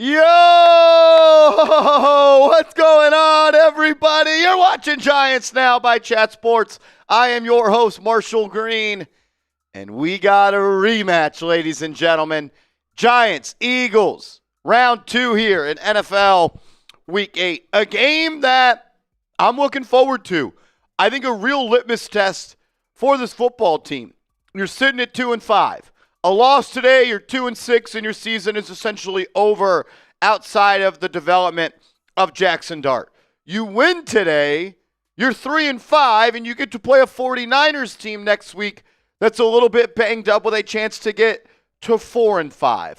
Yo! What's going on, everybody? You're watching Giants Now by Chat Sports. I am your host, Marshall Green, and we got a rematch, ladies and gentlemen. Giants, Eagles, round 2 here in NFL Week 8. A game that I'm looking forward to. I think a real litmus test for this football team. You're sitting at 2-5. A loss today, you're 2-6, and your season is essentially over outside of the development of Jaxson Dart. You win today, you're 3-5, and you get to play a 49ers team next week that's a little bit banged up with a chance to get to 4-5.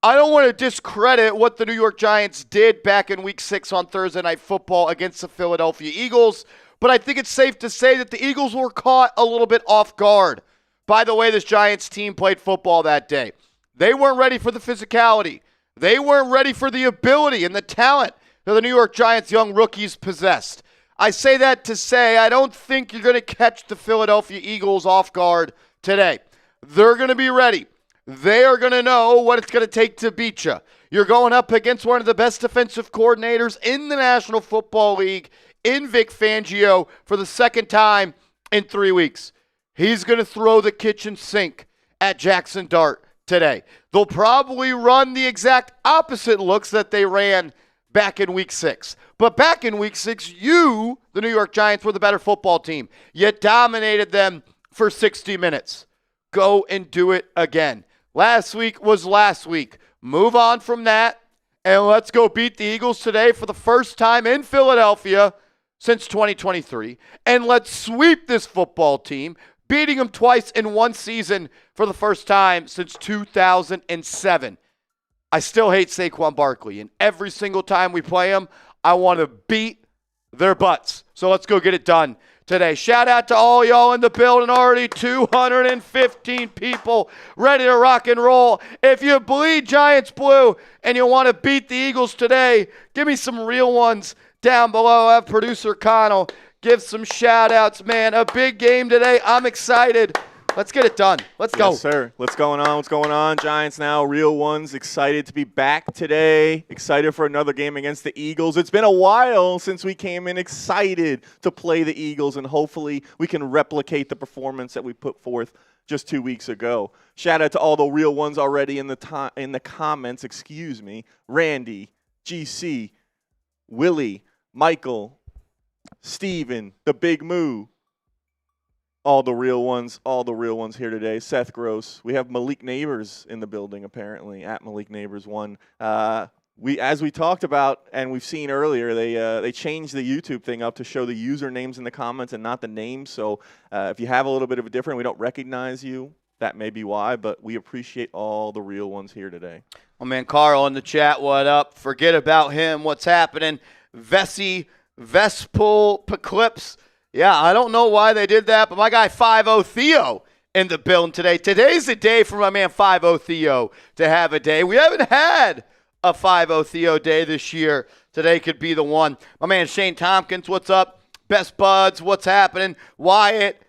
I don't want to discredit what the New York Giants did back in Week 6 on Thursday Night Football against the Philadelphia Eagles, but I think it's safe to say that the Eagles were caught a little bit off guard by the way this Giants team played football that day. They weren't ready for the physicality. They weren't ready for the ability and the talent that the New York Giants young rookies possessed. I say that to say I don't think you're going to catch the Philadelphia Eagles off guard today. They're going to be ready. They are going to know what it's going to take to beat you. You're going up against one of the best defensive coordinators in the National Football League in Vic Fangio for the second time in 3 weeks. He's going to throw the kitchen sink at Jaxson Dart today. They'll probably run the exact opposite looks that they ran back in Week 6. But back in Week 6, you, the New York Giants, were the better football team. You dominated them for 60 minutes. Go and do it again. Last week was last week. Move on from that, and let's go beat the Eagles today for the first time in Philadelphia since 2023. And let's sweep this football team, beating them twice in one season for the first time since 2007. I still hate Saquon Barkley, and every single time we play him, I want to beat their butts. So let's go get it done today. Shout out to all y'all in the building. Already 215 people ready to rock and roll. If you bleed Giants blue and you want to beat the Eagles today, give me some real ones down below. I have producer Connell give some shout-outs, man. A big game today. I'm excited. Let's get it done. Let's go. Yes, sir. What's going on? What's going on? Giants Now, real ones. Excited to be back today. Excited for another game against the Eagles. It's been a while since we came in excited to play the Eagles, and hopefully we can replicate the performance that we put forth just 2 weeks ago. Shout out to all the real ones already in the comments. Randy, GC, Willie, Michael, Steven, the Big Moo, all the real ones here today. Seth Gross. We have Malik Neighbors in the building, apparently, at Malik Neighbors 1. As we talked about and we've seen earlier, they changed the YouTube thing up to show the usernames in the comments and not the names. So if you have a little bit of a different, we don't recognize you, that may be why, but we appreciate all the real ones here today. Oh, man, Carl in the chat, what up? Forget about him. What's happening? Vespul Eclipse. Yeah, I don't know why they did that, but my guy 5-0 Theo in the building today. Today's the day for my man 5-0 Theo to have a day. We haven't had a 5-0 Theo day this year. Today could be the one. My man Shane Tompkins, what's up? Best Buds, what's happening? Wyatt,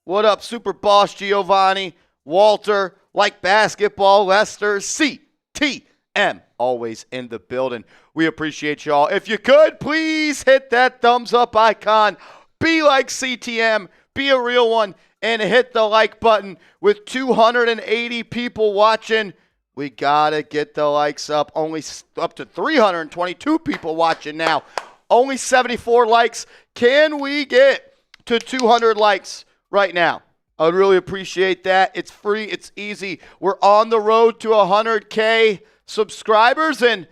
what up? Super Boss Giovanni, Walter, like basketball, Lester, CTM, always in the building. We appreciate y'all. If you could, please hit that thumbs up icon. Be like CTM, be a real one, and hit the like button. With 280 people watching, we got to get the likes up. Only up to 322 people watching now. Only 74 likes. Can we get to 200 likes right now? I would really appreciate that. It's free. It's easy. We're on the road to 100K subscribers, and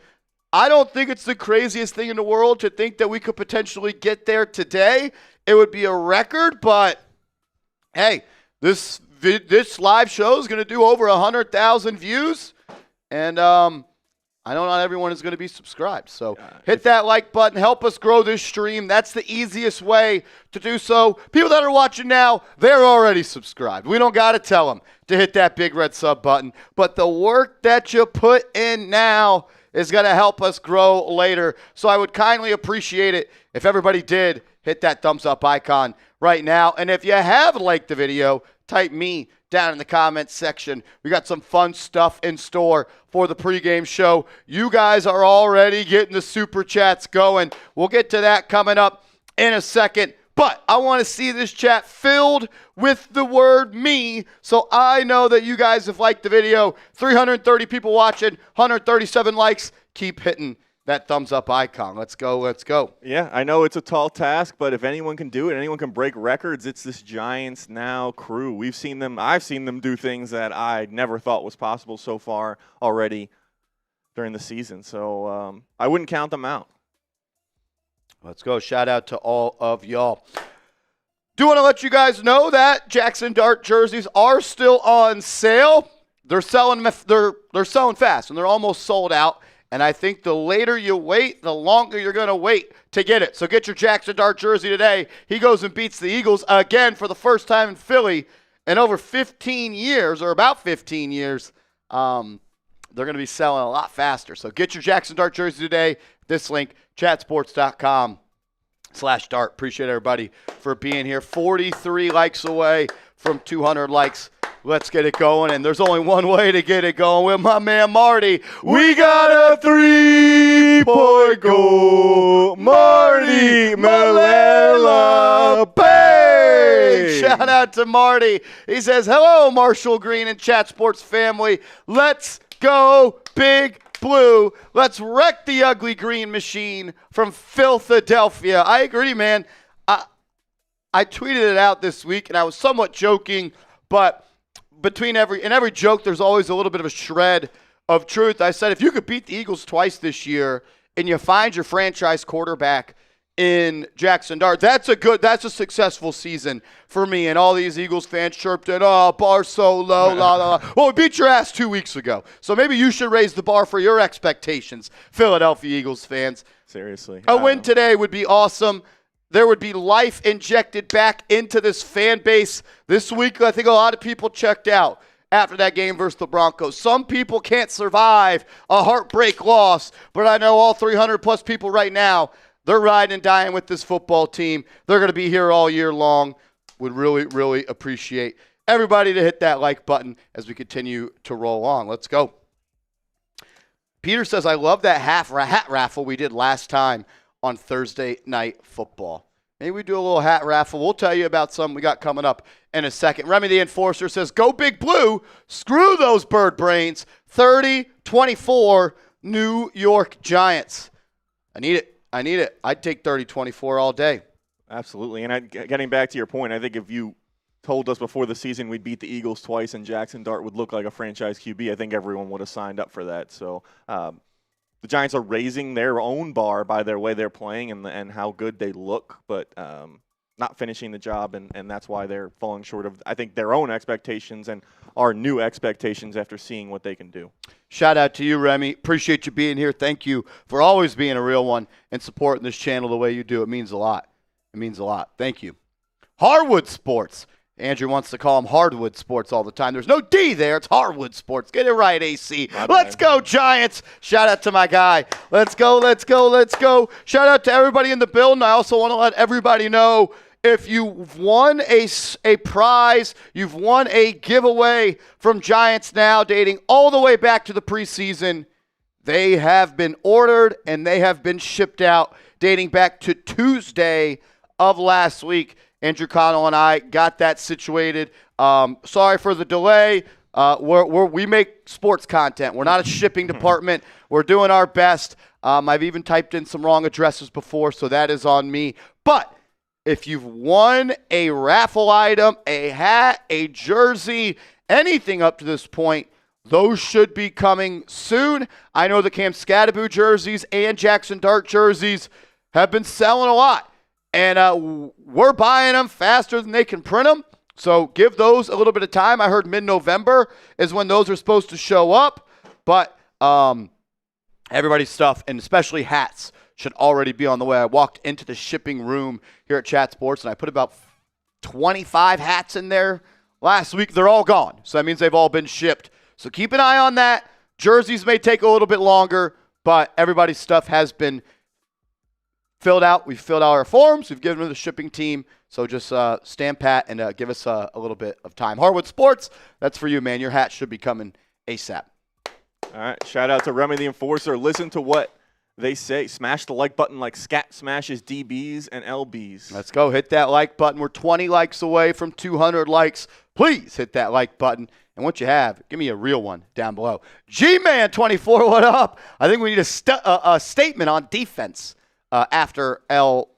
I don't think it's the craziest thing in the world to think that we could potentially get there today. It would be a record, but hey, this live show is going to do over 100,000 views, and I know not everyone is going to be subscribed. So hit that like button. Help us grow this stream. That's the easiest way to do so. People that are watching now, they're already subscribed. We don't got to tell them to hit that big red sub button, but the work that you put in now is going to help us grow later. So I would kindly appreciate it if everybody did hit that thumbs up icon right now. And if you have liked the video, type me down in the comments section. We got some fun stuff in store for the pregame show. You guys are already getting the super chats going. We'll get to that coming up in a second. But I want to see this chat filled with the word me, so I know that you guys have liked the video. 330 people watching, 137 likes. Keep hitting that thumbs up icon. Let's go, let's go. Yeah, I know it's a tall task, but if anyone can do it, anyone can break records, it's this Giants Now crew. I've seen them do things that I never thought was possible so far already during the season. So I wouldn't count them out. Let's go. Shout out to all of y'all. Do want to let you guys know that Jaxson Dart jerseys are still on sale. They're selling fast, and they're almost sold out. And I think the later you wait, the longer you're going to wait to get it. So get your Jaxson Dart jersey today. He goes and beats the Eagles again for the first time in Philly in over 15 years, or about 15 years. They're going to be selling a lot faster. So get your Jaxson Dart jersey today. This link, chatsports.com/Dart. Appreciate everybody for being here. 43 likes away from 200 likes. Let's get it going. And there's only one way to get it going with my man Marty. We got a 3-point goal. Marty Malala. Bang! Shout out to Marty. He says, hello, Marshall Green and Chat Sports family. Let's go, Big Blue. Let's wreck the ugly green machine from Philadelphia. I agree, man. I tweeted it out this week, and I was somewhat joking, but in every joke, there's always a little bit of a shred of truth. I said, if you could beat the Eagles twice this year and you find your franchise quarterback in Jaxson Dart, that's a successful season for me. And all these Eagles fans chirped in, oh, bar so low, la, la, la. Well, we beat your ass 2 weeks ago. So maybe you should raise the bar for your expectations, Philadelphia Eagles fans. Seriously. A win today would be awesome. There would be life injected back into this fan base. This week, I think a lot of people checked out after that game versus the Broncos. Some people can't survive a heartbreak loss, but I know all 300-plus people right now, they're riding and dying with this football team. They're going to be here all year long. Would really, really appreciate everybody to hit that like button as we continue to roll on. Let's go. Peter says, I love that hat raffle we did last time on Thursday Night Football. Maybe we do a little hat raffle. We'll tell you about some we got coming up in a second. Remy the Enforcer says, go Big Blue. Screw those bird brains. 30-24 New York Giants. I need it. I'd take 30-24 all day. Absolutely. And getting back to your point, I think if you told us before the season we'd beat the Eagles twice and Jaxson Dart would look like a franchise QB, I think everyone would have signed up for that. So the Giants are raising their own bar by their way they're playing and how good they look, but not finishing the job, and that's why they're falling short of, I think, their own expectations and our new expectations after seeing what they can do. Shout out to you, Remy. Appreciate you being here. Thank you for always being a real one and supporting this channel the way you do. It means a lot. It means a lot. Thank you. Hardwood Sports. Andrew wants to call them Hardwood Sports all the time. There's no D there. It's Hardwood Sports. Get it right, AC. Let's go, Giants. Shout out to my guy. Let's go, let's go, let's go. Shout out to everybody in the building. I also want to let everybody know if you've won a prize, you've won a giveaway from Giants Now dating all the way back to the preseason. They have been ordered and they have been shipped out dating back to Tuesday of last week. Andrew Connell and I got that situated. Sorry for the delay. We make sports content. We're not a shipping department. We're doing our best. I've even typed in some wrong addresses before, so that is on me. But if you've won a raffle item, a hat, a jersey, anything up to this point, those should be coming soon. I know the Skattebo jerseys and Jaxson Dart jerseys have been selling a lot. And we're buying them faster than they can print them. So give those a little bit of time. I heard mid-November is when those are supposed to show up. But everybody's stuff, and especially hats, should already be on the way. I walked into the shipping room here at Chat Sports, and I put about 25 hats in there last week. They're all gone. So that means they've all been shipped. So keep an eye on that. Jerseys may take a little bit longer, but everybody's stuff has been We filled out our forms. We've given them to the shipping team. So just stand pat and give us a little bit of time. Hardwood Sports, that's for you, man. Your hat should be coming ASAP. All right. Shout out to Remy the Enforcer. Listen to what they say. Smash the like button like Scat smashes DBs and LBs. Let's go. Hit that like button. We're 20 likes away from 200 likes. Please hit that like button. And once you have, give me a real one down below. G-Man24, what up? I think we need a statement on defense after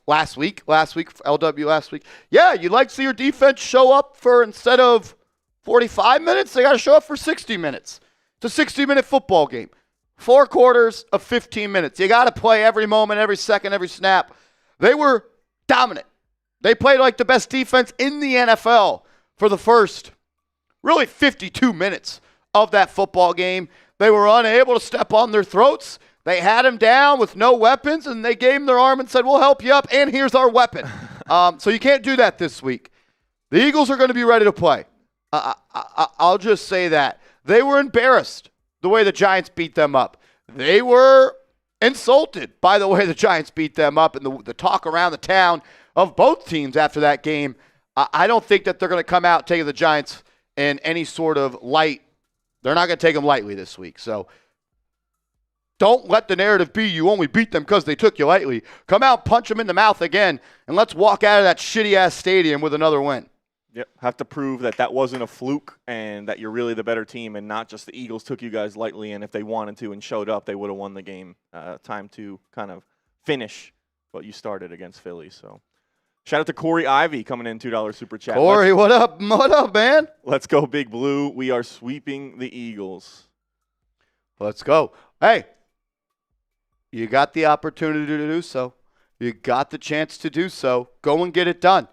last week, LW last week. Yeah, you'd like to see your defense show up for, instead of 45 minutes, they got to show up for 60 minutes. It's a 60-minute football game. 4 quarters of 15 minutes. You got to play every moment, every second, every snap. They were dominant. They played like the best defense in the NFL for the first, really 52 minutes of that football game. They were unable to step on their throats. They had him down with no weapons, and they gave him their arm and said, we'll help you up, and here's our weapon. So you can't do that this week. The Eagles are going to be ready to play. I'll just say that. They were embarrassed the way the Giants beat them up. They were insulted by the way the Giants beat them up and the talk around the town of both teams after that game. I don't think that they're going to come out taking the Giants in any sort of light. They're not going to take them lightly this week. So don't let the narrative be you only beat them because they took you lightly. Come out, punch them in the mouth again, and let's walk out of that shitty-ass stadium with another win. Yep, have to prove that wasn't a fluke and that you're really the better team and not just the Eagles took you guys lightly, and if they wanted to and showed up, they would have won the game. Time to kind of finish what you started against Philly. So shout out to Corey Ivy coming in, $2 super chat. Corey, what up? What up, man? Let's go, Big Blue. We are sweeping the Eagles. Let's go. Hey, you got the opportunity to do so. You got the chance to do so. Go and get it done.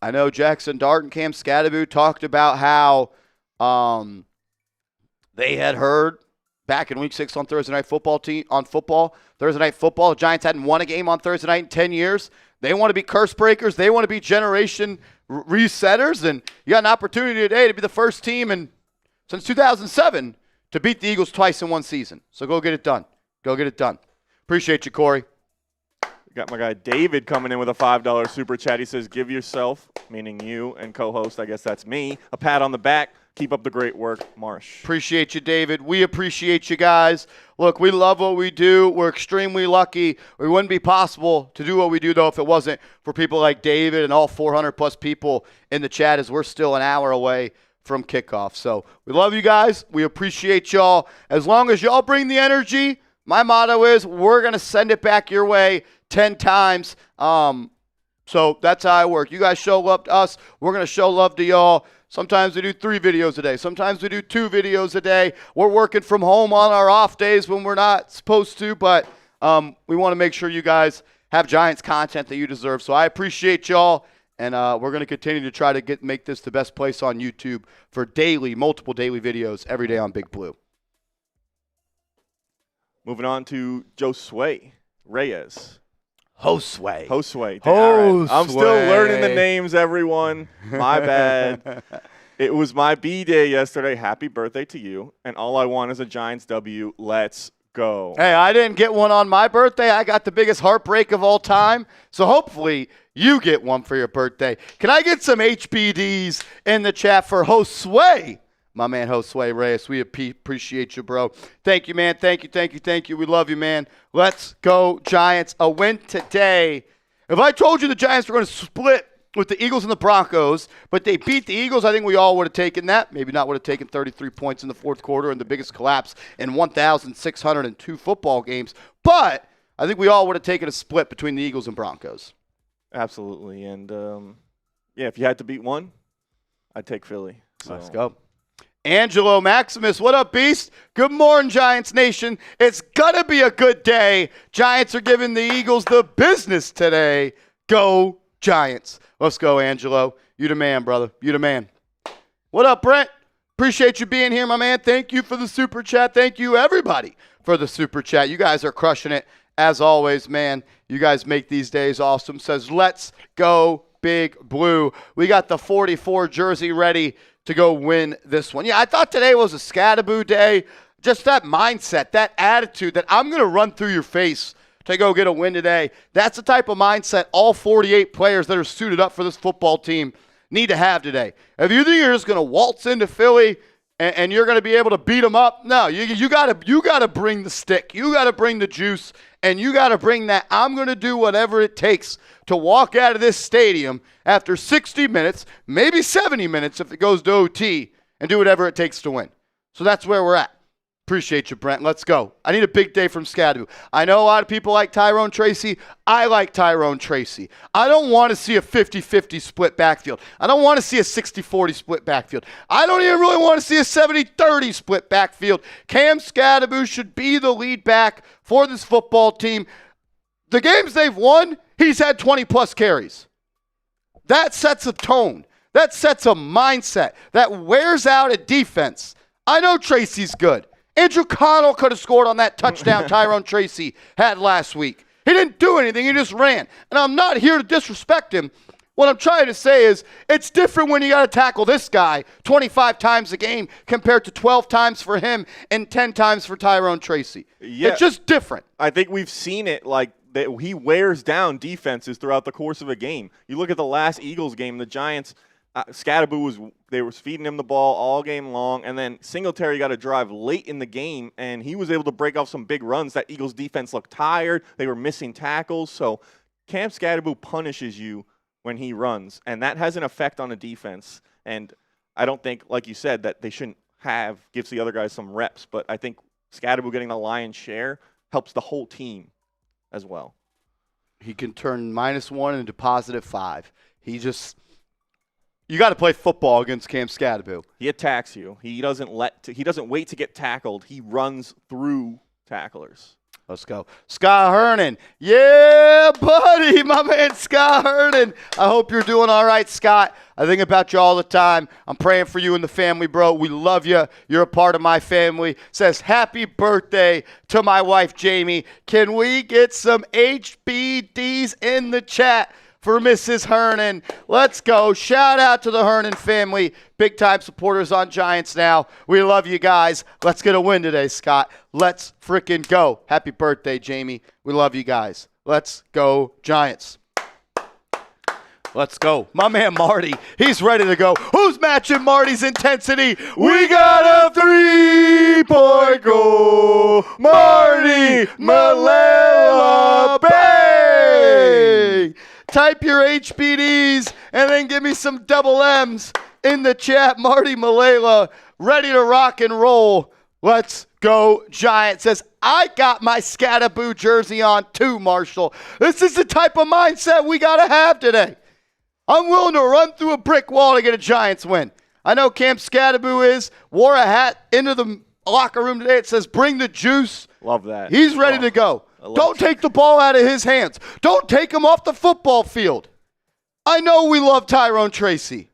I know Jaxson Dart and Skattebo talked about how they had heard back in Week 6 on Thursday Night Football, the Giants hadn't won a game on Thursday night in 10 years. They want to be curse breakers. They want to be generation resetters. And you got an opportunity today to be the first team since 2007 to beat the Eagles twice in one season. So go get it done. Go get it done. Appreciate you, Corey. Got my guy David coming in with a $5 super chat. He says, give yourself, meaning you and co-host, I guess that's me, a pat on the back. Keep up the great work, Marsh. Appreciate you, David. We appreciate you guys. Look, we love what we do. We're extremely lucky. It wouldn't be possible to do what we do, though, if it wasn't for people like David and all 400-plus people in the chat, as we're still an hour away from kickoff. So we love you guys. We appreciate y'all. As long as y'all bring the energy, my motto is we're going to send it back your way 10 times. So that's how I work. You guys show love to us. We're going to show love to y'all. Sometimes we do 3 videos a day. Sometimes we do 2 videos a day. We're working from home on our off days when we're not supposed to, but we want to make sure you guys have Giants content that you deserve. So I appreciate y'all, and we're going to continue to try to make this the best place on YouTube for multiple daily videos every day on Big Blue. Moving on to Josue Reyes. Josue. Right. I'm still learning the names, everyone. My bad. It was my B-Day yesterday. Happy birthday to you. And all I want is a Giants W. Let's go. Hey, I didn't get one on my birthday. I got the biggest heartbreak of all time. So hopefully you get one for your birthday. Can I get some HBDs in the chat for Josue? My man, Josue Reyes, we appreciate you, bro. Thank you, man. Thank you. We love you, man. Let's go, Giants. A win today. If I told you the Giants were going to split with the Eagles and the Broncos, but they beat the Eagles, I think we all would have taken that. Maybe not would have taken 33 points in the fourth quarter and the biggest collapse in 1,602 football games. But I think we all would have taken a split between the Eagles and Broncos. Absolutely. And, if you had to beat one, I'd take Philly. So. Let's go. Angelo Maximus, what up, Beast? Good morning, Giants Nation. It's going to be a good day. Giants are giving the Eagles the business today. Go, Giants. Let's go, Angelo. You the man, brother. You the man. What up, Brent? Appreciate you being here, my man. Thank you for the super chat. Thank you, everybody, for the super chat. You guys are crushing it, as always, man. You guys make these days awesome. Says, let's go, Big Blue. We got the 44 jersey ready to go win this one. Yeah, I thought today was a Skattebo day. Just that mindset, that attitude that I'm going to run through your face to go get a win today. That's the type of mindset all 48 players that are suited up for this football team need to have today. If you think you're just going to waltz into Philly and you're going to be able to beat them up, no, you got to bring the stick. You got to bring the juice, and you got to bring that I'm going to do whatever it takes to walk out of this stadium after 60 minutes, maybe 70 minutes if it goes to OT, and do whatever it takes to win. So that's where we're at. Appreciate you, Brent. Let's go. I need a big day from Skattebo. I know a lot of people like Tyrone Tracy. I like Tyrone Tracy. I don't want to see a 50-50 split backfield. I don't want to see a 60-40 split backfield. I don't even really want to see a 70-30 split backfield. Cam Skattebo should be the lead back for this football team. The games they've won, he's had 20-plus carries. That sets a tone. That sets a mindset. That wears out a defense. I know Tracy's good. Andrew Connell could have scored on that touchdown Tyrone Tracy had last week. He didn't do anything. He just ran. And I'm not here to disrespect him. What I'm trying to say is it's different when you got to tackle this guy 25 times a game compared to 12 times for him and 10 times for Tyrone Tracy. Yeah, it's just different. I think we've seen it like that. He wears down defenses throughout the course of a game. You look at the last Eagles game, the Giants – Skattebo was feeding him the ball all game long, and then Singletary got a drive late in the game, and he was able to break off some big runs. That Eagles defense looked tired. They were missing tackles. So Cam Skattebo punishes you when he runs, and that has an effect on the defense. And I don't think, like you said, that they shouldn't gives the other guys some reps, but I think Skattebo getting the lion's share helps the whole team as well. He can turn -1 into +5. You got to play football against Cam Skattebo. He attacks you. He doesn't wait to get tackled. He runs through tacklers. Let's go. Scott Hernan. Yeah, buddy. My man Scott Hernan. I hope you're doing all right, Scott. I think about you all the time. I'm praying for you and the family, bro. We love you. You're a part of my family. Says, happy birthday to my wife, Jamie. Can we get some HBDs in the chat for Mrs. Hernan? Let's go. Shout out to the Hernan family. Big time supporters on Giants now. We love you guys. Let's get a win today, Scott. Let's freaking go. Happy birthday, Jamie. We love you guys. Let's go, Giants. Let's go. My man Marty, he's ready to go. Who's matching Marty's intensity? We got a 3-point goal. Marty Malela Bay. Type your HBDs and then give me some double M's in the chat. Marty Malela, ready to rock and roll. Let's go, Giants. Says, I got my Skattebo jersey on too, Marshall. This is the type of mindset we got to have today. I'm willing to run through a brick wall to get a Giants win. I know Cam Skattebo wore a hat into the locker room today. It says, bring the juice. Love that. He's ready to go. Don't take the ball out of his hands. Don't take him off the football field. I know we love Tyrone Tracy.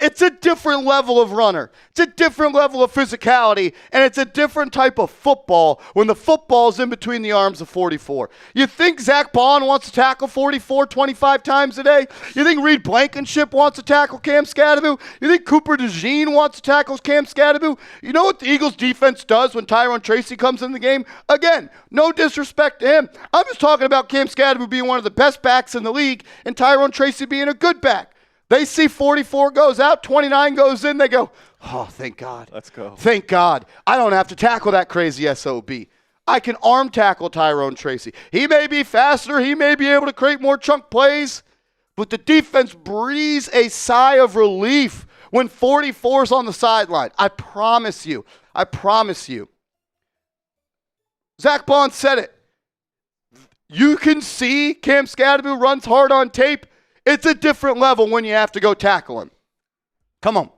It's a different level of runner. It's a different level of physicality, and it's a different type of football when the football's in between the arms of 44. You think Zach Bond wants to tackle 44 25 times a day? You think Reed Blankenship wants to tackle Cam Skattebo? You think Cooper DeJean wants to tackle Cam Skattebo? You know what the Eagles defense does when Tyrone Tracy comes in the game? Again, no disrespect to him. I'm just talking about Cam Skattebo being one of the best backs in the league and Tyrone Tracy being a good back. They see 44 goes out, 29 goes in. They go, oh, thank God. Let's go. Thank God. I don't have to tackle that crazy SOB. I can arm tackle Tyrone Tracy. He may be faster. He may be able to create more chunk plays. But the defense breathes a sigh of relief when 44's on the sideline. I promise you. I promise you. Zach Bond said it. You can see Cam Skattebo runs hard on tape. It's a different level when you have to go tackle him. Come on.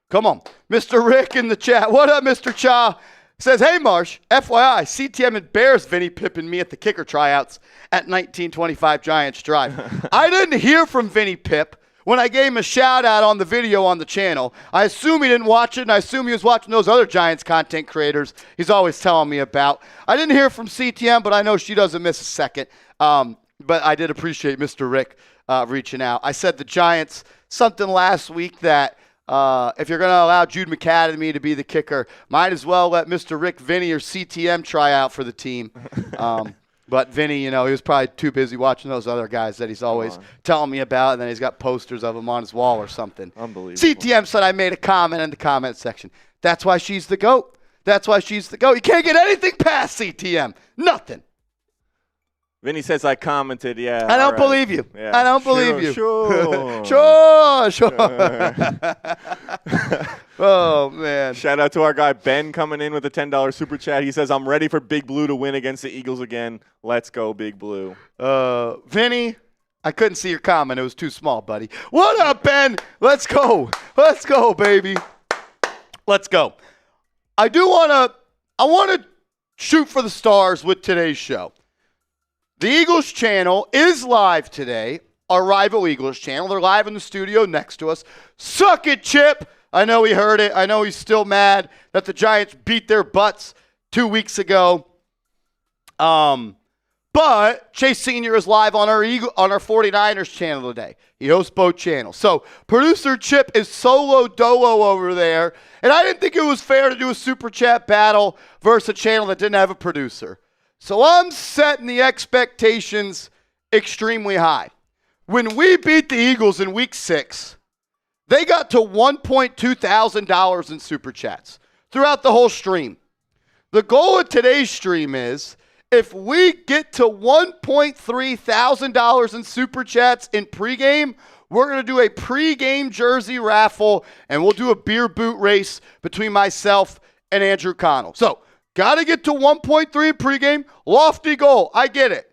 Come on. Mr. Rick in the chat. What up, Mr. Cha? Says, hey, Marsh, FYI, CTM and Bears Vinny Pippin me at the kicker tryouts at 1925 Giants Drive. I didn't hear from Vinny Pip when I gave him a shout-out on the video on the channel. I assume he didn't watch it, and I assume he was watching those other Giants content creators he's always telling me about. I didn't hear from CTM, but I know she doesn't miss a second. But I did appreciate Mr. Rick reaching out. I said the Giants something last week that if you're going to allow Jude McAdamy to be the kicker, might as well let Mr. Rick Vinny or CTM try out for the team. But Vinny, he was probably too busy watching those other guys that he's always telling me about, and then he's got posters of them on his wall or something. Unbelievable. CTM said I made a comment in the comment section. That's why she's the GOAT. That's why she's the GOAT. You can't get anything past CTM. Nothing. Vinny says I commented, yeah. I don't believe you. Yeah. I don't believe you. Sure. Sure. Oh, man. Shout out to our guy Ben coming in with a $10 super chat. He says, I'm ready for Big Blue to win against the Eagles again. Let's go, Big Blue. Vinny, I couldn't see your comment. It was too small, buddy. What up, Ben? Let's go. Let's go, baby. Let's go. I want to shoot for the stars with today's show. The Eagles channel is live today, our rival Eagles channel. They're live in the studio next to us. Suck it, Chip. I know he heard it. I know he's still mad that the Giants beat their butts 2 weeks ago. But Chase Sr. is live on our 49ers channel today. He hosts both channels. So producer Chip is solo dolo over there. And I didn't think it was fair to do a super chat battle versus a channel that didn't have a producer. So I'm setting the expectations extremely high. When we beat the Eagles in week 6, they got to $1.2 thousand in super chats throughout the whole stream. The goal of today's stream is if we get to $1.3 thousand in super chats in pregame, we're going to do a pregame jersey raffle, and we'll do a beer boot race between myself and Andrew Connell. So, got to get to 1.3 in pregame. Lofty goal. I get it.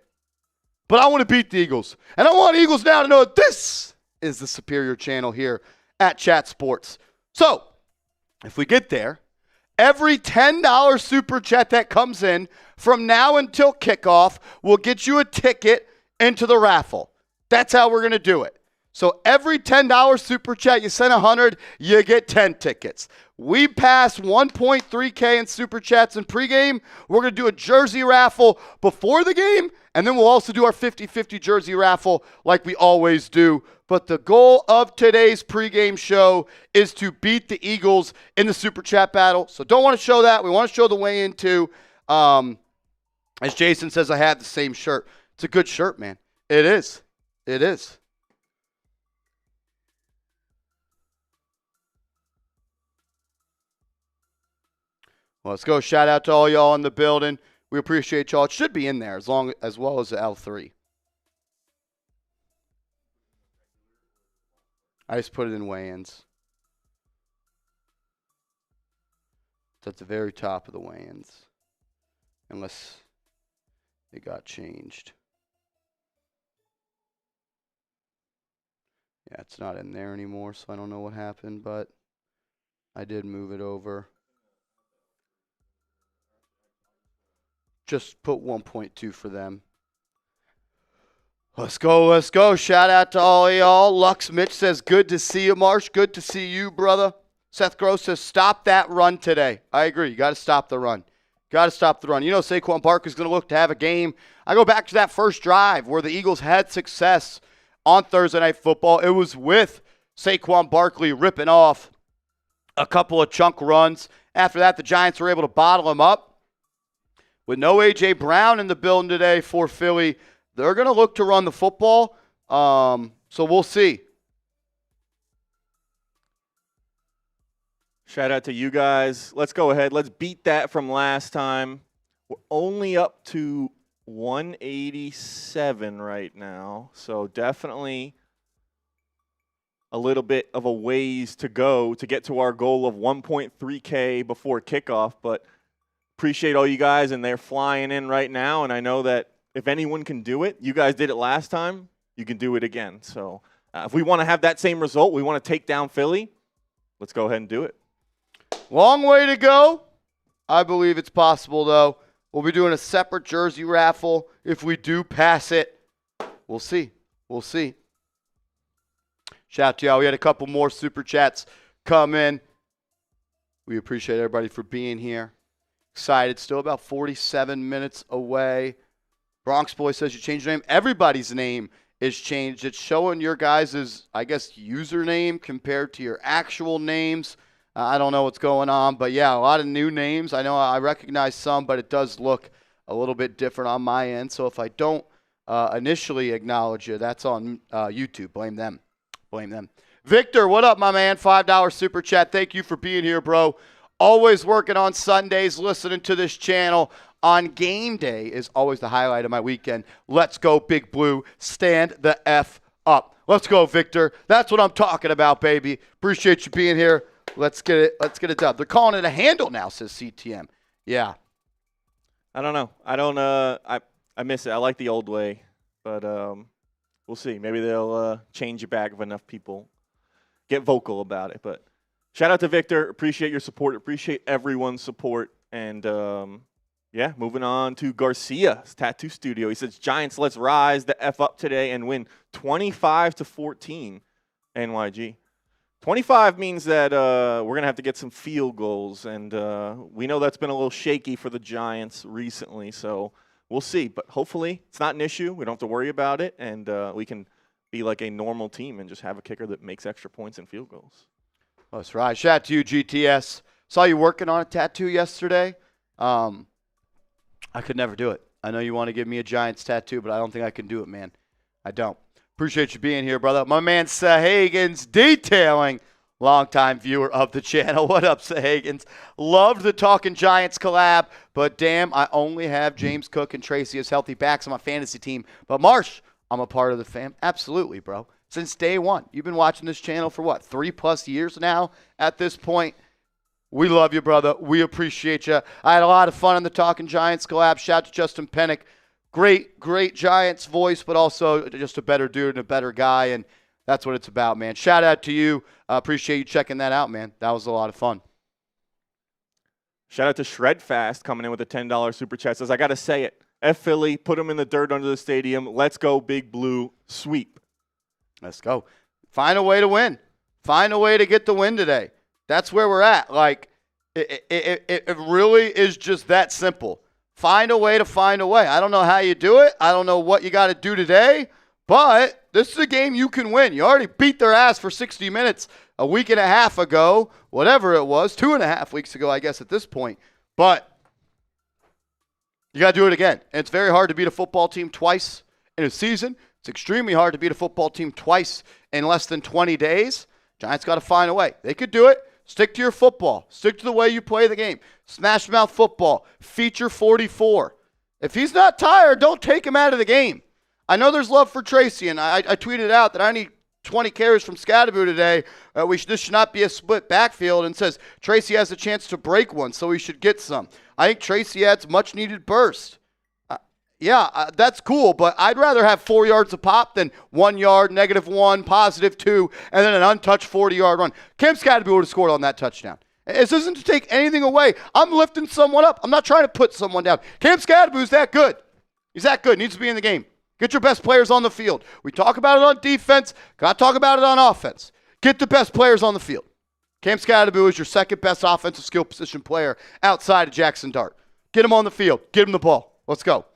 But I want to beat the Eagles. And I want Eagles now to know that this is the superior channel here at Chat Sports. So, if we get there, every $10 super chat that comes in from now until kickoff will get you a ticket into the raffle. That's how we're going to do it. So every $10 super chat, you send 100, you get 10 tickets. We passed 1.3K in super chats in pregame. We're going to do a jersey raffle before the game, and then we'll also do our 50-50 jersey raffle like we always do. But the goal of today's pregame show is to beat the Eagles in the super chat battle. So don't want to show that. We want to show the way into, as Jason says, I had the same shirt. It's a good shirt, man. It is. It is. Well, let's go. Shout out to all y'all in the building. We appreciate y'all. It should be in there as well as the L3. I just put it in weigh-ins. It's at the very top of the weigh-ins. Unless it got changed. Yeah, it's not in there anymore, so I don't know what happened, but I did move it over. Just put 1.2 for them. Let's go, let's go. Shout out to all of y'all. Lux Mitch says, good to see you, Marsh. Good to see you, brother. Seth Gross says, stop that run today. I agree. You got to stop the run. Got to stop the run. You know Saquon Barkley's going to look to have a game. I go back to that first drive where the Eagles had success on Thursday Night Football. It was with Saquon Barkley ripping off a couple of chunk runs. After that, the Giants were able to bottle him up. With no A.J. Brown in the building today for Philly, they're going to look to run the football. So we'll see. Shout out to you guys. Let's go ahead. Let's beat that from last time. We're only up to 187 right now. So definitely a little bit of a ways to go to get to our goal of 1.3K before kickoff. But appreciate all you guys, and they're flying in right now. And I know that if anyone can do it, you guys did it last time, you can do it again. So if we want to have that same result, we want to take down Philly, let's go ahead and do it. Long way to go. I believe it's possible, though. We'll be doing a separate jersey raffle. If we do pass it, we'll see. We'll see. Shout out to y'all. We had a couple more super chats come in. We appreciate everybody for being here. Excited. Still about 47 minutes away. Bronx Boy says you changed your name. Everybody's name is changed. It's showing your guys' I guess, username compared to your actual names. I don't know what's going on, but yeah, a lot of new names. I know I recognize some, but it does look a little bit different on my end. So if I don't initially acknowledge you, that's on YouTube. Blame them. Victor, what up, my man? $5 super chat. Thank you for being here, bro. Always working on Sundays, listening to this channel. On game day is always the highlight of my weekend. Let's go, Big Blue. Stand the F up. Let's go, Victor. That's what I'm talking about, baby. Appreciate you being here. Let's get it done. They're calling it a handle now, says CTM. Yeah. I don't know. I miss it. I like the old way, but we'll see. Maybe they'll change it back if enough people get vocal about it. But shout out to Victor. Appreciate your support. Appreciate everyone's support. And moving on to Garcia's tattoo studio. He says, Giants, let's rise the F up today and win 25-14 NYG. 25 means that we're going to have to get some field goals, and we know that's been a little shaky for the Giants recently, so we'll see. But hopefully it's not an issue. We don't have to worry about it, and we can be like a normal team and just have a kicker that makes extra points and field goals. That's right. Shout out to you, GTS. Saw you working on a tattoo yesterday. I could never do it. I know you want to give me a Giants tattoo, but I don't think I can do it, man. I don't. Appreciate you being here, brother. My man Sahagans Detailing, longtime viewer of the channel. What up, Sahagans? Loved the Talking Giants collab, but damn, I only have James Cook and Tracy as healthy backs on my fantasy team. But Marsh, I'm a part of the fam. Absolutely, bro. Since day one. You've been watching this channel for what, 3+ years now at this point? We love you, brother. We appreciate you. I had a lot of fun on the Talking Giants collab. Shout out to Justin Pennick. Great Giants voice, but also just a better dude and a better guy, and that's what it's about, man. Shout out to you. Appreciate you checking that out, man. That was a lot of fun. Shout out to Shredfast coming in with a $10 super chat. Says, I got to say it. F Philly, put them in the dirt under the stadium. Let's go, Big Blue. Sweep. Let's go. Find a way to win. Find a way to get the win today. That's where we're at. Like, it really is just that simple. Find a way to find a way. I don't know how you do it. I don't know what you got to do today, but this is a game you can win. You already beat their ass for 60 minutes a week and a half ago, whatever it was, 2.5 weeks ago, I guess, at this point. But you got to do it again. And it's very hard to beat a football team twice in a season. It's extremely hard to beat a football team twice in less than 20 days. Giants got to find a way. They could do it. Stick to your football. Stick to the way you play the game. Smash mouth football. Feature 44. If he's not tired, don't take him out of the game. I know there's love for Tracy, and I tweeted out that I need 20 carries from Skattebo today. This should not be a split backfield, and says Tracy has a chance to break one, so he should get some. I think Tracy adds much-needed burst. That's cool, but I'd rather have 4 yards a pop than 1 yard, -1, +2, and then an untouched 40-yard run. Cam Skattebo would have scored on that touchdown. This isn't to take anything away. I'm lifting someone up. I'm not trying to put someone down. Cam Skattebo is that good. He's that good. Needs to be in the game. Get your best players on the field. We talk about it on defense. Got to talk about it on offense. Get the best players on the field. Cam Skattebo is your second best offensive skill position player outside of Jaxson Dart. Get him on the field. Get him the ball. Let's go.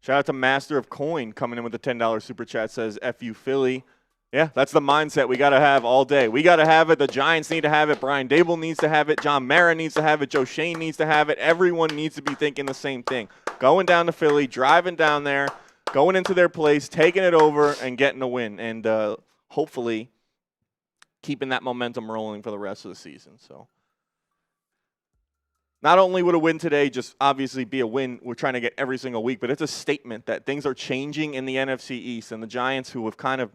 Shout out to Master of Coin coming in with a $10 super chat. Says, F you, Philly. Yeah, that's the mindset we got to have all day. We got to have it. The Giants need to have it. Brian Daboll needs to have it. John Mara needs to have it. Joe Shane needs to have it. Everyone needs to be thinking the same thing. Going down to Philly, driving down there, going into their place, taking it over, and getting a win. And hopefully keeping that momentum rolling for the rest of the season. So not only would a win today just obviously be a win we're trying to get every single week, but it's a statement that things are changing in the NFC East, and the Giants, who have kind of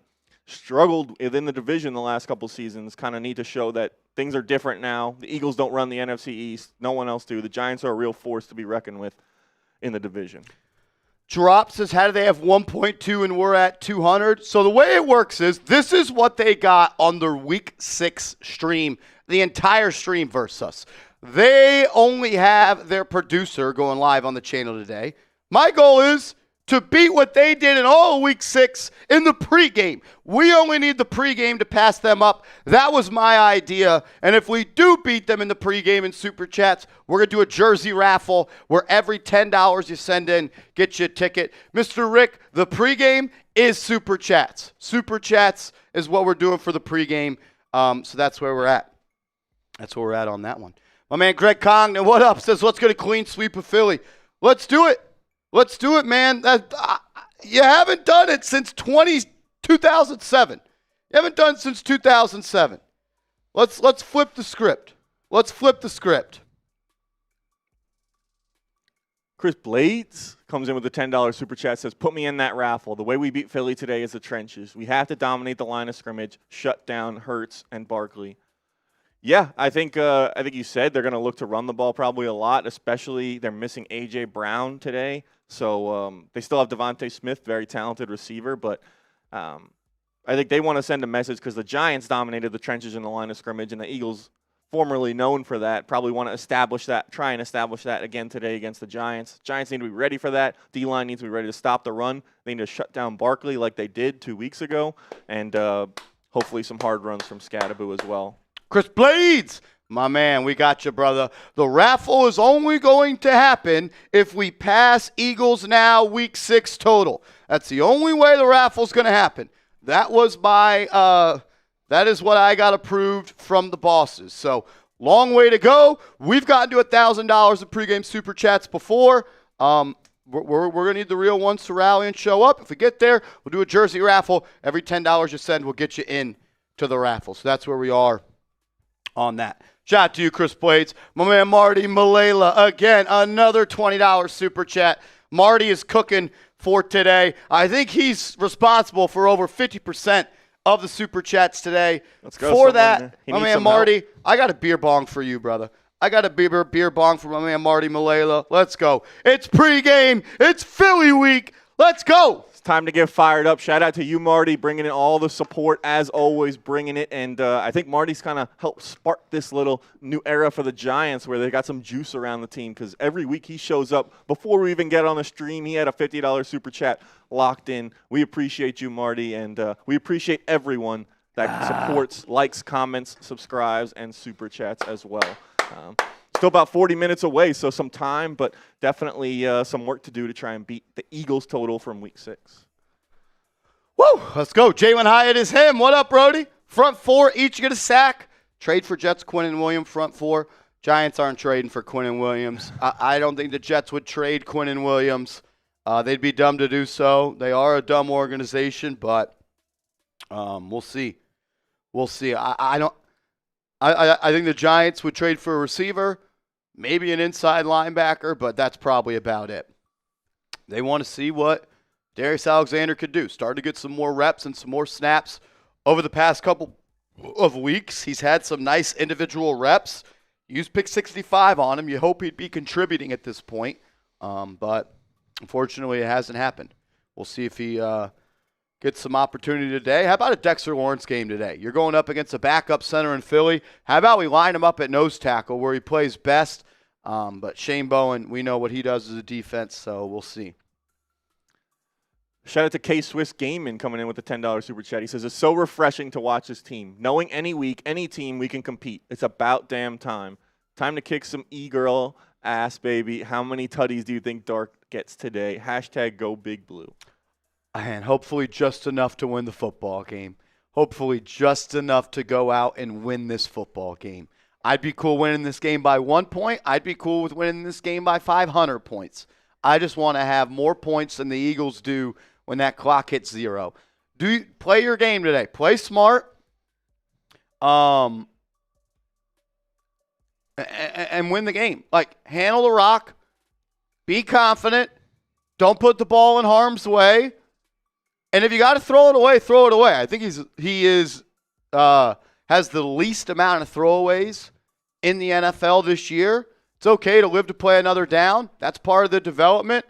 struggled within the division the last couple seasons, kind of need to show that things are different now. The Eagles don't run the NFC East. No one else do. The Giants are a real force to be reckoned with in the division. Drop says, how do they have 1.2 and we're at 200? So the way it works is this is what they got on their Week 6 stream, the entire stream versus us. They only have their producer going live on the channel today. My goal is to beat what they did in all Week 6 in the pregame. We only need the pregame to pass them up. That was my idea. And if we do beat them in the pregame and super chats, we're going to do a jersey raffle where every $10 you send in gets you a ticket. Mr. Rick, the pregame is super chats. Super chats is what we're doing for the pregame. So that's where we're at. That's where we're at on that one. My man Greg Congdon, what up? Says, let's get a clean sweep of Philly. Let's do it. Let's do it, man. You haven't done it since 2007. You haven't done it since 2007. Let's flip the script. Let's flip the script. Chris Blades comes in with a $10 super chat, says, put me in that raffle. The way we beat Philly today is the trenches. We have to dominate the line of scrimmage, shut down Hurts and Barkley. Yeah, I think you said they're going to look to run the ball probably a lot, especially they're missing A.J. Brown today. So they still have Devontae Smith, very talented receiver, but I think they want to send a message because the Giants dominated the trenches in the line of scrimmage, and the Eagles, formerly known for that, probably want to try and establish that again today against the Giants. Giants need to be ready for that. D-line needs to be ready to stop the run. They need to shut down Barkley like they did 2 weeks ago, and hopefully some hard runs from Skattebo as well. Chris Blades, my man, we got you, brother. The raffle is only going to happen if we pass Eagles Now Week 6 total. That's the only way the raffle's going to happen. That was that is what I got approved from the bosses. So, long way to go. We've gotten to $1,000 of pregame super chats before. We're going to need the real ones to rally and show up. If we get there, we'll do a jersey raffle. Every $10 you send will get you in to the raffle. So that's where we are on that. Shout out to you, Chris Blades. My man Marty Malela, again, another $20 super chat. Marty is cooking for today. I think he's responsible for over 50% of the super chats today. Let's go. For that, my man Marty, I got a beer bong for you, brother. I got a beer bong for my man Marty Malela. Let's go. It's pregame. It's Philly week. Let's go. It's time to get fired up. Shout out to you, Marty, bringing in all the support, as always, bringing it. And I think Marty's kind of helped spark this little new era for the Giants where they got some juice around the team because every week he shows up. Before we even get on the stream, he had a $50 super chat locked in. We appreciate you, Marty, and we appreciate everyone that supports, likes, comments, subscribes, and super chats as well. Still about 40 minutes away, so some time, but definitely some work to do to try and beat the Eagles total from Week 6. Woo! Let's go. Jalen Hyatt is him. What up, Brody? Front four, each get a sack. Trade for Jets, Quinnen Williams, front four. Giants aren't trading for Quinnen Williams. I don't think the Jets would trade Quinnen Williams. They'd be dumb to do so. They are a dumb organization, but we'll see. We'll see. I think the Giants would trade for a receiver, maybe an inside linebacker, but that's probably about it. They want to see what Darius Alexander could do. Started to get some more reps and some more snaps over the past couple of weeks. He's had some nice individual reps. Used pick 65 on him. You hope he'd be contributing at this point, but unfortunately it hasn't happened. We'll see if he gets some opportunity today. How about a Dexter Lawrence game today? You're going up against a backup center in Philly. How about we line him up at nose tackle where he plays best? But Shane Bowen, we know what he does as a defense, so we'll see. Shout out to K-Swiss Gaming coming in with a $10 super chat. He says, it's so refreshing to watch this team. Knowing any week, any team, we can compete. It's about damn time. Time to kick some e-girl ass, baby. How many tutties do you think Dart gets today? # go Big Blue. And hopefully just enough to win the football game. Hopefully just enough to go out and win this football game. I'd be cool winning this game by 1 point. I'd be cool with winning this game by 500 points. I just want to have more points than the Eagles do when that clock hits 0. Play your game today. Play smart. And win the game. Like, handle the rock. Be confident. Don't put the ball in harm's way. And if you got to throw it away, throw it away. I think he has the least amount of throwaways in the NFL this year. It's okay to live to play another down. That's part of the development.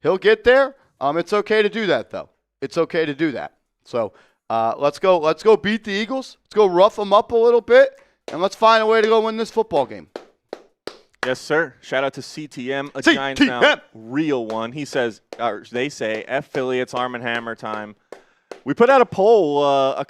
He'll get there. It's okay to do that, though. It's okay to do that. So let's go. Let's go beat the Eagles. Let's go rough them up a little bit, and let's find a way to go win this football game. Yes, sir. Shout out to CTM, a Giants Now real one. He says, or they say, F Philly, it's Arm & Hammer time. We put out a poll, a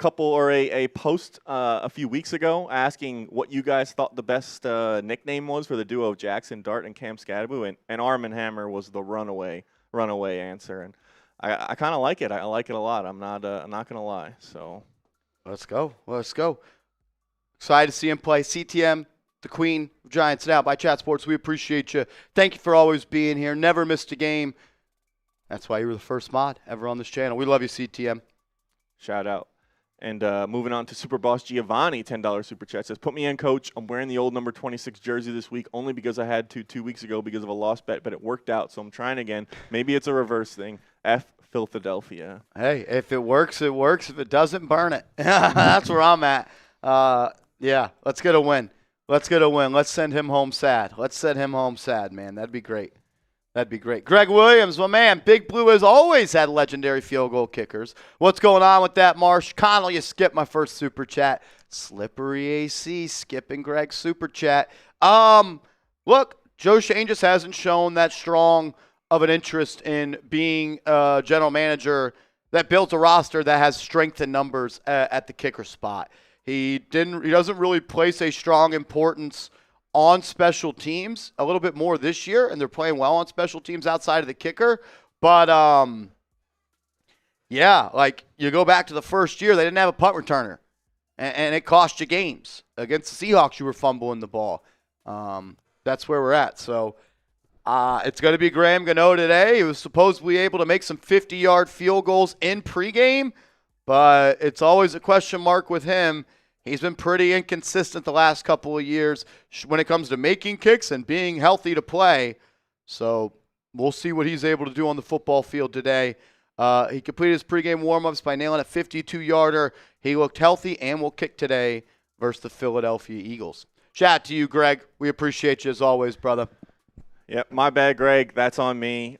post a few weeks ago asking what you guys thought the best nickname was for the duo of Jaxson Dart and Cam Skattebo, and Arm & Hammer was the runaway answer, and I kind of like it. I like it a lot. I'm not gonna lie. So let's go. Excited to see him play. CTM, the Queen of Giants Now by Chat Sports. We appreciate you. Thank you for always being here. Never missed a game. That's why you were the first mod ever on this channel. We love you, CTM. Shout out. And moving on to Super Boss Giovanni, $10 super chat says, put me in, coach. I'm wearing the old number 26 jersey this week only because I had to 2 weeks ago because of a lost bet, but it worked out, so I'm trying again. Maybe it's a reverse thing. F Philadelphia. Hey, if it works, it works. If it doesn't, burn it. That's where I'm at. Yeah, let's get a win. Let's get a win. Let's send him home sad. Let's send him home sad, man. That'd be great. That'd be great. Greg Williams, my man. Big Blue has always had legendary field goal kickers. What's going on with that, Marsh? Connell, you skipped my first super chat. Slippery AC skipping Greg's super chat. Look, Joe Shane just hasn't shown that strong of an interest in being a general manager that built a roster that has strength in numbers at the kicker spot. He doesn't really place a strong importance on special teams, a little bit more this year, and they're playing well on special teams outside of the kicker. But, yeah, like you go back to the first year, they didn't have a punt returner, and it cost you games. Against the Seahawks, you were fumbling the ball. That's where we're at. So it's going to be Graham Gano today. He was supposedly able to make some 50-yard field goals in pregame, but it's always a question mark with him. He's been pretty inconsistent the last couple of years when it comes to making kicks and being healthy to play. So we'll see what he's able to do on the football field today. He completed his pregame warm-ups by nailing a 52-yarder. He looked healthy and will kick today versus the Philadelphia Eagles. Shout out to you, Greg. We appreciate you as always, brother. Yep, my bad, Greg. That's on me.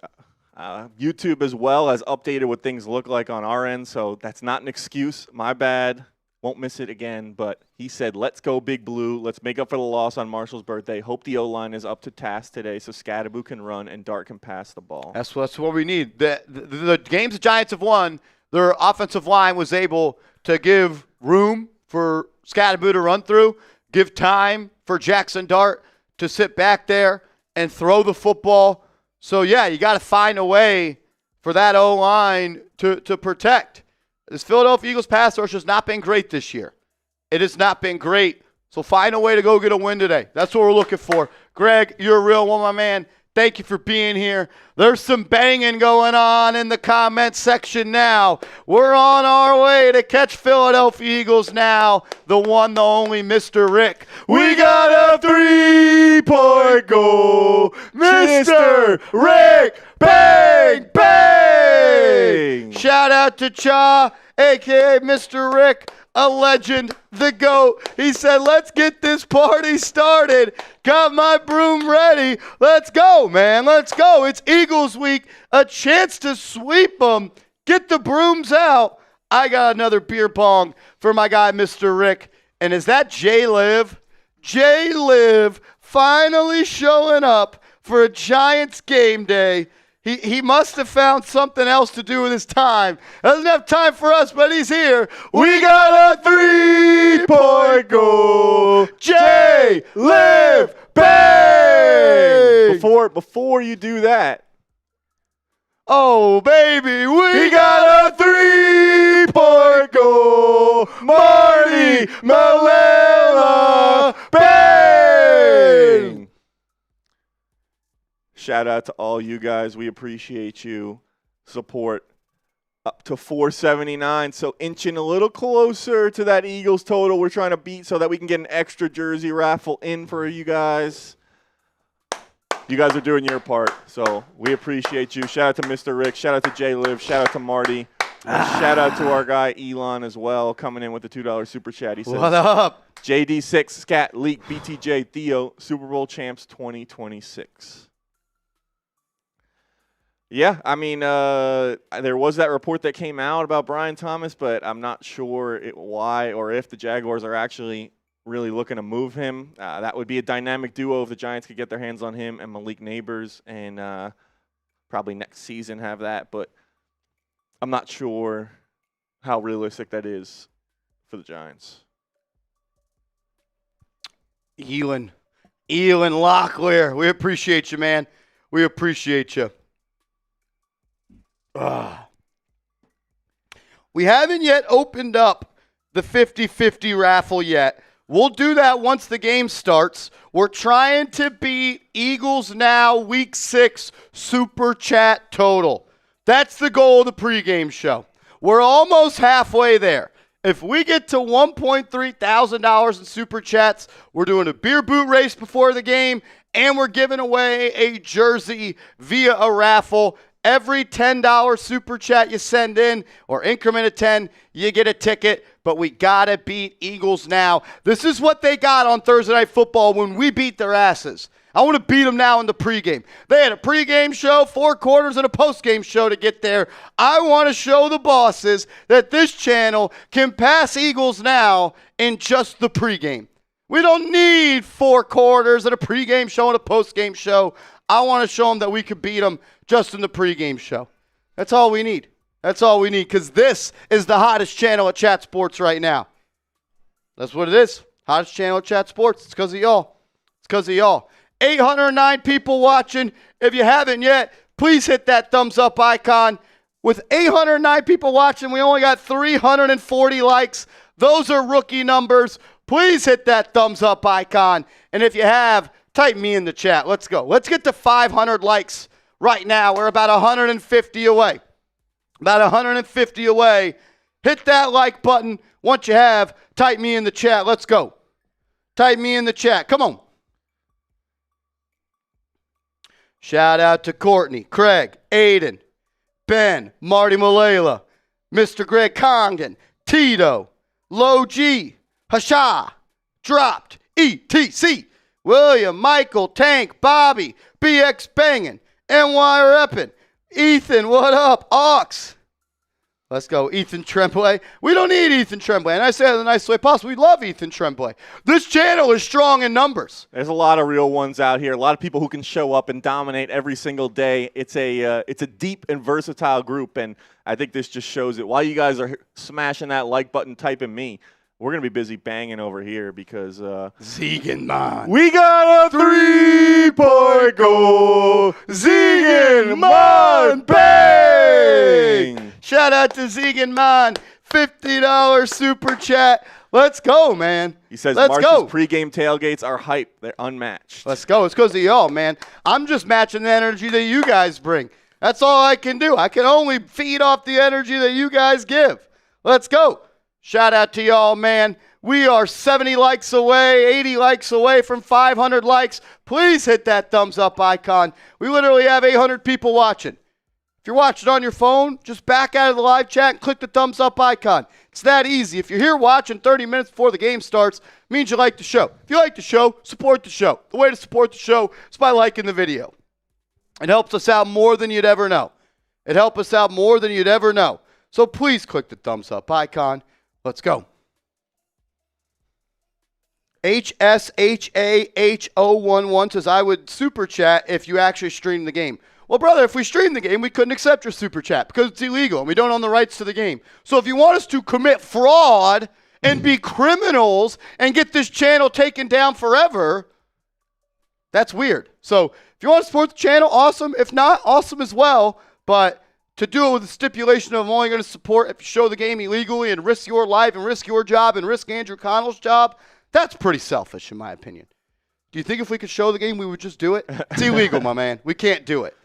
YouTube as well has updated what things look like on our end, so that's not an excuse. My bad. Won't miss it again, but he said, let's go Big Blue. Let's make up for the loss on Marshall's birthday. Hope the O-line is up to task today so Skattebo can run and Dart can pass the ball. That's what we need. The games the Giants have won, their offensive line was able to give room for Skattebo to run through, give time for Jaxson Dart to sit back there and throw the football. So, yeah, you got to find a way for that O-line to protect. This Philadelphia Eagles pass rush has not been great this year. It has not been great. So find a way to go get a win today. That's what we're looking for. Greg, you're a real one, my man. Thank you for being here. There's some banging going on in the comment section now. We're on our way to catch Philadelphia Eagles now. The one, the only Mr. Rick. We got a 3-point goal. Mr. Rick. Bang, bang. Shout out to Cha, a.k.a. Mr. Rick, a legend, the GOAT. He said, let's get this party started. Got my broom ready. Let's go, man. Let's go. It's Eagles week. A chance to sweep them. Get the brooms out. I got another beer pong for my guy, Mr. Rick. And is that J-Liv? J-Liv finally showing up for a Giants game day. He must have found something else to do with his time. Doesn't have time for us, but he's here. We got a 3-point goal. J-Liv, bang! Before you do that. Oh, baby, we got a 3-point goal. Marty Malala, bang! Shout out to all you guys. We appreciate you. Support up to 479. So inching a little closer to that Eagles total we're trying to beat so that we can get an extra jersey raffle in for you guys. You guys are doing your part. So we appreciate you. Shout out to Mr. Rick. Shout out to J-Liv. Shout out to Marty. Shout out to our guy Elon as well, coming in with the $2 super chat. He says, what up? JD6, Scat, Leak, BTJ, Theo, Super Bowl champs 2026. Yeah, I mean, there was that report that came out about Brian Thomas, but I'm not sure why or if the Jaguars are actually really looking to move him. That would be a dynamic duo if the Giants could get their hands on him and Malik Neighbors and probably next season have that. But I'm not sure how realistic that is for the Giants. Elon Locklear, we appreciate you, man. We appreciate you. We haven't yet opened up the 50-50 raffle yet. We'll do that once the game starts. We're trying to beat Eagles Now Week 6 Super Chat total. That's the goal of the pregame show. We're almost halfway there. If we get to $1.3 thousand in super chats, we're doing a beer boot race before the game, and we're giving away a jersey via a raffle. Every $10 super chat you send in, or increment of 10, you get a ticket. But we got to beat Eagles now. This is what they got on Thursday Night Football when we beat their asses. I want to beat them now in the pregame. They had a pregame show, 4 quarters, and a postgame show to get there. I want to show the bosses that this channel can pass Eagles now in just the pregame. We don't need 4 quarters and a pregame show and a postgame show. I want to show them that we could beat them just in the pregame show. That's all we need. That's all we need, because this is the hottest channel at Chat Sports right now. That's what it is. Hottest channel at Chat Sports. It's because of y'all. It's because of y'all. 809 people watching. If you haven't yet, please hit that thumbs up icon. With 809 people watching, we only got 340 likes. Those are rookie numbers. Please hit that thumbs up icon. And if you have, type me in the chat. Let's go. Let's get to 500 likes right now. We're about 150 away. About 150 away. Hit that like button. Once you have, type me in the chat. Let's go. Type me in the chat. Come on. Shout out to Courtney, Craig, Aiden, Ben, Marty Malela, Mr. Greg Congdon, Tito, Low G, Hasha, Dropped, ETC, William, Michael, Tank, Bobby, BX Bangin', NY Reppin', Ethan, what up? Ox. Let's go, Ethan Tremblay. We don't need Ethan Tremblay, and I say that in the nicest way possible. We love Ethan Tremblay. This channel is strong in numbers. There's a lot of real ones out here. A lot of people who can show up and dominate every single day. It's a deep and versatile group, and I think this just shows it. While you guys are smashing that like button, typing me, we're going to be busy banging over here because Ziegenman. We got a 3-point goal. Ziegenman, bang! Shout out to Ziegenman. $50 super chat. Let's go, man. He says Let's Marsh's go. pregame tailgates are hype. They're unmatched. Let's go. It's because of y'all, man. I'm just matching the energy that you guys bring. That's all I can do. I can only feed off the energy that you guys give. Let's go. Shout out to y'all, man. We are 70 likes away, 80 likes away from 500 likes. Please hit that thumbs up icon. We literally have 800 people watching. If you're watching on your phone, just back out of the live chat and click the thumbs up icon. It's that easy. If you're here watching 30 minutes before the game starts, it means you like the show. If you like the show, support the show. The way to support the show is by liking the video. It helps us out more than you'd ever know. It helps us out more than you'd ever know. So please click the thumbs up icon. Let's go. HSHAHO11 says, I would super chat if you actually stream the game. Well, brother, if we stream the game, we couldn't accept your super chat because it's illegal and we don't own the rights to the game. So if you want us to commit fraud and be criminals and get this channel taken down forever, that's weird. So if you want to support the channel, awesome. If not, awesome as well. But to do it with the stipulation of I'm only going to support if you show the game illegally and risk your life and risk your job and risk Andrew Connell's job, that's pretty selfish in my opinion. Do you think if we could show the game, we would just do it? It's illegal, my man. We can't do it.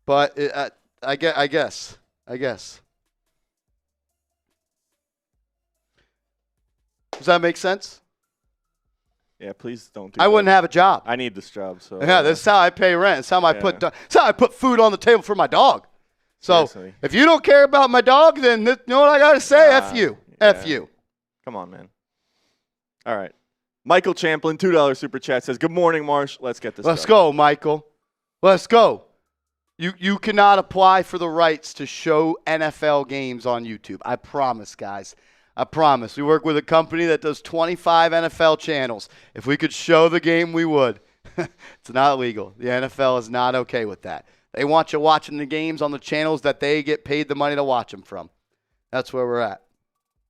But I guess. Does that make sense? Yeah, please don't do I wouldn't have a job. I need this job. So yeah, that's how I pay rent. It's how I put food on the table for my dog. So seriously. If you don't care about my dog, then you know what I got to say? F you. Yeah. F you. Come on, man. All right. Michael Champlin, $2 super chat says, good morning, Marsh. Let's get this Let's started. go, Michael. Let's go. You cannot apply for the rights to show NFL games on YouTube. I promise, guys. I promise. We work with a company that does 25 NFL channels. If we could show the game, we would. It's not legal. The NFL is not okay with that. They want you watching the games on the channels that they get paid the money to watch them from. That's where we're at.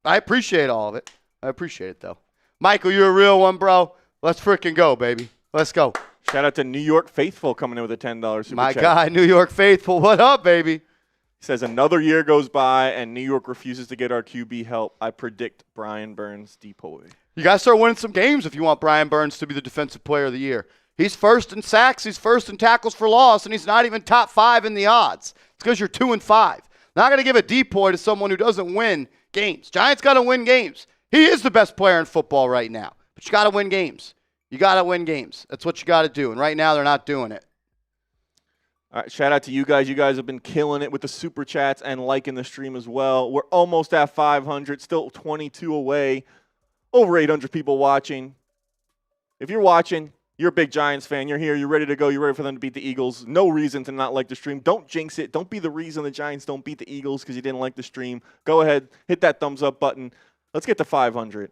I appreciate all of it. I appreciate it, though. Michael, you're a real one, bro. Let's freaking go, baby. Let's go. Shout out to New York Faithful coming in with a $10 super My chat. guy, New York Faithful. What up, baby? He says, another year goes by and New York refuses to get our QB help. I predict Brian Burns depoy. You got to start winning some games if you want Brian Burns to be the defensive player of the year. He's first in sacks, he's first in tackles for loss, and he's not even top 5 in the odds. It's because you're 2-5. Not going to give a depoy to someone who doesn't win games. Giants got to win games. He is the best player in football right now. But you got to win games. You got to win games. That's what you got to do. And right now they're not doing it. All right, shout out to you guys. You guys have been killing it with the super chats and liking the stream as well. We're almost at 500, still 22 away. Over 800 people watching. If you're watching, you're a big Giants fan. You're here. You're ready to go. You're ready for them to beat the Eagles. No reason to not like the stream. Don't jinx it. Don't be the reason the Giants don't beat the Eagles because you didn't like the stream. Go ahead, hit that thumbs up button. Let's get to 500.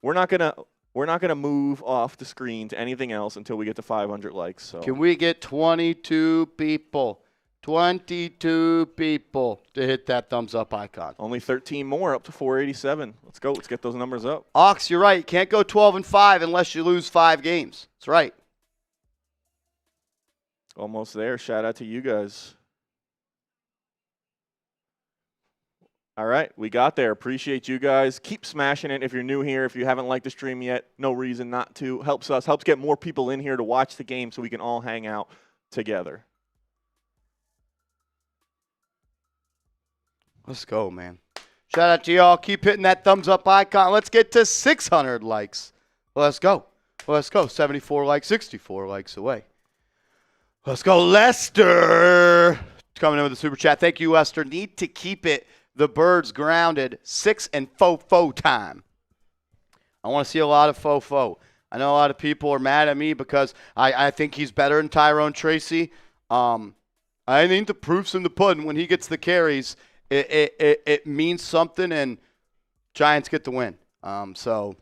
We're not gonna move off the screen to anything else until we get to 500 likes. So can we get 22 people? 22 people to hit that thumbs up icon. Only 13 more, up to 487. Let's go. Let's get those numbers up. Ox, you're right. You can't go 12-5 unless you lose 5 games. That's right. Almost there. Shout out to you guys. All right, we got there. Appreciate you guys. Keep smashing it. If you're new here, if you haven't liked the stream yet, no reason not to. Helps us. Helps get more people in here to watch the game so we can all hang out together. Let's go, man. Shout out to y'all. Keep hitting that thumbs up icon. Let's get to 600 likes. Let's go. Let's go. 74 likes, 64 likes away. Let's go, Lester. Coming in with a super chat. Thank you, Lester. Need to keep it the birds grounded. 6 and faux time. I want to see a lot of faux. I know a lot of people are mad at me because I think he's better than Tyrone Tracy. I think the proof's in the pudding. When he gets the carries, it means something, and Giants get the win. So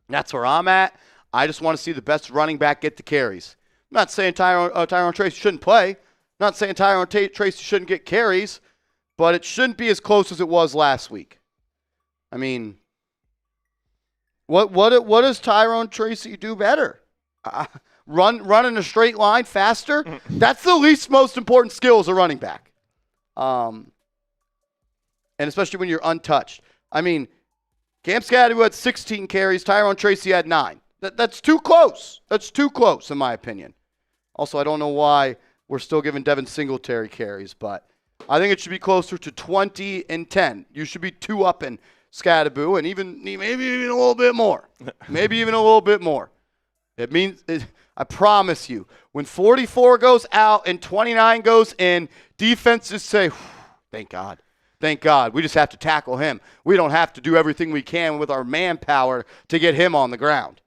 that's where I'm at. I just want to see the best running back get the carries. I'm not saying Tyrone Tracy shouldn't play. I'm not saying Tyrone Tracy shouldn't get carries, but it shouldn't be as close as it was last week. I mean, what does Tyrone Tracy do better? Run in a straight line faster? That's the least most important skill as a running back. And especially when you're untouched. I mean, Cam Skattebo had 16 carries. Tyrone Tracy had 9. That's too close. That's too close, in my opinion. Also, I don't know why we're still giving Devin Singletary carries, but I think it should be closer to 20 and 10. You should be 2-upping Skattebo, and maybe even a little bit more. Maybe even a little bit more. It means, I promise you, when 44 goes out and 29 goes in, defenses say, thank God. Thank God. We just have to tackle him. We don't have to do everything we can with our manpower to get him on the ground.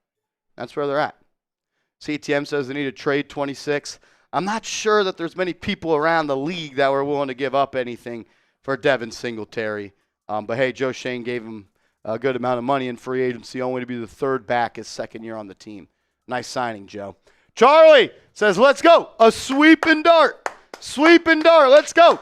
That's where they're at. CTM says they need to trade 26. I'm not sure that there's many people around the league that were willing to give up anything for Devin Singletary. But, hey, Joe Shane gave him a good amount of money in free agency, only to be the third back his second year on the team. Nice signing, Joe. Charlie says, let's go. A sweep and dart. Sweep and dart. Let's go.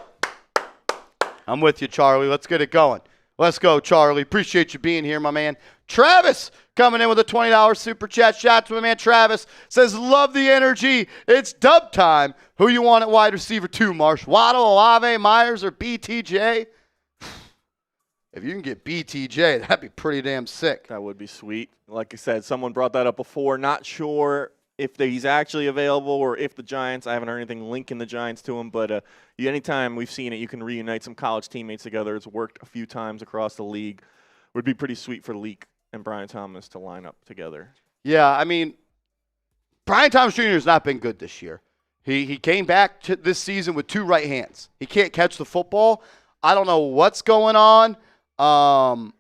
I'm with you, Charlie. Let's get it going. Let's go, Charlie. Appreciate you being here, my man. Travis coming in with a $20 super chat. Shout out to my man Travis. Says, love the energy. It's dub time. Who you want at wide receiver 2, Marsh? Waddle, Olave, Myers, or BTJ? If you can get BTJ, that'd be pretty damn sick. That would be sweet. Like I said, someone brought that up before. Not sure if he's actually available or if the Giants, I haven't heard anything linking the Giants to him, but anytime we've seen it, you can reunite some college teammates together. It's worked a few times across the league. Would be pretty sweet for Leak and Brian Thomas to line up together. Yeah, I mean, Brian Thomas Jr. has not been good this year. He came back to this season with 2 right hands. He can't catch the football. I don't know what's going on. I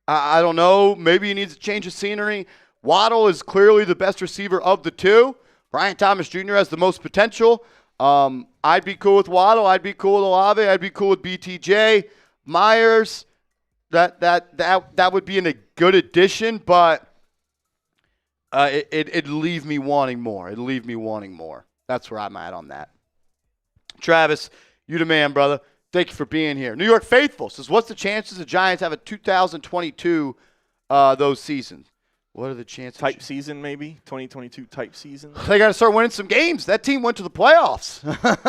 don't know. Maybe he needs a change of scenery. Waddle is clearly the best receiver of the 2. Brian Thomas Jr. has the most potential. I'd be cool with Waddle. I'd be cool with Olave. I'd be cool with BTJ. Myers, that would be a good addition, but it'd leave me wanting more. It'd leave me wanting more. That's where I'm at on that. Travis, you the man, brother. Thank you for being here. New York Faithful says, what's the chances the Giants have a 2022 those seasons? What are the chances? Type season, maybe? 2022 type season? They got to start winning some games. That team went to the playoffs.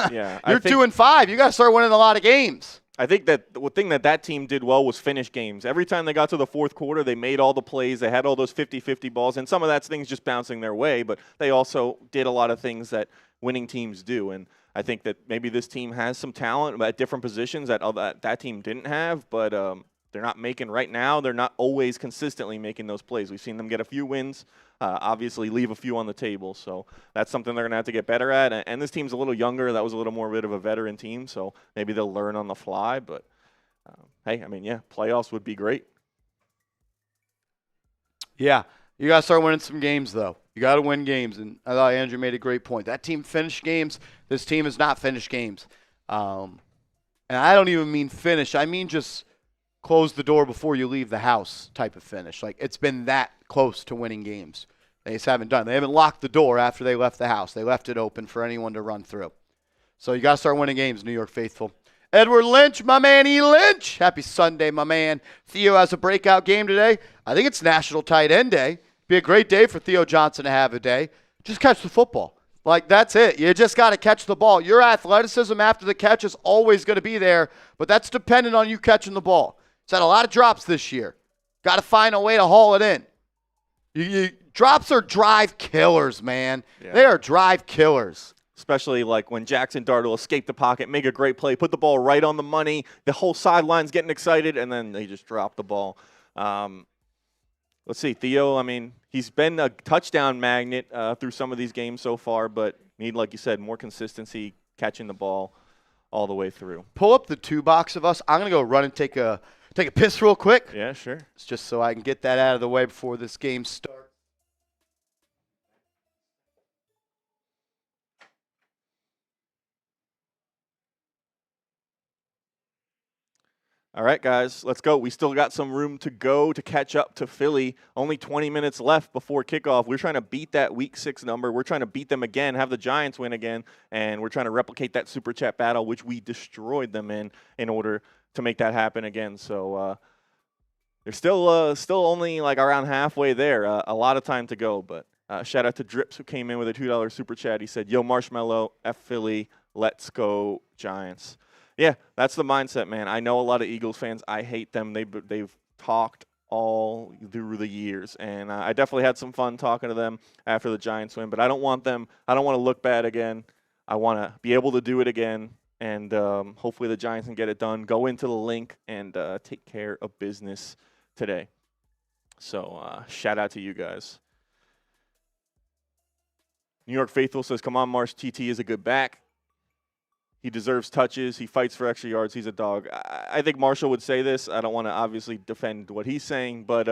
Yeah, You're 2-5. You got to start winning a lot of games. I think that the thing that team did well was finish games. Every time they got to the fourth quarter, they made all the plays. They had all those 50-50 balls, and some of that's things just bouncing their way, but they also did a lot of things that winning teams do. And I think that maybe this team has some talent at different positions that team didn't have, but they're not making right now. They're not always consistently making those plays. We've seen them get a few wins, obviously leave a few on the table. So that's something they're going to have to get better at. And this team's a little younger. That was a little more bit of a veteran team, so maybe they'll learn on the fly. But, hey, I mean, yeah, playoffs would be great. Yeah, you got to start winning some games, though. You got to win games, and I thought Andrew made a great point. That team finished games. This team has not finished games. And I don't even mean finish. I mean just close the door before you leave the house type of finish. Like, it's been that close to winning games. They just haven't done. They haven't locked the door after they left the house. They left it open for anyone to run through. So you got to start winning games, New York faithful. Edward Lynch, my man E. Lynch. Happy Sunday, my man. Theo has a breakout game today. I think it's National Tight End Day. Be a great day for Theo Johnson to have a day. Just catch the football. Like, that's it. You just got to catch the ball. Your athleticism after the catch is always going to be there, but that's dependent on you catching the ball. It's had a lot of drops this year. Got to find a way to haul it in. Drops are drive killers, man. Yeah. They are drive killers. Especially like when Jaxson Dart will escape the pocket, make a great play, put the ball right on the money. The whole sideline's getting excited, and then they just drop the ball. Let's see, Theo, I mean, he's been a touchdown magnet through some of these games so far, but need, like you said, more consistency catching the ball all the way through. Pull up the two box of us. I'm going to go run and take a piss real quick. Yeah, sure. It's just so I can get that out of the way before this game starts. All right, guys, let's go. We still got some room to go to catch up to Philly. Only 20 minutes left before kickoff. We're trying to beat that Week 6 number. We're trying to beat them again, have the Giants win again, and we're trying to replicate that Super Chat battle, which we destroyed them in order to make that happen again. So they're still only like around halfway there. A lot of time to go, but shout out to Drips who came in with a $2 Super Chat. He said, "Yo, Marshmallow, F Philly, let's go Giants." Yeah, that's the mindset, man. I know a lot of Eagles fans. I hate them. They've talked all through the years, and I definitely had some fun talking to them after the Giants win. But I don't want to look bad again. I want to be able to do it again, and hopefully the Giants can get it done. Go into the link and take care of business today. So shout out to you guys. New York Faithful says, "Come on, Marsh. TT is a good back. He deserves touches. He fights for extra yards. He's a dog." I think Marshall would say this. I don't want to obviously defend what he's saying, but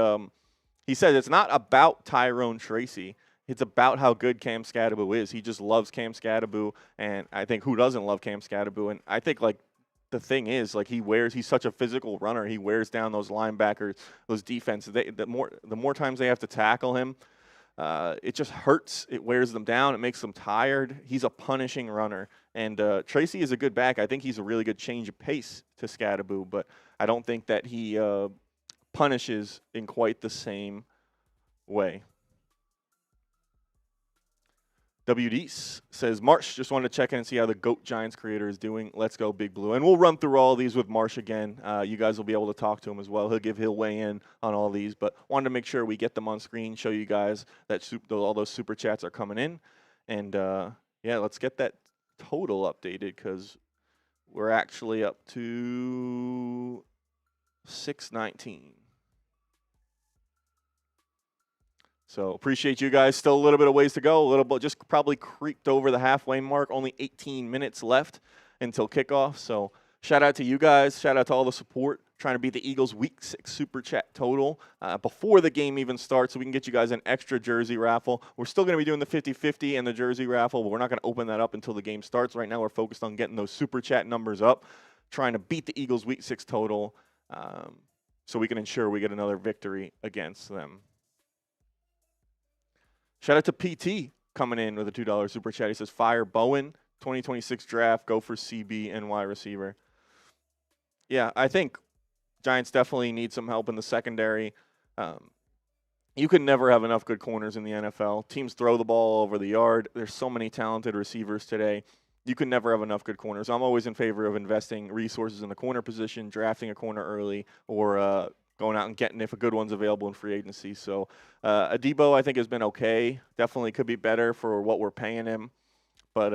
he said it's not about Tyrone Tracy. It's about how good Cam Skattebo is. He just loves Cam Skattebo, and I think who doesn't love Cam Skattebo? And I think, like, the thing is, like, he's such a physical runner. He wears down those linebackers, those defenses. The more times they have to tackle him, it just hurts. It wears them down. It makes them tired. He's a punishing runner. And Tracy is a good back. I think he's a really good change of pace to Skattebo, but I don't think that he punishes in quite the same way. WD says, "Marsh, just wanted to check in and see how the GOAT Giants creator is doing. Let's go Big Blue." And we'll run through all these with Marsh again. You guys will be able to talk to him as well. He'll weigh in on all these, but wanted to make sure we get them on screen, show you guys that all those super chats are coming in. And, yeah, let's get that total updated because we're actually up to 619. So appreciate you guys. Still a little bit of ways to go. A little bit, just probably creeped over the halfway mark. Only 18 minutes left until kickoff. So shout out to you guys. Shout out to all the support. Trying to beat the Eagles' Week 6 Super Chat total before the game even starts so we can get you guys an extra jersey raffle. We're still going to be doing the 50-50 and the jersey raffle, but we're not going to open that up until the game starts. Right now we're focused on getting those Super Chat numbers up, trying to beat the Eagles' Week 6 total so we can ensure we get another victory against them. Shout out to PT coming in with a $2 Super Chat. He says, "Fire Bowen, 2026 draft, go for CB and wide receiver." Yeah, I think Giants definitely need some help in the secondary. You can never have enough good corners in the NFL. Teams throw the ball all over the yard. There's so many talented receivers today. You can never have enough good corners. I'm always in favor of investing resources in the corner position, drafting a corner early, or going out and getting if a good one's available in free agency. So Adebo, I think, has been okay. Definitely could be better for what we're paying him. But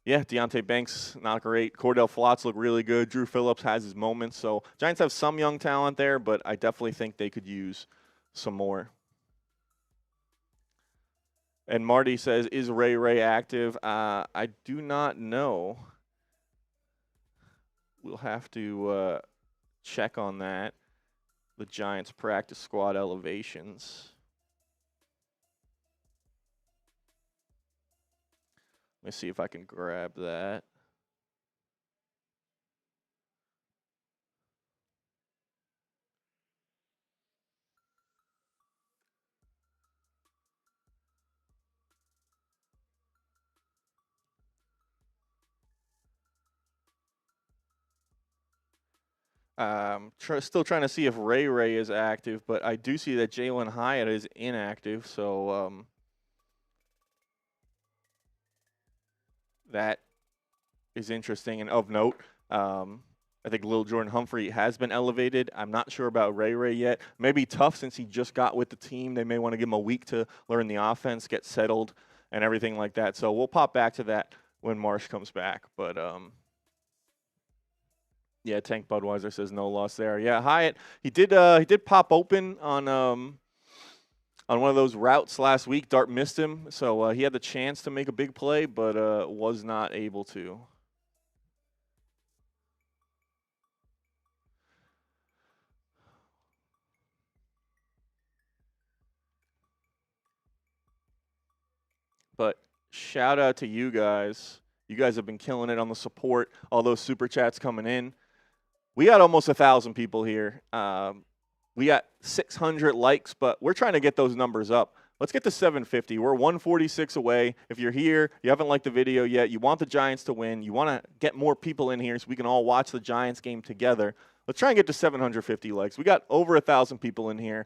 Yeah, Deontay Banks, not great. Cordell Flotz look really good. Drew Phillips has his moments. So Giants have some young talent there, but I definitely think they could use some more. And Marty says, is Ray active? I do not know. We'll have to check on that. The Giants practice squad elevations. Let me see if I can grab that. Still trying to see if Ray is active, but I do see that Jalen Hyatt is inactive, so that is interesting and of note. I think Lil Jordan Humphrey has been elevated. I'm not sure about Ray yet. Maybe tough since he just got with the team. They may want to give him a week to learn the offense, get settled, and everything like that. So we'll pop back to that when Marsh comes back. But yeah, Tank Budweiser says no loss there. Yeah, Hyatt, he did pop open on one of those routes last week. Dart missed him, so he had the chance to make a big play, but was not able to. But shout out to you guys. You guys have been killing it on the support, all those super chats coming in. We got almost 1,000 people here. We got 600 likes, but we're trying to get those numbers up. Let's get to 750. We're 146 away. If you're here, you haven't liked the video yet, you want the Giants to win, you want to get more people in here so we can all watch the Giants game together, let's try and get to 750 likes. We got over 1,000 people in here.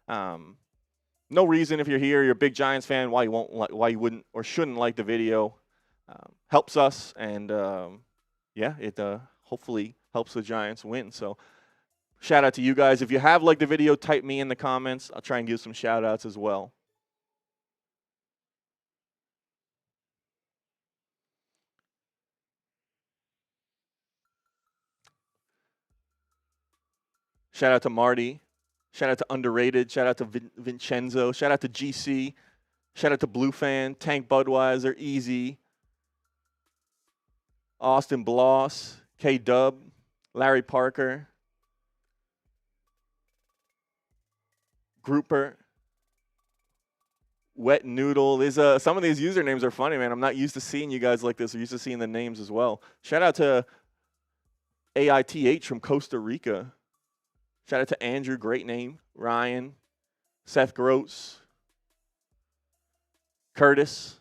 No reason if you're here, you're a big Giants fan, why you wouldn't or shouldn't like the video. Helps us, and yeah, it hopefully helps the Giants win. So shout out to you guys. If you have liked the video, type me in the comments. I'll try and give some shout outs as well. Shout out to Marty. Shout out to Underrated. Shout out to Vincenzo. Shout out to GC. Shout out to Blue Fan, Tank Budweiser, Easy, Austin Bloss, K-Dub, Larry Parker, Grouper, Wet Noodle. There's some of these usernames are funny, man. I'm not used to seeing you guys like this. I'm used to seeing the names as well. Shout out to AITH from Costa Rica. Shout out to Andrew, great name. Ryan, Seth Gross, Curtis,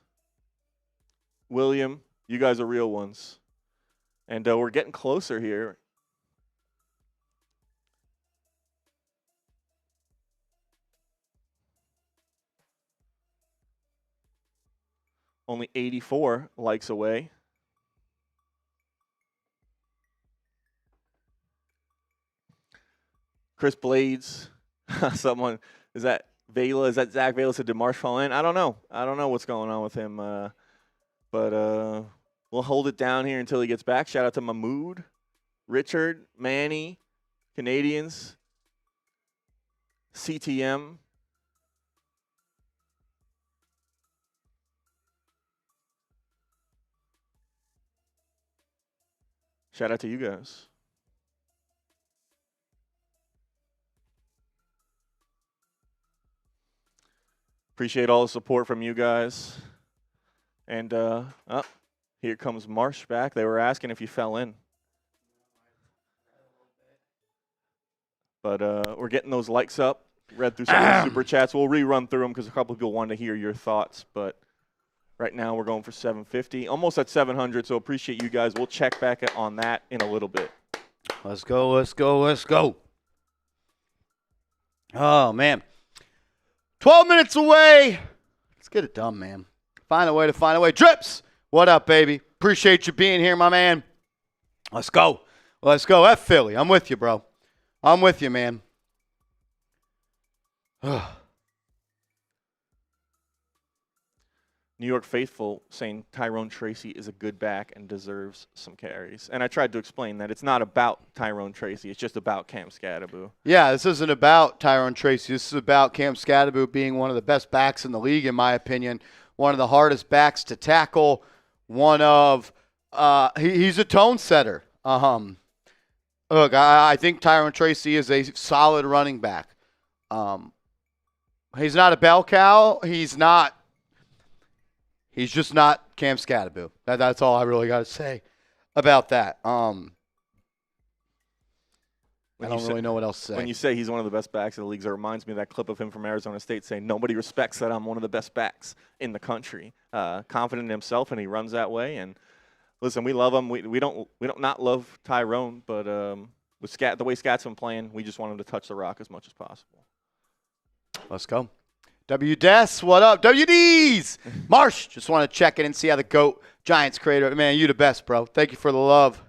William. You guys are real ones. And we're getting closer here. Only 84 likes away. Chris Blades. Someone, is that Vela? Is that Zach Vela? Said, did Marsh fall in? I don't know. I don't know what's going on with him. But we'll hold it down here until he gets back. Shout out to Mahmood, Richard, Manny, Canadians, CTM. Shout out to you guys. Appreciate all the support from you guys. And here comes Marsh back. They were asking if you fell in. But we're getting those likes up. Read through some of the super chats. We'll rerun through them because a couple of people wanted to hear your thoughts. But right now we're going for 750. Almost at 700, so appreciate you guys. We'll check back on that in a little bit. Let's go, let's go, let's go. Oh, man. 12 minutes away. Let's get it done, man. Find a way to find a way. Drips, what up, baby? Appreciate you being here, my man. Let's go. Let's go. F Philly. I'm with you, bro. I'm with you, man. New York faithful saying Tyrone Tracy is a good back and deserves some carries. And I tried to explain that it's not about Tyrone Tracy. It's just about Cam Skattebo. Yeah, this isn't about Tyrone Tracy. This is about Cam Skattebo being one of the best backs in the league, in my opinion. One of the hardest backs to tackle. One of he's a tone setter. Look, I think Tyrone Tracy is a solid running back. He's not a bell cow. He's just not Cam Skattebo. That's all I really got to say about that. I don't really know what else to say. When you say he's one of the best backs in the league, it reminds me of that clip of him from Arizona State saying, nobody respects that I'm one of the best backs in the country. Confident in himself, and he runs that way. And listen, we love him. We don't not love Tyrone, but with the way Scat's been playing, we just want him to touch the rock as much as possible. Let's go. W-Des, what up? WDs! Marsh, just want to check in and see how the GOAT Giants creator. Man, you the best, bro. Thank you for the love.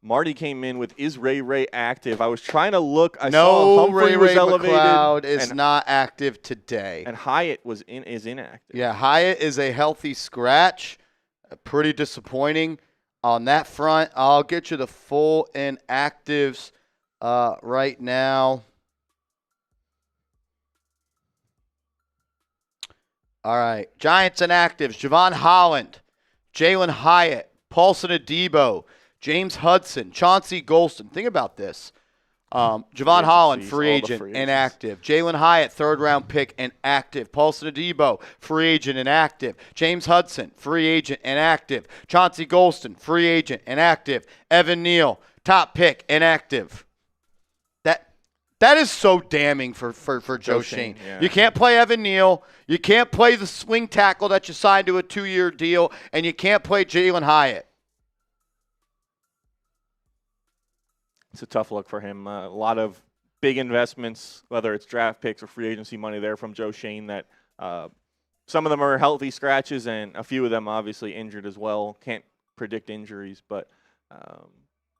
Marty came in with, is Ray active? I was trying to look. I saw Humphrey was elevated. McLeod is not active today. And Hyatt is inactive. Yeah, Hyatt is a healthy scratch. Pretty disappointing on that front. I'll get you the full inactives right now. All right, Giants inactives: Javon Holland, Jalen Hyatt, Paulson Adebo, James Hudson, Chauncey Golston. Think about this. Javon Holland, free agent, inactive. Jalen Hyatt, third-round pick, inactive. Paulson Adebo, free agent, inactive. James Hudson, free agent, inactive. Chauncey Golston, free agent, inactive. Evan Neal, top pick, inactive. That is so damning for Joe Schoen. Yeah. You can't play Evan Neal. You can't play the swing tackle that you signed to a 2-year deal, and you can't play Jalen Hyatt. It's a tough look for him. A lot of big investments, whether it's draft picks or free agency money there from Joe Schoen, that some of them are healthy scratches and a few of them obviously injured as well. Can't predict injuries, but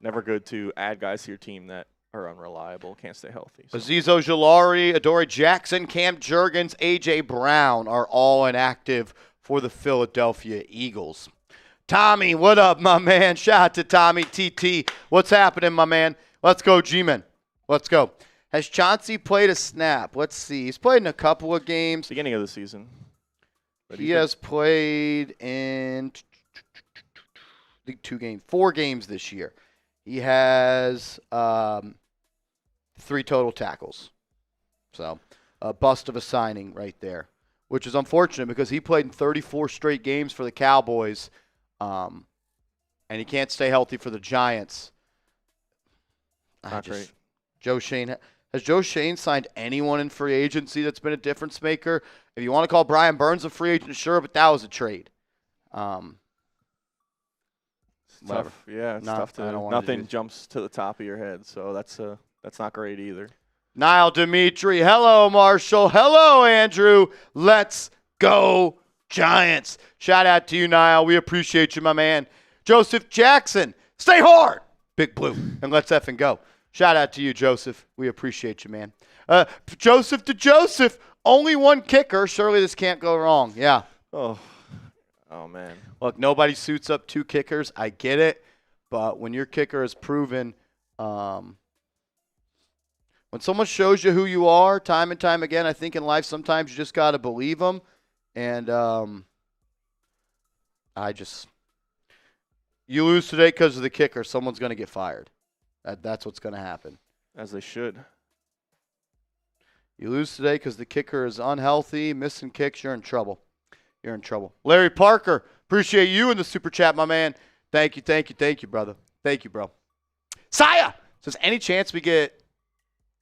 never good to add guys to your team that are unreliable, can't stay healthy. So. Aziz Ojulari, Adoree Jackson, Cam Jurgens, A.J. Brown are all inactive for the Philadelphia Eagles. Tommy, what up, my man? Shout out to Tommy TT. What's happening, my man? Let's go, G-Man. Let's go. Has Chauncey played a snap? Let's see. He's played in a couple of games. Beginning of the season. He has played in 4 games this year. He has 3 total tackles. So a bust of a signing right there, which is unfortunate because he played in 34 straight games for the Cowboys, and he can't stay healthy for the Giants. Not great. Joe Schoen. Has Joe Schoen signed anyone in free agency that's been a difference maker? If you want to call Brian Burns a free agent, sure, but that was a trade. Tough. Yeah, it's tough to. Nothing jumps to the top of your head, so that's not great either. Niall Dimitri, hello Marshall, hello Andrew. Let's go Giants. Shout out to you, Niall. We appreciate you, my man. Joseph Jackson, stay hard, Big Blue, and let's effing go. Shout out to you, Joseph. We appreciate you, man. Joseph to Joseph, only one kicker. Surely this can't go wrong. Yeah. Oh, man. Look, nobody suits up 2 kickers. I get it. But when your kicker is proven, when someone shows you who you are time and time again, I think in life sometimes you just got to believe them. And you lose today because of the kicker, someone's going to get fired. That's what's going to happen. As they should. You lose today because the kicker is unhealthy, missing kicks, you're in trouble. You're in trouble. Larry Parker, appreciate you in the super chat, my man. Thank you, brother. Thank you, bro. Saya says, any chance we get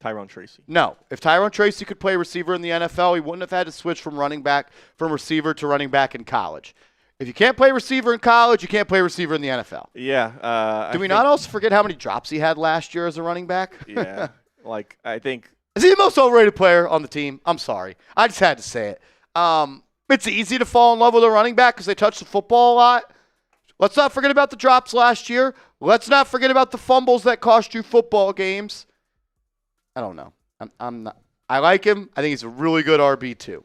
Tyrone Tracy? No. If Tyrone Tracy could play receiver in the NFL, he wouldn't have had to switch from receiver to running back in college. If you can't play receiver in college, you can't play receiver in the NFL. Yeah. Do we not also forget how many drops he had last year as a running back? Yeah. I think. Is he the most overrated player on the team? I'm sorry. I just had to say it. It's easy to fall in love with a running back because they touch the football a lot. Let's not forget about the drops last year. Let's not forget about the fumbles that cost you football games. I don't know. I'm not. I like him. I think he's a really good RB2.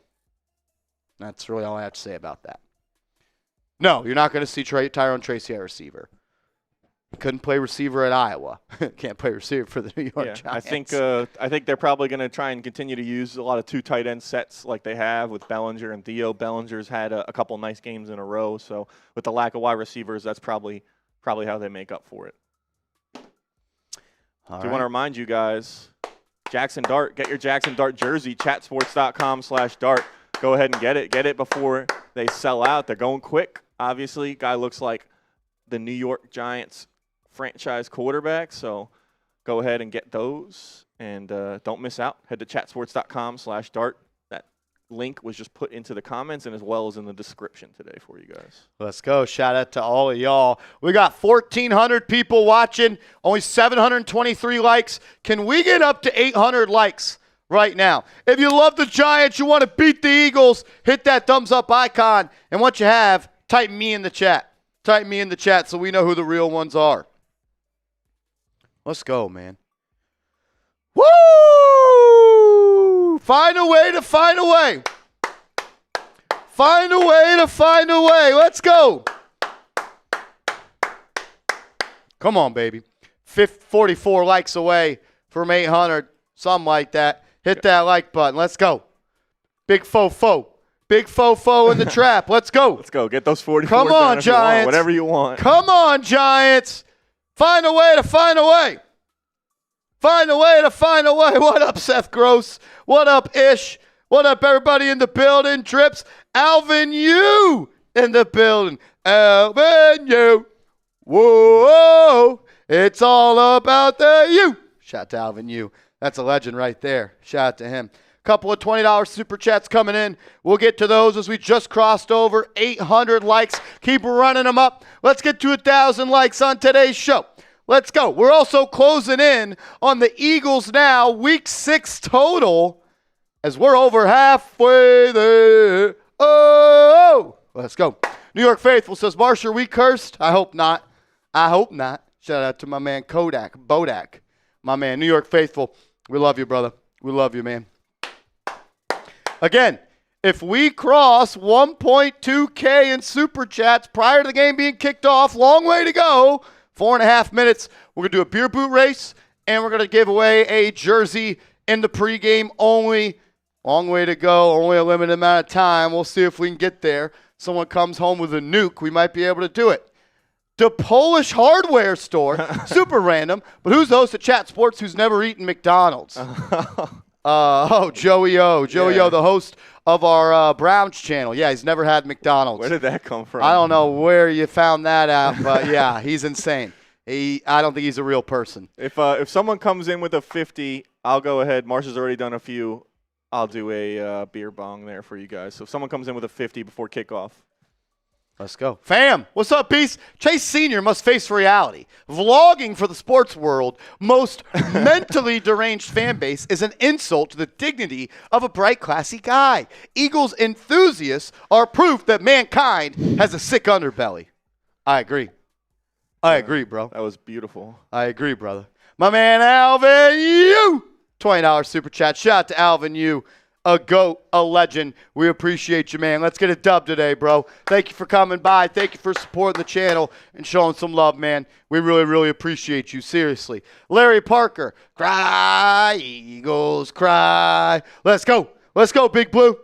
That's really all I have to say about that. No, you're not going to see Tyrone Tracy at receiver. Couldn't play receiver at Iowa. Can't play receiver for the New York Giants. I think they're probably going to try and continue to use a lot of 2 tight end sets like they have with Bellinger and Theo. Bellinger's had a couple nice games in a row, so with the lack of wide receivers, that's probably how they make up for it. Want to remind you guys, Jaxson Dart, get your Jaxson Dart jersey, chatsports.com/dart. Go ahead and get it. Get it before they sell out. They're going quick. Obviously, guy looks like the New York Giants franchise quarterback, so go ahead and get those, and don't miss out. Head to chatsports.com/dart. That link was just put into the comments and as well as in the description today for you guys. Let's go. Shout out to all of y'all. We got 1,400 people watching, only 723 likes. Can we get up to 800 likes right now? If you love the Giants, you want to beat the Eagles, hit that thumbs up icon, and once you have, type me in the chat. Type me in the chat so we know who the real ones are. Let's go, man. Woo! Find a way to find a way. Find a way to find a way. Let's go. Come on, baby. 44 likes away from 800, something like that. Hit that like button. Let's go. Big fofo. Big fofo in the trap. Let's go. Let's go. Get those 44. Come on, Giants. Whatever you want. Come on, Giants. Find a way to find a way. Find a way to find a way. What up, Seth Gross? What up, Ish? What up, everybody in the building? Trips. Alvin U in the building. Alvin U. Whoa. It's all about the U. Shout out to Alvin U. That's a legend right there. Shout out to him. Couple of $20 super chats coming in. We'll get to those as we just crossed over 800 likes. Keep running them up. Let's get to 1,000 likes on today's show. Let's go. We're also closing in on the Eagles now, week 6 total, as we're over halfway there. Oh, let's go. New York Faithful says, Marshall, we cursed? I hope not. I hope not. Shout out to my man Bodak. My man, New York Faithful. We love you, brother. We love you, man. Again, if we cross 1.2K in super chats prior to the game being kicked off, long way to go, 4.5 minutes, we're going to do a beer boot race, and we're going to give away a jersey in the pregame only. Long way to go, only a limited amount of time. We'll see if we can get there. Someone comes home with a nuke, we might be able to do it. The Polish hardware store, super random, but who's the host of Chat Sports who's never eaten McDonald's? Joey O. Joey O, the host of our Browns channel. Yeah, he's never had McDonald's. Where did that come from? I don't know where you found that out, but yeah, he's insane. I don't think he's a real person. If someone comes in with a 50, I'll go ahead. Marshall's already done a few. I'll do a beer bong there for you guys. So if someone comes in with a 50 before kickoff. Let's go. Fam, what's up, Beast? Chase Sr. must face reality. Vlogging for the sports world, most mentally deranged fan base, is an insult to the dignity of a bright, classy guy. Eagles enthusiasts are proof that mankind has a sick underbelly. I agree. I agree, bro. That was beautiful. I agree, brother. My man, Alvin U. $20 super chat. Shout out to Alvin U. A GOAT, a legend. We appreciate you, man. Let's get a dub today, bro. Thank you for coming by. Thank you for supporting the channel and showing some love, man. We really, really appreciate you. Seriously. Larry Parker. Cry, Eagles, cry. Let's go. Let's go, Big Blue.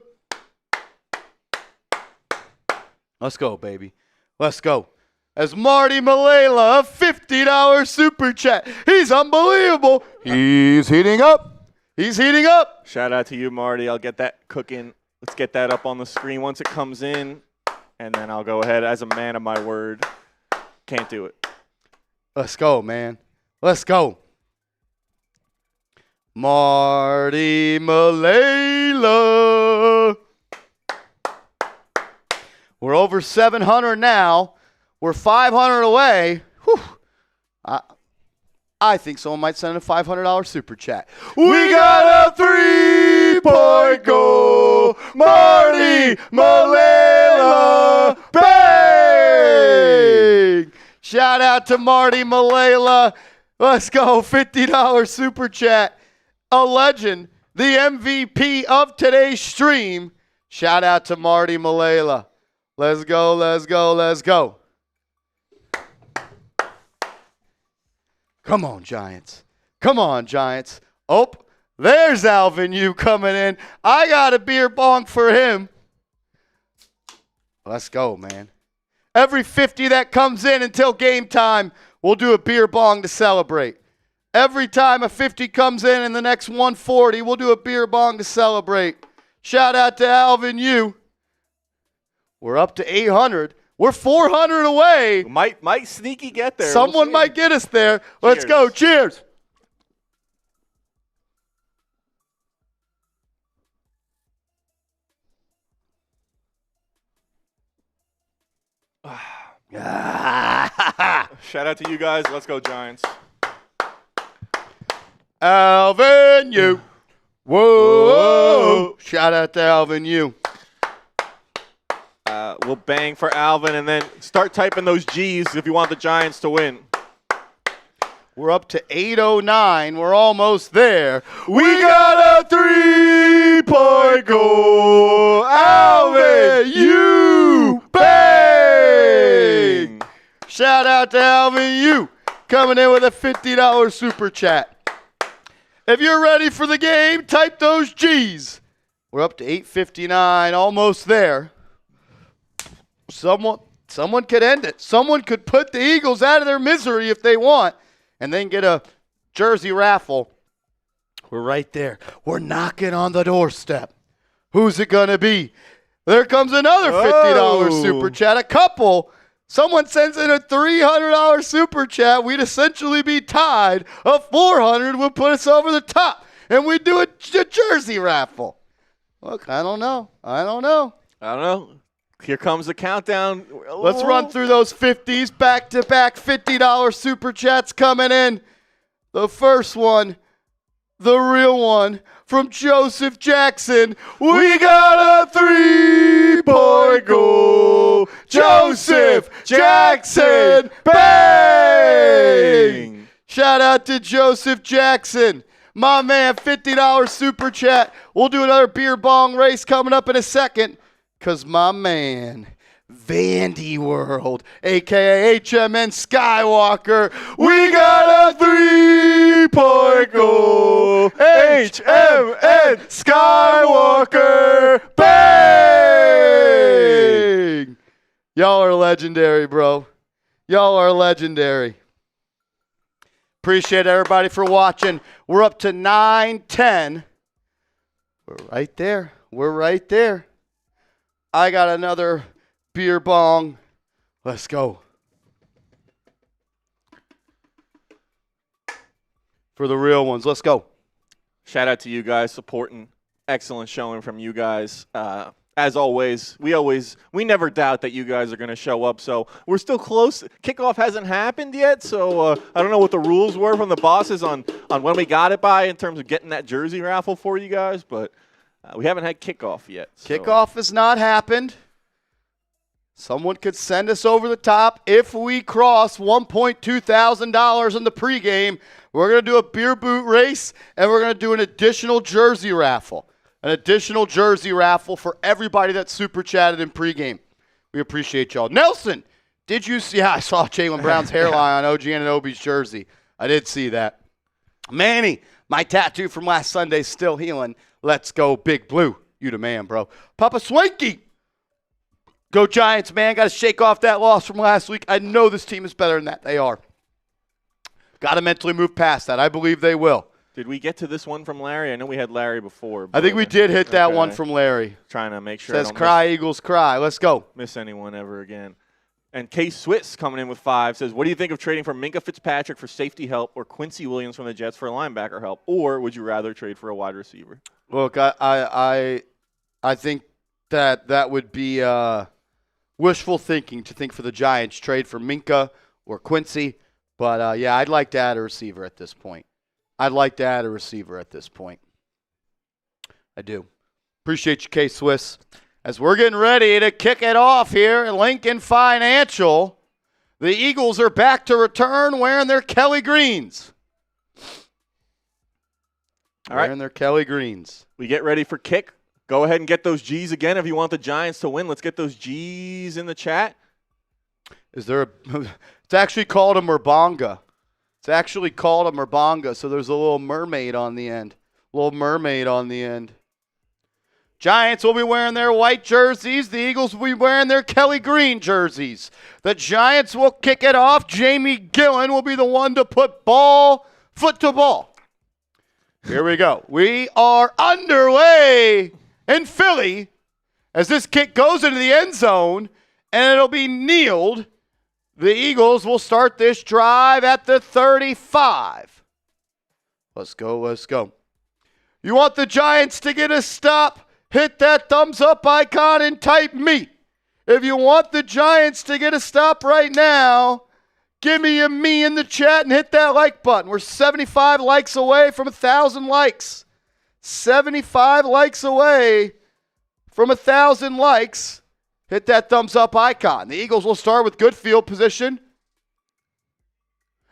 Let's go, baby. Let's go. As Marty Malela, a $50 super chat. He's unbelievable. He's heating up. He's heating up. Shout out to you, Marty. I'll get that cooking. Let's get that up on the screen once it comes in, and then I'll go ahead as a man of my word. Can't do it. Let's go, man. Let's go. Marty Malela. We're over 700 now. We're 500 away. Whew. I think someone might send a $500 super chat. We got a 3-point goal. Marty Malela. Bang! Shout out to Marty Malela. Let's go. $50 super chat. A legend. The MVP of today's stream. Shout out to Marty Malela. Let's go, let's go, let's go. Come on, Giants. Come on, Giants. Oh, there's Alvin Yu coming in. I got a beer bong for him. Let's go, man. Every 50 that comes in until game time, we'll do a beer bong to celebrate. Every time a 50 comes in the next 140, we'll do a beer bong to celebrate. Shout out to Alvin Yu. We're up to 800. We're 400 away. Might sneaky get there. Someone might get us there. Let's go. Cheers. Shout out to you guys. Let's go, Giants. Alvin Yu. Whoa. Shout out to Alvin Yu. We'll bang for Alvin and then start typing those G's if you want the Giants to win. We're up to 809. We're almost there. We got a 3-point goal. Alvin Yu. Bang! Shout out to Alvin Yu coming in with a $50 super chat. If you're ready for the game, type those G's. We're up to 859, almost there. Someone could end it. Someone could put the Eagles out of their misery if they want and then get a jersey raffle. We're right there. We're knocking on the doorstep. Who's it going to be? There comes another $50 super chat. A couple. Someone sends in a $300 super chat. We'd essentially be tied. A $400 would put us over the top. And we'd do a jersey raffle. Look, I don't know. Here comes the countdown. Let's run through those 50s. Back-to-back $50 super chats coming in. The first one, the real one, from Joseph Jackson. We got a 3-point goal. Joseph Jackson. Bang! Shout out to Joseph Jackson. My man, $50 super chat. We'll do another beer bong race coming up in a second. Because my man, Vandy World, a.k.a. HMN Skywalker, we got a 3-point goal. HMN Skywalker, bang! Y'all are legendary, bro. Y'all are legendary. Appreciate everybody for watching. We're up to 9-10. We're right there. We're right there. I got another beer bong. Let's go. For the real ones. Let's go. Shout out to you guys supporting. Excellent showing from you guys. As always, we never doubt that you guys are going to show up. So we're still close. Kickoff hasn't happened yet. So I don't know what the rules were from the bosses on when we got it by in terms of getting that jersey raffle for you guys. But we haven't had kickoff yet. So. Kickoff has not happened. Someone could send us over the top. If we cross $1.2 thousand in the pregame, we're going to do a beer boot race, and we're going to do an additional jersey raffle. An additional jersey raffle for everybody that super chatted in pregame. We appreciate y'all. Nelson, did you see? Yeah, I saw Jalen Brown's hairline on OG Anunoby's jersey. I did see that. Manny, my tattoo from last Sunday's still healing. Let's go, Big Blue. You the man, bro. Papa Swanky. Go Giants, man. Got to shake off that loss from last week. I know this team is better than that. They are. Got to mentally move past that. I believe they will. Did we get to this one from Larry? I know we had Larry before. I think we did hit that one from Larry. Trying to make sure Says cry, Eagles, cry. Let's go. Miss anyone ever again. And Case Swiss coming in with 5 says, what do you think of trading for Minkah Fitzpatrick for safety help or Quincy Williams from the Jets for linebacker help? Or would you rather trade for a wide receiver? Look, I think that would be wishful thinking to think for the Giants trade for Minkah or Quincy. But, yeah, I'd like to add a receiver at this point. I do. Appreciate you, K Swiss. As we're getting ready to kick it off here at Lincoln Financial, the Eagles are back to return wearing their Kelly greens. All right. Wearing their Kelly greens. We get ready for kick. Go ahead and get those G's again if you want the Giants to win. Let's get those G's in the chat. Is there it's actually called a merbanga. It's actually called a merbanga, so there's a little mermaid on the end. Giants will be wearing their white jerseys. The Eagles will be wearing their Kelly green jerseys. The Giants will kick it off. Jamie Gillen will be the one to put foot to ball. Here we go. We are underway in Philly as this kick goes into the end zone, and it'll be kneeled. The Eagles will start this drive at the 35. Let's go. You want the Giants to get a stop? Hit that thumbs up icon and type me. If you want the Giants to get a stop right now, give me a me in the chat and hit that like button. We're 75 likes away from 1,000 likes. 75 likes away from 1,000 likes. Hit that thumbs up icon. The Eagles will start with good field position.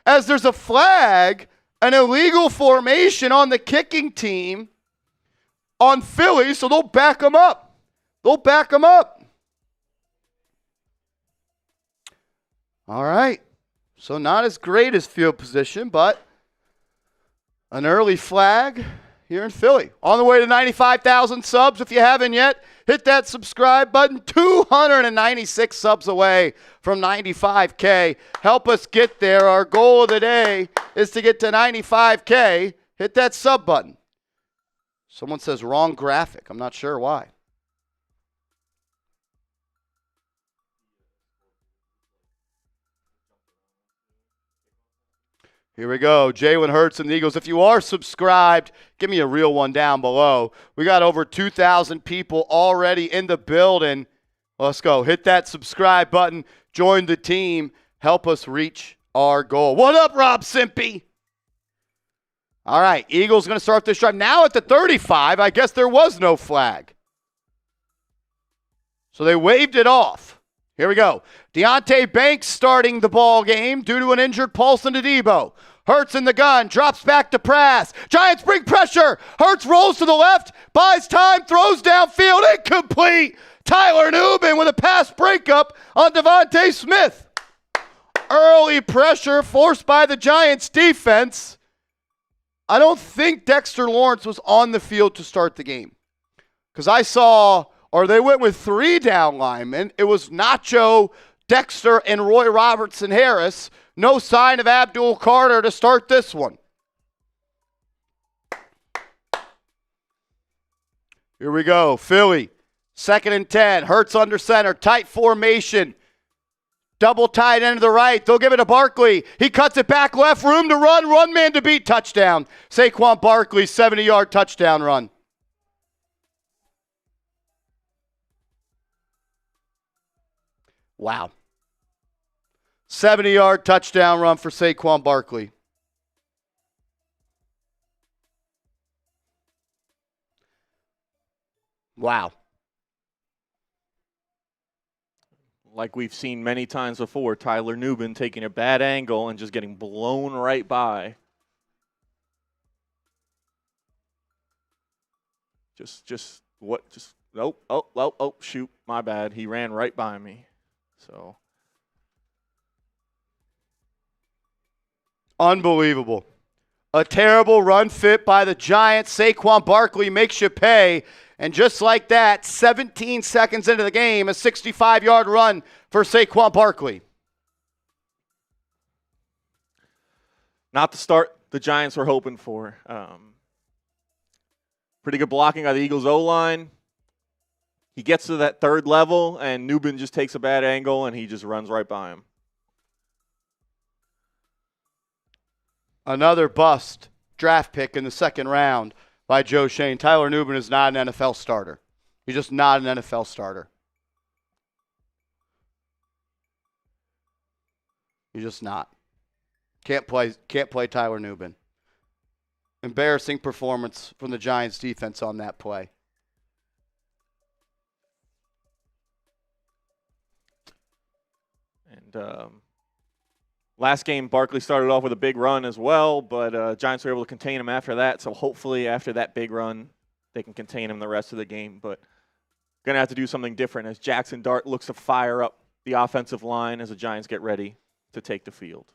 As there's a flag, an illegal formation on the kicking team on Philly, so they'll back them up. All right. So not as great as field position, but an early flag here in Philly. On the way to 95,000 subs. If you haven't yet, hit that subscribe button. 296 subs away from 95K. Help us get there. Our goal of the day is to get to 95K. Hit that sub button. Someone says wrong graphic. I'm not sure why. Here we go. Jalen Hurts and the Eagles. If you are subscribed, give me a real one down below. We got over 2,000 people already in the building. Let's go. Hit that subscribe button. Join the team. Help us reach our goal. What up, Rob Simpy? All right. Eagles going to start this drive. Now at the 35, I guess there was no flag. So they waved it off. Here we go. Deontay Banks starting the ball game due to an injured Paulson Debo. Hurts in the gun, drops back to pass. Giants bring pressure. Hurts rolls to the left, buys time, throws downfield, incomplete. Tyler Nubin with a pass breakup on Devontae Smith. Early pressure forced by the Giants defense. I don't think Dexter Lawrence was on the field to start the game. Because I saw, or they went with 3 down linemen. It was Nacho, Dexter, and Roy Robertson Harris. No sign of Abdul Carter to start this one. Here we go. Philly, 2nd and 10. Hurts under center. Tight formation. Double tight end to the right. They'll give it to Barkley. He cuts it back left. Room to run. Run man to beat. Touchdown. Saquon Barkley, 70-yard touchdown run. Wow. 70-yard touchdown run for Saquon Barkley. Wow. Like we've seen many times before, Tyler Nubin taking a bad angle and just getting blown right by. Oh, shoot, my bad. He ran right by me. So. Unbelievable. A terrible run fit by the Giants. Saquon Barkley makes you pay. And just like that, 17 seconds into the game, a 65-yard run for Saquon Barkley. Not the start the Giants were hoping for. Pretty good blocking by the Eagles O-line. He gets to that 3rd level, and Nubin just takes a bad angle, and he just runs right by him. Another bust draft pick in the 2nd round by Joe Shane. Tyler Nubin is not an NFL starter. He's just not an NFL starter. He's just not. Can't play Tyler Nubin. Embarrassing performance from the Giants defense on that play. And last game, Barkley started off with a big run as well, but Giants were able to contain him after that. So hopefully after that big run, they can contain him the rest of the game. But going to have to do something different as Jaxson Dart looks to fire up the offensive line as the Giants get ready to take the field.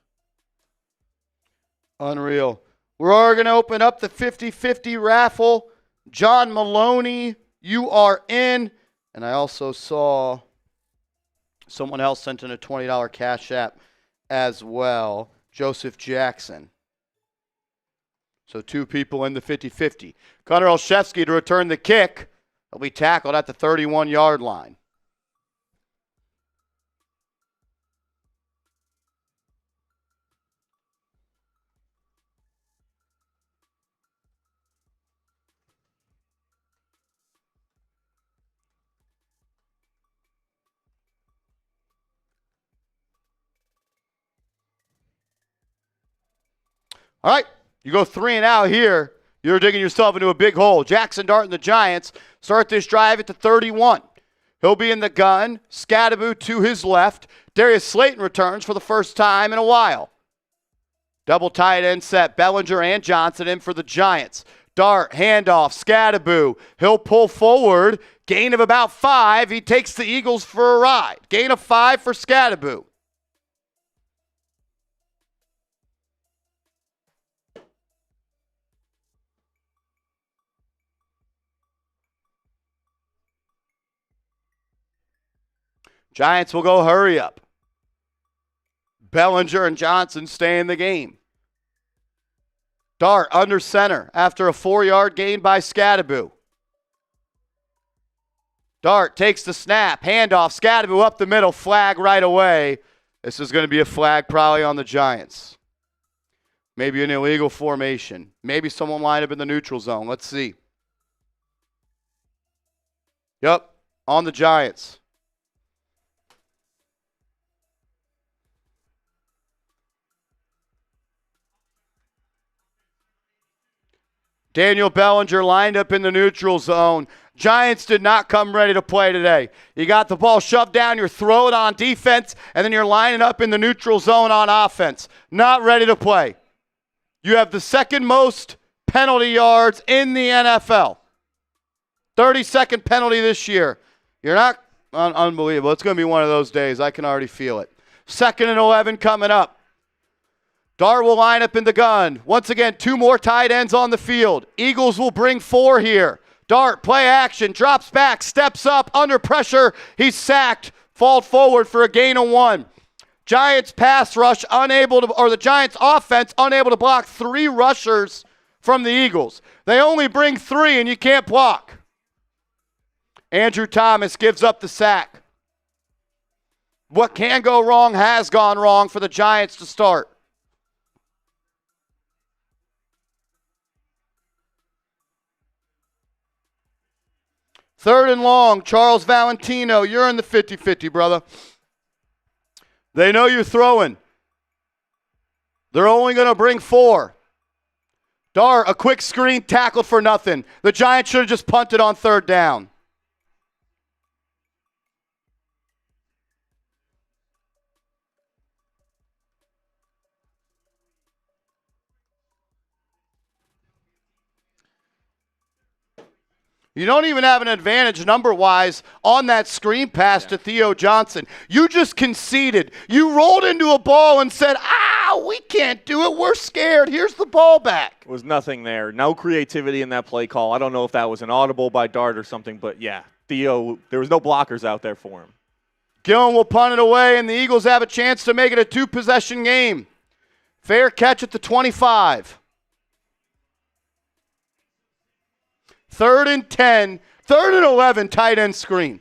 Unreal. We're going to open up the 50-50 raffle. John Maloney, you are in. And I also saw someone else sent in a $20 Cash App as well, Joseph Jackson. So 2 people in the 50-50. Connor Olszewski to return the kick. He'll be tackled at the 31-yard line. All right, you go 3 and out here. You're digging yourself into a big hole. Jaxson Dart and the Giants start this drive at the 31. He'll be in the gun. Skattebo to his left. Darius Slayton returns for the first time in a while. Double tight end set. Bellinger and Johnson in for the Giants. Dart, handoff, Skattebo. He'll pull forward. Gain of about 5. He takes the Eagles for a ride. Gain of 5 for Skattebo. Giants will go hurry up. Bellinger and Johnson stay in the game. Dart under center after a 4-yard gain by Skattebo. Dart takes the snap, handoff, Skattebo up the middle, flag right away. This is going to be a flag probably on the Giants. Maybe an illegal formation. Maybe someone lined up in the neutral zone. Let's see. Yep, on the Giants. Daniel Bellinger lined up in the neutral zone. Giants did not come ready to play today. You got the ball shoved down, you're throwing it on defense, and then you're lining up in the neutral zone on offense. Not ready to play. You have the second most penalty yards in the NFL. 32nd penalty this year. You're not unbelievable. It's going to be one of those days. I can already feel it. 2nd and 11 coming up. Dart will line up in the gun. Once again, 2 more tight ends on the field. Eagles will bring 4 here. Dart, play action, drops back, steps up, under pressure. He's sacked, fall forward for a gain of 1. Giants pass rush the Giants offense unable to block 3 rushers from the Eagles. They only bring 3 and you can't block. Andrew Thomas gives up the sack. What can go wrong has gone wrong for the Giants to start. Third and long, Charles Valentino, you're in the 50-50, brother. They know you're throwing. They're only going to bring 4. Dart, a quick screen, tackled for nothing. The Giants should have just punted on 3rd down. You don't even have an advantage number-wise on that screen pass to Theo Johnson. You just conceded. You rolled into a ball and said, we can't do it. We're scared. Here's the ball back. There was nothing there. No creativity in that play call. I don't know if that was an audible by Dart or something, but yeah, Theo, there was no blockers out there for him. Gillen will punt it away, and the Eagles have a chance to make it a 2-possession game. Fair catch at the 25. 3rd and 10, 3rd and 11, tight end screen.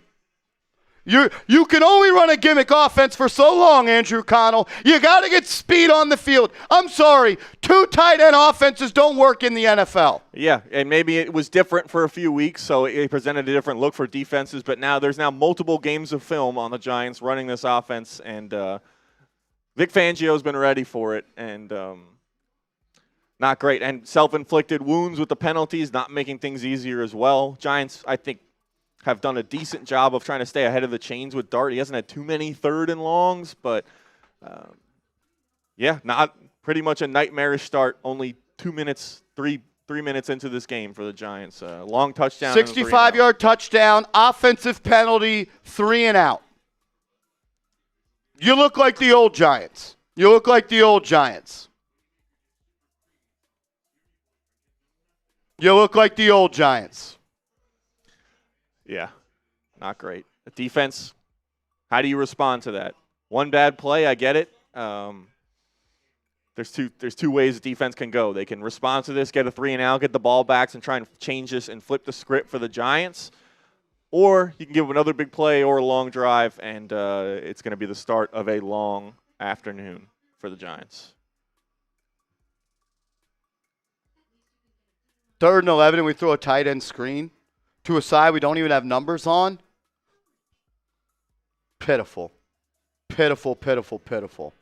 You can only run a gimmick offense for so long, Andrew Connell. You got to get speed on the field. I'm sorry, 2 tight end offenses don't work in the NFL. Yeah, and maybe it was different for a few weeks, so it presented a different look for defenses, but there's now multiple games of film on the Giants running this offense, and Vic Fangio's been ready for it, and not great. And self-inflicted wounds with the penalties, not making things easier as well. Giants, I think, have done a decent job of trying to stay ahead of the chains with Dart. He hasn't had too many 3rd and longs, but, not pretty much a nightmarish start. Only 2 minutes, 3 3 minutes into this game for the Giants. Long touchdown. 65-yard touchdown, offensive penalty, 3 and out. You look like the old Giants. You look like the old Giants. You look like the old Giants. Yeah, not great. The defense, how do you respond to that? One bad play, I get it. There's two ways the defense can go. They can respond to this, get a 3 and out, get the ball back, and try and change this and flip the script for the Giants. Or you can give another big play or a long drive, and it's going to be the start of a long afternoon for the Giants. 3rd and 11, and we throw a tight end screen to a side we don't even have numbers on. Pitiful. Pitiful, pitiful, pitiful.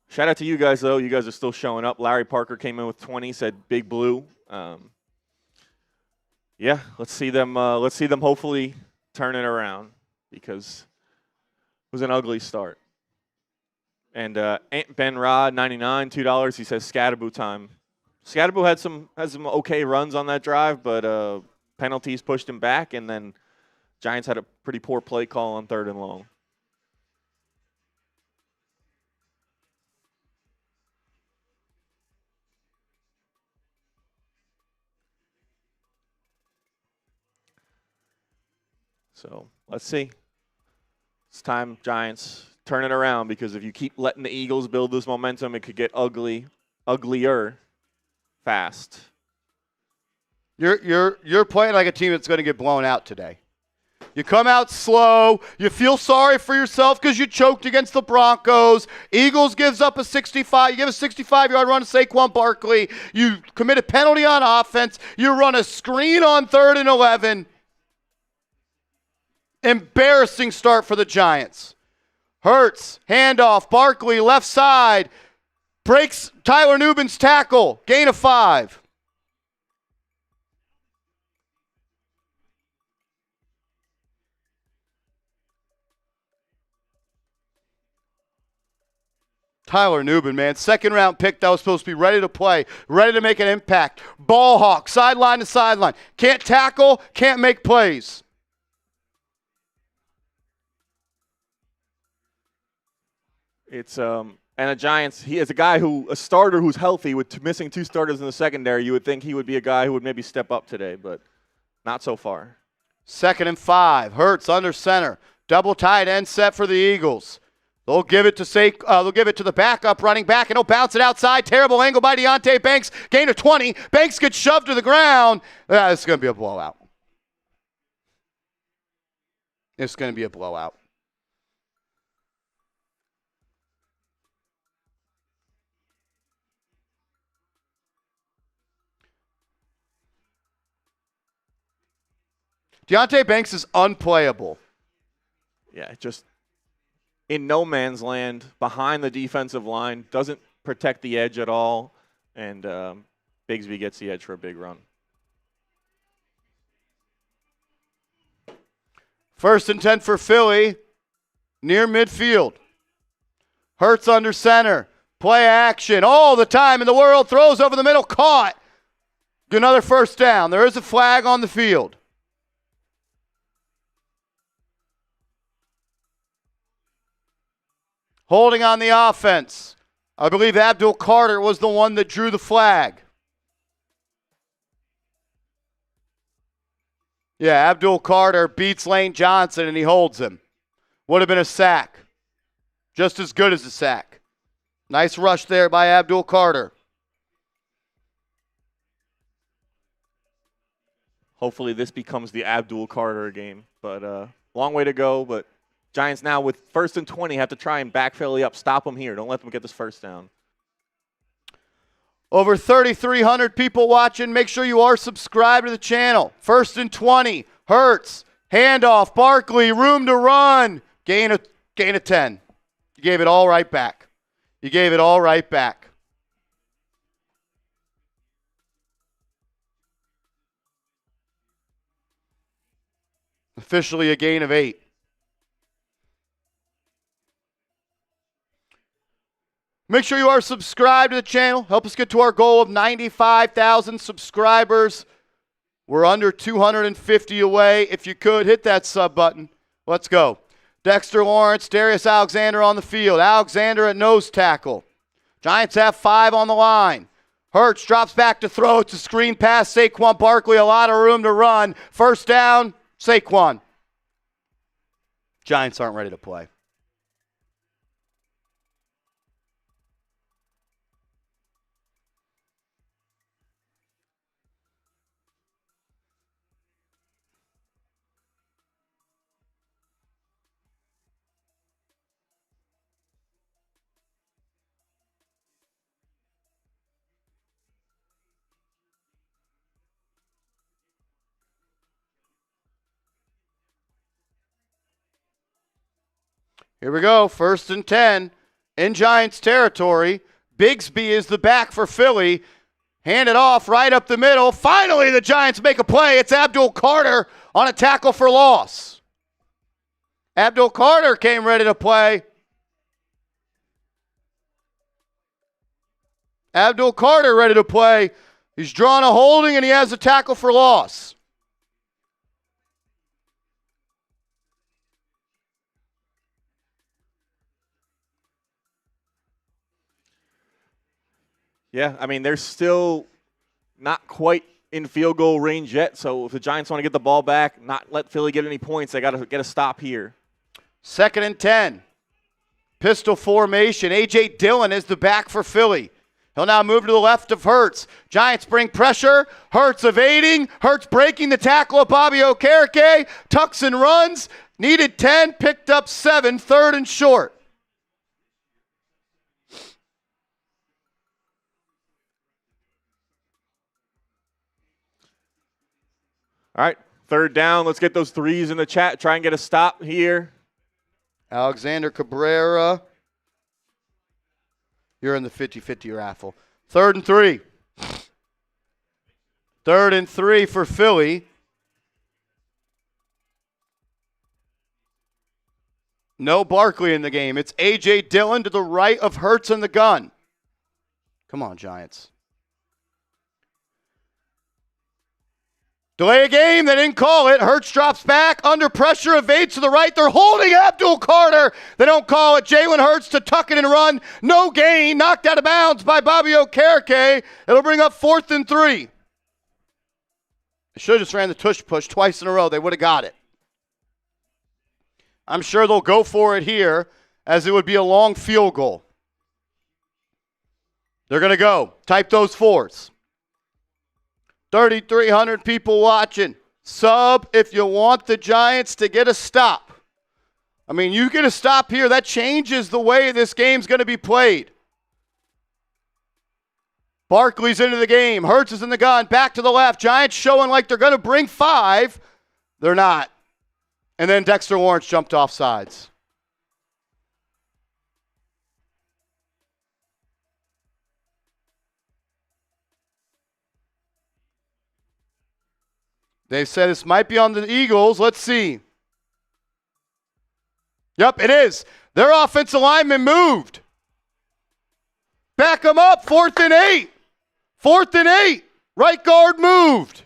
Shout out to you guys, though. You guys are still showing up. Larry Parker came in with 20, said Big Blue. Yeah, let's see them hopefully turn it around, because it was an ugly start. And Ben Rod, 99, $2. He says Skattebo time. Skattebo had some okay runs on that drive, but penalties pushed him back, and then Giants had a pretty poor play call on 3rd and long. So let's see. It's time, Giants, turn it around, because if you keep letting the Eagles build this momentum, it could get uglier fast. You're playing like a team that's going to get blown out today. You come out slow. You feel sorry for yourself because you choked against the Broncos. Eagles gives up a 65. You give a 65-yard run to Saquon Barkley. You commit a penalty on offense. You run a screen on 3rd and 11. Embarrassing start for the Giants. Hurts, handoff, Barkley, left side. Breaks Tyler Nubin's tackle. Gain of 5. Tyler Nubin, man, 2nd-round pick that was supposed to be ready to play, ready to make an impact. Ball hawk, sideline to sideline. Can't tackle, can't make plays. It's and the Giants, he is a starter who's healthy with missing 2 starters in the secondary. You would think he would be a guy who would maybe step up today, but not so far. 2nd and 5. Hurts under center. Double tight end set for the Eagles. They'll give it to the backup running back, and he'll bounce it outside. Terrible angle by Deonte Banks. Gain of 20. Banks gets shoved to the ground. This is going to be a blowout. It's going to be a blowout. Deonte Banks is unplayable. Yeah, just in no man's land, behind the defensive line, doesn't protect the edge at all, and Bigsby gets the edge for a big run. 1st and 10 for Philly, near midfield. Hurts under center. Play action. All the time in the world. Throws over the middle. Caught. Another 1st down. There is a flag on the field. Holding on the offense. I believe Abdul Carter was the one that drew the flag. Yeah, Abdul Carter beats Lane Johnson and he holds him. Would have been a sack. Just as good as a sack. Nice rush there by Abdul Carter. Hopefully this becomes the Abdul Carter game. But long way to go, but Giants now with 1st and 20 have to try and back Philly up. Stop them here. Don't let them get this 1st down. Over 3,300 people watching. Make sure you are subscribed to the channel. 1st and 20. Hurts. Handoff. Barkley. Room to run. Gain of 10. You gave it all right back. You gave it all right back. Officially a gain of 8. Make sure you are subscribed to the channel. Help us get to our goal of 95,000 subscribers. We're under 250 away. If you could, hit that sub button. Let's go. Dexter Lawrence, Darius Alexander on the field. Alexander at nose tackle. Giants have 5 on the line. Hurts drops back to throw. It's a screen pass. Saquon Barkley, a lot of room to run. First down, Saquon. Giants aren't ready to play. Here we go, 1st and 10 in Giants territory. Bigsby is the back for Philly. Hand it off right up the middle. Finally, the Giants make a play. It's Abdul Carter on a tackle for loss. Abdul Carter came ready to play. Abdul Carter ready to play. He's drawn a holding and he has a tackle for loss. Yeah, I mean, they're still not quite in field goal range yet, so if the Giants want to get the ball back, not let Philly get any points, they got to get a stop here. 2nd and 10. Pistol formation. A.J. Dillon is the back for Philly. He'll now move to the left of Hurts. Giants bring pressure. Hurts evading. Hurts breaking the tackle of Bobby Okereke. Tucks and runs. Needed 10, picked up 7, 3rd and short. All right, 3rd down. Let's get those threes in the chat. Try and get a stop here. Alexander Cabrera. You're in the 50-50 raffle. 3rd and 3. 3rd and 3 for Philly. No Barkley in the game. It's A.J. Dillon to the right of Hurts in the gun. Come on, Giants. Delay a game, they didn't call it. Hurts drops back, under pressure, evades to the right. They're holding Abdul Carter. They don't call it. Jalen Hurts to tuck it and run. No gain, knocked out of bounds by Bobby Okereke. It'll bring up 4th and 3. They should have just ran the tush push twice in a row. They would have got it. I'm sure they'll go for it here, as it would be a long field goal. They're going to go. Type those 4s. 3,300 people watching. Sub if you want the Giants to get a stop. I mean, you get a stop here, that changes the way this game's going to be played. Barkley's into the game. Hurts is in the gun. Back to the left. Giants showing like they're going to bring 5. They're not. And then Dexter Lawrence jumped off sides. They said this might be on the Eagles. Let's see. Yep, it is. Their offensive lineman moved. Back them up. 4th and 8. 4th and 8. Right guard moved.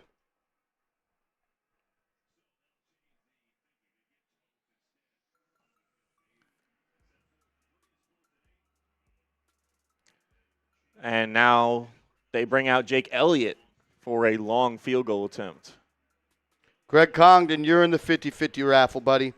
And now they bring out Jake Elliott for a long field goal attempt. Greg Congdon, you're in the 50-50 raffle, buddy.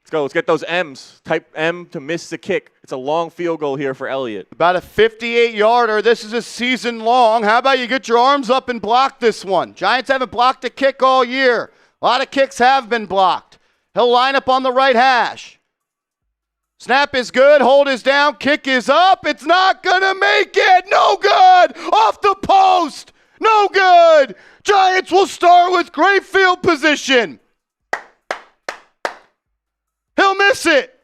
Let's go. Let's get those M's. Type M to miss the kick. It's a long field goal here for Elliott. About a 58-yarder. This is a season long. How about you get your arms up and block this one? Giants haven't blocked a kick all year. A lot of kicks have been blocked. He'll line up on the right hash. Snap is good. Hold is down. Kick is up. It's not going to make it. No good. Off the post. No good. Giants will start with great field position. He'll miss it.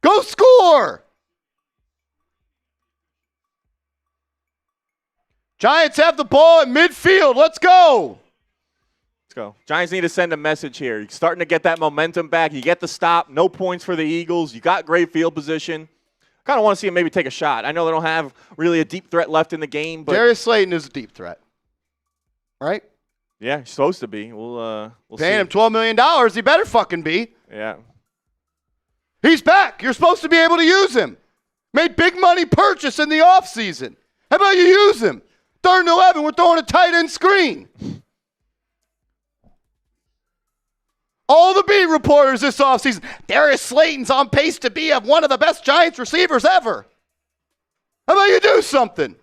Go score. Giants have the ball at midfield. Let's go. go. Giants need to send a message here. You're starting to get that momentum back. You get the stop. No points for the Eagles. You got great field position. Kind of want to see them maybe take a shot. I know they don't have really a deep threat left in the game, but Darius Slayton is a deep threat. Right? Yeah, he's supposed to be. We'll Paying see. him $12 million. He better fucking be. Yeah. He's back. You're supposed to be able to use him. Made big money purchase in the offseason. How about you use him? 3rd and 11, we're throwing a tight end screen. All the beat reporters this offseason, Darius Slayton's on pace to be one of the best Giants receivers ever. How about you do something?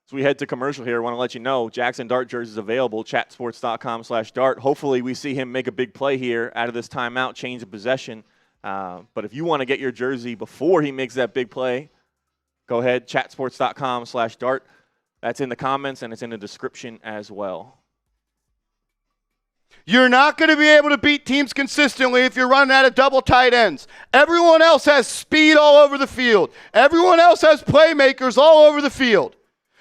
As we head to commercial here, I want to let you know Jaxson Dart jersey is available, chatsports.com/dart. Hopefully we see him make a big play here out of this timeout, change of possession. But if you want to get your jersey before he makes that big play, go ahead, chatsports.com/dart. That's in the comments, and it's in the description as well. You're not going to be able to beat teams consistently if you're running out of double tight ends. Everyone else has speed all over the field. Everyone else has playmakers all over the field.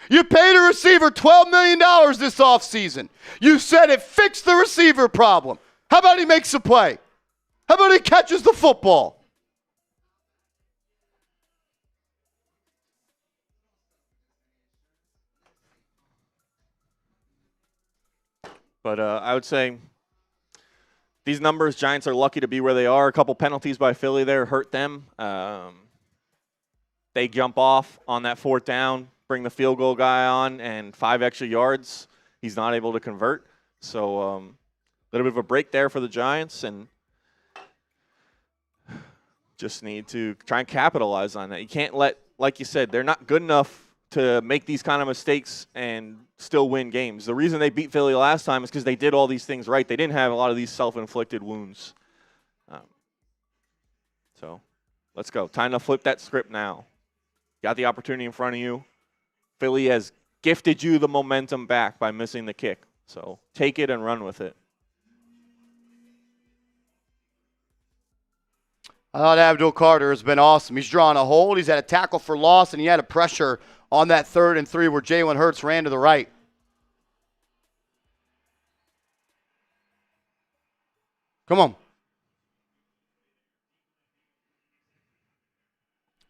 You paid a receiver $12 million this offseason. You said it fixed the receiver problem. How about he makes a play? How about he catches the football? But I would say these numbers, Giants are lucky to be where they are. A couple penalties by Philly there hurt them. They jump off on that 4th down, bring the field goal guy on, and 5 extra yards. He's not able to convert. So a little bit of a break there for the Giants, and just need to try and capitalize on that. You can't let, like you said, they're not good enough to make these kind of mistakes and still win games. The reason they beat Philly last time is because they did all these things right. They didn't have a lot of these self-inflicted wounds. So let's go. Time to flip that script now. Got the opportunity in front of you. Philly has gifted you the momentum back by missing the kick. So take it and run with it. I thought Abdul Carter has been awesome. He's drawn a hold. He's had a tackle for loss, and he had a pressure on that 3rd and 3 where Jalen Hurts ran to the right. Come on.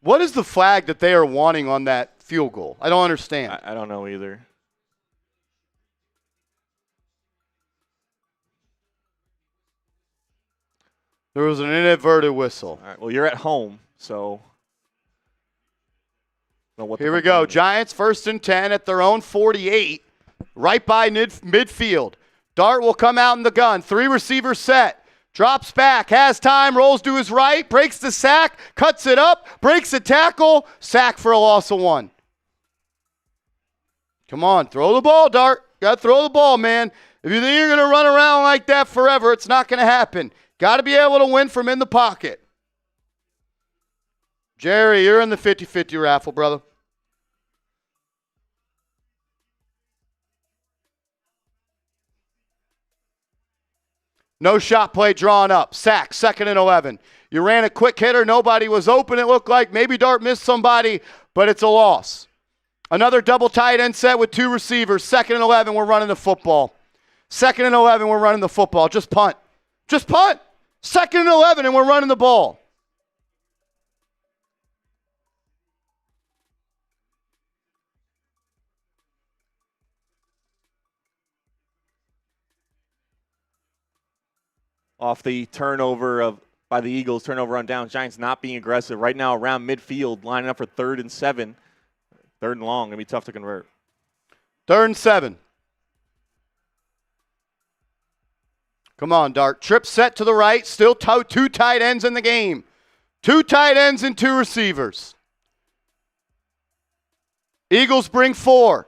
What is the flag that they are wanting on that field goal? I don't understand. I don't know either. There was an inadvertent whistle. All right, well, you're at home, so. Here we go. Giants 1st and 10 at their own 48, right by midfield. Dart will come out in the gun. 3 receivers set. Drops back, has time, rolls to his right, breaks the sack, cuts it up, breaks a tackle, sack for a loss of 1. Come on, throw the ball, Dart. Got to throw the ball, man. If you think you're going to run around like that forever, it's not going to happen. Got to be able to win from in the pocket. Jerry, you're in the 50-50 raffle, brother. No shot play drawn up. Sack, 2nd and 11. You ran a quick hitter. Nobody was open, it looked like. Maybe Dart missed somebody, but it's a loss. Another double tight end set with 2 receivers. 2nd and 11, we're running the football. 2nd and 11, we're running the football. Just punt. Just punt. 2nd and 11, and we're running the ball. Off the turnover by the Eagles, turnover on downs. Giants not being aggressive. Right now around midfield, lining up for 3rd and 7. 3rd and long, going to be tough to convert. 3rd and 7. Come on, Dart. Trip set to the right. Still 2 tight ends in the game. 2 tight ends and 2 receivers. Eagles bring 4.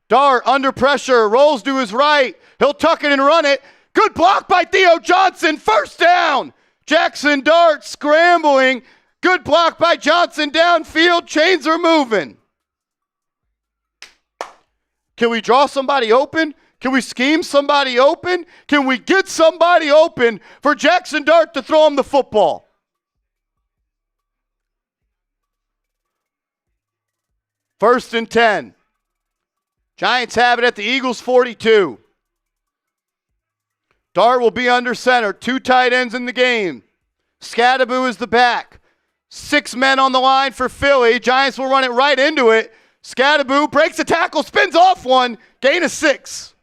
Dart under pressure. Rolls to his right. He'll tuck it and run it. Good block by Theo Johnson. 1st down. Jaxson Dart scrambling. Good block by Johnson downfield. Chains are moving. Can we draw somebody open? Can we scheme somebody open? Can we get somebody open for Jaxson Dart to throw him the football? First and 10. Giants have it at the Eagles' 42. Dart will be under center. 2 tight ends in the game. Skattebo is the back. 6 men on the line for Philly. Giants will run it right into it. Skattebo breaks the tackle, spins off one, gain of 6.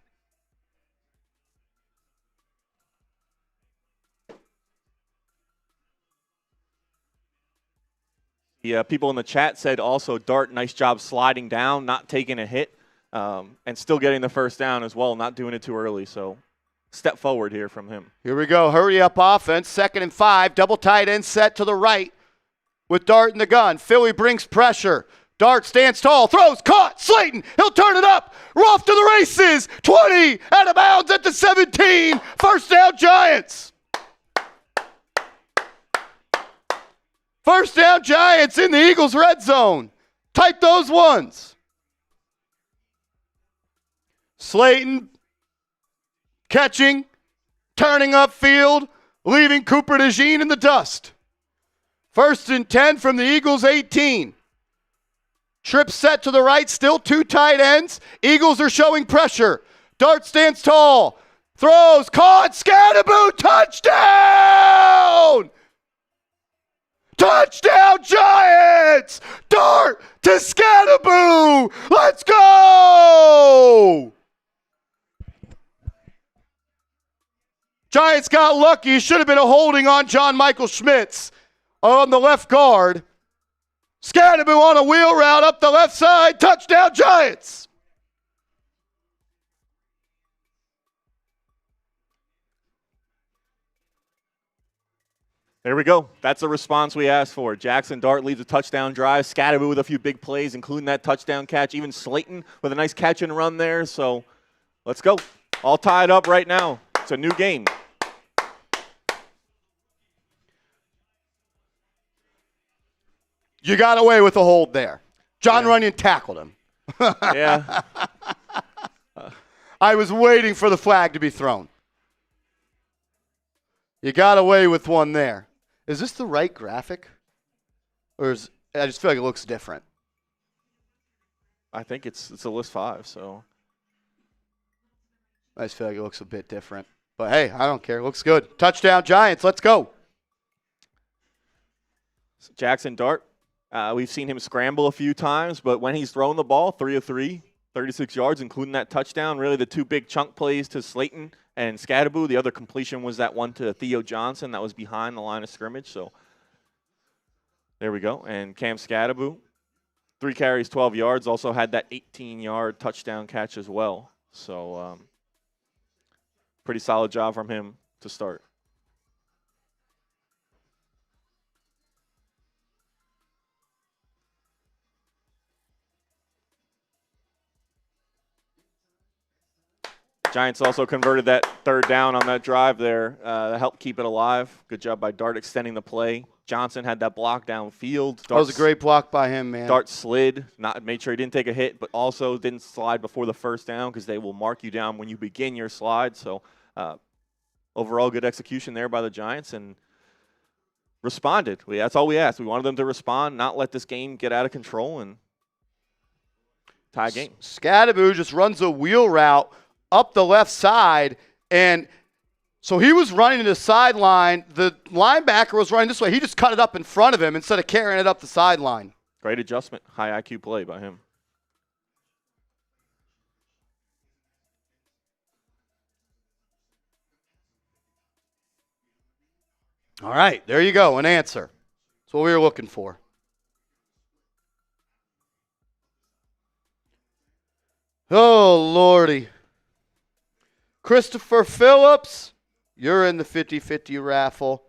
Yeah, people in the chat said also Dart, nice job sliding down, not taking a hit, and still getting the first down as well, not doing it too early. So step forward here from him. Here we go. Hurry up offense. 2nd and 5. Double tight end set to the right with Dart in the gun. Philly brings pressure. Dart stands tall, throws, caught, Slayton, he'll turn it up, we're off to the races, 20, out of bounds at the 17, first down Giants. First down Giants in the Eagles red zone. Type those ones. Slayton catching, turning upfield, leaving Cooper DeJean in the dust. First and 10 from the Eagles 18. Trip set to the right, still 2 tight ends. Eagles are showing pressure. Dart stands tall, throws, caught, Skattebo, touchdown! Touchdown Giants! Dart to Skattebo! Let's go! Giants got lucky. Should have been a holding on John Michael Schmitz on the left guard. Skattebo on a wheel route up the left side. Touchdown Giants! There we go. That's the response we asked for. Jaxson Dart leads a touchdown drive. Skattebo with a few big plays, including that touchdown catch. Even Slayton with a nice catch and run there. So let's go. All tied up right now. It's a new game. You got away with a hold there. John Runyon tackled him. Yeah. I was waiting for the flag to be thrown. You got away with one there. Is this the right graphic? Or is I just feel like it looks different. I think it's a list 5, so. I just feel like it looks a bit different. But hey, I don't care. It looks good. Touchdown Giants. Let's go. Jaxson Dart. We've seen him scramble a few times, but when he's thrown the ball, 3 of 3, 36 yards, including that touchdown. Really the 2 big chunk plays to Slayton and Skattebo. The other completion was that one to Theo Johnson that was behind the line of scrimmage. So there we go. And Cam Skattebo, 3 carries, 12 yards. Also had that 18-yard touchdown catch as well. So pretty solid job from him to start. Giants also converted that 3rd down on that drive there to help keep it alive. Good job by Dart extending the play. Johnson had that block downfield. That was a great block by him, man. Dart slid, made sure he didn't take a hit, but also didn't slide before the 1st down because they will mark you down when you begin your slide. So overall good execution there by the Giants and responded. That's all we asked. We wanted them to respond, not let this game get out of control and tie a game. Skattebo just runs a wheel route up the left side, and so he was running to the sideline. The linebacker was running this way. He just cut it up in front of him instead of carrying it up the sideline. Great adjustment. High IQ play by him. All right, there you go, an answer. That's what we were looking for. Oh, Lordy. Christopher Phillips, you're in the 50-50 raffle.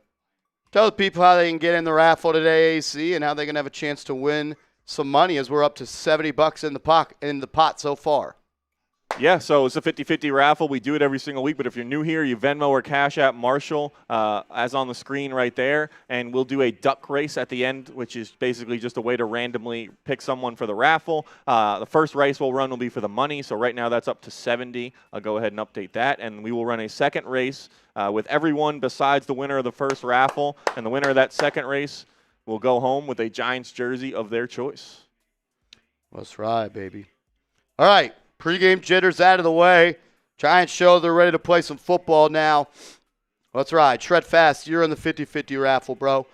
Tell the people how they can get in the raffle today, AC, and how they can have a chance to win some money as we're up to $70 in the pot so far. Yeah, so it's a 50-50 raffle. We do it every single week, but if you're new here, you Venmo or Cash App Marshall, as on the screen right there, and we'll do a duck race at the end, which is basically just a way to randomly pick someone for the raffle. The first race we'll run will be for the money, so right now that's up to 70. I'll go ahead and update that, and we will run a second race with everyone besides the winner of the first raffle, and the winner of that second race will go home with a Giants jersey of their choice. That's right, baby. All right, pregame jitters out of the way. Giants show they're ready to play some football now. Let's ride. Shred fast. You're in the 50-50 raffle, bro.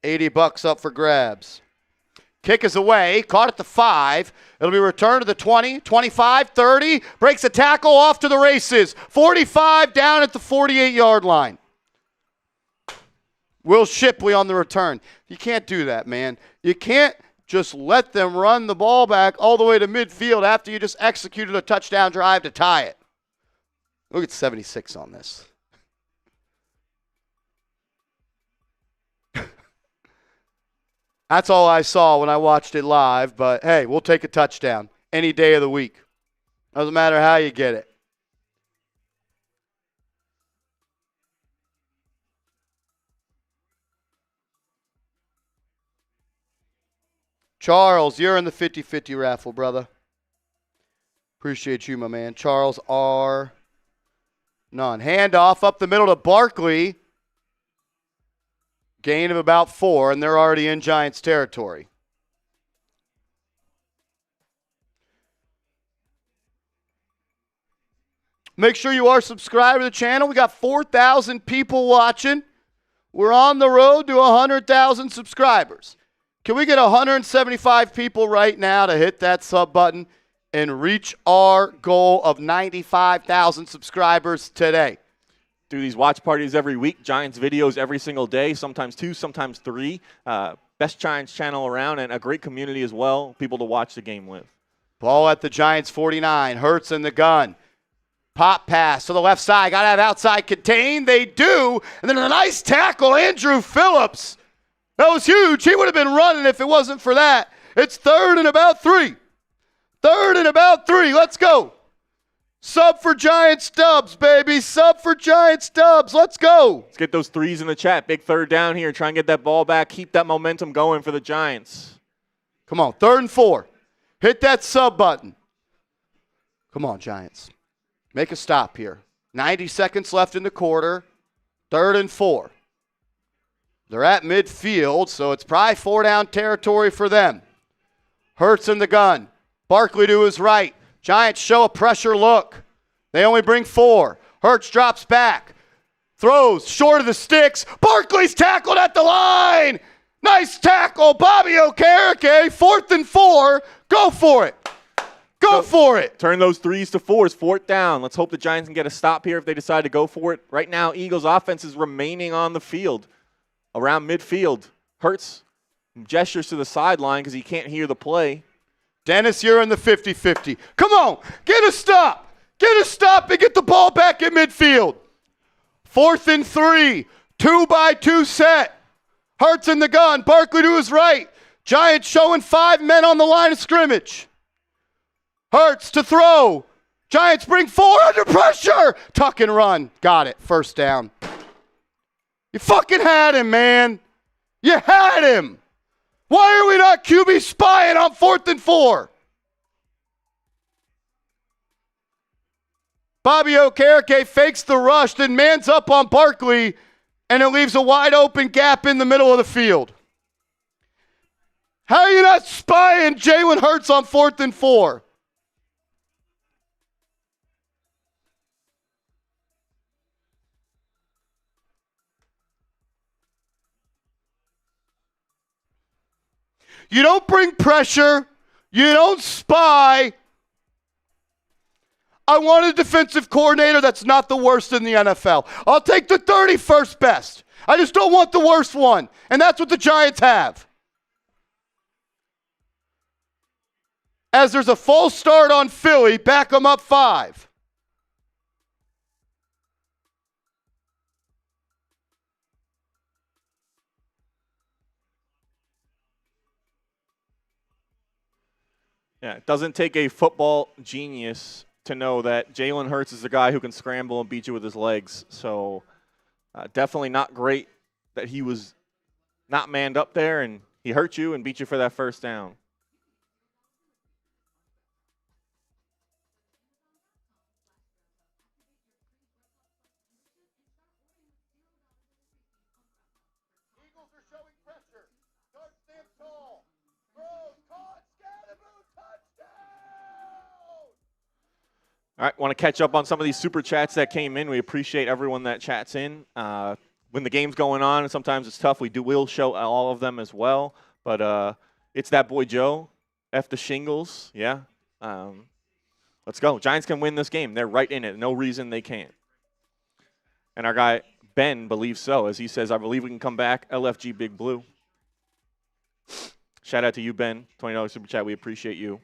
$80 up for grabs. Kick is away. Caught at the 5. It'll be returned to the 20, 25, 30. Breaks a tackle, off to the races. 45 down at the 48-yard line. Will Shipley on the return. You can't do that, man. You can't just let them run the ball back all the way to midfield after you just executed a touchdown drive to tie it. Look at 76 on this. That's all I saw when I watched it live, but hey, we'll take a touchdown any day of the week. Doesn't matter how you get it. Charles, you're in the 50-50 raffle, brother. Appreciate you, my man. Charles R. None. Handoff up the middle to Barkley. Gain of about 4, and they're already in Giants territory. Make sure you are subscribed to the channel. We got 4,000 people watching. We're on the road to 100,000 subscribers. Can we get 175 people right now to hit that sub button and reach our goal of 95,000 subscribers today? Do these watch parties every week, Giants videos every single day, sometimes 2, sometimes 3. Best Giants channel around and a great community as well, people to watch the game with. Ball at the Giants 49. Hurts in the gun. Pop pass to the left side. Got to have outside contained. They do. And then a nice tackle, Andrew Phillips. That was huge. He would have been running if it wasn't for that. It's 3rd and about 3. 3rd and about 3. Let's go. Sub for Giants dubs, baby. Sub for Giants dubs. Let's go. Let's get those 3s in the chat. Big 3rd down here. Try and get that ball back. Keep that momentum going for the Giants. Come on. 3rd and 4. Hit that sub button. Come on, Giants. Make a stop here. 90 seconds left in the quarter. 3rd and 4. They're at midfield, so it's probably 4-down territory for them. Hurts in the gun. Barkley to his right. Giants show a pressure look. They only bring 4. Hurts drops back. Throws short of the sticks. Barkley's tackled at the line. Nice tackle. Bobby Okereke. 4th and 4. Go for it. Go for it. Turn those 3s to 4s. 4th down. Let's hope the Giants can get a stop here if they decide to go for it. Right now, Eagles offense is remaining on the field. Around midfield. Hurts gestures to the sideline because he can't hear the play. Dennis, you're in the 50-50. Come on. Get a stop. Get a stop and get the ball back in midfield. 4th and 3. 2-by-2 set. Hurts in the gun. Barkley to his right. Giants showing 5 men on the line of scrimmage. Hurts to throw. Giants bring 4 under pressure. Tuck and run. Got it. 1st down. You fucking had him, man. You had him. Why are we not QB spying on 4th and 4? Bobby Okereke fakes the rush, then mans up on Barkley, and it leaves a wide open gap in the middle of the field. How are you not spying Jalen Hurts on 4th and 4? You don't bring pressure. You don't spy. I want a defensive coordinator that's not the worst in the NFL. I'll take the 31st best. I just don't want the worst one. And that's what the Giants have. As there's a false start on Philly, back them up 5. Yeah, it doesn't take a football genius to know that Jalen Hurts is the guy who can scramble and beat you with his legs. So definitely not great that he was not manned up there and he hurt you and beat you for that 1st down. Eagles are showing pressure. Dart stands tall. Throws, caught, Skattebo All right, want to catch up on some of these super chats that came in. We appreciate everyone that chats in. When the game's going on, and sometimes it's tough, we'll show all of them as well. But it's that boy Joe, F the shingles, yeah. Let's go. Giants can win this game. They're right in it. No reason they can't. And our guy Ben believes so, as he says, I believe we can come back. LFG Big Blue. Shout out to you, Ben. $20 super chat. We appreciate you.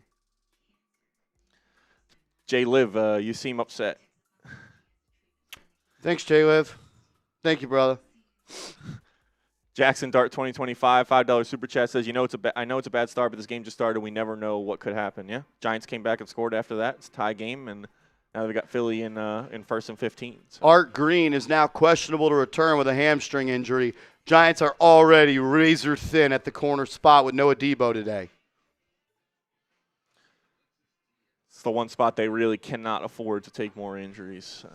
Jay Liv, you seem upset. Thanks, Jay Liv. Thank you, brother. Jaxson Dart 2025, $5 super chat says, I know it's a bad start, but this game just started. We never know what could happen. Yeah, Giants came back and scored after that. It's a tie game, and now they've got Philly in 1st and 15. So. Art Green is now questionable to return with a hamstring injury. Giants are already razor thin at the corner spot with no Debo today. It's the one spot they really cannot afford to take more injuries.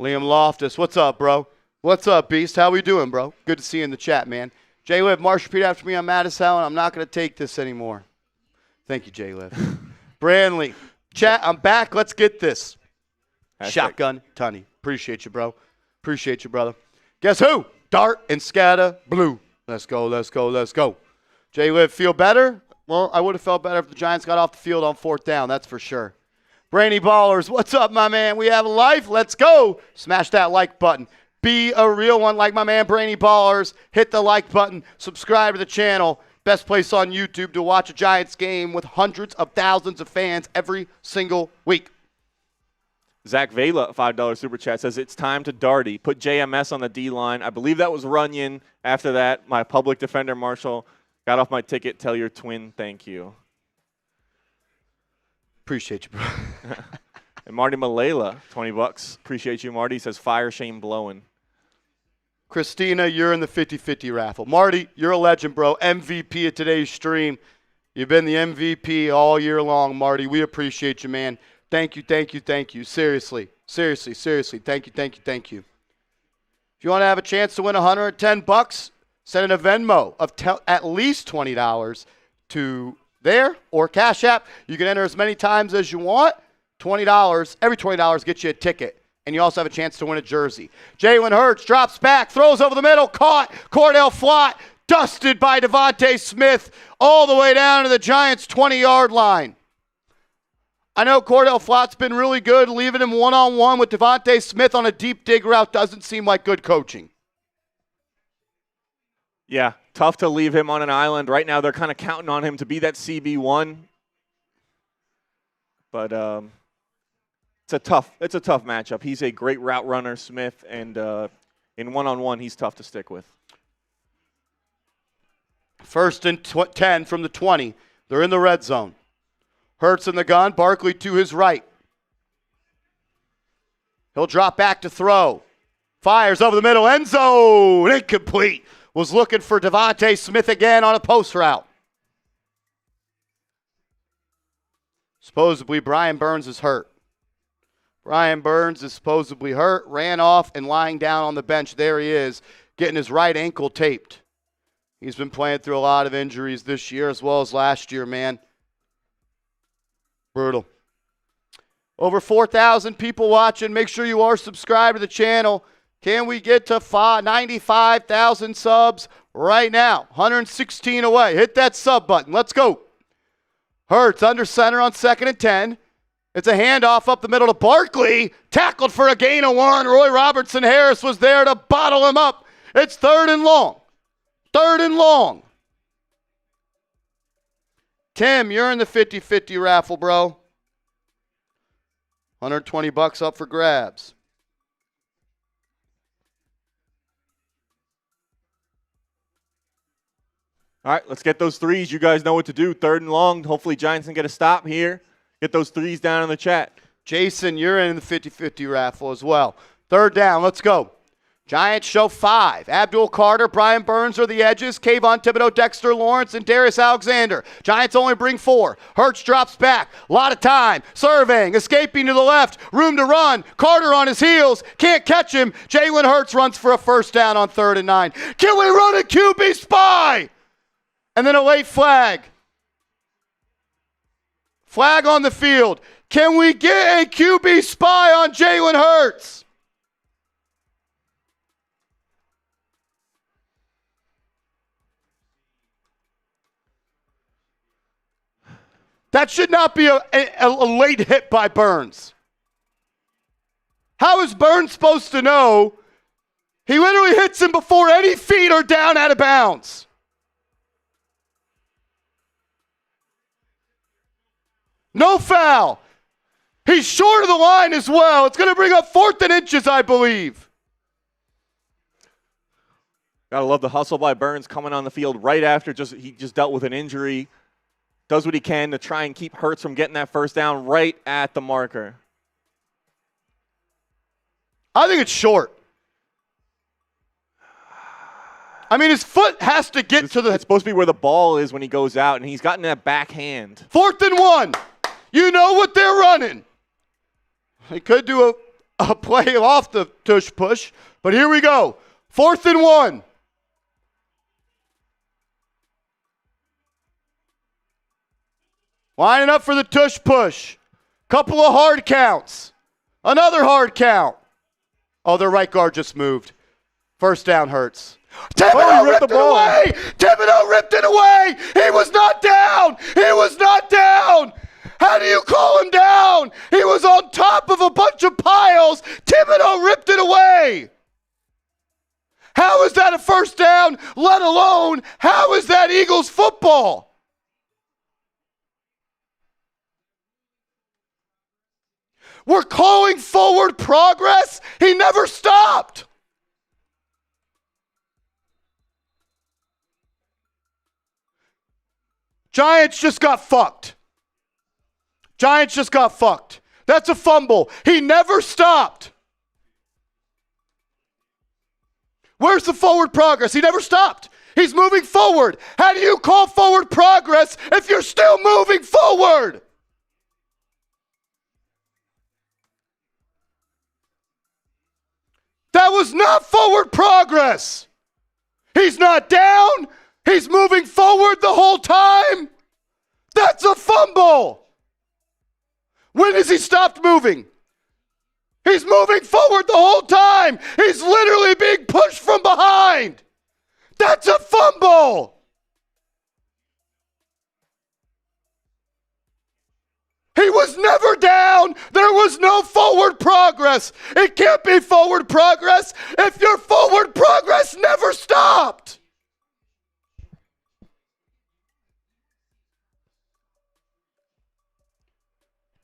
Liam Loftus, what's up, bro? What's up, Beast? How we doing, bro? Good to see you in the chat, man. Jay Liv, Marsh, repeat after me on Mattis Allen. I'm not going to take this anymore. Thank you, Jay Liv. Branley, chat, I'm back. Let's get this. Shotgun Tunny. Appreciate you, bro. Appreciate you, brother. Guess who? Dart and Skattebo. Let's go, let's go, let's go. Jay Liv, feel better? Well, I would have felt better if the Giants got off the field on 4th down. That's for sure. Brainy Ballers, what's up, my man? We have a life. Let's go. Smash that like button. Be a real one like my man Brainy Ballers. Hit the like button. Subscribe to the channel. Best place on YouTube to watch a Giants game with hundreds of thousands of fans every single week. Zach Vela, $5 super chat, says it's time to Darty. Put JMS on the D-line. I believe that was Runyon. After that, my public defender, Marshall, got off my ticket. Tell your twin thank you. Appreciate you, bro. And Marty Malela, $20. Appreciate you, Marty. Says fire Shane blowing. Christina, you're in the 50-50 raffle. Marty, you're a legend, bro. MVP of today's stream. You've been the MVP all year long, Marty. We appreciate you, man. Thank you, thank you, thank you. Seriously, seriously, seriously. Thank you, thank you, thank you. If you want to have a chance to win $110, send in a Venmo of at least $20 to there or Cash App. You can enter as many times as you want. $20. Every $20 gets you a ticket. And you also have a chance to win a jersey. Jalen Hurts drops back, throws over the middle, caught. Cordell Flott, dusted by Devontae Smith, all the way down to the Giants' 20-yard line. I know Cordell Flott's been really good. Leaving him one-on-one with Devontae Smith on a deep dig route doesn't seem like good coaching. Yeah, tough to leave him on an island. Right now they're kind of counting on him to be that CB1. But it's a tough matchup. He's a great route runner, Smith, and in one-on-one he's tough to stick with. 1st and 10 from the 20. They're in the red zone. Hurts in the gun. Barkley to his right. He'll drop back to throw. Fires over the middle. End zone. Incomplete. Was looking for Devontae Smith again on a post route. Supposedly Brian Burns is hurt. Brian Burns is supposedly hurt. Ran off and lying down on the bench. There he is, getting his right ankle taped. He's been playing through a lot of injuries this year as well as last year, man. Brutal. Over 4,000 people watching. Make sure you are subscribed to the channel. Can we get to 95,000 subs right now? 116 away. Hit that sub button. Let's go. Hurts under center on 2nd and 10. It's a handoff up the middle to Barkley. Tackled for a gain of 1. Roy Robertson Harris was there to bottle him up. It's 3rd and long. 3rd and long. Tim, you're in the 50-50 raffle, bro. $120 up for grabs. All right, let's get those threes. You guys know what to do. 3rd and long. Hopefully Giants can get a stop here. Get those threes down in the chat. Jason, you're in the 50-50 raffle as well. 3rd down. Let's go. Giants show 5. Abdul Carter, Brian Burns are the edges. Kayvon Thibodeau, Dexter Lawrence, and Darius Alexander. Giants only bring 4. Hurts drops back. A lot of time. Surveying. Escaping to the left. Room to run. Carter on his heels. Can't catch him. Jalen Hurts runs for a 1st down on 3rd and 9. Can we run a QB spy? And then a late flag. Flag on the field. Can we get a QB spy on Jalen Hurts? That should not be a late hit by Burns. How is Burns supposed to know? He literally hits him before any feet are down out of bounds. No foul. He's short of the line as well. It's going to bring up 4th and inches, I believe. Gotta love the hustle by Burns coming on the field right after he just dealt with an injury. Does what he can to try and keep Hurts from getting that first down right at the marker. I think it's short. I mean, his foot has to get to the... It's supposed to be where the ball is when he goes out, and he's gotten that backhand. 4th and 1. You know what they're running. They could do a play off the tush push, but here we go. 4th and 1. Lining up for the tush push. Couple of hard counts. Another hard count. Oh, their right guard just moved. First down, Hurts. Thibodeau ripped it away. Thibodeau ripped it away. He was not down. He was not down. How do you call him down? He was on top of a bunch of piles. Thibodeau ripped it away. How is that a first down, let alone how is that Eagles football? We're calling forward progress. He never stopped. Giants just got fucked. Giants just got fucked. That's a fumble. He never stopped. Where's the forward progress? He never stopped. He's moving forward. How do you call forward progress if you're still moving forward? That was not forward progress. He's not down. He's moving forward the whole time. That's a fumble. When has he stopped moving? He's moving forward the whole time. He's literally being pushed from behind. That's a fumble. He was never down. There was no forward progress. It can't be forward progress if your forward progress never stopped.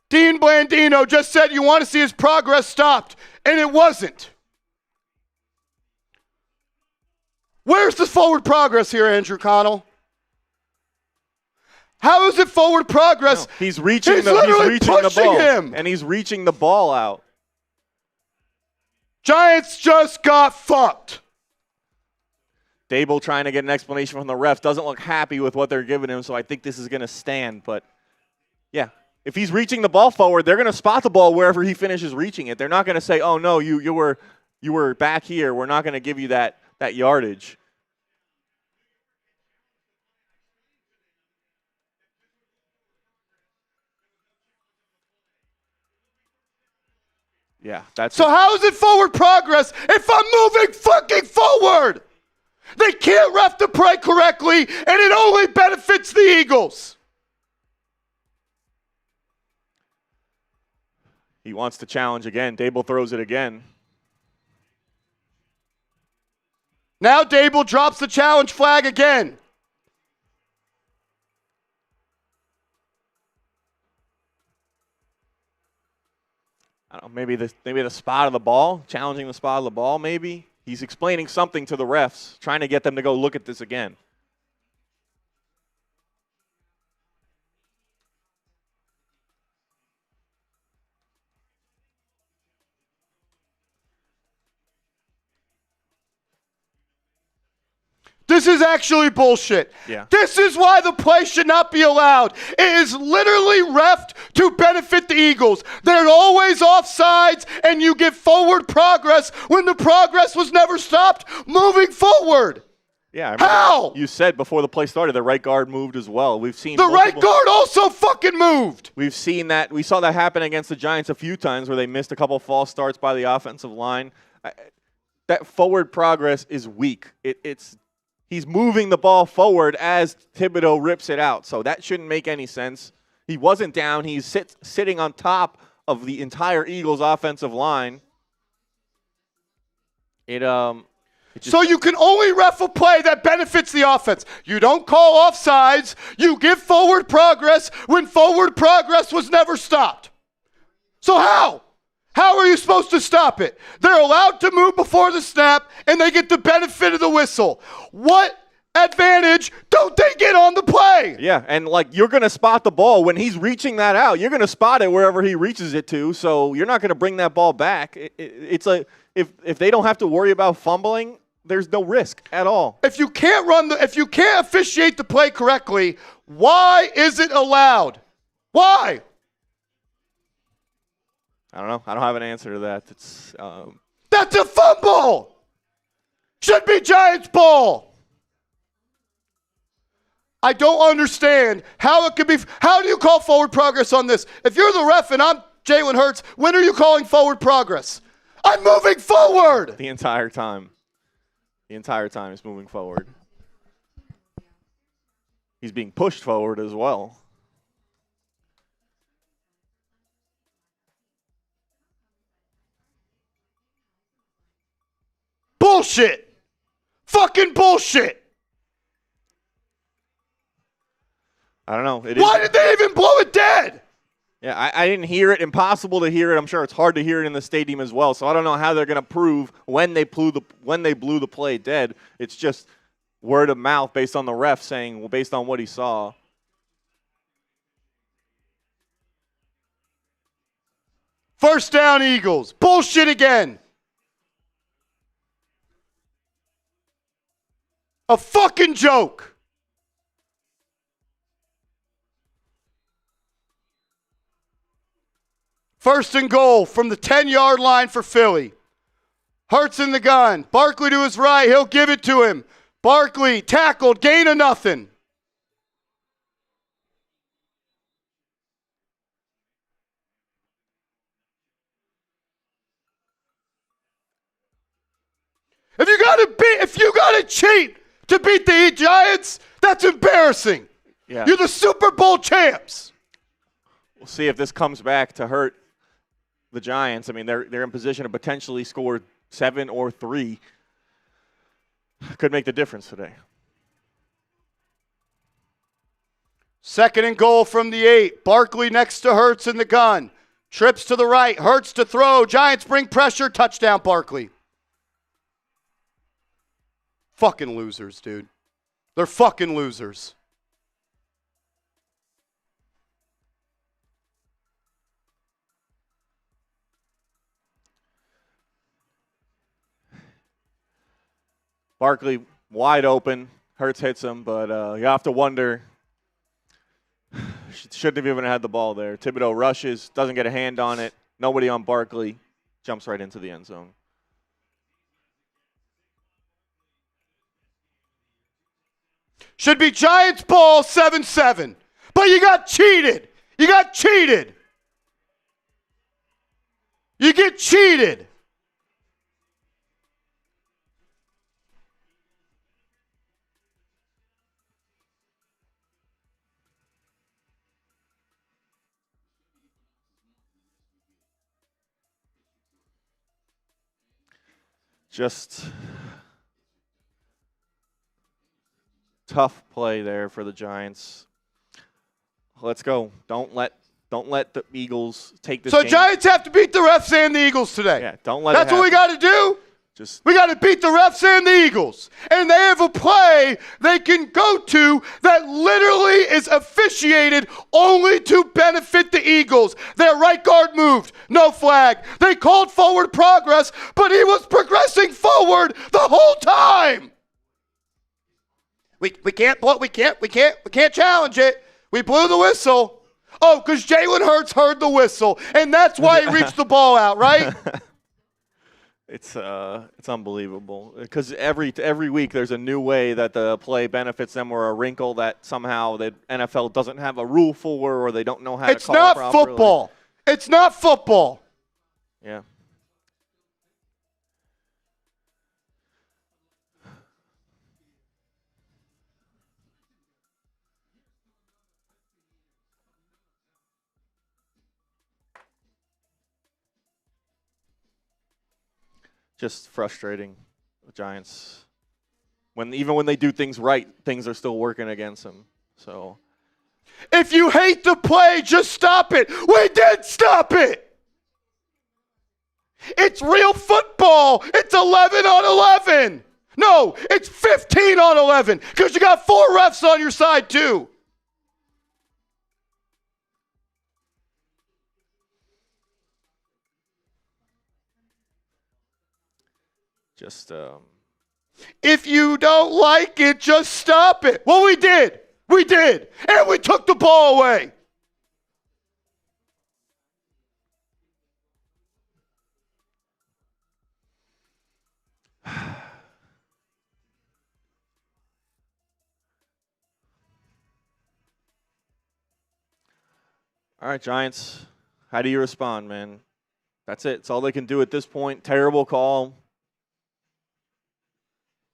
Dean Blandino just said you want to see his progress stopped, and it wasn't. Where's the forward progress here, Andrew Connell? How is it forward progress? No, he's reaching the ball. Him. And he's reaching the ball out. Giants just got fucked. Daboll trying to get an explanation from the ref. Doesn't look happy with what they're giving him, so I think this is going to stand. But, yeah, if he's reaching the ball forward, they're going to spot the ball wherever he finishes reaching it. They're not going to say, oh, no, you were back here. We're not going to give you that yardage. Yeah, so how is it forward progress if I'm moving fucking forward? They can't ref the play correctly, and it only benefits the Eagles. He wants to challenge again. Daboll throws it again. Now Daboll drops the challenge flag again. I don't know, maybe the spot of the ball, challenging the spot of the ball, maybe. He's explaining something to the refs, trying to get them to go look at this again. This is actually bullshit. Yeah. This is why the play should not be allowed. It is literally reffed to benefit the Eagles. They're always offsides, and you get forward progress when the progress was never stopped moving forward. Yeah. How? You said before the play started the right guard moved as well. We've seen the right guard also fucking moved. We've seen that. We saw that happen against the Giants a few times where they missed a couple false starts by the offensive line. That forward progress is weak. He's moving the ball forward as Thibodeau rips it out. So that shouldn't make any sense. He wasn't down. He's sitting on top of the entire Eagles offensive line. So you can only ref a play that benefits the offense. You don't call offsides. You give forward progress when forward progress was never stopped. So how? How are you supposed to stop it? They're allowed to move before the snap, and they get the benefit of the whistle. What advantage don't they get on the play? Yeah, and you're going to spot the ball. When he's reaching that out, you're going to spot it wherever he reaches it to, so you're not going to bring that ball back. It's like if they don't have to worry about fumbling, there's no risk at all. If you can't officiate the play correctly, why is it allowed? Why? I don't know. I don't have an answer to that. That's a fumble. Should be Giants ball. I don't understand how it could be. How do you call forward progress on this? If you're the ref and I'm Jalen Hurts, when are you calling forward progress? I'm moving forward. The entire time. The entire time he's moving forward. He's being pushed forward as well. Bullshit. Fucking bullshit. I don't know. Why did they even blow it dead? Yeah, I didn't hear it. Impossible to hear it. I'm sure it's hard to hear it in the stadium as well. So I don't know how they're going to prove when they blew the play dead. It's just word of mouth based on the ref saying, well, based on what he saw. First down, Eagles. Bullshit again. A fucking joke. First and goal from the 10-yard line for Philly. Hurts in the gun. Barkley to his right. He'll give it to him. Barkley tackled. Gain of nothing. If you gotta cheat to beat the Giants, that's embarrassing. Yeah. You're the Super Bowl champs. We'll see if this comes back to hurt the Giants. I mean, they're in position to potentially score 7 or 3. Could make the difference today. Second and goal from the 8. Barkley next to Hurts in the gun. Trips to the right. Hurts to throw. Giants bring pressure. Touchdown, Barkley. Fucking losers, dude. They're fucking losers. Barkley wide open. Hurts hits him, but you have to wonder. Shouldn't have even had the ball there. Thibodeau rushes, doesn't get a hand on it. Nobody on Barkley. Jumps right into the end zone. Should be Giants ball 7-7. But you got cheated. You got cheated. You get cheated. Just tough play there for the Giants. Let's go. Don't let the Eagles take this. So game. Giants have to beat the refs and the Eagles today. Yeah, don't let. That's what we got to do. We got to beat the refs and the Eagles. And they have a play they can go to that literally is officiated only to benefit the Eagles. Their right guard moved. No flag. They called forward progress, but he was progressing forward the whole time. We can't challenge it. We blew the whistle. Oh, because Jalen Hurts heard the whistle, and that's why he reached the ball out, right? It's unbelievable because every week there's a new way that the play benefits them or a wrinkle that somehow the NFL doesn't have a rule for or they don't know how to call not properly. football. It's not football. Yeah. Just frustrating. The Giants, even when they do things right, things are still working against them. So, if you hate the play, just stop it. We did stop it. It's real football. It's 11 on 11. No, it's 15 on 11 because you got 4 refs on your side too. just If you don't like it, just stop it. Well, we did. We did. And we took the ball away. all right, Giants. How do you respond, man? That's it. It's all they can do at this point. Terrible call.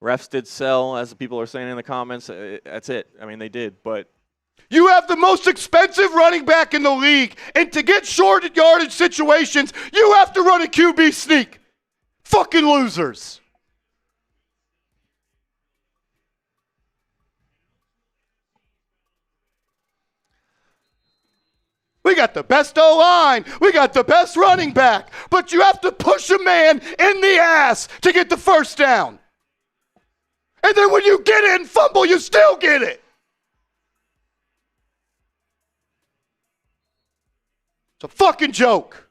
Refs did sell, as people are saying in the comments. That's it. I mean, they did, but You have the most expensive running back in the league, and to get short yardage situations, you have to run a QB sneak. Fucking losers. We got the best O-line. We got the best running back. But you have to push a man in the ass to get the first down. And then when you get it and fumble, you still get it. It's a fucking joke.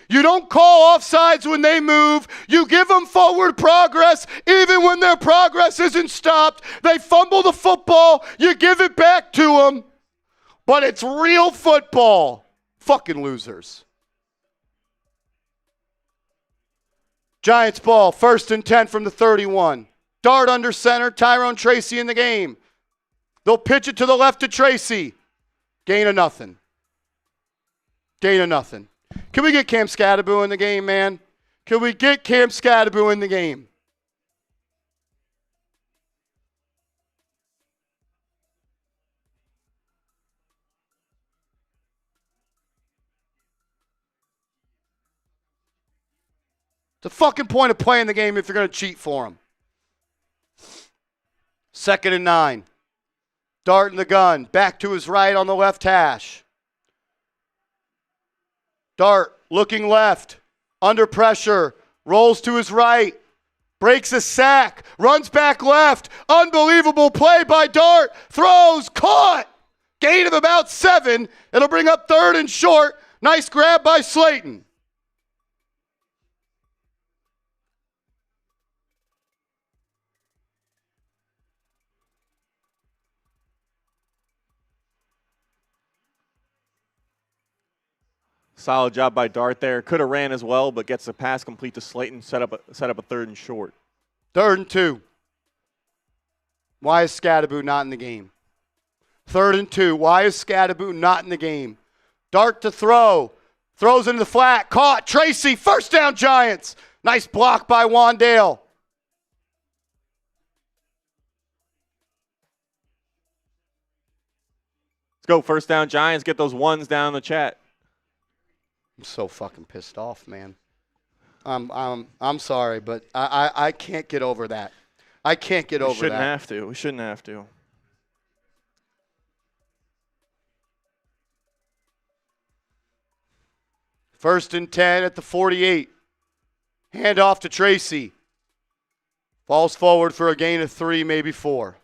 You don't call offsides when they move. You give them forward progress even when their progress isn't stopped. They fumble the football. You give it back to them. But it's real football. Fucking losers. Giants ball, 1st and 10 from the 31. Dart under center, Tyrone Tracy in the game. They'll pitch it to the left to Tracy. Gain of nothing. Gain of nothing. Can we get Cam Skattebo in the game, man? Can we get Cam Skattebo in the game? It's a fucking point of playing the game if you're going to cheat for him. 2nd and 9. Dart in the gun. Back to his right on the left hash. Dart looking left. Under pressure. Rolls to his right. Breaks a sack. Runs back left. Unbelievable play by Dart. Throws. Caught. Gain of about 7. It'll bring up 3rd and short. Nice grab by Slayton. solid job by Dart there. Could have ran as well, but gets the pass complete to Slayton, set up a 3rd and short. 3rd and 2. Why is Skattebo not in the game? 3rd and 2. Why is Skattebo not in the game? Dart to throw. Throws into the flat. Caught. Tracy. First down, Giants. Nice block by Wandale. Let's go. First down, Giants. Get those ones down in the chat. I'm so fucking pissed off, man. I'm sorry, but I can't get over that. I can't get over that. We shouldn't have to. We shouldn't have to. First and 10 at the 48. Hand off to Tracy. Falls forward for a gain of 3, maybe 4.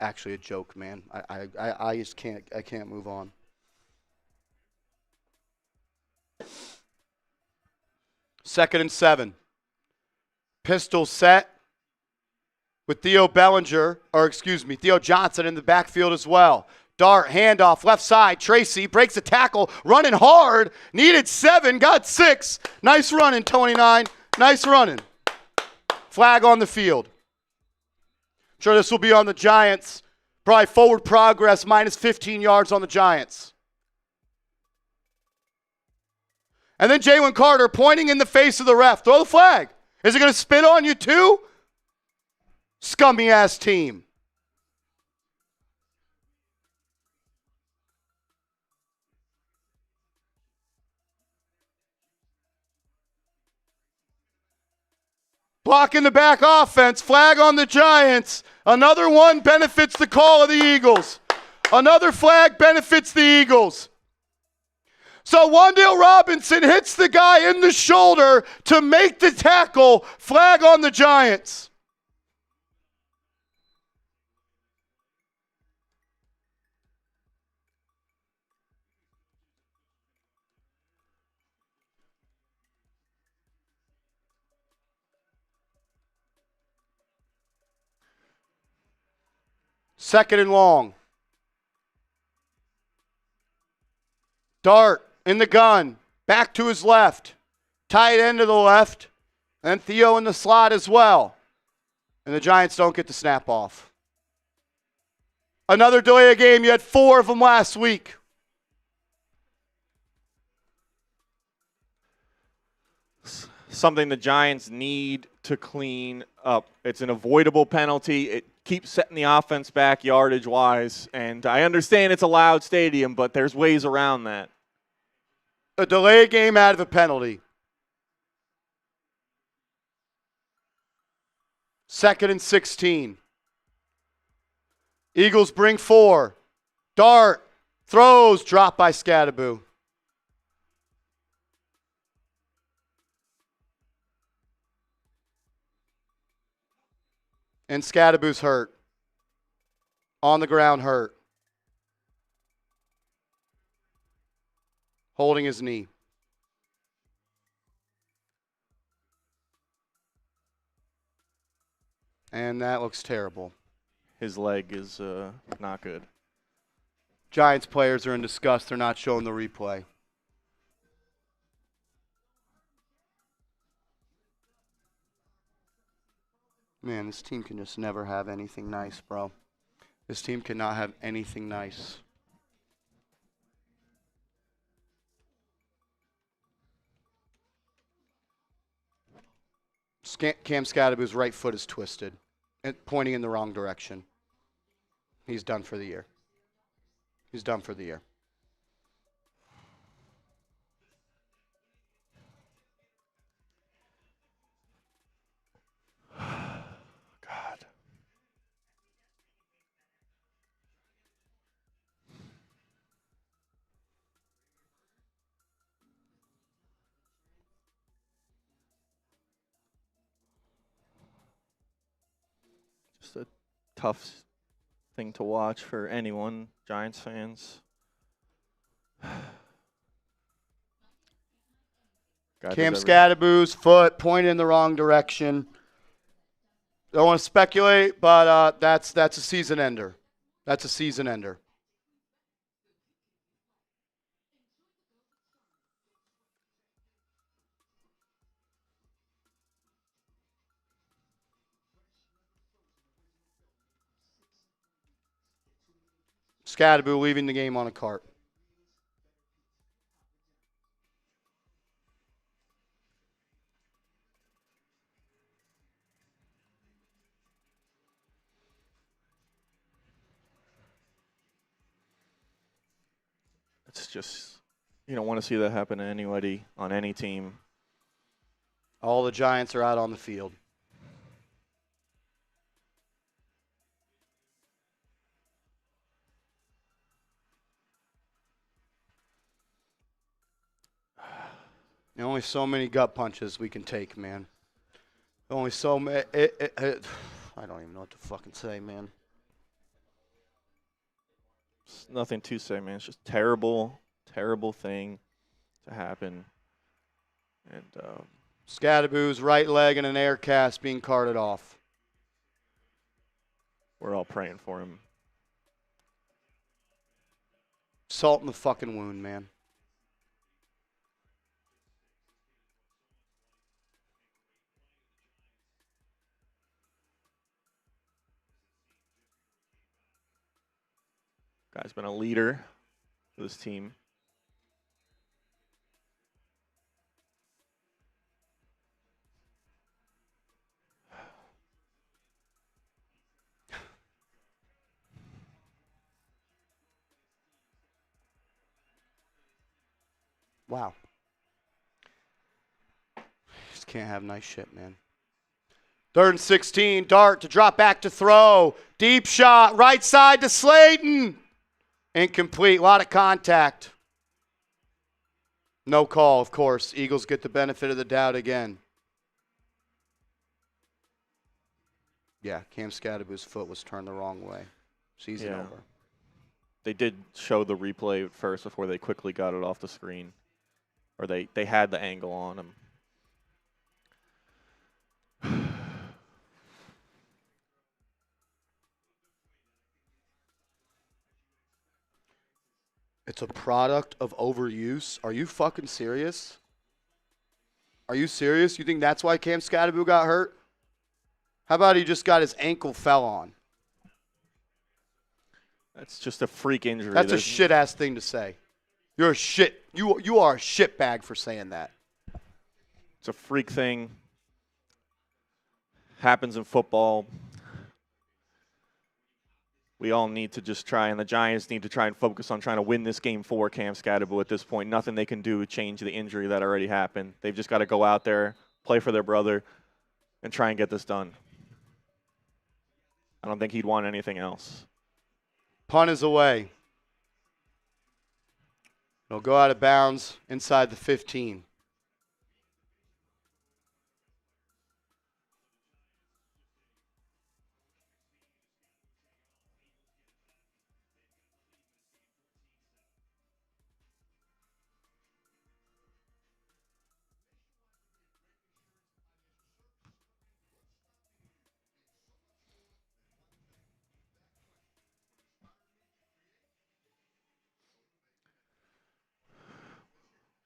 actually a joke, man. I just can't move on. Second and 7. Pistol set with Theo Johnson in the backfield as well. Dart, handoff, left side. Tracy breaks a tackle, running hard. Needed 7, got 6. Nice running, 29. Nice running. Flag on the field. Sure, this will be on the Giants. Probably forward progress, minus 15 yards on the Giants. And then Jalen Carter pointing in the face of the ref. Throw the flag. Is it going to spit on you too? Scummy ass team. Blocking the back offense. Flag on the Giants. Another one benefits the call of the Eagles. Another flag benefits the Eagles. So Wan'Dale Robinson hits the guy in the shoulder to make the tackle. Flag on the Giants. Second and long. Dart in the gun. Back to his left. Tight end to the left. And Theo in the slot as well. And the Giants don't get the snap off. Another delay of game. You had 4 of them last week. Something the Giants need to clean up. It's an avoidable penalty. It keeps setting the offense back yardage-wise. And I understand it's a loud stadium, but there's ways around that. A delay game out of a penalty. Second and 16. Eagles bring 4. Dart throws, dropped by Skattebo. And Skattebo's hurt. On the ground hurt. Holding his knee. And that looks terrible. His leg is not good. Giants players are in disgust. They're not showing the replay. Man, this team can just never have anything nice, bro. This team cannot have anything nice. Cam Skattebo's right foot is twisted, pointing in the wrong direction. He's done for the year. He's done for the year. God. Just a tough thing to watch for anyone, Giants fans. Cam Skattebo's foot pointed in the wrong direction. Don't want to speculate, but that's a season ender. That's a season ender. Skattebo leaving the game on a cart. It's just, you don't want to see that happen to anybody on any team. All the Giants are out on the field. There are only so many gut punches we can take, man. Only so many. I don't even know what to fucking say, man. It's nothing to say, man. It's just terrible, terrible thing to happen. And Skattebo's right leg and an air cast being carted off. we're all praying for him. Salt in the fucking wound, man. Guy's been a leader for this team. Wow. Just can't have nice shit, man. 3rd and 16. Dart to drop back to throw. Deep shot. Right side to Slayton. Incomplete. A lot of contact. No call, of course. Eagles get the benefit of the doubt again. Yeah, Cam Skattebo's foot was turned the wrong way. Season over. They did show the replay first before they quickly got it off the screen. Or they had the angle on him. It's a product of overuse. Are you fucking serious? Are you serious? You think that's why Cam Skattebo got hurt? How about he just got his ankle fell on? That's just a freak injury. That's a shit-ass thing to say. You're a shit. You are a shit bag for saying that. It's a freak thing. Happens in football. We all need to just try, and the Giants need to try and focus on trying to win this game for Cam Skattebo at this point. Nothing they can do to change the injury that already happened. They've just got to go out there, play for their brother, and try and get this done. I don't think he'd want anything else. Punt is away. It'll go out of bounds inside the 15.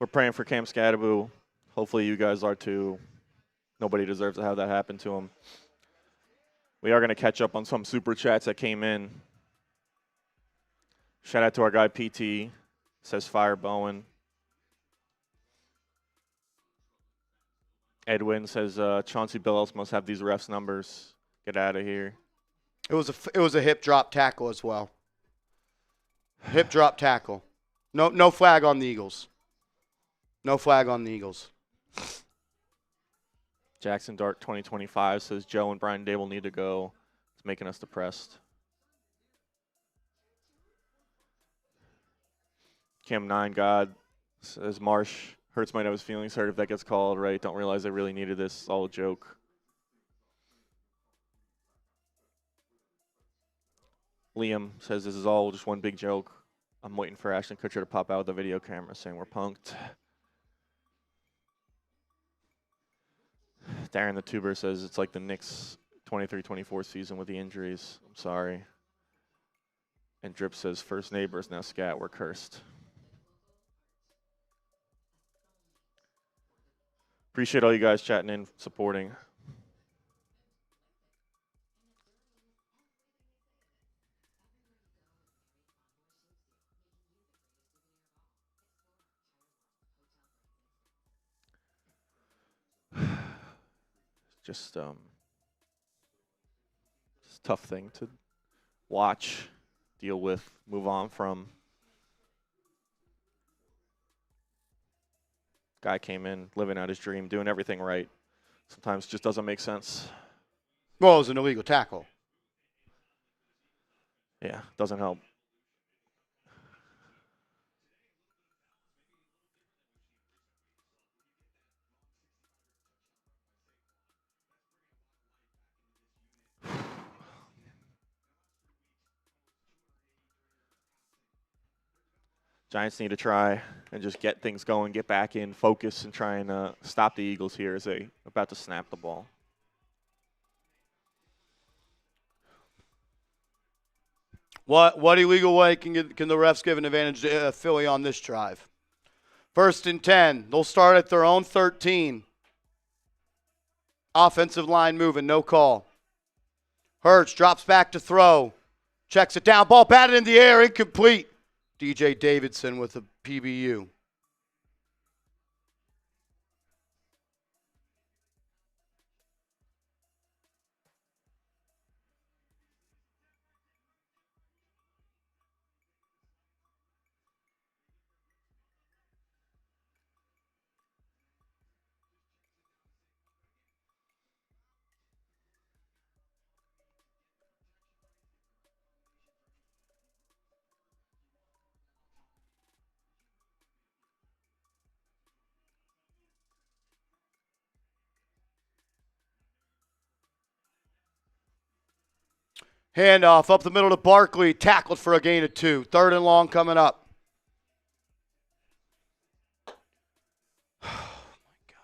We're praying for Cam Skattebo. Hopefully you guys are too. Nobody deserves to have that happen to him. We are going to catch up on some super chats that came in. Shout out to our guy PT. Says Fire Bowen. Edwin says Chauncey Billups must have these refs' numbers. Get out of here. It was a hip drop tackle as well. Hip drop tackle. No flag on the Eagles. No flag on the Eagles. Jaxson Dart 2025 says Joe and Brian Daboll need to go. It's making us depressed. Kim 9 God says Marsh hurts might have his feelings hurt if that gets called, right? Don't realize they really needed this. It's all a joke. Liam says this is all just one big joke. I'm waiting for Ashton Kutcher to pop out with a video camera saying we're punked. Darren the Tuber says it's like the Knicks 23-24 season with the injuries. I'm sorry. And Drip says first neighbors, now Scat, we're cursed. Appreciate all you guys chatting in, supporting. Just it's a tough thing to watch, deal with, move on from. Guy came in, living out his dream, doing everything right. Sometimes just doesn't make sense. Well, it was an illegal tackle. Yeah, doesn't help. Giants need to try and just get things going, get back in, focus, and try and stop the Eagles here as they about to snap the ball. What illegal way can the refs give an advantage to Philly on this drive? 1st and 10. They'll start at their own 13. Offensive line moving, no call. Hurts drops back to throw. Checks it down. Ball batted in the air, incomplete. DJ Davidson with a PBU. Handoff up the middle to Barkley. Tackled for a gain of 2. 3rd and long coming up. Oh, my God,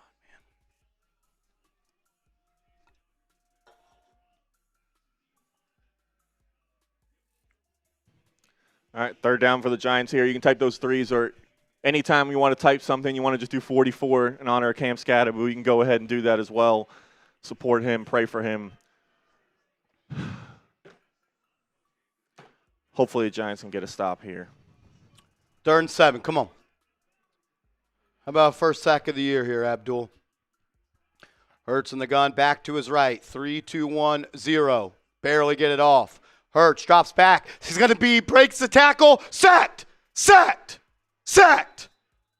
All right, 3rd down for the Giants here. You can type those 3s, or anytime you want to type something, you want to just do 44 in honor of Cam Skattebo, you can go ahead and do that as well. Support him, pray for him. Hopefully the Giants can get a stop here. 3rd and 7. Come on. How about first sack of the year here, Abdul? Hurts in the gun, back to his right. 3-2-1-0. Barely get it off. Hurts drops back. He's going to breaks the tackle. Sacked. Sacked. Sacked.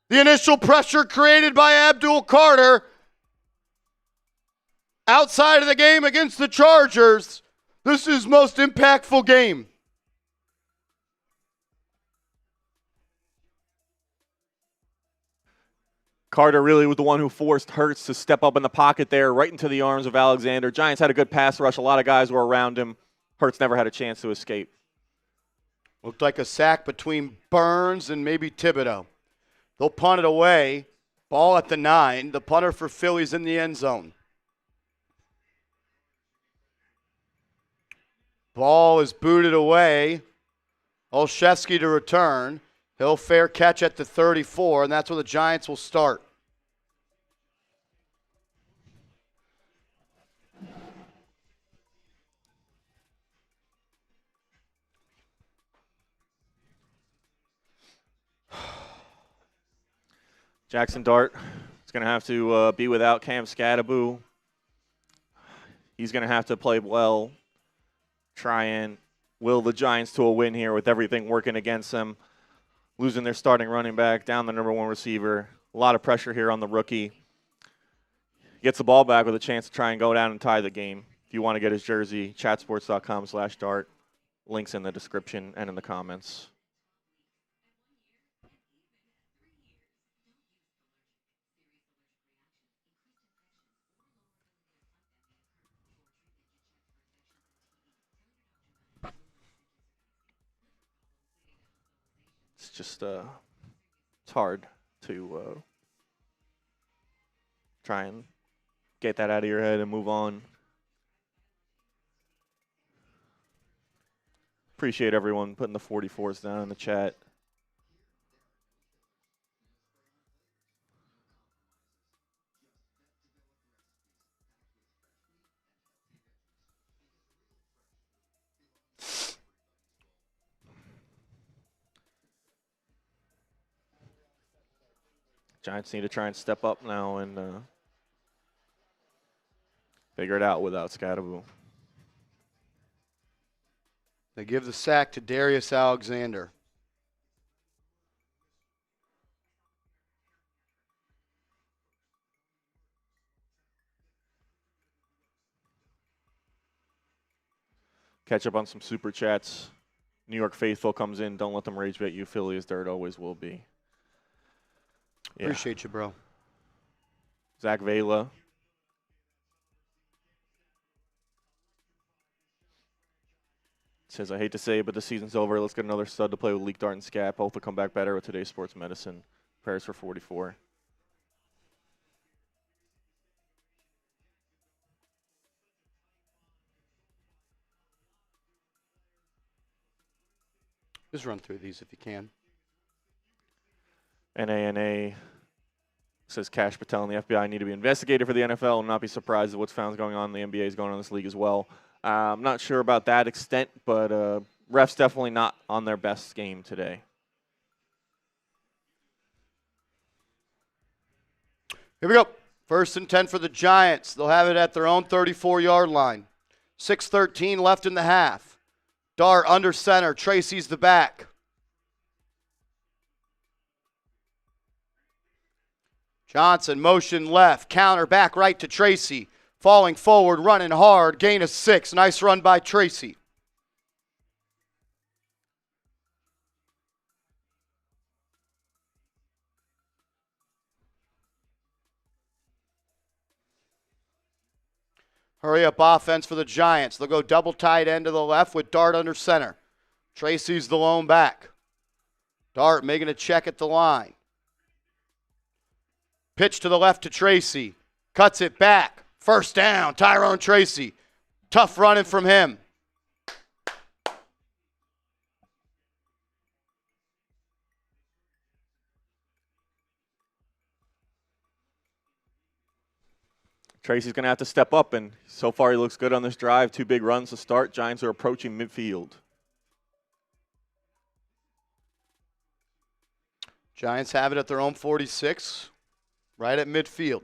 The initial pressure created by Abdul Carter. Outside of the game against the Chargers, this is his most impactful game. Carter really was the one who forced Hurts to step up in the pocket there, right into the arms of Alexander. Giants had a good pass rush. A lot of guys were around him. Hurts never had a chance to escape. Looked like a sack between Burns and maybe Thibodeau. They'll punt it away. Ball at the 9. The punter for Philly's in the end zone. Ball is booted away. Olszewski to return. He'll fair catch at the 34, and that's where the Giants will start. Jaxson Dart is going to have to be without Cam Skattebo. He's going to have to play well, try and will the Giants to a win here with everything working against them. Losing their starting running back, down the number 1 receiver. A lot of pressure here on the rookie. Gets the ball back with a chance to try and go down and tie the game. If you want to get his jersey, chatsports.com/dart. Links in the description and in the comments. It's just it's hard to try and get that out of your head and move on. Appreciate everyone putting the 44s down in the chat. Giants need to try and step up now and figure it out without Skattebo. They give the sack to Darius Alexander. Catch up on some super chats. New York Faithful comes in. Don't let them rage bet you. Philly is dirt, always will be. Yeah. Appreciate you, bro. Zach Vela. Says, I hate to say it, but the season's over. Let's get another stud to play with Leak Dart and Scat. Both will come back better with today's sports medicine. Prayers for 44. Just run through these if you can. NANA says Cash Patel and the FBI need to be investigated for the NFL and not be surprised at what's found going on. The NBA is going on in this league as well. I'm not sure about that extent, but refs definitely not on their best game today. Here we go. 1st and 10 for the Giants. They'll have it at their own 34-yard line. 6:13 left in the half. Dart under center. Tracy's the back. Johnson motion left. Counter back right to Tracy. Falling forward, running hard. Gain of 6. Nice run by Tracy. Hurry up offense for the Giants. They'll go double tight end to the left with Dart under center. Tracy's the lone back. Dart making a check at the line. Pitch to the left to Tracy. Cuts it back. 1st down, Tyrone Tracy. Tough running from him. Tracy's going to have to step up, and so far he looks good on this drive. 2 big runs to start. Giants are approaching midfield. Giants have it at their own 46, right at midfield.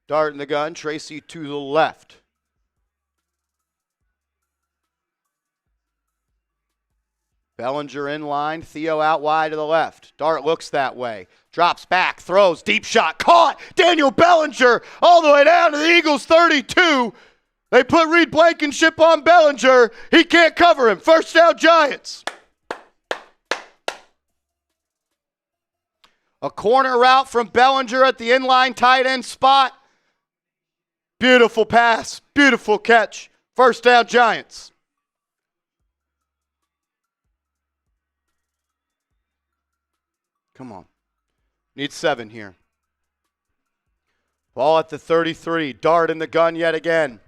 Dart in the gun, Tracy to the left. Bellinger in line, Theo out wide to the left. Dart looks that way, drops back, throws, deep shot, caught. Daniel Bellinger all the way down to the Eagles' 32. They put Reed Blankenship on Bellinger. He can't cover him. 1st down, Giants. A corner route from Bellinger at the inline tight end spot. Beautiful pass, beautiful catch. 1st down, Giants. Come on. Need 7 here. Ball at the 33. Dart in the gun yet again.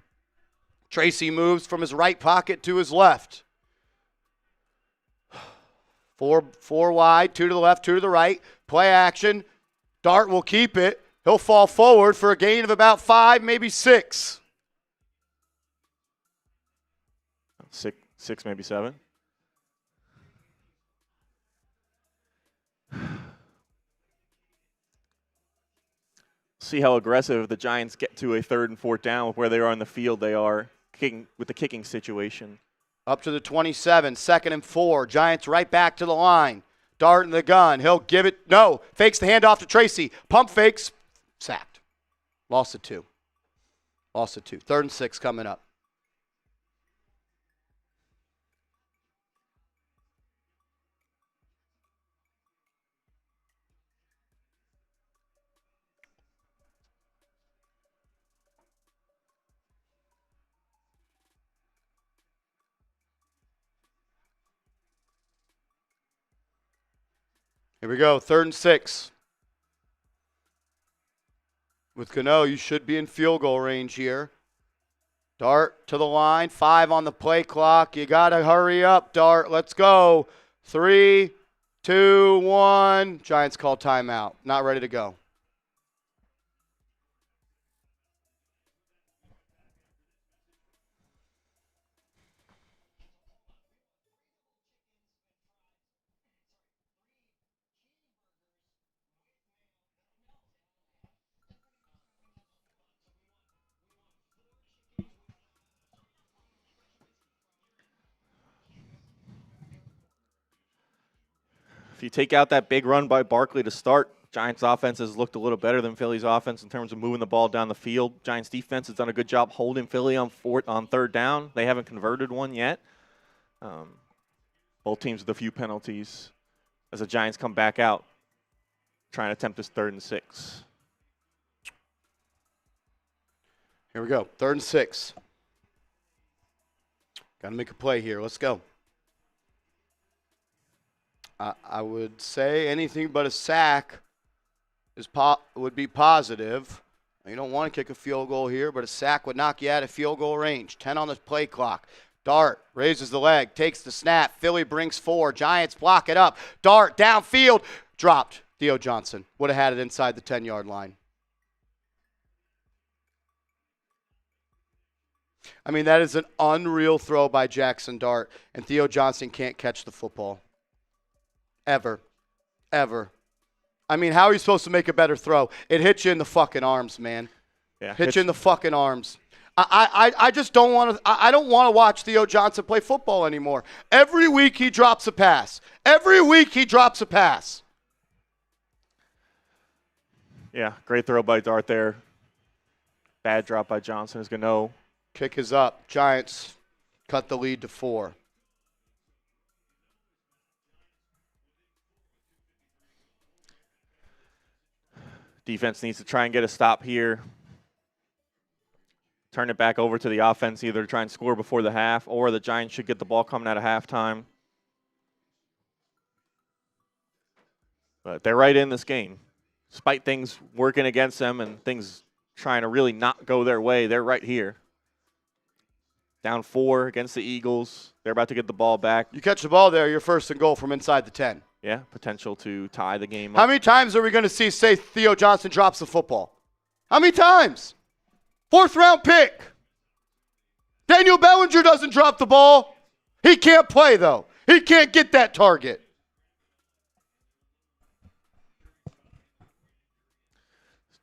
Tracy moves from his right pocket to his left. 4 wide, 2 to the left, 2 to the right. Play action. Dart will keep it. He'll fall forward for a gain of about 5, maybe 6. 6, maybe 7. See how aggressive the Giants get to a 3rd and 4th down with where they are on the field. They are kicking with the kicking situation. Up to the 27, 2nd and 4. Giants right back to the line. Dart in the gun. He'll give it. No. Fakes the handoff to Tracy. Pump fakes. Sacked. Lost it 2. 3rd and 6 coming up. Here we go, 3rd and 6. With Cano, you should be in field goal range here. Dart to the line, 5 on the play clock. You got to hurry up, Dart. Let's go. 3, 2, 1. Giants call timeout. Not ready to go. If you take out that big run by Barkley to start, Giants offense has looked a little better than Philly's offense in terms of moving the ball down the field. Giants defense has done a good job holding Philly on 3rd down. They haven't converted one yet. Both teams with a few penalties as the Giants come back out, trying to attempt this 3rd and 6. Here we go, 3rd and 6. Got to make a play here. Let's go. I would say anything but a sack would be positive. You don't want to kick a field goal here, but a sack would knock you out of field goal range. 10 on the play clock. Dart raises the leg, takes the snap. Philly brings 4. Giants block it up. Dart downfield. Dropped. Theo Johnson would have had it inside the 10-yard line. I mean, that is an unreal throw by Jaxson Dart, and Theo Johnson can't catch the football. Ever. I mean, how are you supposed to make a better throw? It hits you in the fucking arms, man. Yeah, hits you in the fucking arms. I just don't want to. I don't want to watch Theo Johnson play football anymore. Every week he drops a pass. Yeah, great throw by Dart there. Bad drop by Johnson is Gano. Kick is up. Giants cut the lead to 4. Defense needs to try and get a stop here. Turn it back over to the offense, either to try and score before the half, or the Giants should get the ball coming out of halftime. But they're right in this game. Despite things working against them and things trying to really not go their way, they're right here. Down 4 against the Eagles. They're about to get the ball back. You catch the ball there, you're first and goal from inside the 10. Yeah, potential to tie the game up. How many times are we going to say Theo Johnson drops the football? How many times? 4th-round pick. Daniel Bellinger doesn't drop the ball. He can't play, though. He can't get that target.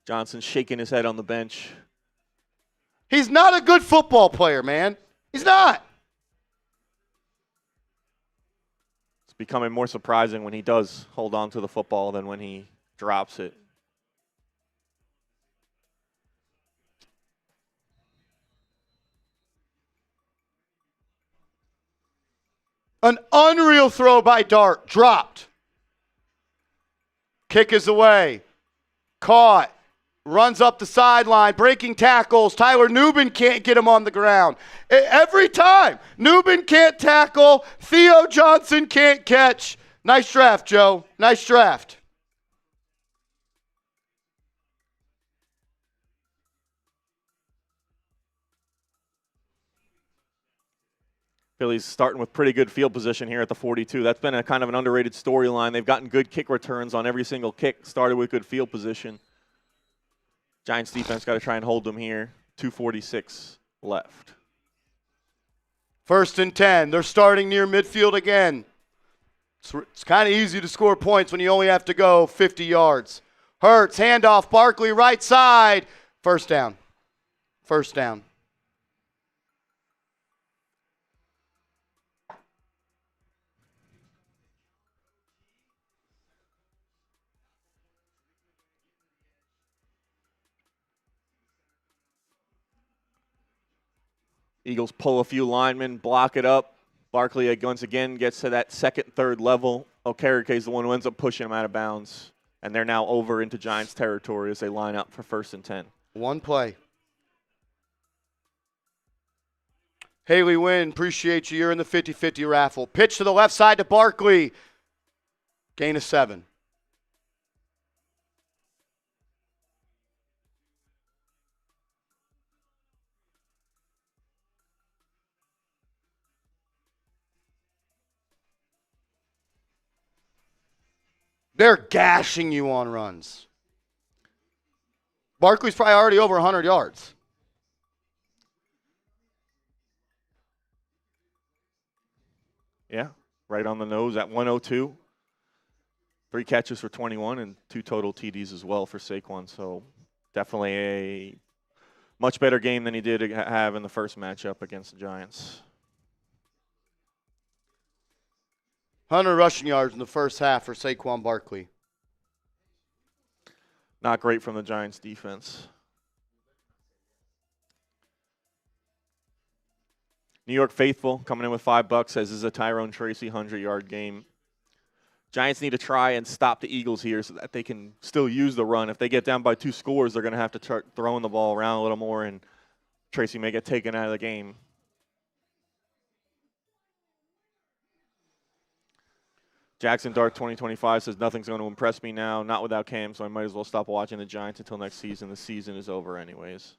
Johnson shaking his head on the bench. He's not a good football player, man. He's not. It's becoming more surprising when he does hold on to the football than when he drops it. An unreal throw by Dart. Dropped. Kick is away. Caught. Runs up the sideline. Breaking tackles. Tyler Nubin can't get him on the ground. Every time. Nubin can't tackle. Theo Johnson can't catch. Nice draft, Joe. Nice draft. Philly's starting with pretty good field position here at the 42. That's been a kind of an underrated storyline. They've gotten good kick returns on every single kick, started with good field position. Giants defense got to try and hold them here. 2:46 left. 1st and 10. They're starting near midfield again. It's kind of easy to score points when you only have to go 50 yards. Hurts, handoff, Barkley, right side. First down. Eagles pull a few linemen, block it up. Barkley once again gets to that second, third level. Okereke is the one who ends up pushing him out of bounds. And they're now over into Giants territory as they line up for 1st and 10. One play. Haley Wynn, appreciate you. You're in the 50-50 raffle. Pitch to the left side to Barkley. Gain of 7. They're gashing you on runs. Barkley's probably already over 100 yards. Yeah, right on the nose at 102. 3 catches for 21 and 2 total TDs as well for Saquon. So definitely a much better game than he did have in the first matchup against the Giants. 100 rushing yards in the first half for Saquon Barkley. Not great from the Giants defense. New York faithful coming in with $5 says this is a Tyrone Tracy 100-yard game. Giants need to try and stop the Eagles here so that they can still use the run. If they get down by 2 scores, they're going to have to start throwing the ball around a little more, and Tracy may get taken out of the game. Jaxson Dart 2025 says nothing's going to impress me now, not without Cam, so I might as well stop watching the Giants until next season. The season is over anyways.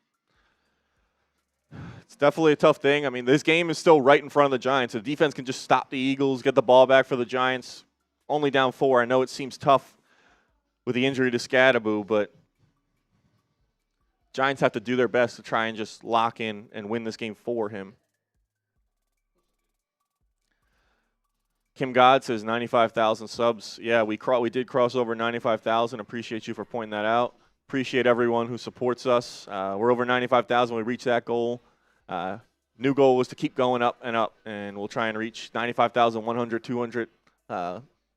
It's definitely a tough thing. I mean, this game is still right in front of the Giants. The defense can just stop the Eagles, get the ball back for the Giants. Only down 4. I know it seems tough with the injury to Skattebo, but Giants have to do their best to try and just lock in and win this game for him. Kim God says 95,000 subs. Yeah, we did cross over 95,000. Appreciate you for pointing that out. Appreciate everyone who supports us. We're over 95,000. We reached that goal. New goal was to keep going up, and we'll try and reach 95,100, 200.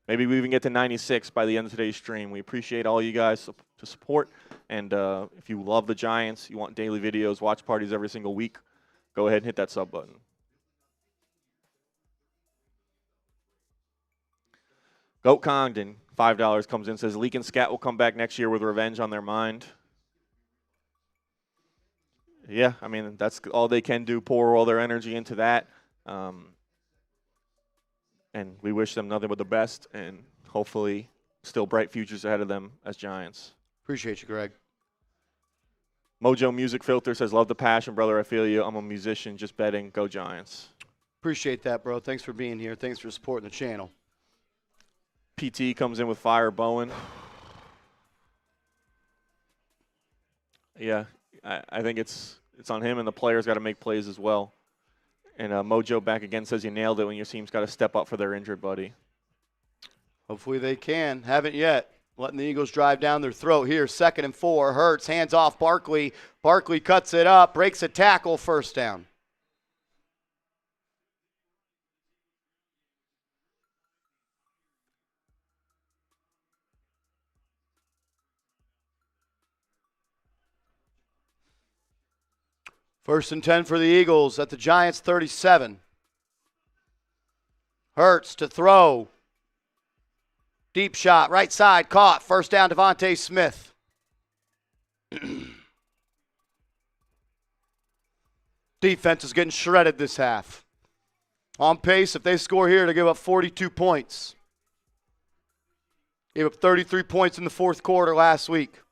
Maybe we even get to 96 by the end of today's stream. We appreciate all you guys to support. And if you love the Giants, you want daily videos, watch parties every single week, go ahead and hit that sub button. Goat Congdon, $5 comes in, says Leak and Scat will come back next year with revenge on their mind. Yeah, I mean, that's all they can do, pour all their energy into that. And we wish them nothing but the best, and hopefully still bright futures ahead of them as Giants. Appreciate you, Greg. Mojo Music Filter says, love the passion, brother. I feel you. I'm a musician, just betting. Go Giants. Appreciate that, bro. Thanks for being here. Thanks for supporting the channel. PT comes in with Fire Bowen. Yeah, I think it's on him, and the players got to make plays as well. And Mojo back again says you nailed it when your team's got to step up for their injured buddy. Hopefully they can. Haven't yet. Letting the Eagles drive down their throat here. 2nd and 4. Hurts, hands off Barkley. Barkley cuts it up, breaks a tackle, first down. First and 10 for the Eagles at the Giants' 37. Hurts to throw. Deep shot, right side, caught. First down, Devontae Smith. Defense is getting shredded this half. On pace, if they score here, to give up 42 points. Gave up 33 points in the fourth quarter last week.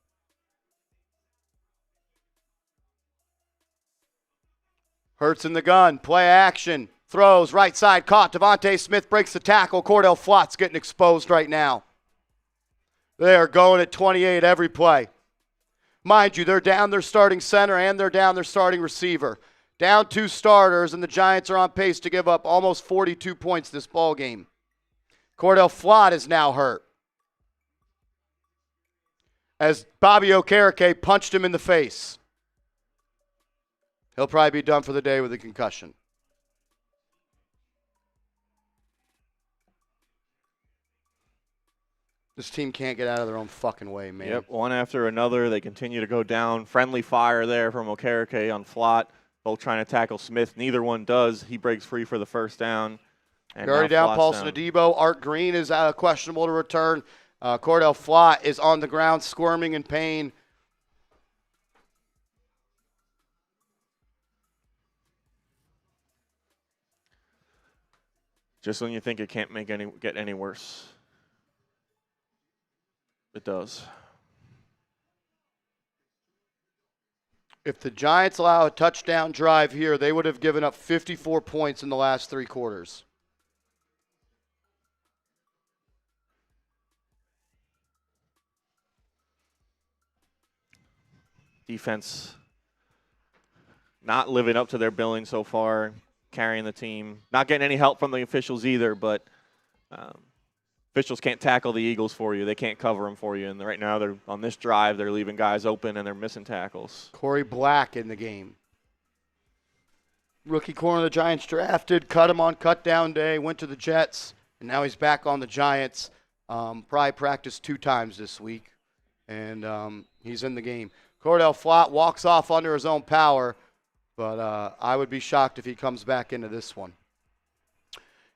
Hurts in the gun, play action, throws, right side, caught. Devontae Smith breaks the tackle. Cordell Flott's getting exposed right now. They are going at 28 every play. Mind you, they're down their starting center and they're down their starting receiver. Down 2 starters, and the Giants are on pace to give up almost 42 points this ball game. Cordell Flott is now hurt, as Bobby Okereke punched him in the face. He'll probably be done for the day with a concussion. This team can't get out of their own fucking way, man. Yep, one after another. They continue to go down. Friendly fire there from Okereke on Flott. Both trying to tackle Smith. Neither one does. He breaks free for the first down. And already down Paulson Adebo. Art Green is questionable to return. Cordell Flott is on the ground squirming in pain. Just when you think it can't get any worse, it does. If the Giants allow a touchdown drive here, they would have given up 54 points in the last 3 quarters. Defense not living up to their billing so far. Carrying the team. Not getting any help from the officials either, but officials can't tackle the Eagles for you. They can't cover them for you. And right now, they're on this drive, they're leaving guys open and they're missing tackles. Corey Black in the game. Rookie corner the Giants drafted, cut him on cut down day, went to the Jets, and now he's back on the Giants. Probably practiced 2 times this week, and he's in the game. Cordell Flott walks off under his own power. But I would be shocked if he comes back into this one.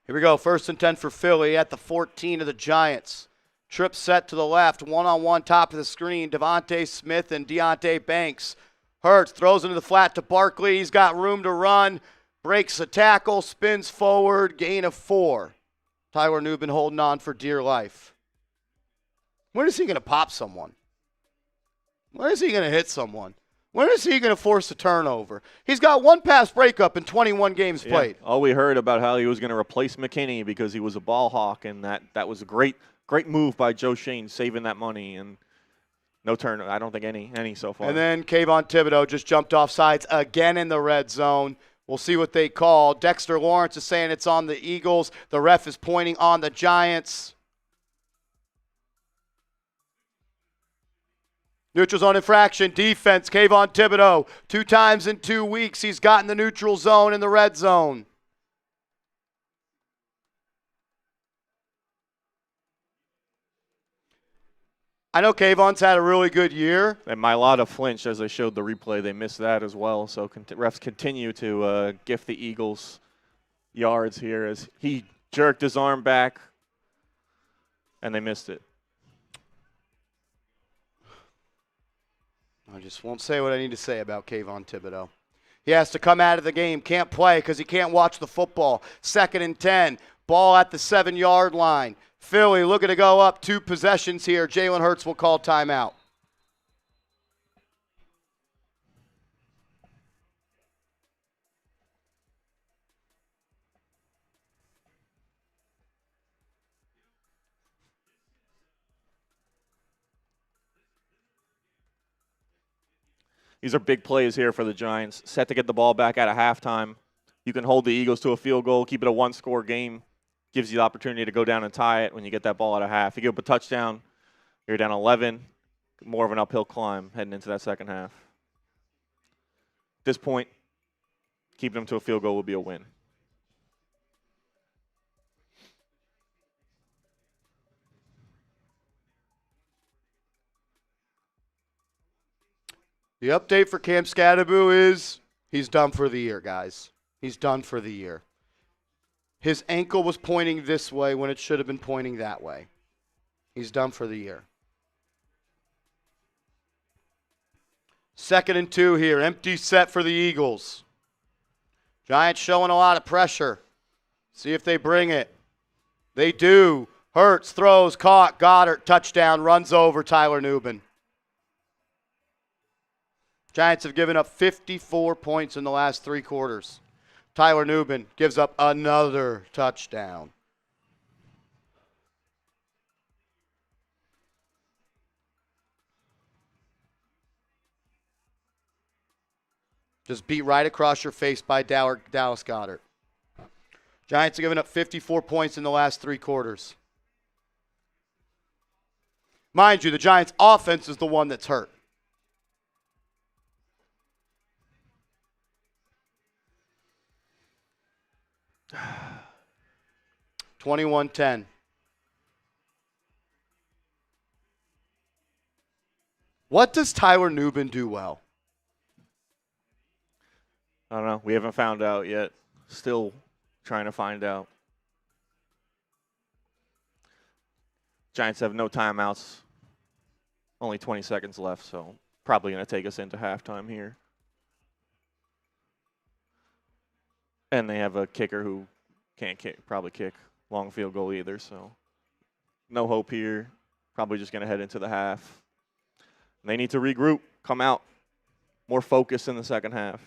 Here we go. 1st and 10 for Philly at the 14 of the Giants. Trip set to the left. One-on-one top of the screen. Devontae Smith and Deonte Banks. Hurts throws into the flat to Barkley. He's got room to run. Breaks a tackle. Spins forward. Gain of 4. Tyler Nubin holding on for dear life. When is he going to pop someone? When is he going to hit someone? When is he going to force a turnover? He's got one pass breakup in 21 games played. All we heard about how he was going to replace McKinney because he was a ball hawk, and that was a great move by Joe Shane, saving that money, and no turn. I don't think any so far. And then Kayvon Thibodeau just jumped off sides again in the red zone. We'll see what they call. Dexter Lawrence is saying it's on the Eagles. The ref is pointing on the Giants. Neutral zone infraction, defense, Kayvon Thibodeau. 2 times in 2 weeks he's gotten the neutral zone in the red zone. I know Kayvon's had a really good year. And Mailata flinched as I showed the replay. They missed that as well. So refs continue to gift the Eagles yards here as he jerked his arm back, and they missed it. I just won't say what I need to say about Kayvon Thibodeau. He has to come out of the game, can't play because he can't watch the football. 2nd and 10, ball at the 7-yard line. Philly looking to go up 2 possessions here. Jalen Hurts will call timeout. These are big plays here for the Giants. Set to get the ball back at a halftime. You can hold the Eagles to a field goal, keep it a 1-score game. Gives you the opportunity to go down and tie it when you get that ball at a half. You give up a touchdown, you're down 11. More of an uphill climb heading into that second half. At this point, keeping them to a field goal would be a win. The update for Cam Skattebo is he's done for the year, guys. He's done for the year. His ankle was pointing this way when it should have been pointing that way. He's done for the year. 2nd and 2 here. Empty set for the Eagles. Giants showing a lot of pressure. See if they bring it. They do. Hurts, throws, caught, Goddard, touchdown, runs over Tyler Nubin. Giants have given up 54 points in the last 3 quarters. Tyler Nubin gives up another touchdown. Just beat right across your face by Dallas Goedert. Giants have given up 54 points in the last 3 quarters. Mind you, the Giants' offense is the one that's hurt. 21-10. What does Tyler Nubin do well? I don't know. We haven't found out yet. Still trying to find out. Giants have no timeouts. Only 20 seconds left, so probably going to take us into halftime here. And they have a kicker who can't probably kick long field goal either, so no hope here. Probably just going to head into the half. They need to regroup, come out more focused in the second half.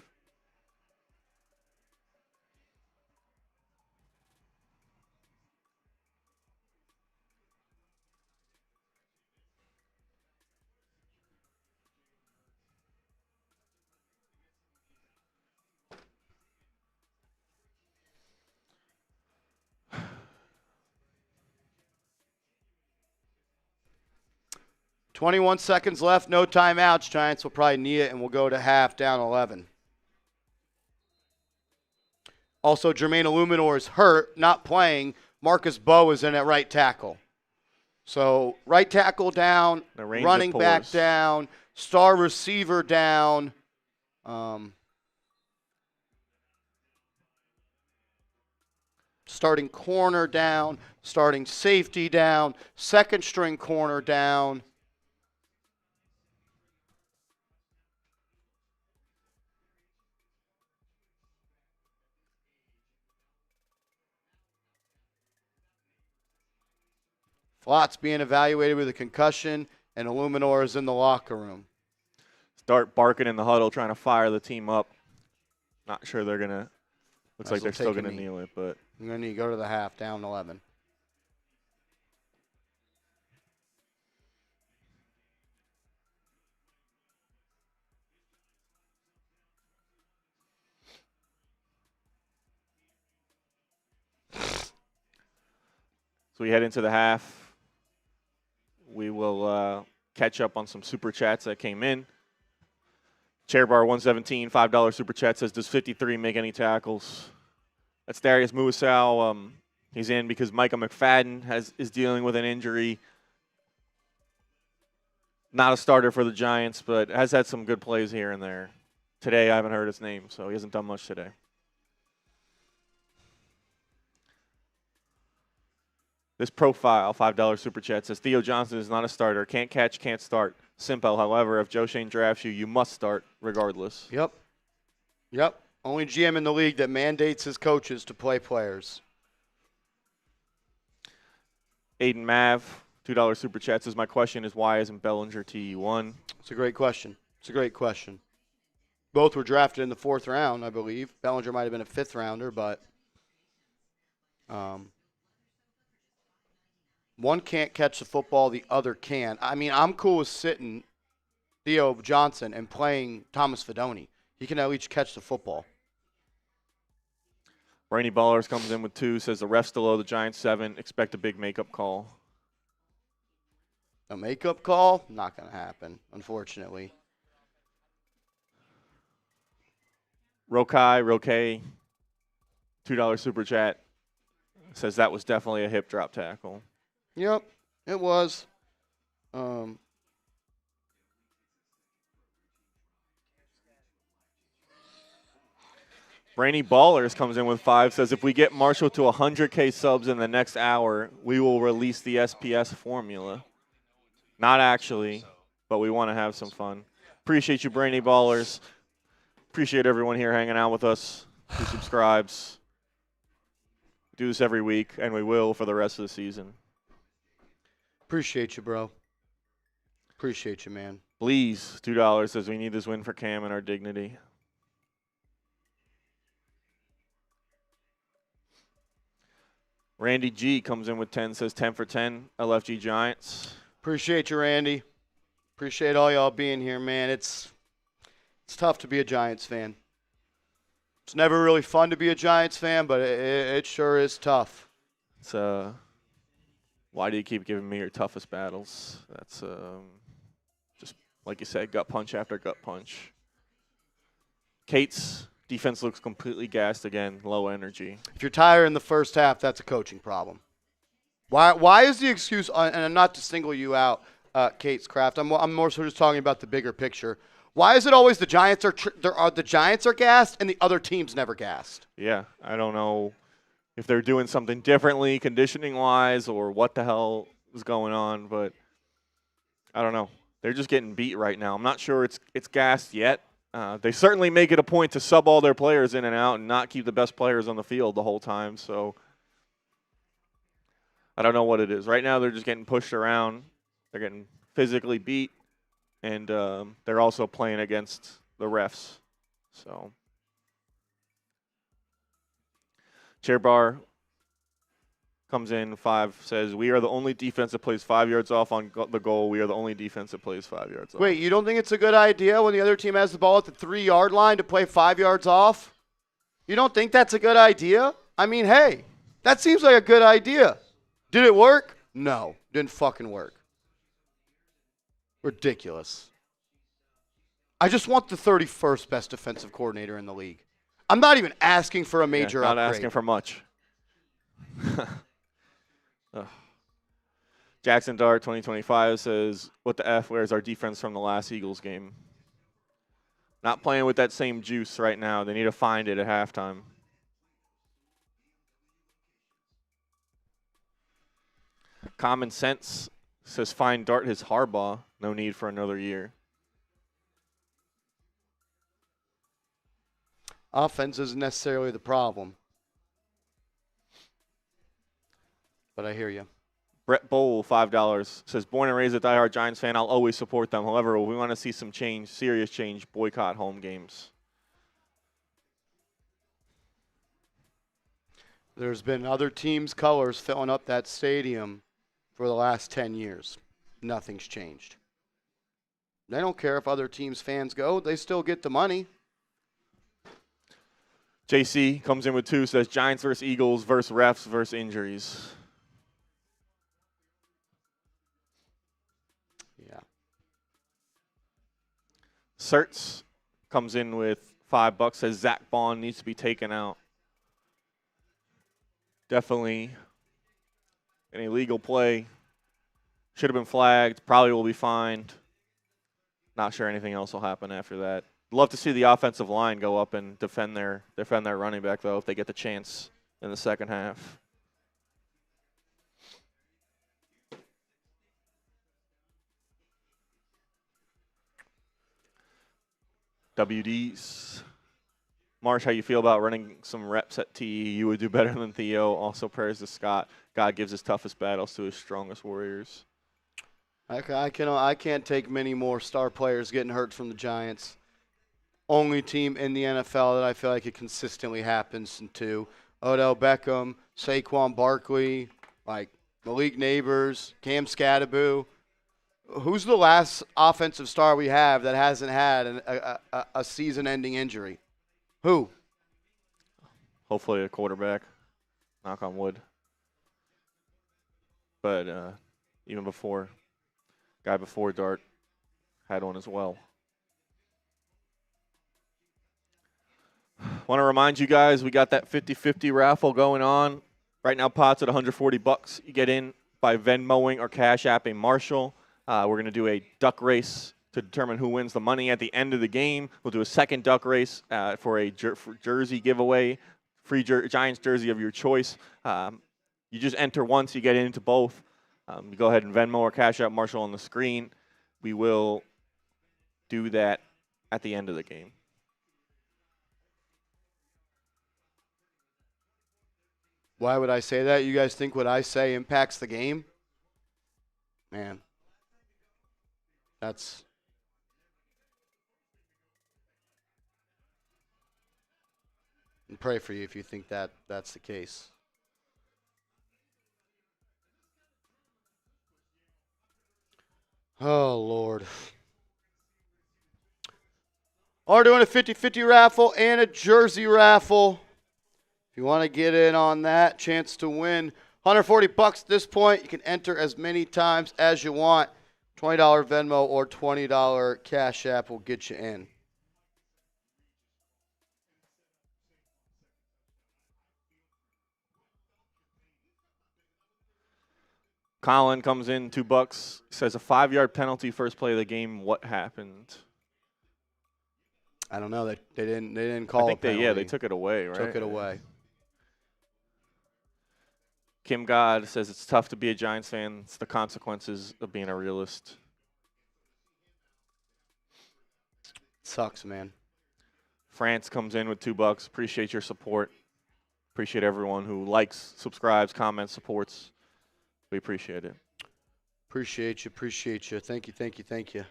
.21 seconds left, no timeouts. Giants will probably knee it, and we'll go to half down 11. Also, Jermaine Illuminor is hurt, not playing. Marcus Bowe is in at right tackle. So right tackle down, running back down, star receiver down. Starting corner down, starting safety down, second string corner down. Flott's being evaluated with a concussion, and Illuminor is in the locker room. Dart barking in the huddle, trying to fire the team up. Not sure they're going to – looks like they're still going to kneel it, but – I'm going to need to go to the half, down 11. So we head into the half. We will catch up on some super chats that came in. Chairbar 117, $5 super chat says, does 53 make any tackles? That's Darius Muasau. He's in because Micah McFadden is dealing with an injury. Not a starter for the Giants, but has had some good plays here and there. Today, I haven't heard his name, so he hasn't done much today. This profile, $5 super chat, says Theo Johnson is not a starter. Can't catch, can't start. Simple. However, if Joe Shane drafts you, you must start regardless. Yep. Only GM in the league that mandates his coaches to play players. Aiden Mav, $2 super chat says, my question is why isn't Bellinger TE1? It's a great question. Both were drafted in the 4th round, I believe. Bellinger might have been a 5th rounder, but one can't catch the football, the other can. I mean, I'm cool with sitting Theo Johnson and playing Thomas Fidone. He can at least catch the football. Rainy Ballers comes in with 2, says the refs still owe the Giants 7. Expect a big makeup call. A makeup call? Not going to happen, unfortunately. Roke, $2 super chat says that was definitely a hip drop tackle. Yep, it was. Brainy Ballers comes in with 5, says if we get Marshall to 100K subs in the next hour, we will release the SPS formula. Not actually, but we want to have some fun. Appreciate you, Brainy Ballers. Appreciate everyone here hanging out with us who subscribes. Do this every week, and we will for the rest of the season. Appreciate you, bro. Appreciate you, man. Please, $2 says we need this win for Cam and our dignity. Randy G comes in with 10, says 10 for 10, LFG Giants. Appreciate you, Randy. Appreciate all y'all being here, man. It's tough to be a Giants fan. It's never really fun to be a Giants fan, but it sure is tough. It's why do you keep giving me your toughest battles? That's just like you said, gut punch after gut punch. Kate's defense looks completely gassed again, low energy. If you're tired in the first half, that's a coaching problem. Why is the excuse, and I'm not to single you out, Kate's Craft, I'm more so just talking about the bigger picture. Why is it always the Giants the Giants are gassed and the other team's never gassed? Yeah, I don't know if they're doing something differently conditioning-wise or what the hell is going on, but I don't know. They're just getting beat right now. I'm not sure it's gassed yet. They certainly make it a point to sub all their players in and out and not keep the best players on the field the whole time. So I don't know what it is. Right now they're just getting pushed around. They're getting physically beat, and they're also playing against the refs. So Chairbar comes in 5, says, we are the only defense that plays 5 yards off on the goal. We are the only defense that plays 5 yards off. Wait, you don't think it's a good idea when the other team has the ball at the 3-yard line to play 5 yards off? You don't think that's a good idea? I mean, hey, that seems like a good idea. Did it work? No, didn't fucking work. Ridiculous. I just want the 31st best defensive coordinator in the league. I'm not even asking for a major upgrade. Not asking for much. Jaxson Dart 2025 says, what the F, where's our defense from the last Eagles game? Not playing with that same juice right now. They need to find it at halftime. Common Sense says, find Dart his Harbaugh. No need for another year. Offense isn't necessarily the problem. But I hear you. Brett Bowl, $5, says, born and raised a diehard Giants fan. I'll always support them. However, we want to see some change, serious change, boycott home games. There's been other teams' colors filling up that stadium for the last 10 years. Nothing's changed. They don't care if other teams' fans go. They still get the money. JC comes in with 2, says Giants versus Eagles versus refs versus injuries. Yeah. Certs comes in with $5, says Zach Bond needs to be taken out. Definitely an illegal play. Should have been flagged. Probably will be fined. Not sure anything else will happen after that. Love to see the offensive line go up and defend their running back, though, if they get the chance in the second half. WDs. Marsh, how you feel about running some reps at TE? You would do better than Theo. Also prayers to Scott. God gives his toughest battles to his strongest warriors. I can't take many more star players getting hurt from the Giants. Only team in the NFL that I feel like it consistently happens to. Odell Beckham, Saquon Barkley, like Malik Neighbors, Cam Skattebo. Who's the last offensive star we have that hasn't had a season-ending injury? Who? Hopefully a quarterback. Knock on wood. But even before, guy before Dart had one as well. Want to remind you guys, we got that 50-50 raffle going on. Right now, pot's at $140. You get in by Venmoing or Cash Apping Marshall. We're going to do a duck race to determine who wins the money at the end of the game. We'll do a second duck race for a jersey giveaway, free Giants jersey of your choice. You just enter once, you get into both. You go ahead and Venmo or Cash App Marshall on the screen. We will do that at the end of the game. Why would I say that? You guys think what I say impacts the game? Man, that's... And pray for you if you think that that's the case. Oh, Lord. Are doing a 50-50 raffle and a jersey raffle. If you want to get in on that, chance to win $140 at this point. You can enter as many times as you want. $20 Venmo or $20 Cash App will get you in. Colin comes in, $2. Says a 5-yard penalty first play of the game. What happened? I don't know. They didn't call. I think they took it away, right? Took it away. Kim God says it's tough to be a Giants fan. It's the consequences of being a realist. Sucks, man. France comes in with $2. Appreciate your support. Appreciate everyone who likes, subscribes, comments, supports. We appreciate it. Appreciate you. Thank you.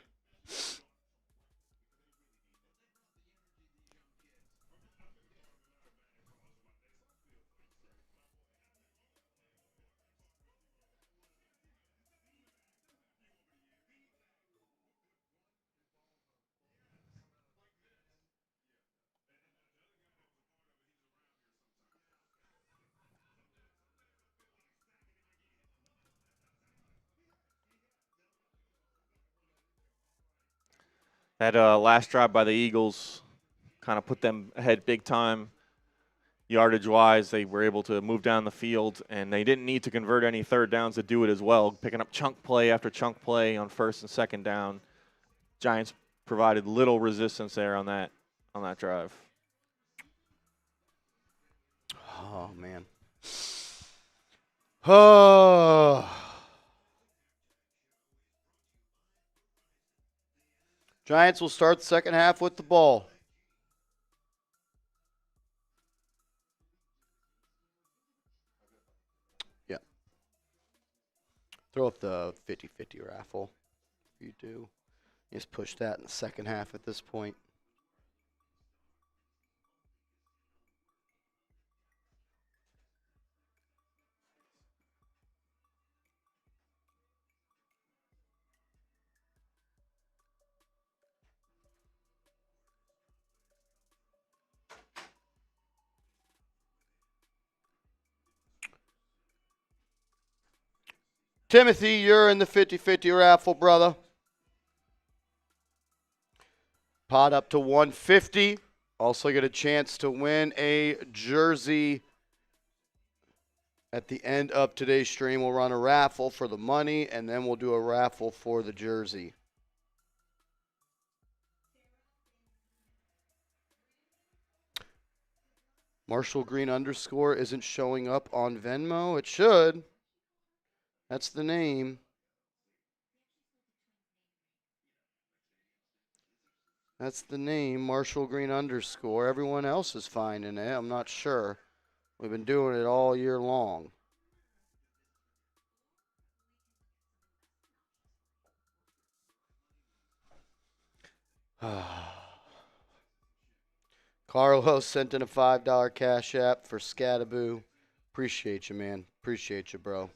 That last drive by the Eagles kind of put them ahead big time. Yardage-wise, they were able to move down the field, and they didn't need to convert any third downs to do it as well, picking up chunk play after chunk play on first and second down. Giants provided little resistance there on that drive. Oh, man. Oh. Giants will start the second half with the ball. Yeah. Throw up the 50-50 raffle. You do. Just push that in the second half at this point. Timothy, you're in the 50-50 raffle, brother. Pot up to 150. Also get a chance to win a jersey. At the end of today's stream, we'll run a raffle for the money, and then we'll do a raffle for the jersey. Marshall Green _ isn't showing up on Venmo. It should. That's the name. That's the name, Marshall Green _ Everyone else is finding it. I'm not sure. We've been doing it all year long. Carlos sent in a $5 cash app for Skattebo. Appreciate you, man. Appreciate you, bro.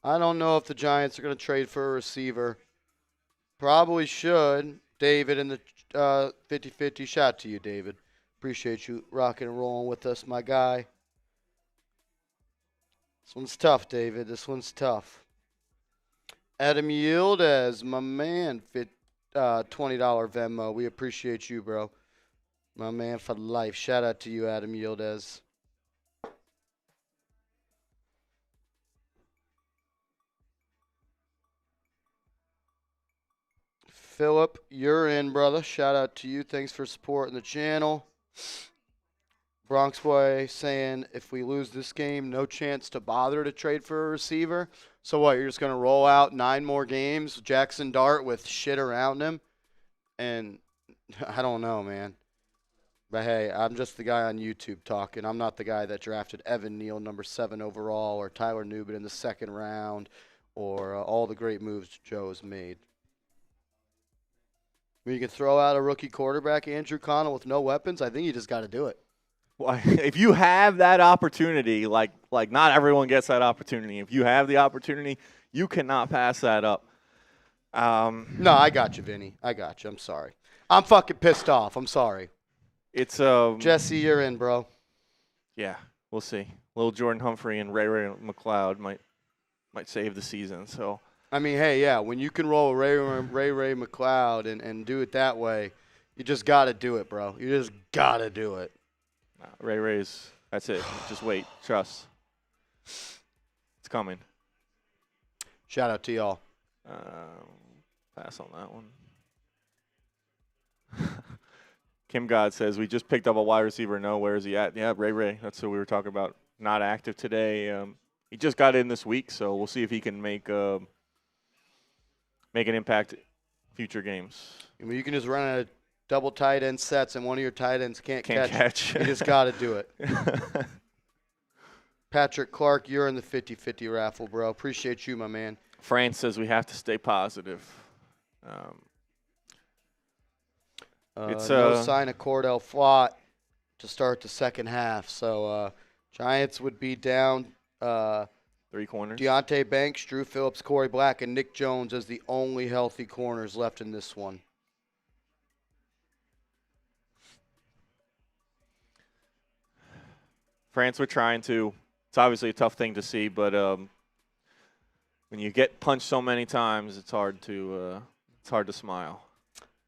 I don't know if the Giants are going to trade for a receiver. Probably should. David in the 50-50. Shout out to you, David. Appreciate you rocking and rolling with us, my guy. This one's tough, David. This one's tough. Adam Yildiz, my man, $20 Venmo. We appreciate you, bro. My man for life. Shout out to you, Adam Yildiz. Philip, you're in, brother. Shout out to you. Thanks for supporting the channel. Bronx Boy saying if we lose this game, no chance to bother to trade for a receiver. So what, you're just going to roll out 9 more games, Jaxson Dart with shit around him? And I don't know, man. But hey, I'm just the guy on YouTube talking. I'm not the guy that drafted Evan Neal, number 7 overall, or Tyler Newbin in the 2nd round, or all the great moves Joe has made. When you can throw out a rookie quarterback, Andrew Connell, with no weapons, I think you just got to do it. Well, if you have that opportunity, like not everyone gets that opportunity. If you have the opportunity, you cannot pass that up. No, I got you, Vinny. I got you. I'm sorry. I'm fucking pissed off. I'm sorry. It's Jesse, you're in, bro. Yeah, we'll see. Little Jordan Humphrey and Ray McLeod might save the season. So I mean, hey, yeah, when you can roll Ray McLeod and do it that way, you just got to do it, bro. You just got to do it. Ray's, that's it. Just wait. Trust. It's coming. Shout out to y'all. Pass on that one. Kim God says, we just picked up a wide receiver. No, where is he at? Yeah, Ray. That's what we were talking about. Not active today. He just got in this week, so we'll see if he can make an impact future games. I mean, you can just run out of double tight end sets and one of your tight ends can't catch. You just got to do it. Patrick Clark, you're in the 50-50 raffle, bro. Appreciate you, my man. France says we have to stay positive. It's no sign of Cordell Flott to start the second half. So Giants would be down 3 corners. Deontay Banks, Drew Phillips, Corey Black, and Nick Jones as the only healthy corners left in this one. France were trying to. It's obviously a tough thing to see, but when you get punched so many times, it's hard to smile.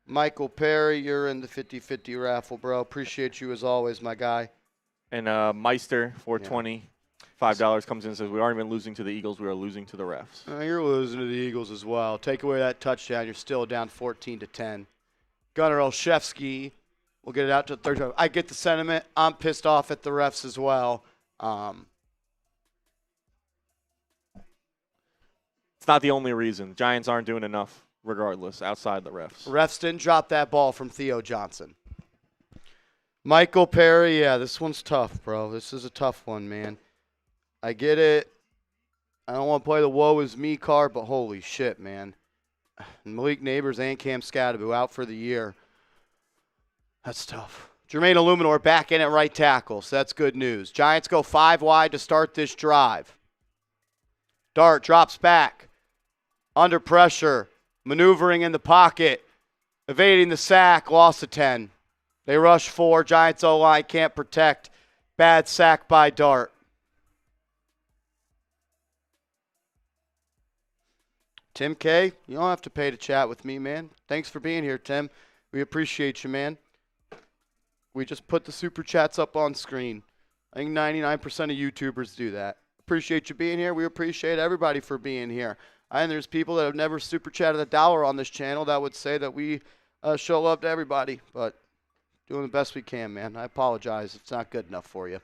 Michael Perry, you're in the 50-50 raffle, bro. Appreciate you as always, my guy. And Meister, 420, $5 comes in and says, we aren't even losing to the Eagles. We are losing to the refs. You're losing to the Eagles as well. Take away that touchdown, you're still down 14-10. Gunnar Olszewski will get it out to the third time. I get the sentiment. I'm pissed off at the refs as well. It's not the only reason. Giants aren't doing enough, regardless, outside the refs. Refs didn't drop that ball from Theo Johnson. Michael Perry, yeah, this one's tough, bro. This is a tough one, man. I get it. I don't want to play the woe is me card, but holy shit, man. Malik Neighbors and Cam Skattebo out for the year. That's tough. Jermaine Illuminor back in at right tackle, so that's good news. Giants go 5 wide to start this drive. Dart drops back. Under pressure. Maneuvering in the pocket. Evading the sack. Loss of 10. They rush 4. Giants O-line can't protect. Bad sack by Dart. Tim K, you don't have to pay to chat with me, man. Thanks for being here, Tim. We appreciate you, man. We just put the super chats up on screen. I think 99% of YouTubers do that. Appreciate you being here. We appreciate everybody for being here. And there's people that have never super chatted $1 on this channel that would say that we show love to everybody. But doing the best we can, man. I apologize if it's not good enough for you.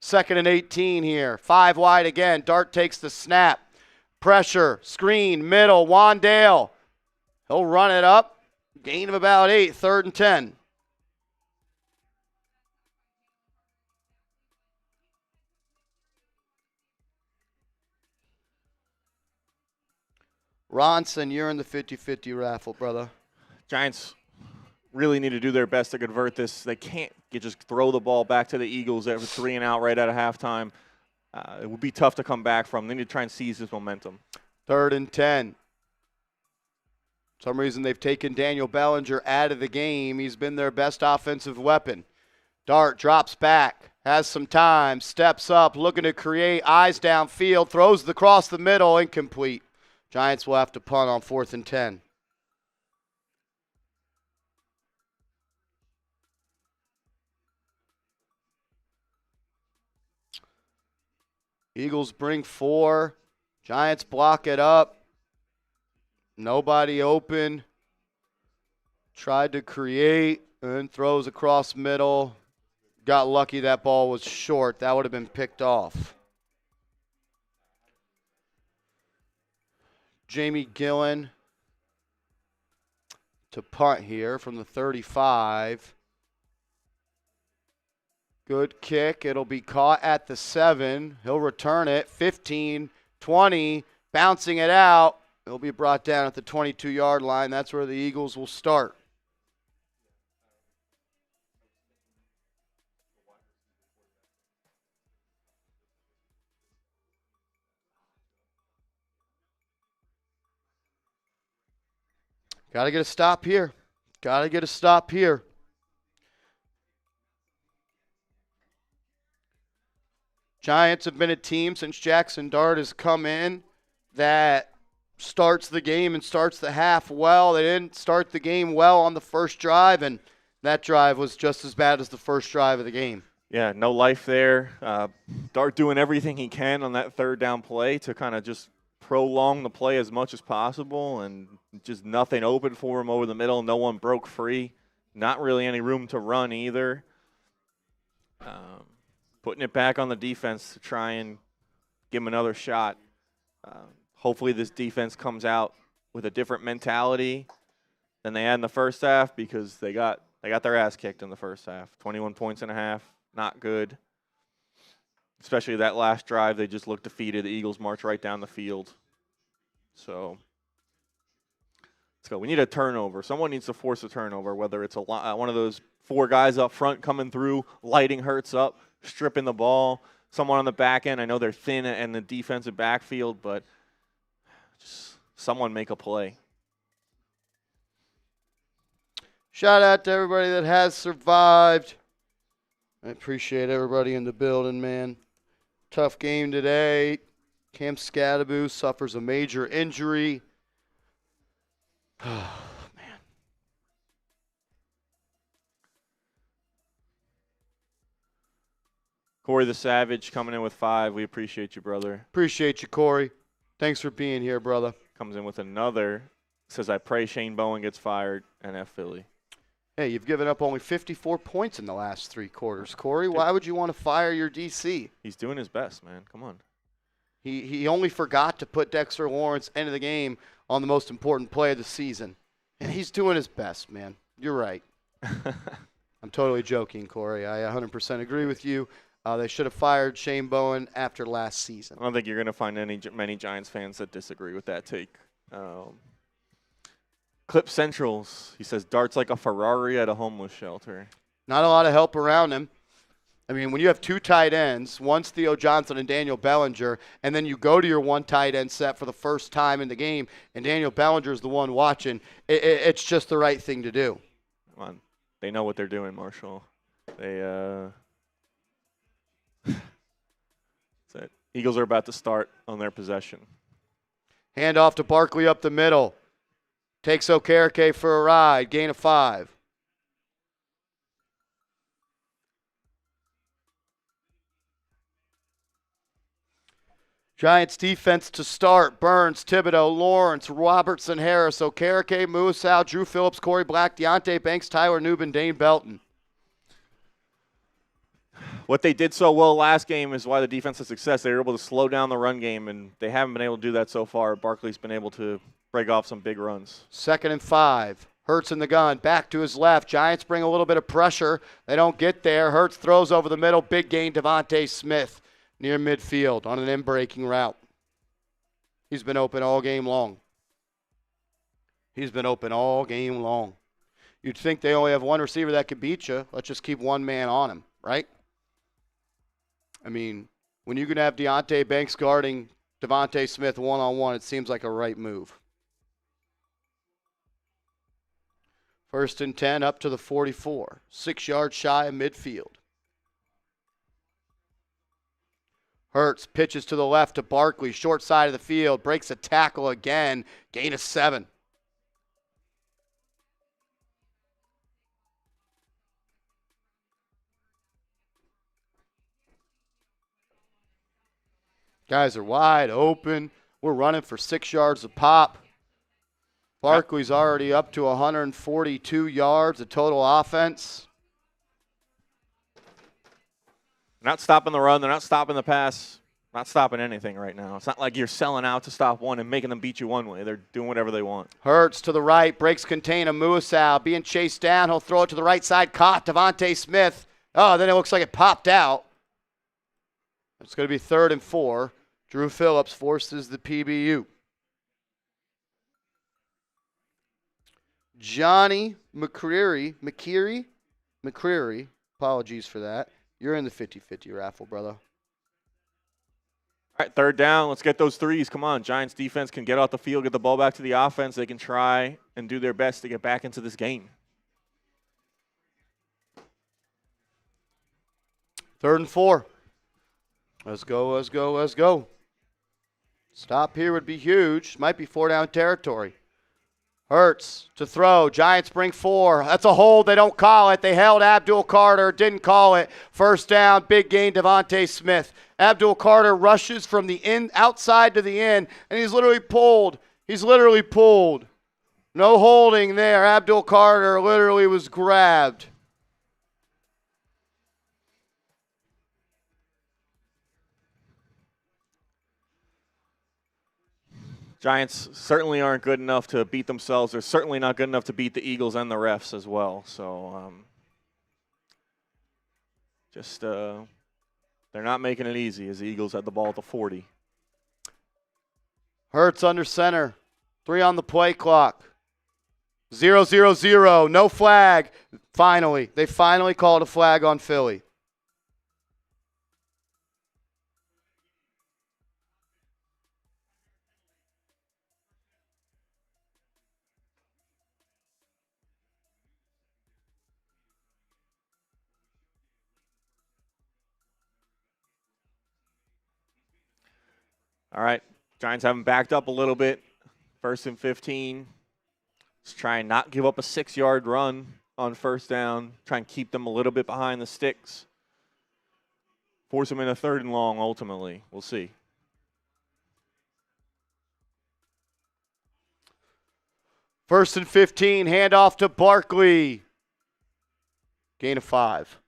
2nd and 18 here. 5 wide again. Dart takes the snap. Pressure, screen, middle, Wandale. He'll run it up. Gain of about 8, 3rd and 10. Ronson, you're in the 50-50 raffle, brother. Giants really need to do their best to convert this. They can't just throw the ball back to the Eagles every 3 and out right out of halftime. It would be tough to come back from. They need to try and seize this momentum. 3rd and 10. For some reason they've taken Daniel Bellinger out of the game. He's been their best offensive weapon. Dart drops back, has some time, steps up, looking to create, eyes downfield, throws the cross the middle, incomplete. Giants will have to punt on 4th and 10. Eagles bring 4. Giants block it up. Nobody open. Tried to create and throws across middle. Got lucky that ball was short. That would have been picked off. Jamie Gillen to punt here from the 35. Good kick. It'll be caught at the 7. He'll return it. 15, 20, bouncing it out. It'll be brought down at the 22-yard line. That's where the Eagles will start. Got to get a stop here. Got to get a stop here. Giants have been a team since Jaxson Dart has come in that starts the game and starts the half well. They didn't start the game well on the first drive, and that drive was just as bad as the first drive of the game. Yeah, no life there. Dart doing everything he can on that 3rd down play to kind of just prolong the play as much as possible, and just nothing open for him over the middle. No one broke free. Not really any room to run either. Putting it back on the defense to try and give him another shot. Hopefully this defense comes out with a different mentality than they had in the first half, because they got their ass kicked in the first half. 21 points and a half, not good. Especially that last drive, they just looked defeated. The Eagles march right down the field. So let's go. We need a turnover. Someone needs to force a turnover, whether it's one of those 4 guys up front coming through, lighting Hurts up, stripping the ball. Someone on the back end. I know they're thin in the defensive backfield, but just someone make a play. Shout out to everybody that has survived. I appreciate everybody in the building, man. Tough game today. Cam Skattebo suffers a major injury. Oh, man. Corey the Savage coming in with 5. We appreciate you, brother. Appreciate you, Corey. Thanks for being here, brother. Comes in with another. Says, I pray Shane Bowen gets fired, NF Philly. Hey, you've given up only 54 points in the last 3 quarters, Corey. Why would you want to fire your DC? He's doing his best, man. Come on. He only forgot to put Dexter Lawrence into the game on the most important play of the season. And he's doing his best, man. You're right. I'm totally joking, Corey. I 100% agree with you. They should have fired Shane Bowen after last season. I don't think you're going to find many Giants fans that disagree with that take. Clip Centrals, he says, Dart's like a Ferrari at a homeless shelter. Not a lot of help around him. I mean, when you have two tight ends, one's Theo Johnson and Daniel Bellinger, and then you go to your one tight end set for the first time in the game, and Daniel Bellinger is the one watching, it's just the right thing to do. Come on. They know what they're doing, Marshall. They, that's it. Eagles are about to start on their possession. Hand off to Barkley up the middle. Takes Okereke for a ride. Gain of 5. Giants defense to start. Burns, Thibodeau, Lawrence, Robertson, Harris, Okereke, Musau, Drew Phillips, Corey Black, Deontay Banks, Tyler Newbin, Dane Belton. What they did so well last game is why the defense had success. They were able to slow down the run game, and they haven't been able to do that so far. Barkley's been able to break off some big runs. 2nd and 5. Hurts in the gun. Back to his left. Giants bring a little bit of pressure. They don't get there. Hurts throws over the middle. Big gain, Devontae Smith near midfield on an in-breaking route. He's been open all game long. You'd think they only have one receiver that could beat you. Let's just keep one man on him, right? I mean, when you can have Deontay Banks guarding Devontae Smith one-on-one, it seems like a right move. 1st and 10 up to the 44. 6 yards shy of midfield. Hurts pitches to the left to Barkley, short side of the field, breaks a tackle again, gain of 7. Guys are wide open. We're running for 6 yards a pop. Barkley's already up to 142 yards of total offense. They're not stopping the run. They're not stopping the pass. Not stopping anything right now. It's not like you're selling out to stop one and making them beat you one way. They're doing whatever they want. Hurts to the right, breaks contain of Musau. Being chased down, he'll throw it to the right side. Caught Devontae Smith. Oh, then it looks like it popped out. It's going to be 3rd and 4. Drew Phillips forces the PBU. Johnny McCreary, apologies for that. You're in the 50-50 raffle, brother. All right, 3rd down. Let's get those threes. Come on. Giants defense can get off the field, get the ball back to the offense. They can try and do their best to get back into this game. 3rd and 4. Let's go. Stop here would be huge. Might be 4-down territory. Hurts to throw. Giants bring 4. That's a hold. They don't call it. They held Abdul Carter. Didn't call it. 1st down. Big gain. Devontae Smith. Abdul Carter rushes from the outside to the in, and he's literally pulled. No holding there. Abdul Carter literally was grabbed. Giants certainly aren't good enough to beat themselves. They're certainly not good enough to beat the Eagles and the refs as well. So they're not making it easy as the Eagles had the ball at the 40. Hurts under center. 3 on the play clock. 0-0-0. No flag. They finally called a flag on Philly. All right, Giants haven't backed up a little bit. 1st and 15. Let's try and not give up a 6-yard run on 1st down. Try and keep them a little bit behind the sticks. Force them in a 3rd and long ultimately. We'll see. First and 15, handoff to Barkley. Gain of 5.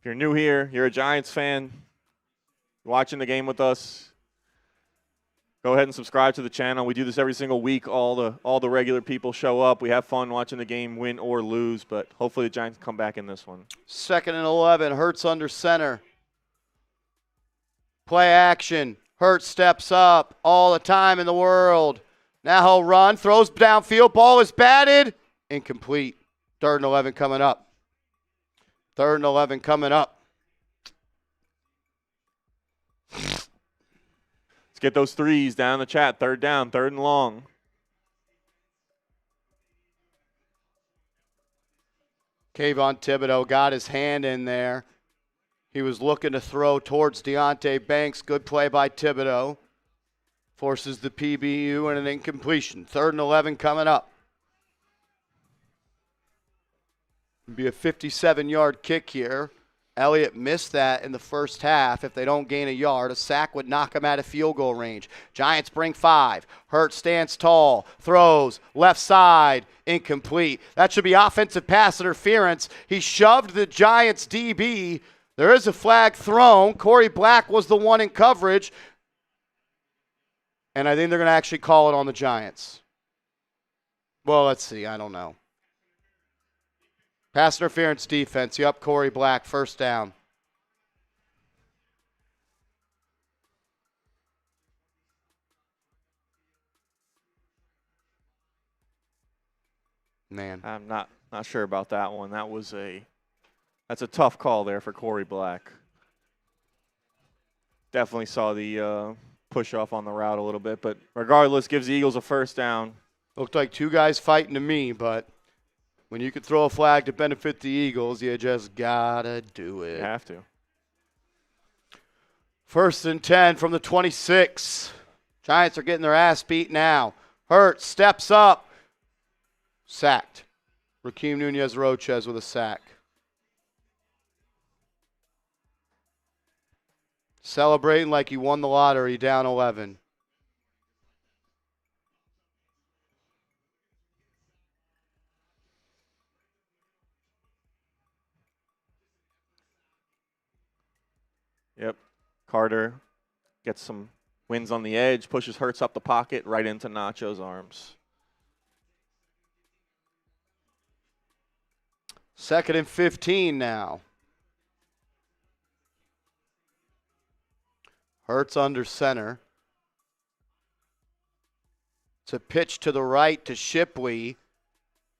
If you're new here, you're a Giants fan, watching the game with us, go ahead and subscribe to the channel. We do this every single week. All the regular people show up. We have fun watching the game win or lose, but hopefully the Giants come back in this one. 2nd and 11. Hurts under center. Play action. Hurts steps up. All the time in the world. Now he'll run. Throws downfield. Ball is batted. Incomplete. 3rd and 11 coming up. 3rd and 11 coming up. Let's get those threes down in the chat. 3rd down, 3rd and long. Kayvon Thibodeau got his hand in there. He was looking to throw towards Deonte Banks. Good play by Thibodeau. Forces the PBU and an incompletion. 3rd and 11 coming up. It'll be a 57-yard kick here. Elliott missed that in the first half. If they don't gain a yard, a sack would knock them out of field goal range. Giants bring 5. Hurts stands tall, throws, left side, incomplete. That should be offensive pass interference. He shoved the Giants DB. There is a flag thrown. Corey Black was the one in coverage. And I think they're going to actually call it on the Giants. Well, let's see. I don't know. Pass interference defense. Yep, Corey Black, 1st down. Man. I'm not sure about that one. That's a tough call there for Corey Black. Definitely saw the push off on the route a little bit, but regardless, gives the Eagles a 1st down. Looked like 2 guys fighting to me, but when you could throw a flag to benefit the Eagles, you just gotta do it. You have to. 1st and 10 from the 26. Giants are getting their ass beat now. Hurts steps up. Sacked. Rakeem Nunez-Roches with a sack. Celebrating like he won the lottery, down 11. Yep. Carter gets some wins on the edge, pushes Hurts up the pocket, right into Nacho's arms. 2nd and 15 now. Hurts under center. It's a pitch to the right to Shipley.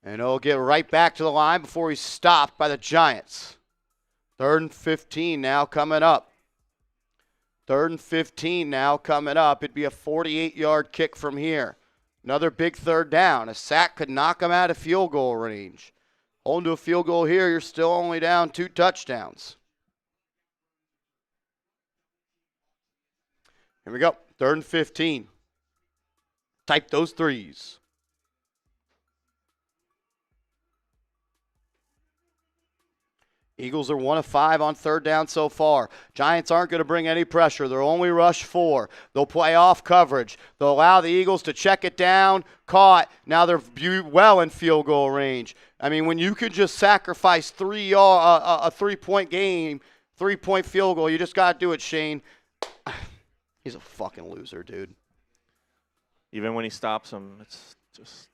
And he'll get right back to the line before he's stopped by the Giants. 3rd and 15 now coming up. 3rd and 15 now coming up. It'd be a 48-yard kick from here. Another big 3rd down. A sack could knock him out of field goal range. Holding to a field goal here, you're still only down 2 touchdowns. Here we go. 3rd and 15. Type those threes. Eagles are 1 of 5 on 3rd down so far. Giants aren't going to bring any pressure. They'll only rush 4. They'll play off coverage. They'll allow the Eagles to check it down. Caught. Now they're well in field goal range. I mean, when you could just sacrifice a 3-point game, 3-point field goal, you just got to do it, Shane. He's a fucking loser, dude. Even when he stops him, it's just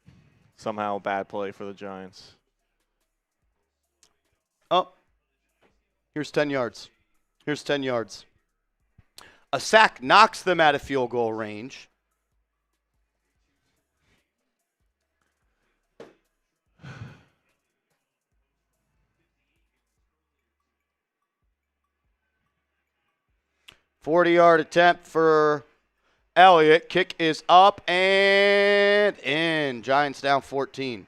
somehow a bad play for the Giants. Oh, here's 10 yards. Here's 10 yards. A sack knocks them out of field goal range. $40-yard attempt for Elliott. Kick is up and in. Giants down 14.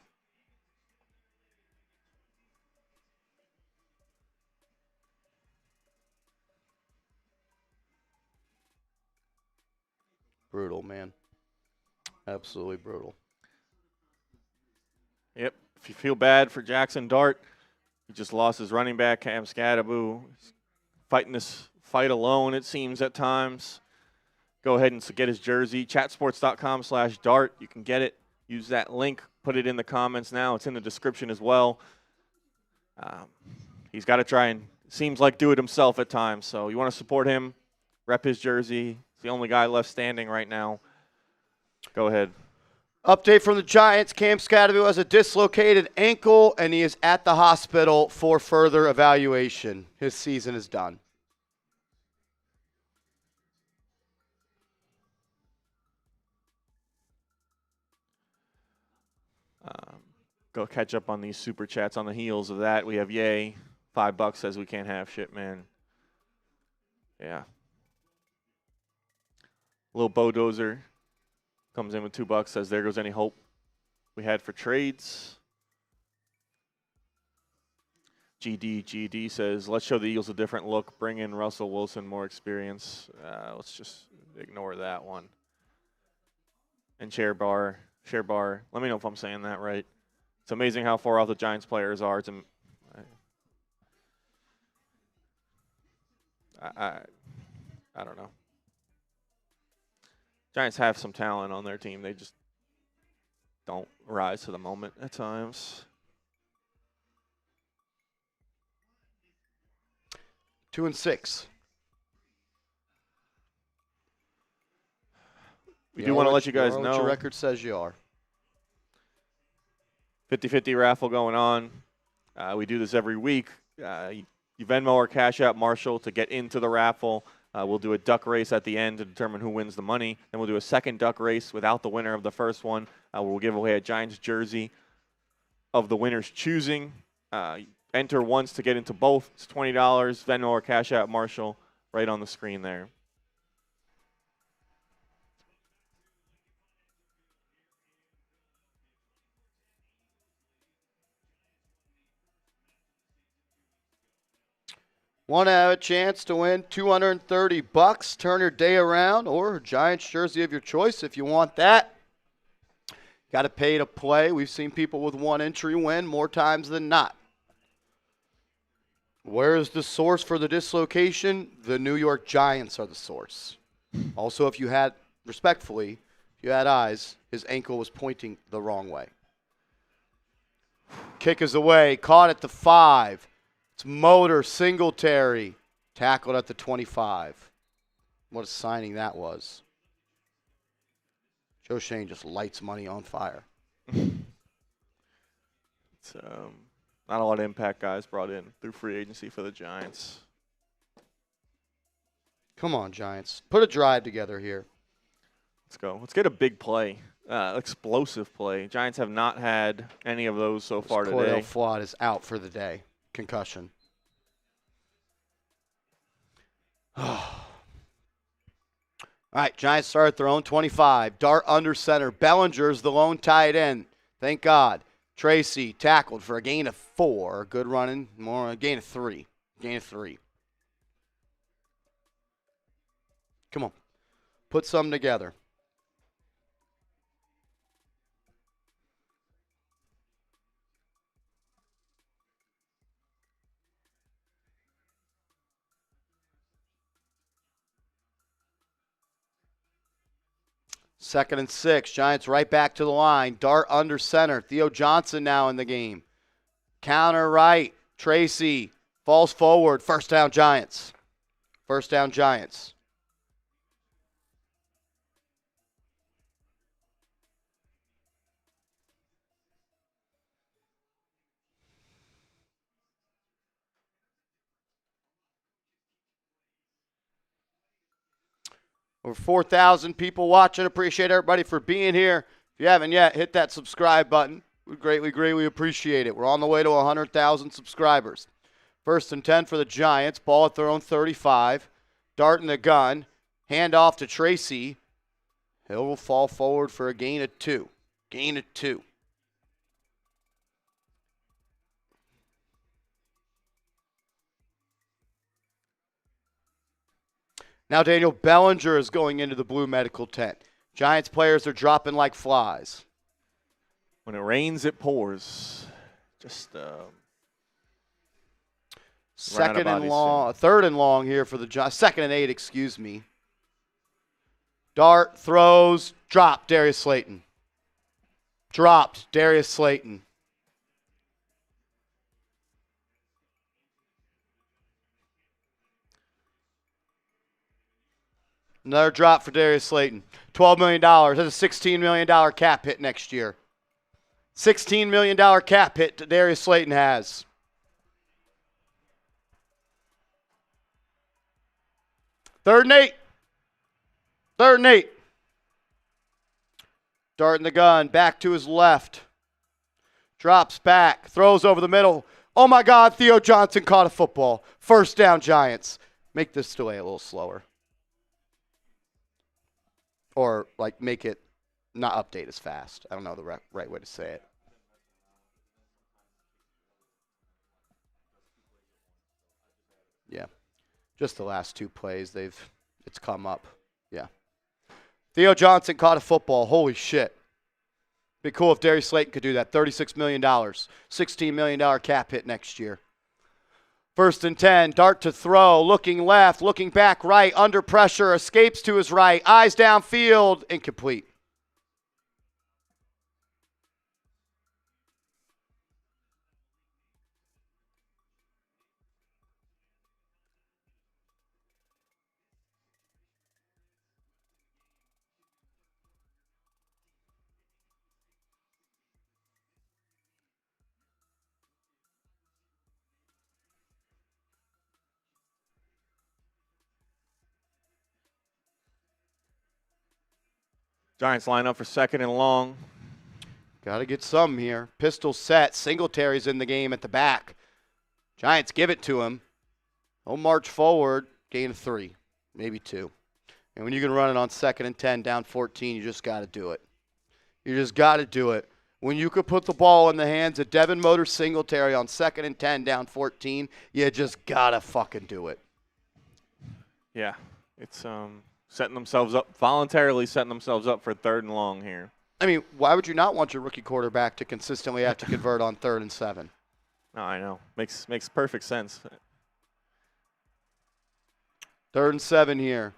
Brutal, man. Absolutely brutal. Yep. If you feel bad for Jaxson Dart, he just lost his running back, Cam Skattebo. He's fighting this fight alone, it seems, at times. Go ahead and get his jersey, chatsports.com/Dart. You can get it. Use that link. Put it in the comments now. It's in the description as well. He's got to try and seems like do it himself at times. So you want to support him, rep his jersey. He's the only guy left standing right now. Go ahead. Update from the Giants. Cam Skattebo has a dislocated ankle, and he is at the hospital for further evaluation. His season is done. Go catch up on these super chats. On the heels of that, we have Yay. $5 says we can't have shit, man. Yeah. Little Bodozer comes in with $2, says there goes any hope we had for trades. GD says, let's show the Eagles a different look. Bring in Russell Wilson, more experience. Let's just ignore that one. And Share Bar, let me know if I'm saying that right. It's amazing how far off the Giants players are. I don't know. Giants have some talent on their team. They just don't rise to the moment at times. 2-6. We do want to let you guys know what your record says you are. 50-50 raffle going on. We do this every week. You Venmo or Cash App Marshall to get into the raffle. We'll do a duck race at the end to determine who wins the money. Then we'll do a second duck race without the winner of the first one. We'll give away a Giants jersey of the winner's choosing. Enter once to get into both. It's $20. Venmo or Cash App Marshall right on the screen there. Want to have a chance to win $230? Turn your day around, or a Giants jersey of your choice if you want that. Got to pay to play. We've seen people with one entry win more times than not. Where is the source for the dislocation? The New York Giants are the source. Also, if you had eyes, his ankle was pointing the wrong way. Kick is away, caught at the 5. It's Motor Singletary, tackled at the 25. What a signing that was. Joe Shane just lights money on fire. It's not a lot of impact guys brought in through free agency for the Giants. Come on, Giants. Put a drive together here. Let's go. Let's get a big play. Explosive play. Giants have not had any of those so far today. Cordell Flott is out for the day. Concussion. All right, Giants start at their own 25. Dart under center. Bellinger's the lone tight end. Thank God. Tracy tackled for a gain of 4. Good running. More a gain of 3. Gain of 3. Come on. Put something together. Second and 6. Giants right back to the line. Dart under center. Theo Johnson now in the game. Counter right. Tracy falls forward. First down, Giants. First down, Giants. Over 4,000 people watching. Appreciate everybody for being here. If you haven't yet, hit that subscribe button. We greatly appreciate it. We're on the way to 100,000 subscribers. First and 10 for the Giants. Ball at their own 35. Dart in the gun. Hand off to Tracy. Hill will fall forward for a gain of 2. Gain of 2. Now Daniel Bellinger is going into the blue medical tent. Giants players are dropping like flies. When it rains, it pours. Just second and long, third and long here for the Giants. Second and 8, excuse me. Dart throws, dropped Darius Slayton. Dropped Darius Slayton. Another drop for Darius Slayton. $12 million. That's a $16 million cap hit next year. $16 million cap hit Darius Slayton has. Third and 8. Third and 8. Dart in the gun. Back to his left. Drops back. Throws over the middle. Oh, my God. Theo Johnson caught a football. First down, Giants. Make this delay a little slower. Or, like, make it not update as fast. I don't know the right way to say it. Yeah. Just the last 2 plays, it's come up. Yeah. Theo Johnson caught a football. Holy shit. Be cool if Darius Slayton could do that. $36 million. $16 million cap hit next year. First and 10. Dart to throw. Looking left. Looking back right. Under pressure. Escapes to his right. Eyes downfield. Incomplete. Giants line up for 2nd and long. Got to get some here. Pistol set. Singletary's in the game at the back. Giants give it to him. He'll march forward. Gain of 3. Maybe 2. And when you can run it on 2nd and 10, down 14, you just got to do it. You just got to do it. When you could put the ball in the hands of Devin Motor Singletary on 2nd and 10, down 14, you just got to fucking do it. Yeah, it's setting themselves up, voluntarily setting themselves up for 3rd and long here. I mean, why would you not want your rookie quarterback to consistently have to convert on 3rd and 7? No, I know. Makes perfect sense. 3rd and 7 here.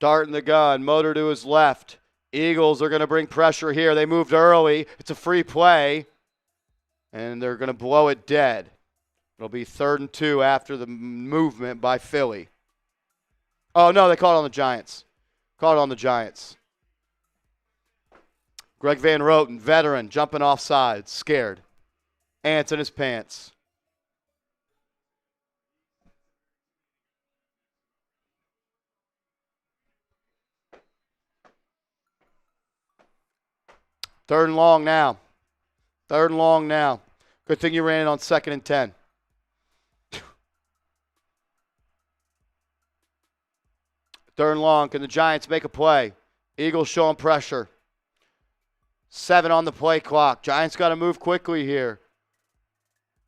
Dart in the gun. Motor to his left. Eagles are going to bring pressure here. They moved early. It's a free play. And they're going to blow it dead. It'll be 3rd and 2 after the movement by Philly. Oh, no, they called it on the Giants. Called it on the Giants. Greg Van Roten, veteran, jumping off sides, scared. Ants in his pants. Third and long now. Third and long now. Good thing you ran it on 2nd and 10. Third and long. Can the Giants make a play? Eagles showing pressure. 7 on the play clock. Giants got to move quickly here.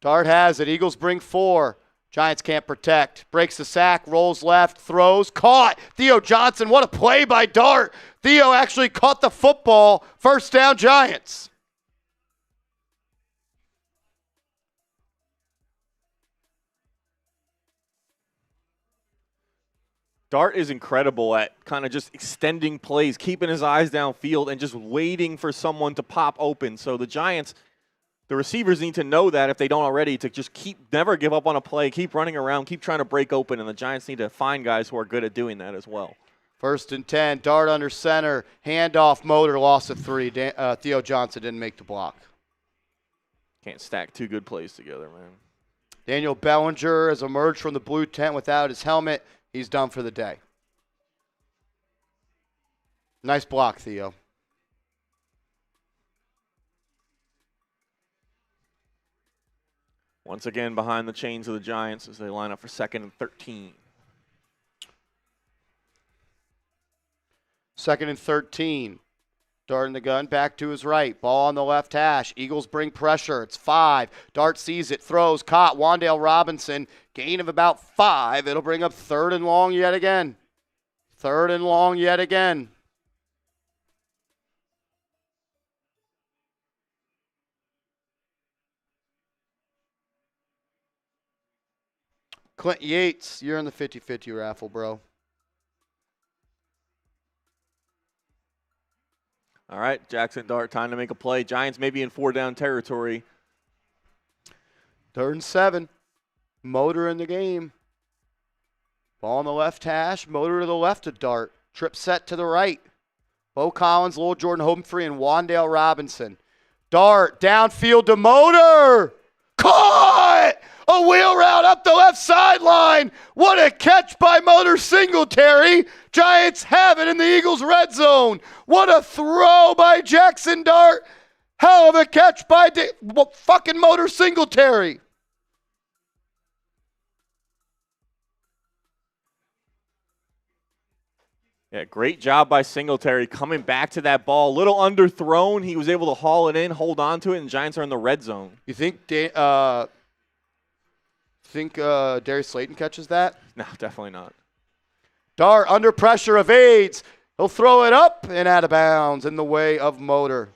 Dart has it. Eagles bring 4. Giants can't protect. Breaks the sack, rolls left, throws, caught. Theo Johnson, what a play by Dart. Theo actually caught the football. First down, Giants. Dart is incredible at kind of just extending plays, keeping his eyes downfield, and just waiting for someone to pop open. So the Giants, the receivers need to know that if they don't already, to just never give up on a play, keep running around, keep trying to break open, and the Giants need to find guys who are good at doing that as well. 1st and 10, Dart under center, handoff, Motor, loss of 3. Theo Johnson didn't make the block. Can't stack 2 good plays together, man. Daniel Bellinger has emerged from the blue tent without his helmet. He's done for the day. Nice block, Theo. Once again behind the chains of the Giants as they line up for 2nd and 13. 2nd and 13. Dart in the gun, back to his right. Ball on the left hash. Eagles bring pressure. It's 5. Dart sees it, throws, caught. Wan'Dale Robinson, gain of about 5. It'll bring up 3rd and long yet again. 3rd and long yet again. Clint Yates, you're in the 50-50 raffle, bro. All right, Jaxson Dart, time to make a play. Giants maybe in 4-down territory. 3rd and 7. Motor in the game. Ball on the left hash, motor to the left of Dart. Trip set to the right. Bo Collins, Lowell Jordan Humphrey, and Wandale Robinson. Dart, downfield to Motor. Caught! A wheel route up the left sideline. What a catch by Motor Singletary. Giants have it in the Eagles' red zone. What a throw by Jaxson Dart. Hell of a catch by fucking Motor Singletary. Yeah, great job by Singletary coming back to that ball. A little underthrown. He was able to haul it in, hold on to it, and Giants are in the red zone. You think Darius Slayton catches that? No, definitely not. Dart under pressure evades. He'll throw it up and out of bounds in the way of Motor.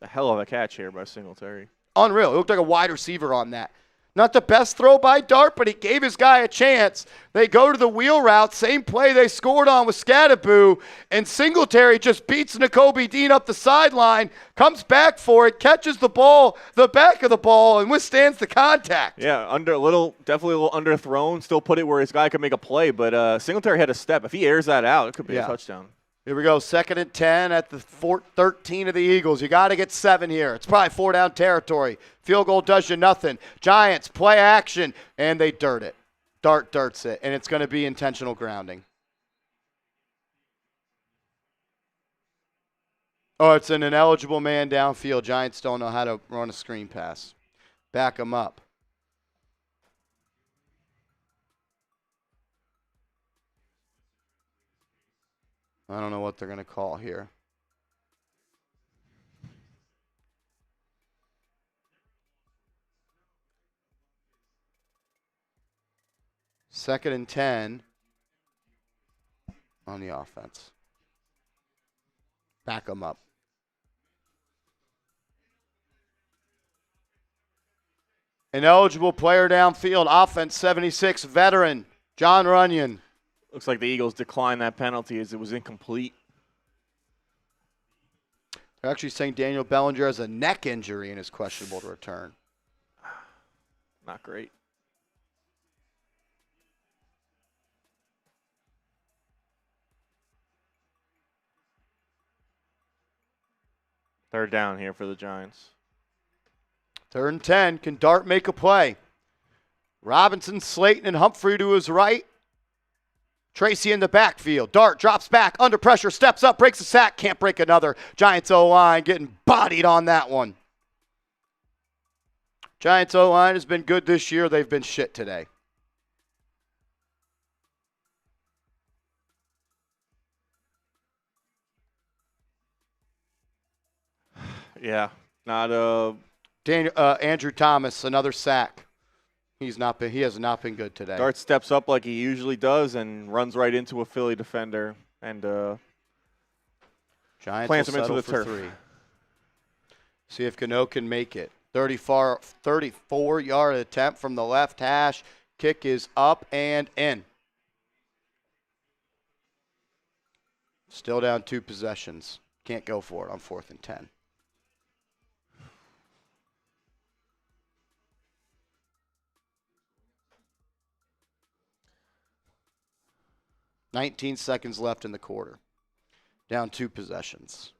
A hell of a catch here by Singletary. Unreal. It looked like a wide receiver on that. Not the best throw by Dart, but he gave his guy a chance. They go to the wheel route, same play they scored on with Skattebo, and Singletary just beats Nakobe Dean up the sideline, comes back for it, catches the ball, the back of the ball, and withstands the contact. Yeah, definitely a little underthrown. Still put it where his guy could make a play, but Singletary had a step. If he airs that out, it could be a touchdown. Here we go, 2nd and 10 at the 13 of the Eagles. You got to get 7 here. It's probably 4-down territory. Field goal does you nothing. Giants play action, and they dirt it. Dart dirts it, and it's going to be intentional grounding. Oh, it's an ineligible man downfield. Giants don't know how to run a screen pass. Back them up. I don't know what they're going to call here. Second and 10 on the offense. Back them up. An eligible player downfield. Offense 76, veteran John Runyon. Looks like the Eagles declined that penalty as it was incomplete. They're actually saying Daniel Bellinger has a neck injury and is questionable to return. Not great. Third down here for the Giants. 3rd and 10. Can Dart make a play? Robinson, Slayton, and Humphrey to his right. Tracy in the backfield. Dart drops back, under pressure, steps up, breaks a sack, can't break another. Giants O-line getting bodied on that one. Giants O-line has been good this year. They've been shit today. Yeah, not Andrew Thomas, another sack. He has not been good today. Dart steps up like he usually does and runs right into a Philly defender and Giants plants will him into the settle for turf. 3. See if Cano can make it. 34-yard attempt from the left hash. Kick is up and in. Still down 2 possessions. Can't go for it on 4th and 10. $19 seconds left in the quarter. Down 2 possessions.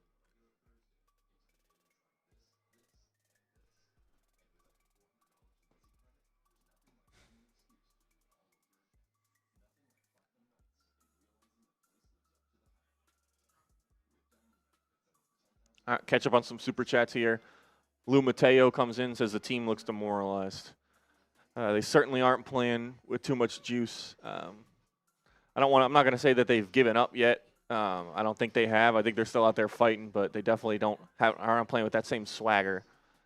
All right, catch up on some super chats here. Lou Mateo comes in, says the team looks demoralized. They certainly aren't playing with too much juice. I'm not going to say that they've given up yet. I don't think they have. I think they're still out there fighting, but they definitely aren't playing with that same swagger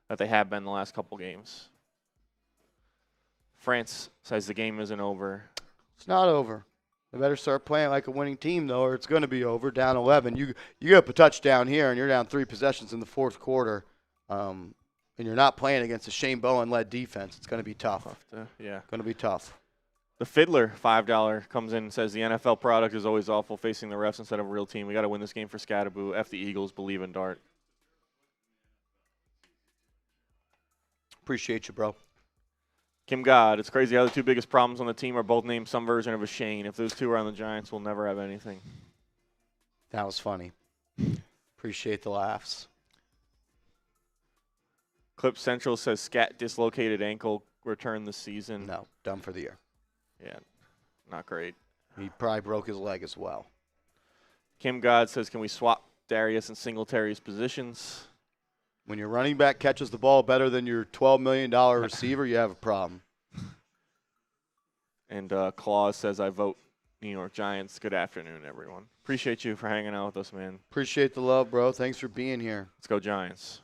that they have been the last couple games. France says the game isn't over. It's not over. They better start playing like a winning team, though, or it's going to be over. Down 11. You get up a touchdown here, and you're down 3 possessions in the 4th quarter, and you're not playing against a Shane Bowen-led defense. It's going to be tough. Yeah. Going to be tough. The Fiddler, $5, comes in and says the NFL product is always awful, facing the refs instead of a real team. We got to win this game for Skattebo. F the Eagles, believe in Dart. Appreciate you, bro. Kim God, it's crazy how the two biggest problems on the team are both named some version of a Shane. If those two are on the Giants, we'll never have anything. That was funny. Appreciate the laughs. Clip Central says Scat dislocated ankle, return this season. No, done for the year. Yeah, not great. He probably broke his leg as well. Kim God says, can we swap Darius and Singletary's positions? When your running back catches the ball better than your $12 million receiver, you have a problem. And Claus says, I vote New York Giants. Good afternoon, everyone. Appreciate you for hanging out with us, man. Appreciate the love, bro. Thanks for being here. Let's go Giants.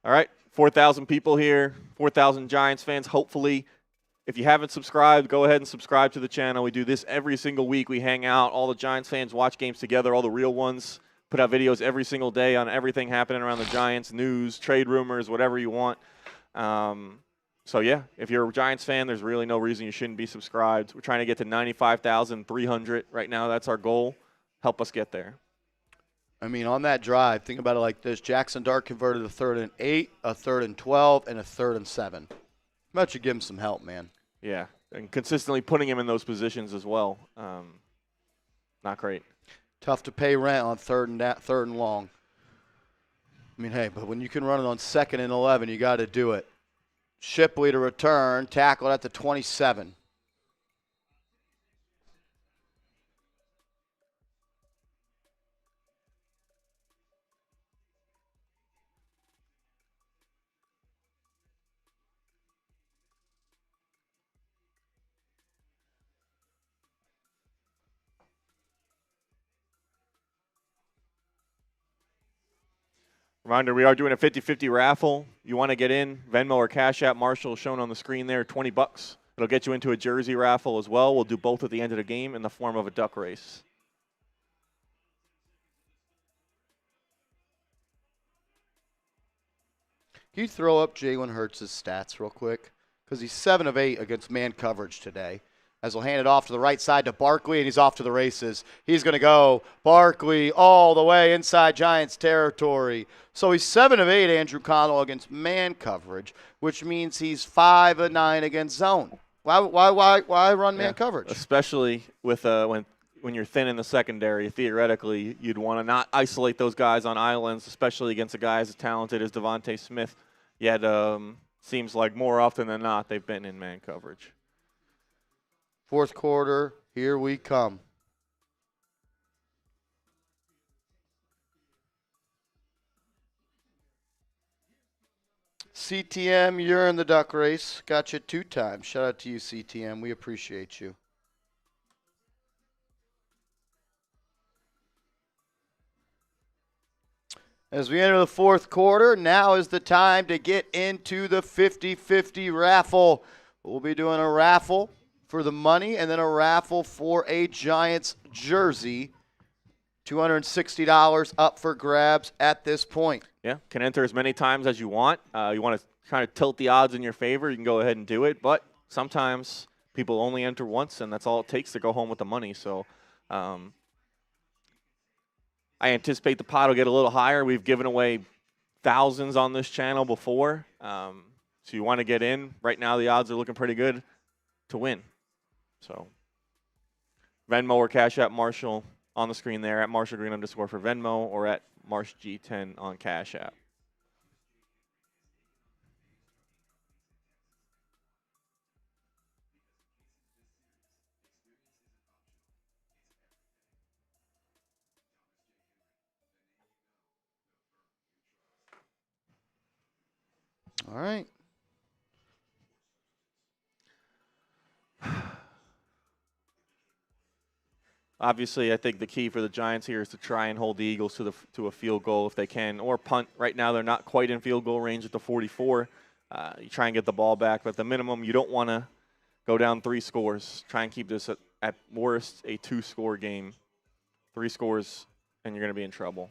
All right, 4,000 people here, 4,000 Giants fans, hopefully. If you haven't subscribed, go ahead and subscribe to the channel. We do this every single week. We hang out. All the Giants fans watch games together, all the real ones. Put out videos every single day on everything happening around the Giants, news, trade rumors, whatever you want. So, yeah, if you're a Giants fan, there's really no reason you shouldn't be subscribed. We're trying to get to 95,300 right now. That's our goal. Help us get there. I mean, on that drive, think about it like this. Jaxson Dart converted a 3rd and 8, a 3rd and 12, and a 3rd and 7. About you give him some help, man. Yeah, and consistently putting him in those positions as well. Not great. Tough to pay rent on 3rd and long. I mean, hey, but when you can run it on 2nd and 11, you got to do it. Shipley to return, tackled at the 27. Reminder, we are doing a 50-50 raffle. You want to get in, Venmo or Cash App, Marshall shown on the screen there, $20. It'll get you into a jersey raffle as well. We'll do both at the end of the game in the form of a duck race. Can you throw up Jalen Hurts' stats real quick? Because he's 7 of 8 against man coverage today. As he'll hand it off to the right side to Barkley, and he's off to the races. He's going to go Barkley all the way inside Giants territory. So he's 7 of 8, Andrew Connell, against man coverage, which means he's 5 of 9 against zone. Why run man coverage? Especially with when you're thin in the secondary, theoretically, you'd want to not isolate those guys on islands, especially against a guy as talented as Devontae Smith. Yet, seems like more often than not, they've been in man coverage. 4th quarter, here we come. CTM, you're in the duck race. Got you 2 times. Shout out to you, CTM. We appreciate you. As we enter the 4th quarter, now is the time to get into the 50-50 raffle. We'll be doing a raffle for the money and then a raffle for a Giants jersey. $260 up for grabs at this point. Yeah, can enter as many times as you want. You want to kind of tilt the odds in your favor, you can go ahead and do it. But sometimes people only enter once, and that's all it takes to go home with the money. So I anticipate the pot will get a little higher. We've given away thousands on this channel before. So you want to get in. Right now the odds are looking pretty good to win. So Venmo or Cash App Marshall on the screen there, at @MarshallGreen_ for Venmo or at MarshG10 on Cash App. All right. Obviously, I think the key for the Giants here is to try and hold the Eagles to a field goal if they can, or punt. Right now, they're not quite in field goal range at the 44. You try and get the ball back, but at the minimum, you don't want to go down 3 scores. Try and keep this at worst a 2-score game. 3 scores, and you're going to be in trouble.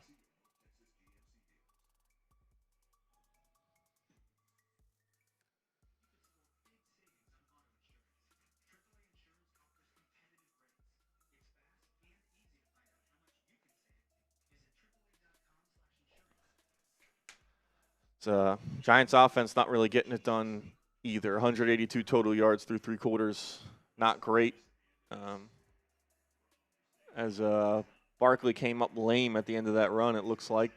Giants offense not really getting it done either. 182 total yards through 3 quarters. Not great. As Barkley came up lame at the end of that run, it looks like.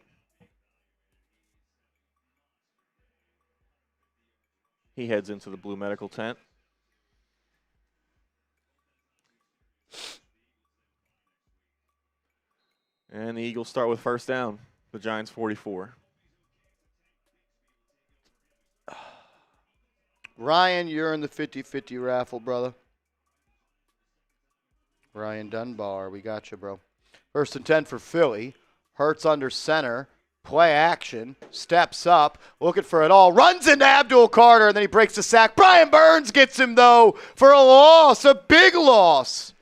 He heads into the blue medical tent. And the Eagles start with first down. The Giants 44. Ryan, you're in the 50-50 raffle, brother. Ryan Dunbar, we got you, bro. First and 10 for Philly. Hurts under center. Play action. Steps up. Looking for it all. Runs into Abdul Carter, and then he breaks the sack. Brian Burns gets him, though, for a loss. A big loss.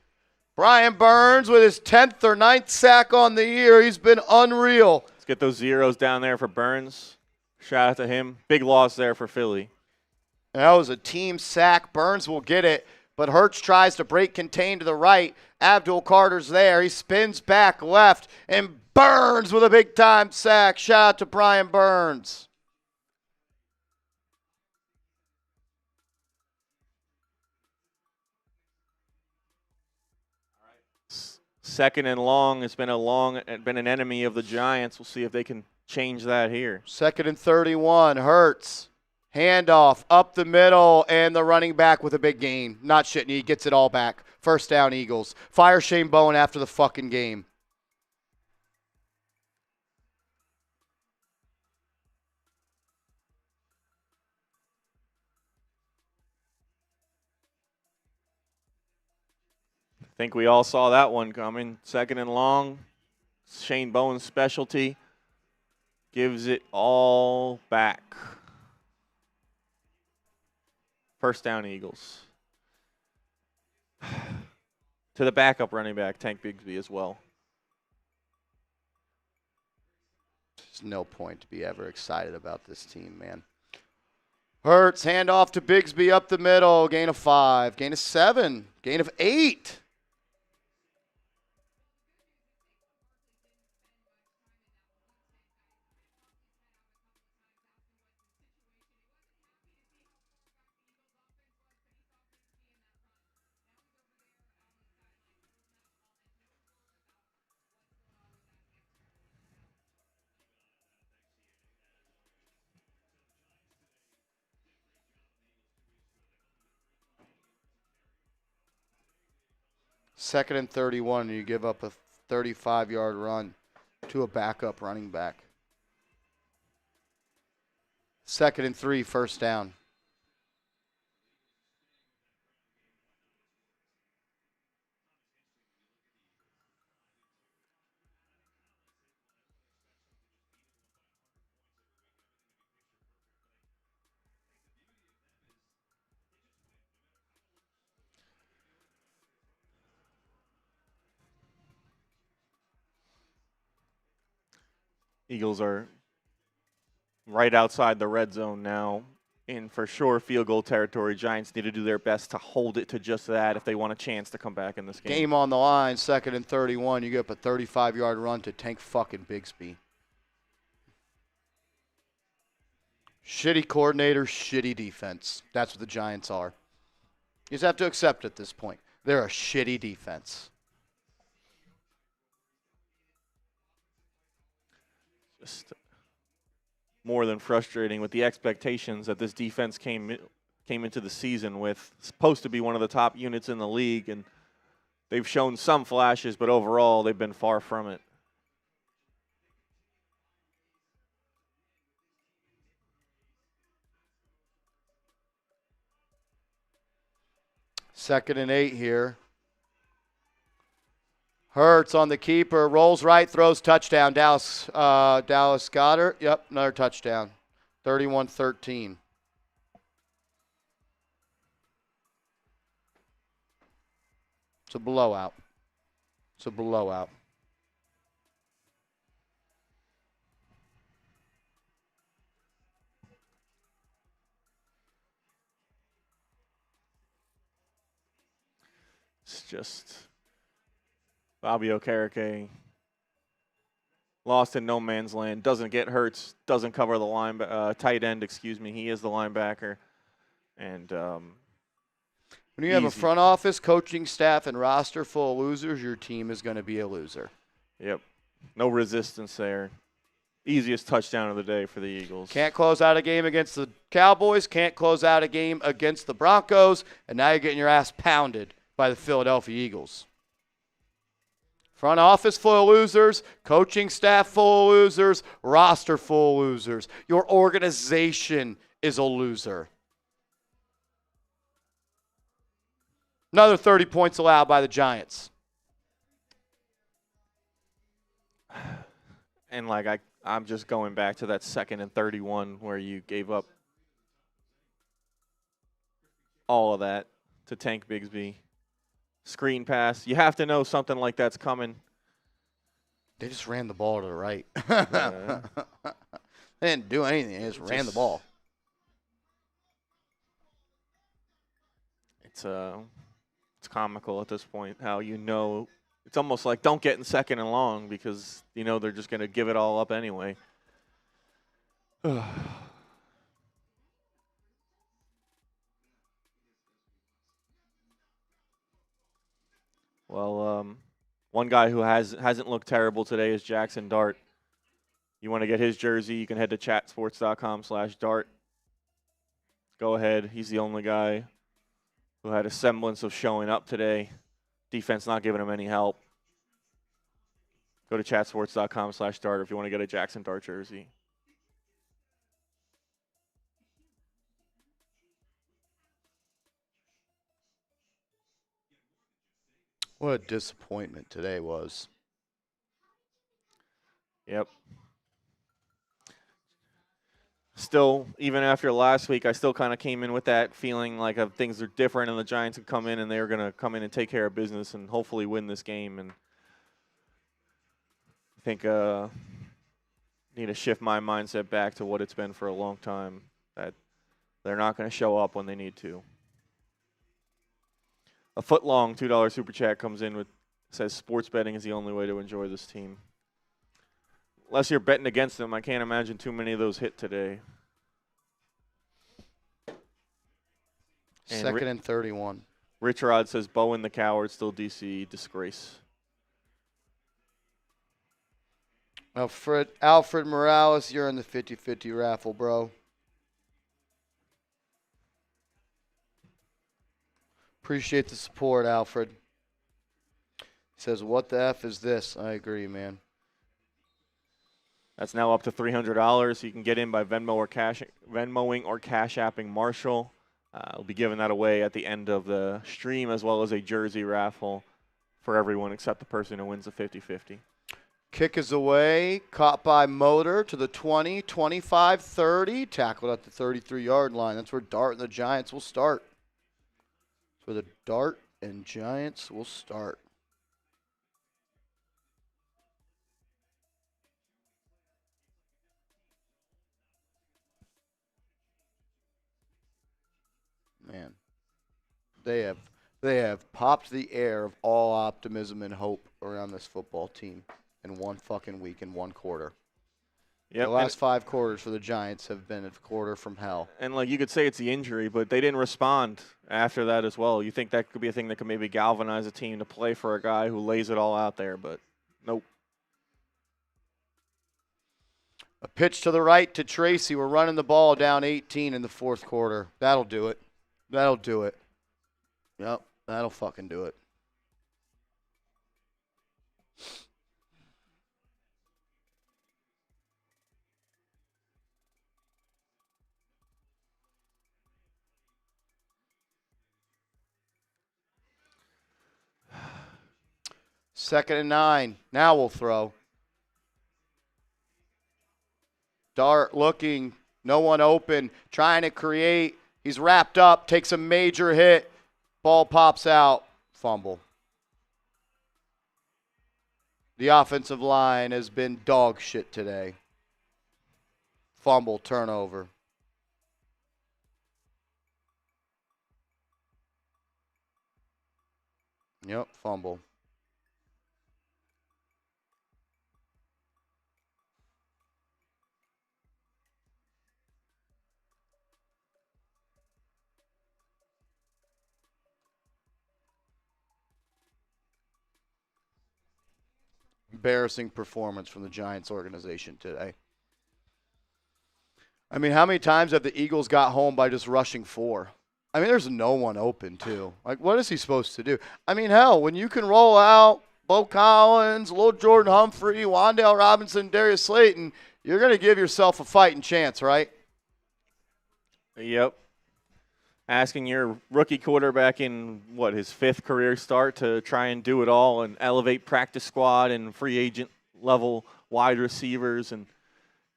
Brian Burns with his 10th or 9th sack on the year. He's been unreal. Let's get those zeros down there for Burns. Shout out to him. Big loss there for Philly. That was a team sack. Burns will get it, but Hurts tries to break contain to the right. Abdul Carter's there. He spins back left, and Burns with a big-time sack. Shout out to Brian Burns. Second and long. It's been an enemy of the Giants. We'll see if they can change that here. Second and 31. Hurts. Handoff up the middle, and the running back with a big gain. Not shitting. He gets it all back. First down, Eagles. Fire Shane Bowen after the fucking game. I think we all saw that one coming. Second and long. Shane Bowen's specialty. Gives it all back. First down, Eagles. To the backup running back, Tank Bigsby, as well. There's no point to be ever excited about this team, man. Hurts, handoff to Bigsby up the middle. Gain of 5. Gain of 7. Gain of 8. Second and 31, and you give up a 35-yard run to a backup running back. Second and 3, first down. Eagles are right outside the red zone now, in for sure field goal territory. Giants need to do their best to hold it to just that if they want a chance to come back in this game. Game on the line, second and 31. You get up a 35-yard run to Tank fucking Bigsby. Shitty coordinator, shitty defense. That's what the Giants are. You just have to accept at this point. They're a shitty defense. Just more than frustrating with the expectations that this defense came into the season with. Supposed to be one of the top units in the league, and they've shown some flashes, but overall they've been far from it. Second and 8 here. Hurts on the keeper, rolls right, throws touchdown. Dallas Goedert. Yep, another touchdown. 31-13. It's a blowout. It's a blowout. It's just Bobby Okereke lost in no man's land. Doesn't get hurt. Doesn't cover the tight end. Excuse me. He is the linebacker. And when you have a easy. front office, coaching staff, and roster full of losers, your team is going to be a loser. Yep. No resistance there. Easiest touchdown of the day for the Eagles. Can't close out a game against the Cowboys. Can't close out a game against the Broncos. And now you're getting your ass pounded by the Philadelphia Eagles. Front office full of losers, coaching staff full of losers, roster full of losers. Your organization is a loser. Another 30 points allowed by the Giants. And I'm just going back to that 2nd and 31 where you gave up all of that to Tank Bigsby. Screen pass. You have to know something like that's coming. They just ran the ball to the right. Yeah. They didn't do anything. They just ran the ball. It's comical at this point how it's almost like don't get in 2nd and long because they're just going to give it all up anyway. Well, one guy who hasn't looked terrible today is Jaxson Dart. You want to get his jersey, you can head to chatsports.com/Dart. Go ahead. He's the only guy who had a semblance of showing up today. Defense not giving him any help. Go to chatsports.com/Dart if you want to get a Jaxson Dart jersey. What a disappointment today was. Yep. Still, even after last week, I still kind of came in with that feeling like things are different and the Giants would come in and they were going to come in and take care of business and hopefully win this game. And I think need to shift my mindset back to what it's been for a long time, that they're not going to show up when they need to. A foot-long $2 super chat comes in says sports betting is the only way to enjoy this team. Unless you're betting against them, I can't imagine too many of those hit today. And 2nd and 31. Rich Rod says Bowen the coward, still DC, disgrace. Alfred Morales, you're in the 50-50 raffle, bro. Appreciate the support, Alfred. He says, what the F is this? I agree, man. That's now up to $300. You can get in by Venmoing or Cash Apping Marshall. We'll be giving that away at the end of the stream, as well as a jersey raffle for everyone except the person who wins the 50-50. Kick is away, caught by Motor to the 20, 25, 30, tackled at the 33-yard line. That's where Dart and the Giants will start. That's where the Dart and Giants will start. Man, they have popped the air of all optimism and hope around this football team in one fucking week, in one quarter. Yep. The last 5 quarters for the Giants have been a quarter from hell. And you could say it's the injury, but they didn't respond after that as well. You think that could be a thing that could maybe galvanize a team to play for a guy who lays it all out there, but nope. A pitch to the right to Tracy. We're running the ball down 18 in the 4th quarter. That'll do it. That'll do it. Yep, that'll fucking do it. Second and 9. Now we'll throw. Dart looking. No one open. Trying to create. He's wrapped up. Takes a major hit. Ball pops out. Fumble. The offensive line has been dog shit today. Fumble, turnover. Yep, fumble. embarrassing performance from the Giants organization today. I mean, how many times have the Eagles got home by just rushing 4? I mean, there's no one open, too. Like, what is he supposed to do? I mean, hell, when you can roll out Bo Collins, Lil Jordan Humphrey, Wan'Dale Robinson, Darius Slayton, you're going to give yourself a fighting chance, right? Yep. Asking your rookie quarterback in, his 5th career start to try and do it all and elevate practice squad and free agent level wide receivers and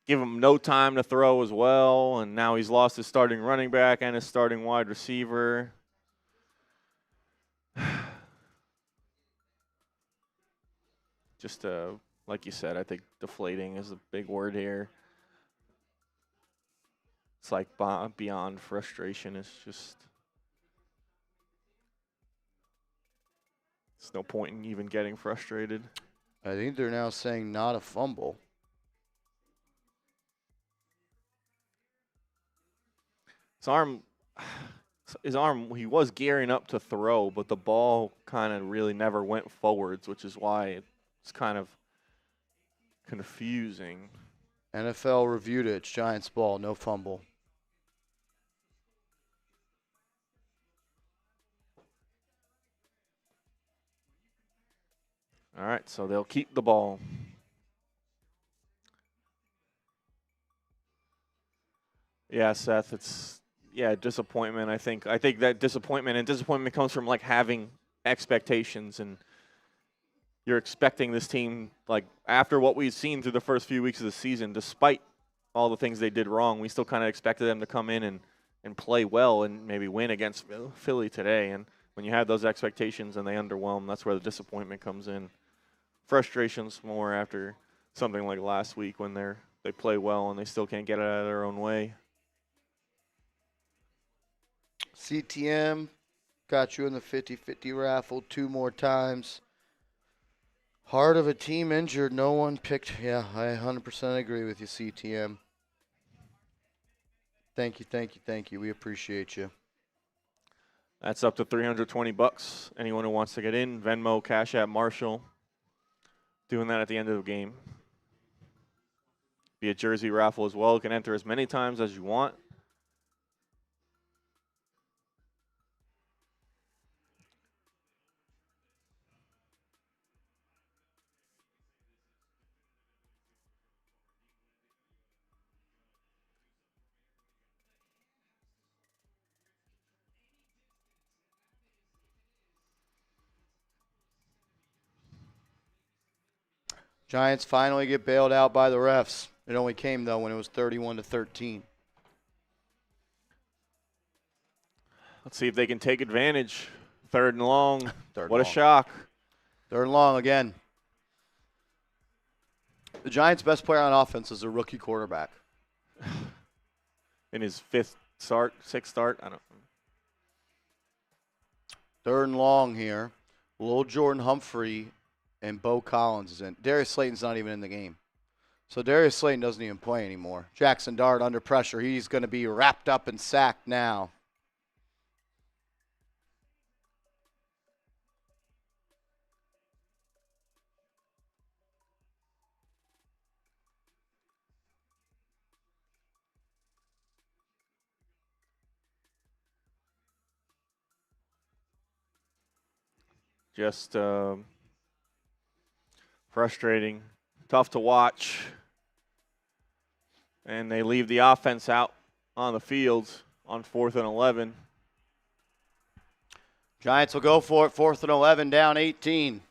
give him no time to throw as well. And now he's lost his starting running back and his starting wide receiver. Just, like you said, I think deflating is a big word here. It's like beyond frustration. It's just, there's no point in even getting frustrated. I think they're now saying not a fumble. His arm, he was gearing up to throw, but the ball kind of really never went forwards, which is why it's kind of confusing. NFL reviewed it. It's Giants ball, no fumble. All right, so they'll keep the ball. Yeah, Seth, it's disappointment. I think that disappointment comes from like having expectations, and you're expecting this team, like after what we've seen through the first few weeks of the season, despite all the things they did wrong, we still kind of expected them to come in and play well and maybe win against Philly today. And when you have those expectations and they underwhelm, that's where the disappointment comes in. Frustrations more after something like last week when they play well and they still can't get it out of their own way. CTM got you in the 50-50 raffle 2 more times. Heart of a team injured. No one picked. Yeah, I 100% agree with you, CTM. Thank you. We appreciate you. That's up to $320. Anyone who wants to get in, Venmo, Cash App, Marshall. Doing that at the end of the game. Be a jersey raffle as well. You can enter as many times as you want. Giants finally get bailed out by the refs. It only came, though, when it was 31-13. Let's see if they can take advantage. 3rd and long. Third What long. a shock. 3rd and long again. The Giants' best player on offense is a rookie quarterback. In his 6th start. I don't know. 3rd and long here. Lil Jordan Humphrey and Bo Collins is in. Darius Slayton's not even in the game. So Darius Slayton doesn't even play anymore. Jaxson Dart under pressure. He's going to be wrapped up and sacked now. Just frustrating, tough to watch. And they leave the offense out on the field on 4th and 11. Giants will go for it. 4th and 11, down 18.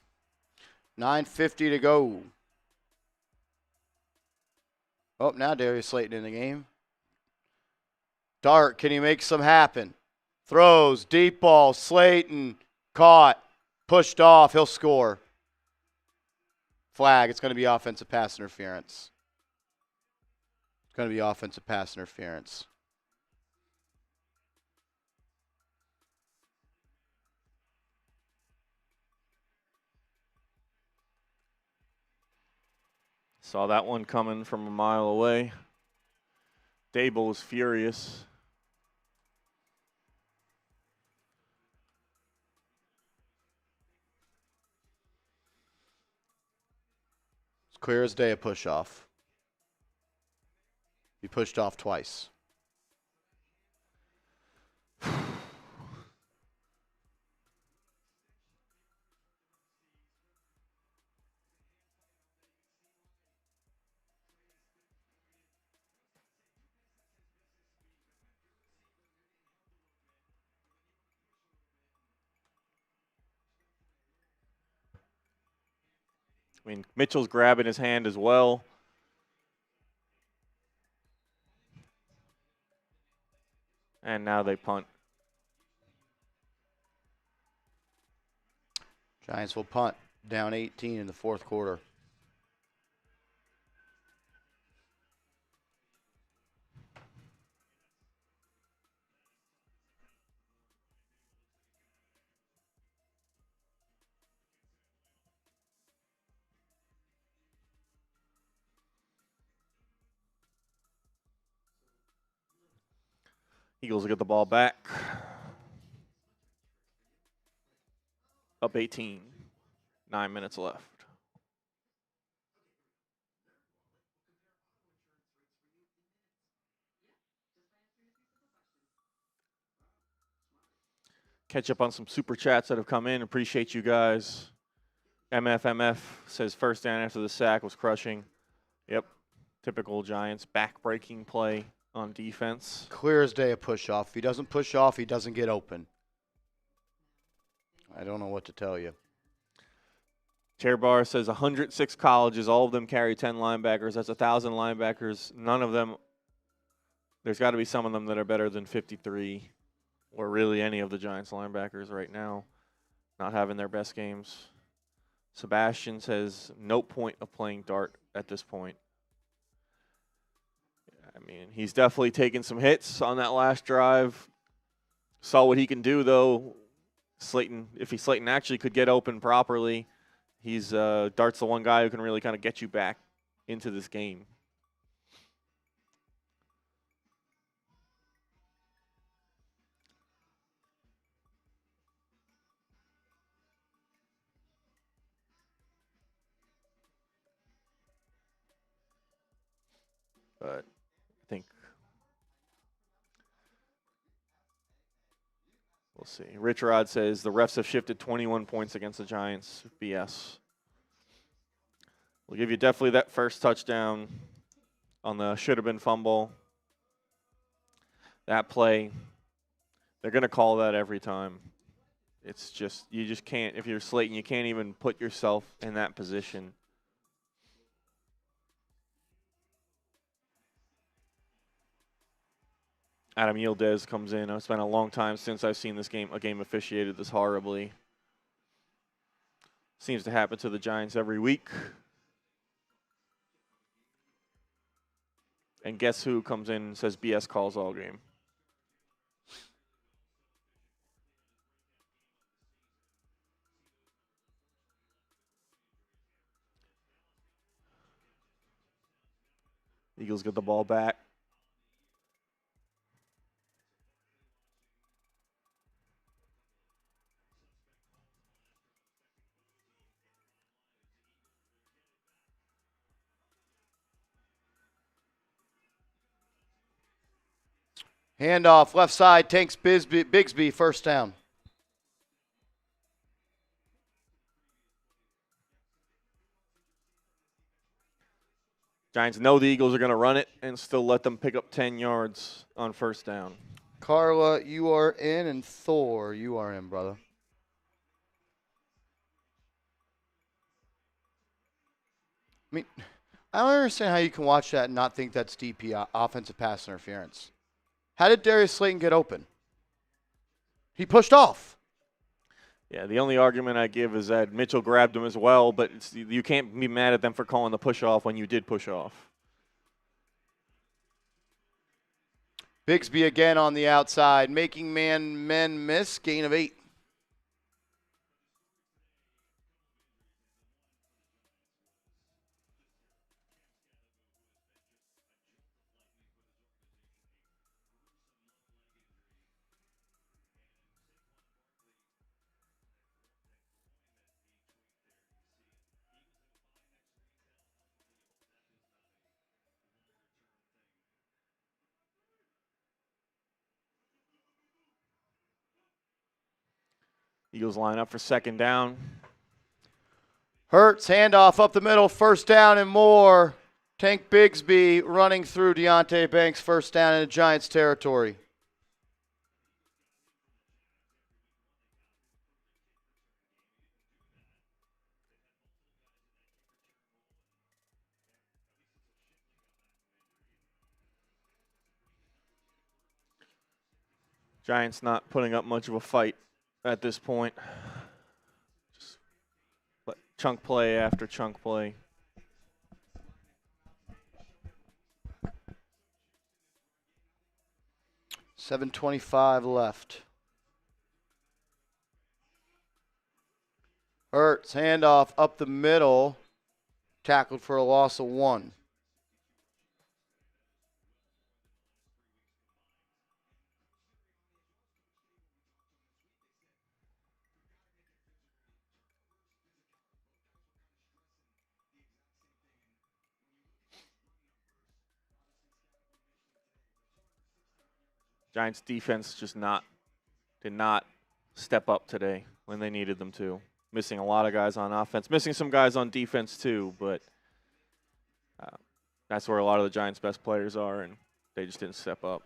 9:50 to go. Oh, now Darius Slayton in the game. Dart, can he make some happen? Throws, deep ball, Slayton, caught, pushed off, he'll score. Flag, it's going to be offensive pass interference. It's going to be offensive pass interference. Saw that one coming from a mile away. Daboll was furious. Clear as day a push-off. He pushed off twice. I mean, Mitchell's grabbing his hand as well. And now they punt. Giants will punt down 18 in the fourth quarter. Eagles will get the ball back. Up 18. 9 minutes left. Catch up on some super chats that have come in. Appreciate you guys. MFMF says first down after the sack was crushing. Yep. Typical Giants back-breaking play on defense. Clear as day a push-off. If he doesn't push off, he doesn't get open. I don't know what to tell you. Chair Bar says 106 colleges, all of them carry 10 linebackers. That's 1,000 linebackers. None of them, there's got to be some of them that are better than 53 or really any of the Giants linebackers right now not having their best games. Sebastian says no point of playing Dart at this point. I mean, he's definitely taken some hits on that last drive. Saw what he can do, though. Slayton actually could get open properly, he's Dart's the one guy who can really kind of get you back into this game. But I think we'll see. Rich Rod says the refs have shifted 21 points against the Giants. BS. We'll give you definitely that first touchdown on the should have been fumble. That play, they're going to call that every time. It's just, you just can't, if you're Slayton, you can't even put yourself in that position. Adam Yildiz comes in. It's been a long time since I've seen a game officiated this horribly. Seems to happen to the Giants every week. And guess who comes in and says BS calls all game? Eagles get the ball back. Handoff, left side, Tanks Bigsby, first down. Giants know the Eagles are going to run it and still let them pick up 10 yards on first down. Carla, you are in, and Thor, you are in, brother. I mean, I don't understand how you can watch that and not think that's DP, offensive pass interference. How did Darius Slayton get open? He pushed off. Yeah, the only argument I give is that Mitchell grabbed him as well, but you can't be mad at them for calling the push off when you did push off. Bigsby again on the outside, making men miss, gain of 8. Eagles line up for second down. Hurts, handoff up the middle, first down and more. Tank Bigsby running through Deontay Banks, first down in the Giants territory. Giants not putting up much of a fight at this point. Just chunk play after chunk play. $7:25 left. Hurts, handoff up the middle, tackled for a loss of 1. Giants defense just did not step up today when they needed them to. Missing a lot of guys on offense, missing some guys on defense too, but that's where a lot of the Giants' best players are, and they just didn't step up.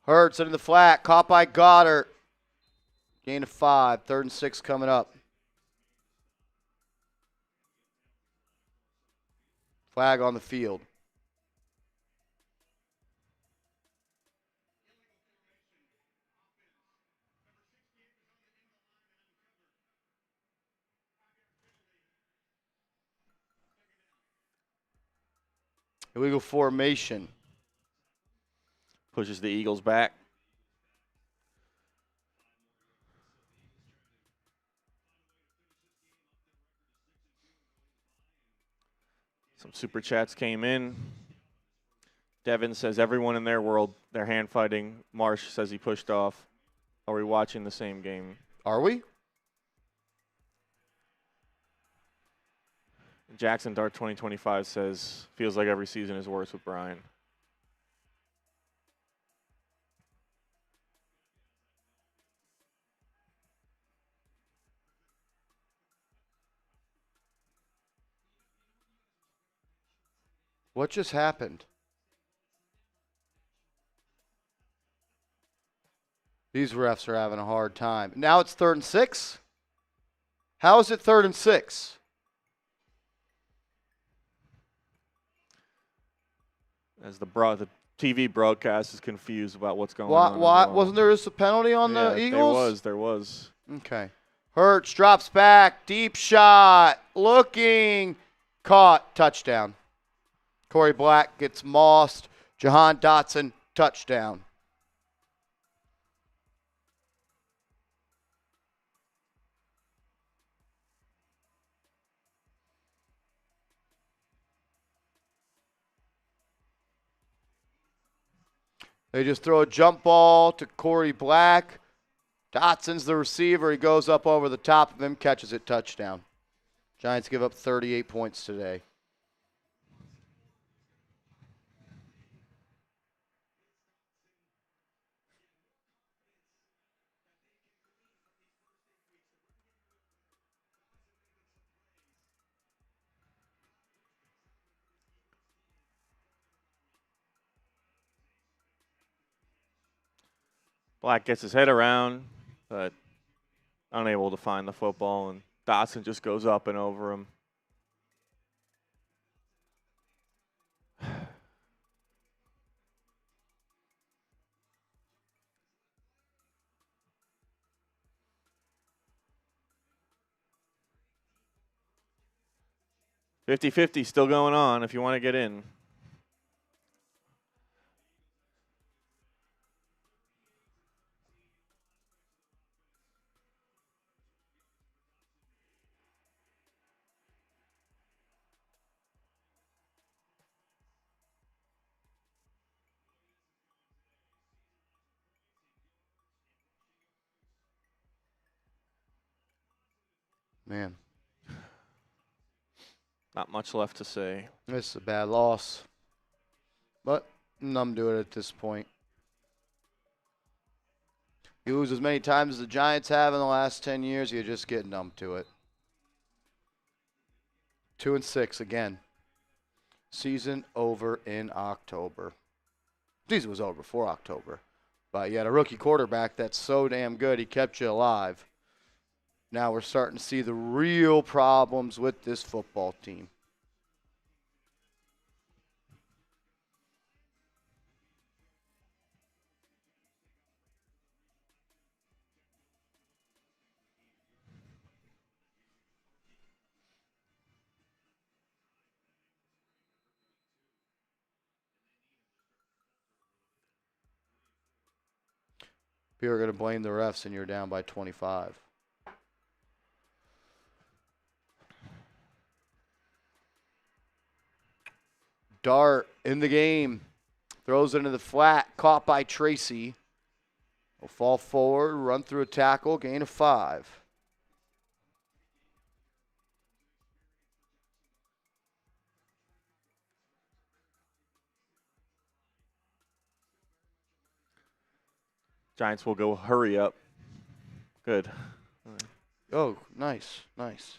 Hurts into the flat, caught by Goddard. Gain of 5, 3rd and 6 coming up. Flag on the field. Illegal formation. Pushes the Eagles back. Some super chats came in. Devin says everyone in their world, they're hand fighting. Marsh says he pushed off. Are we watching the same game? Are we? Jaxson Dart 2025 says, feels like every season is worse with Brian. What just happened? These refs are having a hard time. Now it's 3rd and 6? How is it 3rd and 6? As the TV broadcast is confused about what's going on. Why wasn't there just a penalty on the Eagles? There was. Okay. Hurts drops back, deep shot, looking, caught, touchdown. Corey Black gets mossed. Jahan Dotson, touchdown. They just throw a jump ball to Corey Black. Dotson's the receiver. He goes up over the top of him, catches it, touchdown. Giants give up 38 points today. Black gets his head around, but unable to find the football, and Dotson just goes up and over him. $50-50 still going on if you want to get in. Man, Not much left to say. this is a bad loss. But numb to it at this point. You lose as many times as the Giants have in the last 10 years, you just get numb to it. 2-6 again. Season over in October. Season was over before October. But you had a rookie quarterback that's so damn good, he kept you alive. Now we're starting to see the real problems with this football team. People are going to blame the refs and you're down by 25. Dart in the game. Throws it into the flat. Caught by Tracy. Will fall forward, run through a tackle, gain of 5. Giants will go hurry up. Good. Oh, nice, nice.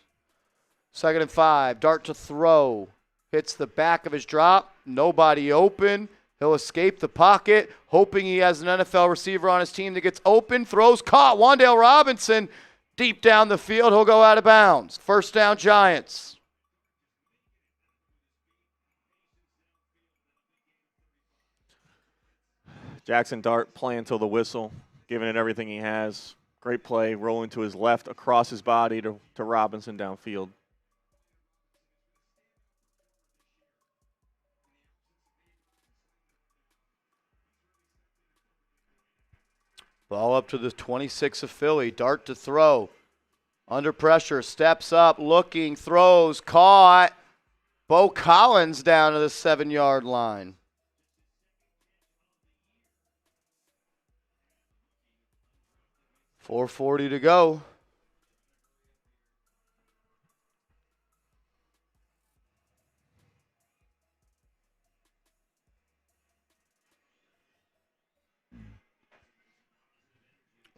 2nd and 5. Dart to throw. Hits the back of his drop. Nobody open. He'll escape the pocket, hoping he has an NFL receiver on his team that gets open. Throws caught. Wan'Dale Robinson deep down the field. He'll go out of bounds. 1st down, Giants. Jaxson Dart playing till the whistle, giving it everything he has. Great play, rolling to his left across his body to Robinson downfield. Ball up to the 26 of Philly. Dart to throw. Under pressure, steps up, looking, throws, caught. Bo Collins down to the 7-yard line. .440 to go.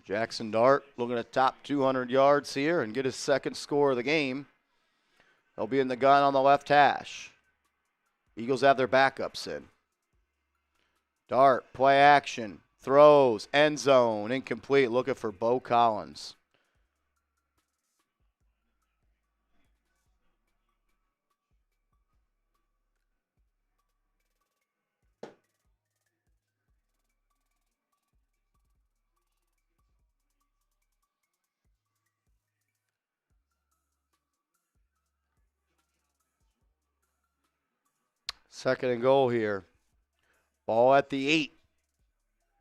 Jaxson Dart looking at top 200 yards here and get his 2nd score of the game. They'll be in the gun on the left hash. Eagles have their backups in. Dart, play action, throws, end zone, incomplete, looking for Bo Collins. Second and goal here. Ball at the 8.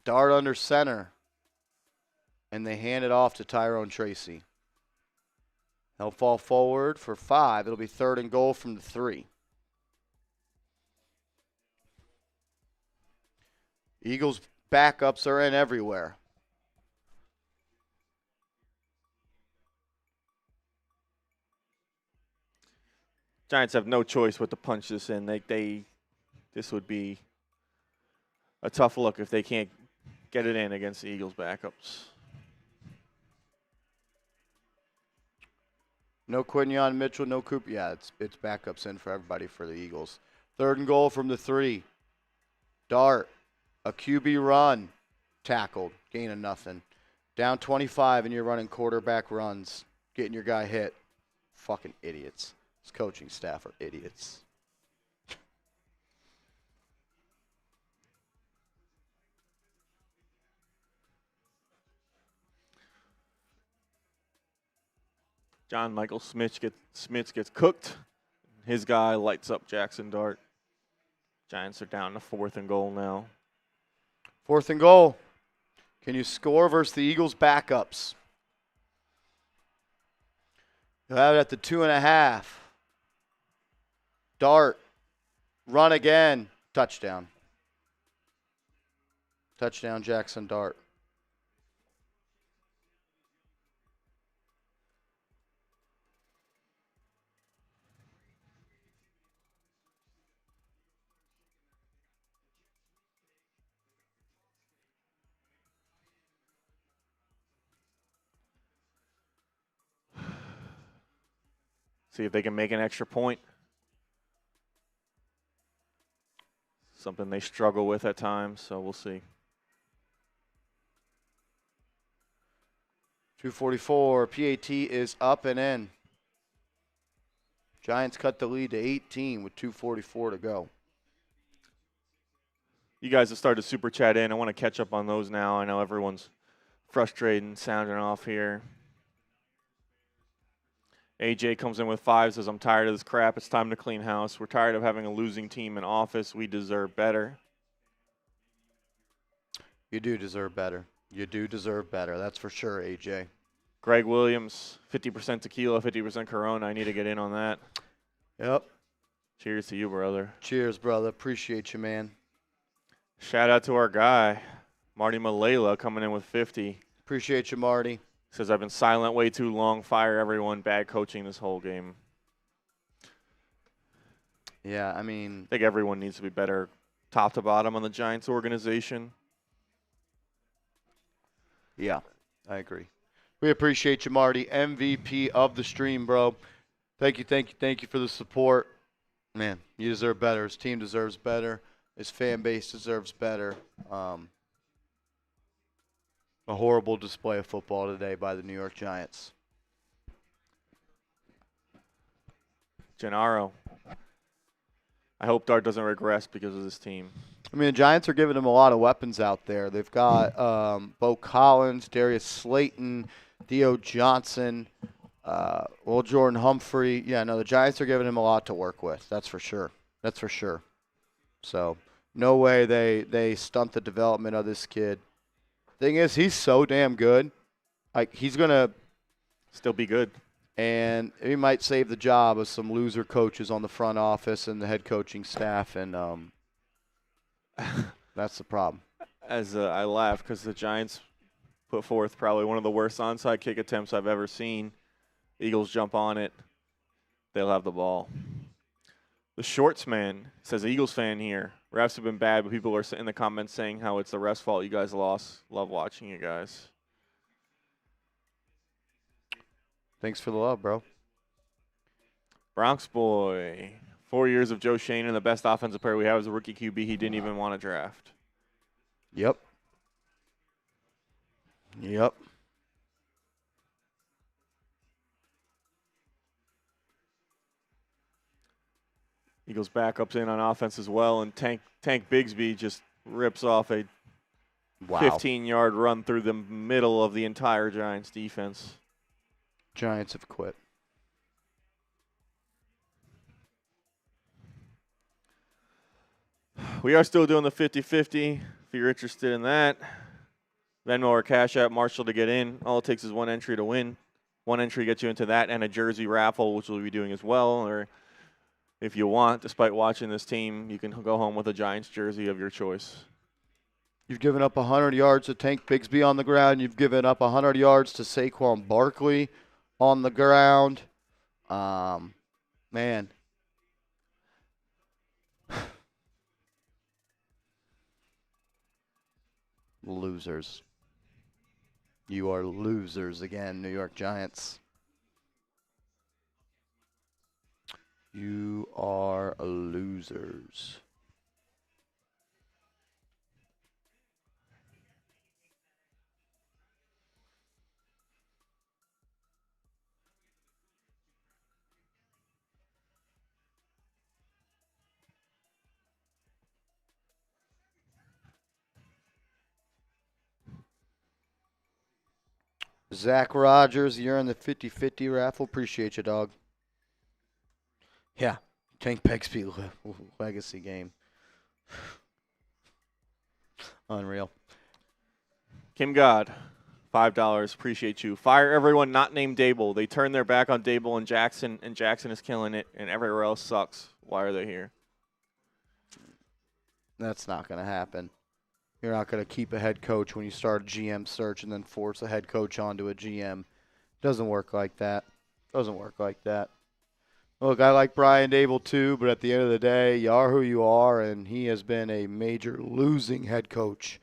Dart under center. And they hand it off to Tyrone Tracy. He'll fall forward for 5. It'll be 3rd and goal from the 3. Eagles backups are in everywhere. Giants have no choice but to punch this in. This would be a tough look if they can't get it in against the Eagles' backups. No Quinion Mitchell, no Cooper. Yeah, it's backups in for everybody for the Eagles. 3rd and goal from the 3. Dart, a QB run, tackled, gain of nothing. Down 25 and you're running quarterback runs, getting your guy hit. Fucking idiots. His coaching staff are idiots. John Michael Smith gets cooked. His guy lights up Jaxson Dart. Giants are down to 4th and goal now. 4th and goal. Can you score versus the Eagles' backups? You'll have it at the 2.5. Dart, run again, touchdown. Touchdown, Jaxson Dart. See if they can make an extra point. Something they struggle with at times, so we'll see. 2:44. PAT is up and in. Giants cut the lead to 18 with 2:44 to go. You guys have started to super chat in. I want to catch up on those now. I know everyone's frustrated and sounding off here. AJ comes in with 5, says, I'm tired of this crap. It's time to clean house. We're tired of having a losing team in office. We deserve better. You do deserve better. You do deserve better. That's for sure, AJ. Greg Williams, 50% tequila, 50% Corona. I need to get in on that. Yep. Cheers to you, brother. Cheers, brother. Appreciate you, man. Shout out to our guy, Marty Malela, coming in with 50. Appreciate you, Marty. Says, I've been silent way too long. Fire everyone. Bad coaching this whole game. Yeah, I mean, I think everyone needs to be better top to bottom on the Giants organization. yeah, I agree. We appreciate you, Marty. MVP of the stream, bro. Thank you for the support. Man, you deserve better. His team deserves better. His fan base deserves better. A horrible display of football today by the New York Giants. Gennaro. I hope Dart doesn't regress because of this team. I mean, the Giants are giving him a lot of weapons out there. They've got Bo Collins, Darius Slayton, Theo Johnson, Jordan Humphrey. Yeah, no, the Giants are giving him a lot to work with. That's for sure. That's for sure. So no way they stunt the development of this kid. Thing is, he's so damn good. Like, he's going to still be good. And he might save the job of some loser coaches on the front office and the head coaching staff, and that's the problem. As I laugh because the Giants put forth probably one of the worst onside kick attempts I've ever seen. Eagles jump on it. They'll have the ball. The Shorts man says, Eagles fan here. Refs have been bad, but people are in the comments saying how it's the refs' fault you guys lost. Love watching you guys. Thanks for the love, bro. Bronx boy. 4 years of Joe Shane, and the best offensive player we have is a rookie QB he didn't even want to draft. Yep. Yep. Eagles backups in on offense as well, and Tank Bigsby just rips off a 15-yard run through the middle of the entire Giants defense. Giants have quit. We are still doing the 50-50 if you're interested in that. Venmo or Cash App Marshall to get in. All it takes is one entry to win. One entry gets you into that and a jersey raffle, which we'll be doing as well. Or if you want, despite watching this team, you can go home with a Giants jersey of your choice. You've given up 100 yards to Tank Bigsby on the ground. You've given up 100 yards to Saquon Barkley on the ground. Man. Losers. You are losers again, New York Giants. You are losers. Zach Rogers, you're in the 50-50 raffle. Appreciate you, dog. Yeah, Tank Bigsby legacy game. Unreal. Kim God, $5. Appreciate you. Fire everyone not named Daboll. They turned their back on Daboll and Jackson is killing it, and everywhere else sucks. Why are they here? That's not going to happen. You're not going to keep a head coach when you start a GM search and then force a head coach onto a GM. Doesn't work like that. Doesn't work like that. Look, I like Brian Daboll too, but at the end of the day, you are who you are, and he has been a major losing head coach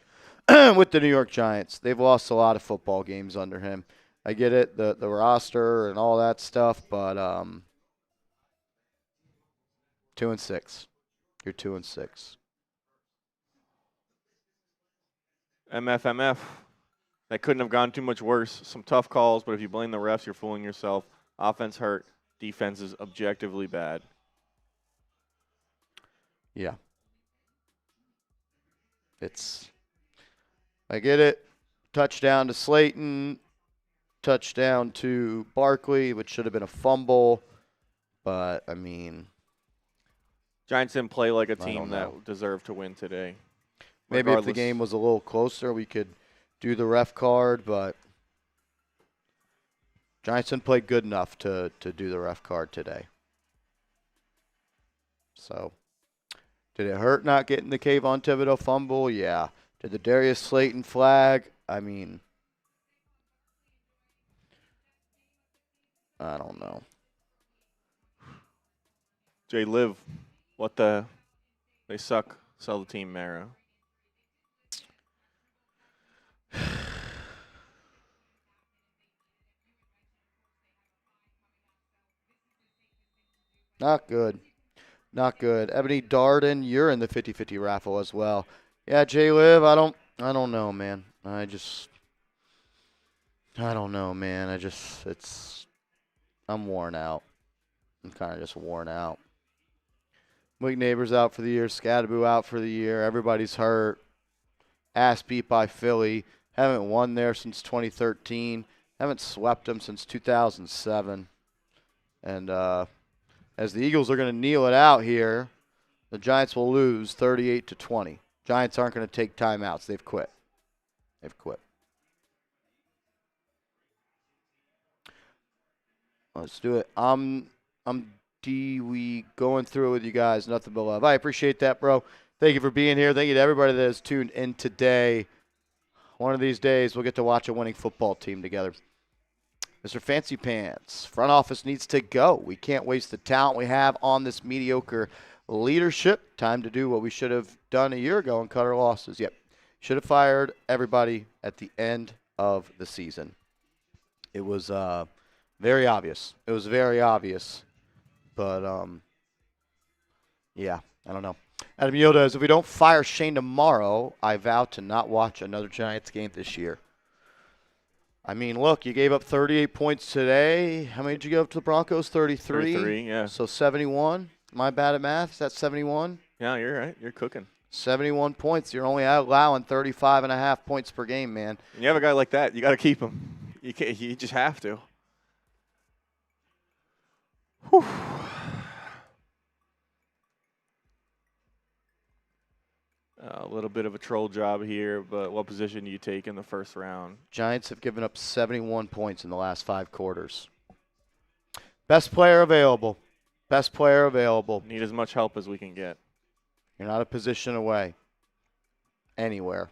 with the New York Giants. They've lost a lot of football games under him. I get it, the roster and all that stuff, but 2-6. You're 2-6. MFMF. That couldn't have gone too much worse. Some tough calls, but if you blame the refs, you're fooling yourself. Offense hurt. Defense is objectively bad. Yeah. I get it. Touchdown to Slayton. Touchdown to Barkley, which should have been a fumble. But, I mean, Giants didn't play like a I team don't that know. deserved to win today. maybe if the Regardless. game was a little closer, we could do the ref card, but Giants didn't play good enough to do the ref card today. So, did it hurt not getting the Kayvon Thibodeau fumble? Yeah. Did the Darius Slayton flag? I mean, I don't know. Jay Liv, they suck. Sell the team, Mara. Not good. Not good. Ebony Darden, you're in the 50-50 raffle as well. Yeah, Jay Liv, I don't know, man. I don't know, man. I'm worn out. I'm kind of just worn out. Malik Neighbors out for the year. Skattebo out for the year. Everybody's hurt. Ass beat by Philly. Haven't won there since 2013. Haven't swept them since 2007. And as the Eagles are going to kneel it out here, the Giants will lose 38-20. Giants aren't going to take timeouts. They've quit. Let's do it. I'm we going through it with you guys. Nothing but love. I appreciate that, bro. Thank you for being here. Thank you to everybody that has tuned in today. One of these days, we'll get to watch a winning football team together. Mr. Fancy Pants, front office needs to go. We can't waste the talent we have on this mediocre leadership. Time to do what we should have done a year ago and cut our losses. Yep. Should have fired everybody at the end of the season. It was very obvious. But, yeah, I don't know. Adam Yoda, if we don't fire Shane tomorrow, I vow to not watch another Giants game this year. I mean, look, you gave up 38 points today. How many did you give up to the Broncos? 33? 33, yeah. So 71. Am I bad at math? Is that 71? Yeah, you're right. You're cooking. 71 points. You're only allowing 35.5 points per game, man. And you have a guy like that, you got to keep him. You just have to. Whew. A little bit of a troll job here, but what position do you take in the first round? Giants have given up 71 points in the last 5 quarters. Best player available. Need as much help as we can get. You're not a position away. Anywhere.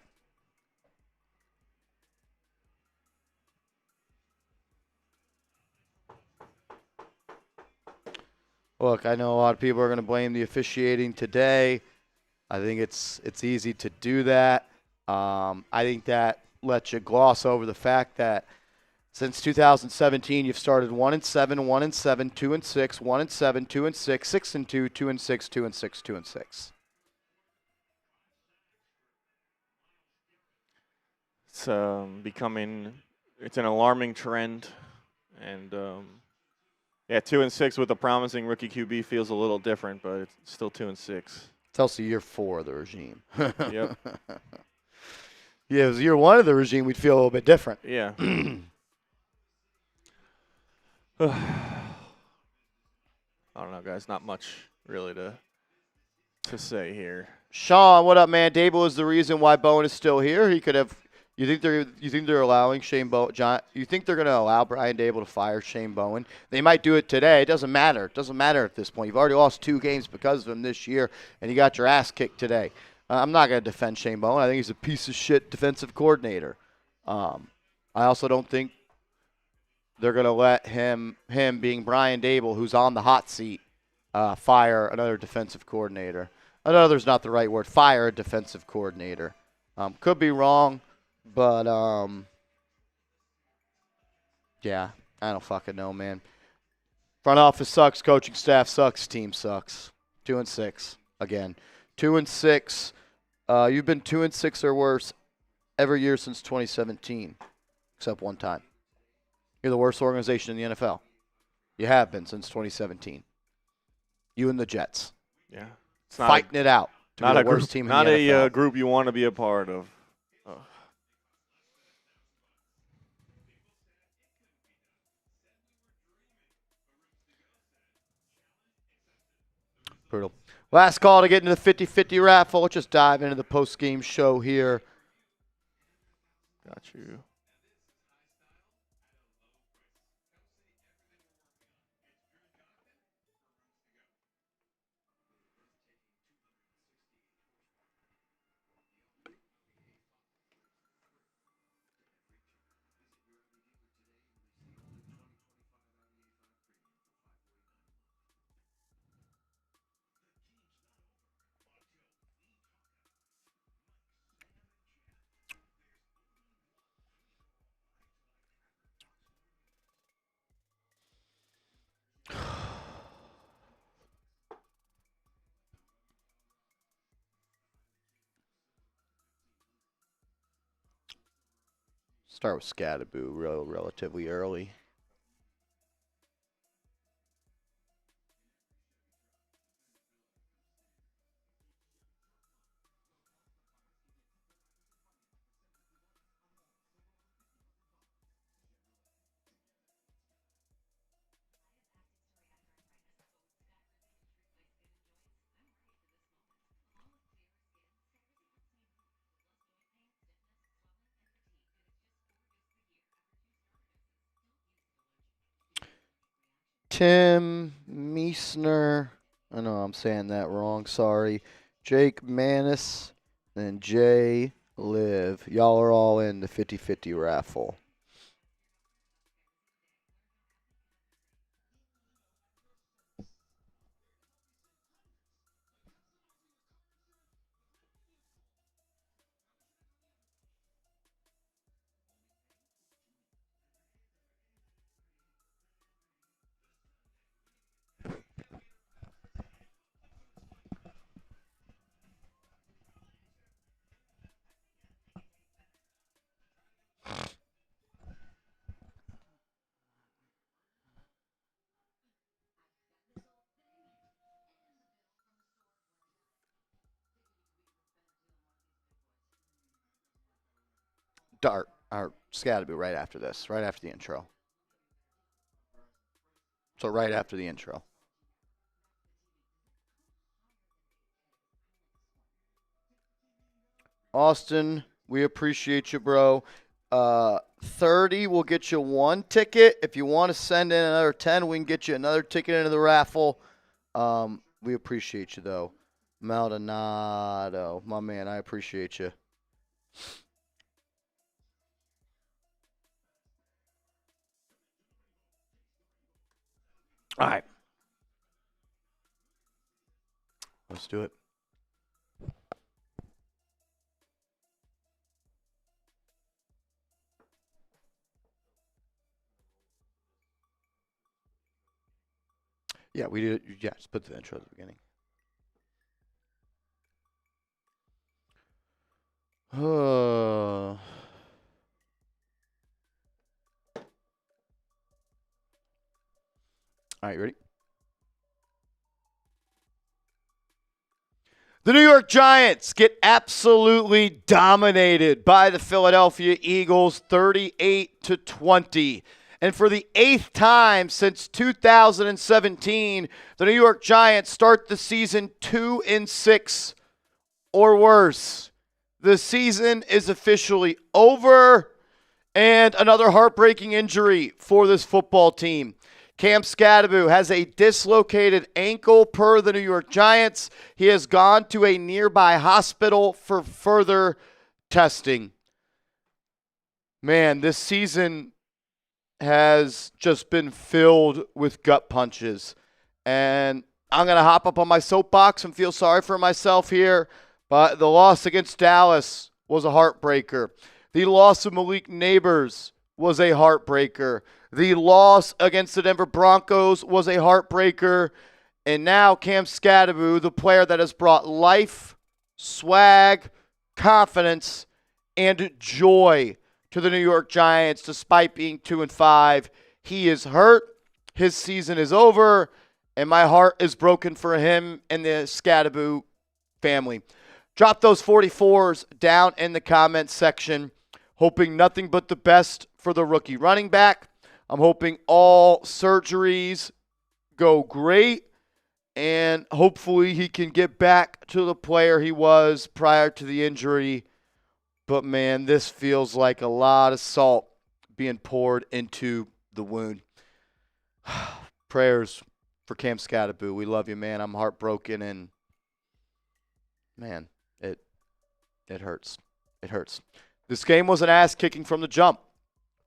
Look, I know a lot of people are going to blame the officiating today. I think it's easy to do that. I think that lets you gloss over the fact that since 2017, you've started 1-7, 1-7, 2-6, 1-7, 2-6, 6-2, 2-6, 2-6, 2-6. It's it's an alarming trend, and 2-6 with a promising rookie QB feels a little different, but it's still 2-6. It's also year 4 of the regime. Yep. Yeah, if it was year 1 of the regime, we'd feel a little bit different. Yeah. I don't know, guys. Not much really to say here. Sean, what up, man? Daboll is the reason why Bowen is still here. He could have. You think they're allowing Shane Bowen? John, you think they're going to allow Brian Daboll to fire Shane Bowen? They might do it today. It doesn't matter. It doesn't matter at this point. You've already lost 2 games because of him this year, and you got your ass kicked today. I'm not going to defend Shane Bowen. I think he's a piece of shit defensive coordinator. I also don't think they're going to let him being Brian Daboll, who's on the hot seat, fire another defensive coordinator. Another's not the right word. Fire a defensive coordinator. Could be wrong, but yeah, I don't fucking know, man. Front office sucks. Coaching staff sucks. Team sucks. 2-6 again. 2-6. You've been 2-6 or worse every year since 2017, except one time. You're the worst organization in the NFL. You have been since 2017. You and the Jets. Yeah. It's Fighting it out to be the worst team in the NFL. Not a group you want to be a part of. Brutal. Last call to get into the 50-50 raffle. Let's just dive into the post-game show here. Got you. Start with Skattebo relatively early. Tim Meisner. I know I'm saying that wrong. Sorry. Jake Manis and Jay Liv. Y'all are all in the 50-50 raffle. Dart, or Skattebo right after this, right after the intro. So right after the intro. Austin, we appreciate you, bro. 30 will get you one ticket. If you want to send in another 10, we can get you another ticket into the raffle. We appreciate you, though. Maldonado, my man, I appreciate you. All right. Let's do it. Yeah, we did. Yeah, just put the intro at the beginning. All right, you ready? The New York Giants get absolutely dominated by the Philadelphia Eagles, 38-20. And for the 8th time since 2017, the New York Giants start the season 2-6 or worse. The season is officially over, and another heartbreaking injury for this football team. Cam Skattebo has a dislocated ankle per the New York Giants. He has gone to a nearby hospital for further testing. Man, this season has just been filled with gut punches. And I'm going to hop up on my soapbox and feel sorry for myself here. But the loss against Dallas was a heartbreaker. The loss of Malik Neighbors was a heartbreaker. The loss against the Denver Broncos was a heartbreaker. And now Cam Skattebo, the player that has brought life, swag, confidence, and joy to the New York Giants despite being 2-5. He is hurt. His season is over. And my heart is broken for him and the Skattebo family. Drop those 44s down in the comments section. Hoping nothing but the best for the rookie running back. I'm hoping all surgeries go great. And hopefully he can get back to the player he was prior to the injury. But, man, this feels like a lot of salt being poured into the wound. Prayers for Cam Skattebo. We love you, man. I'm heartbroken, and, man, it hurts. It hurts. This game was an ass-kicking from the jump.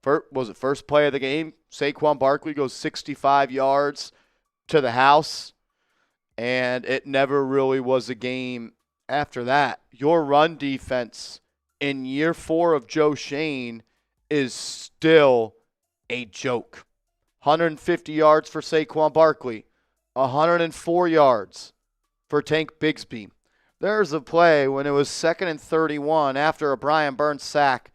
First play of the game? Saquon Barkley goes 65 yards to the house, and it never really was a game after that. Your run defense in year 4 of Joe Shane is still a joke. 150 yards for Saquon Barkley. 104 yards for Tank Bigsby. There's a play when it was 2nd and 31 after a Brian Burns sack,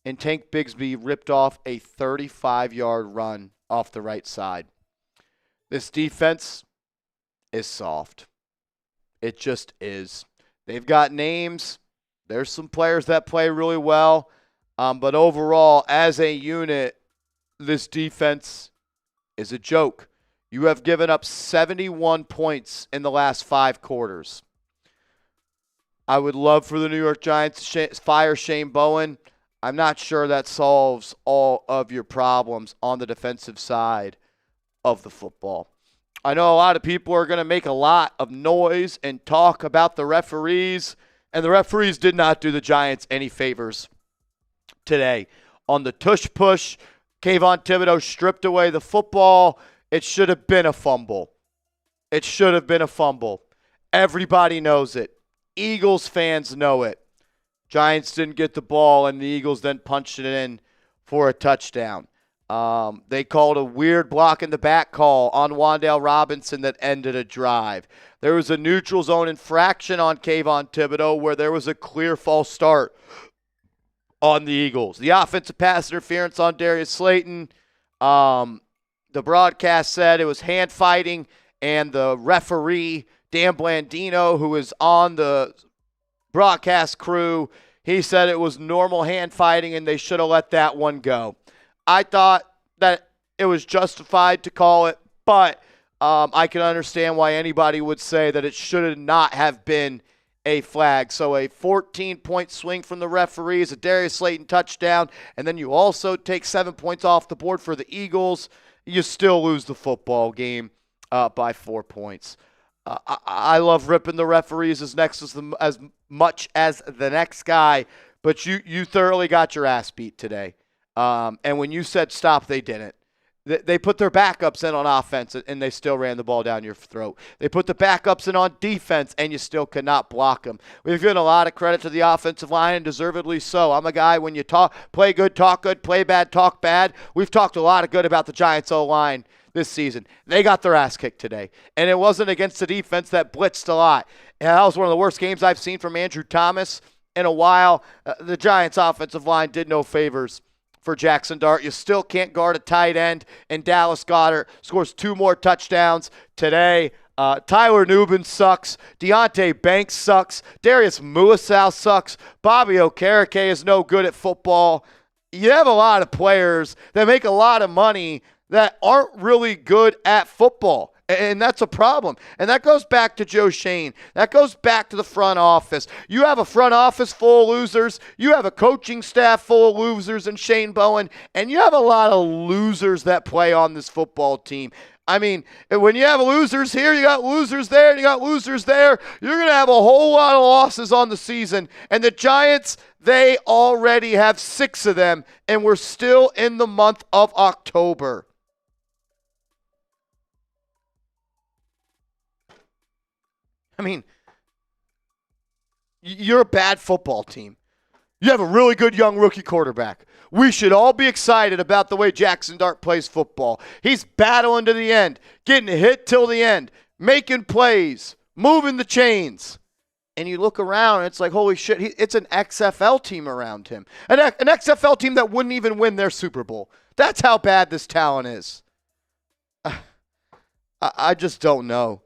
and Tank Bigsby ripped off a 35-yard run off the right side. This defense is soft. It just is. They've got names. There's some players that play really well. But overall, as a unit, this defense is a joke. You have given up 71 points in the last 5 quarters. I would love for the New York Giants to fire Shane Bowen. I'm not sure that solves all of your problems on the defensive side of the football. I know a lot of people are going to make a lot of noise and talk about the referees, and the referees did not do the Giants any favors today. On the tush-push, Kayvon Thibodeau stripped away the football. It should have been a fumble. It should have been a fumble. Everybody knows it. Eagles fans know it. Giants didn't get the ball, and the Eagles then punched it in for a touchdown. They called a weird block in the back call on Wan'Dale Robinson that ended a drive. There was a neutral zone infraction on Kayvon Thibodeau where there was a clear false start on the Eagles. The offensive pass interference on Darius Slayton. The broadcast said it was hand fighting, and the referee, Dan Blandino, who is on the broadcast crew, he said it was normal hand fighting and they should have let that one go. I thought that it was justified to call it, but I can understand why anybody would say that it should not have been a flag. So a 14-point swing from the referees, a Darius Slayton touchdown, and then you also take 7 points off the board for the Eagles. You still lose the football game by 4 points. I love ripping the referees as much as the next guy, but you thoroughly got your ass beat today. And when you said stop, they didn't. They put their backups in on offense, and they still ran the ball down your throat. They put the backups in on defense, and you still could not block them. We've given a lot of credit to the offensive line, and deservedly so. I'm a guy, when you play good, talk good, play bad, talk bad. We've talked a lot of good about the Giants' O-line this season. They got their ass kicked today, and it wasn't against the defense that blitzed a lot. And that was one of the worst games I've seen from Andrew Thomas in a while. The Giants' offensive line did no favors for Jaxson Dart. You still can't guard a tight end, and Dallas Goedert scores 2 more touchdowns today. Tyler Nubin sucks. Deonte Banks sucks. Darius Muasau sucks. Bobby Okereke is no good at football. You have a lot of players that make a lot of money that aren't really good at football. And that's a problem. And that goes back to Joe Shane. That goes back to the front office. You have a front office full of losers. You have a coaching staff full of losers and Shane Bowen. And you have a lot of losers that play on this football team. I mean, when you have losers here, you got losers there, and you got losers there, you're going to have a whole lot of losses on the season. And the Giants, they already have 6 of them, and we're still in the month of October. I mean, you're a bad football team. You have a really good young rookie quarterback. We should all be excited about the way Jaxson Dart plays football. He's battling to the end, getting hit till the end. making plays, moving the chains. And you look around, and it's like, holy shit, it's an XFL team around him. An XFL team that wouldn't even win their Super Bowl. That's how bad this talent is. I just don't know.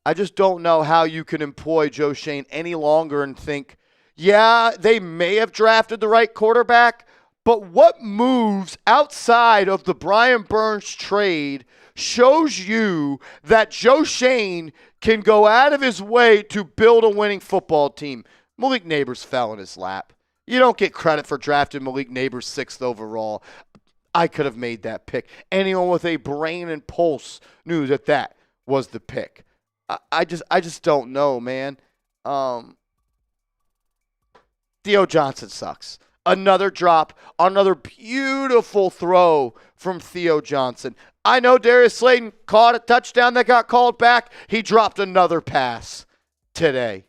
I just don't know how you can employ Joe Schoen any longer and think, yeah, they may have drafted the right quarterback, but what moves outside of the Brian Burns trade shows you that Joe Schoen can go out of his way to build a winning football team? Malik Neighbors fell in his lap. You don't get credit for drafting Malik Neighbors 6th overall. I could have made that pick. Anyone with a brain and pulse knew that was the pick. I just don't know, man. Theo Johnson sucks. Another drop, another beautiful throw from Theo Johnson. I know Darius Slayton caught a touchdown that got called back. He dropped another pass today.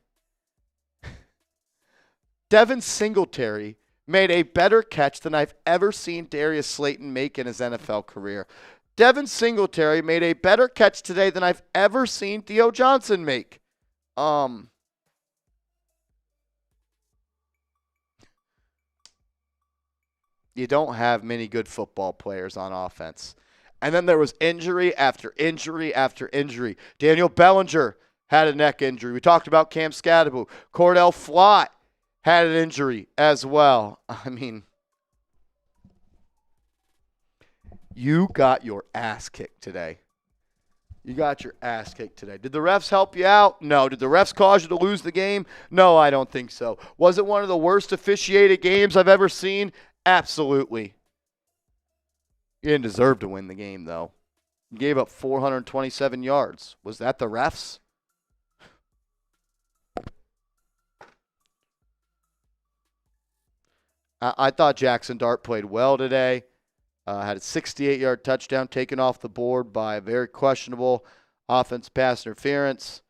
Devin Singletary made a better catch than I've ever seen Darius Slayton make in his NFL career. Devin Singletary made a better catch today than I've ever seen Theo Johnson make. You don't have many good football players on offense. And then there was injury after injury after injury. Daniel Bellinger had a neck injury. We talked about Cam Skattebo. Cordell Flott had an injury as well. I mean, you got your ass kicked today. You got your ass kicked today. Did the refs help you out? No. Did the refs cause you to lose the game? No, I don't think so. Was it one of the worst officiated games I've ever seen? Absolutely. You didn't deserve to win the game, though. You gave up 427 yards. Was that the refs? I thought Jaxson Dart played well today. Had a 68-yard touchdown taken off the board by a very questionable offense pass interference.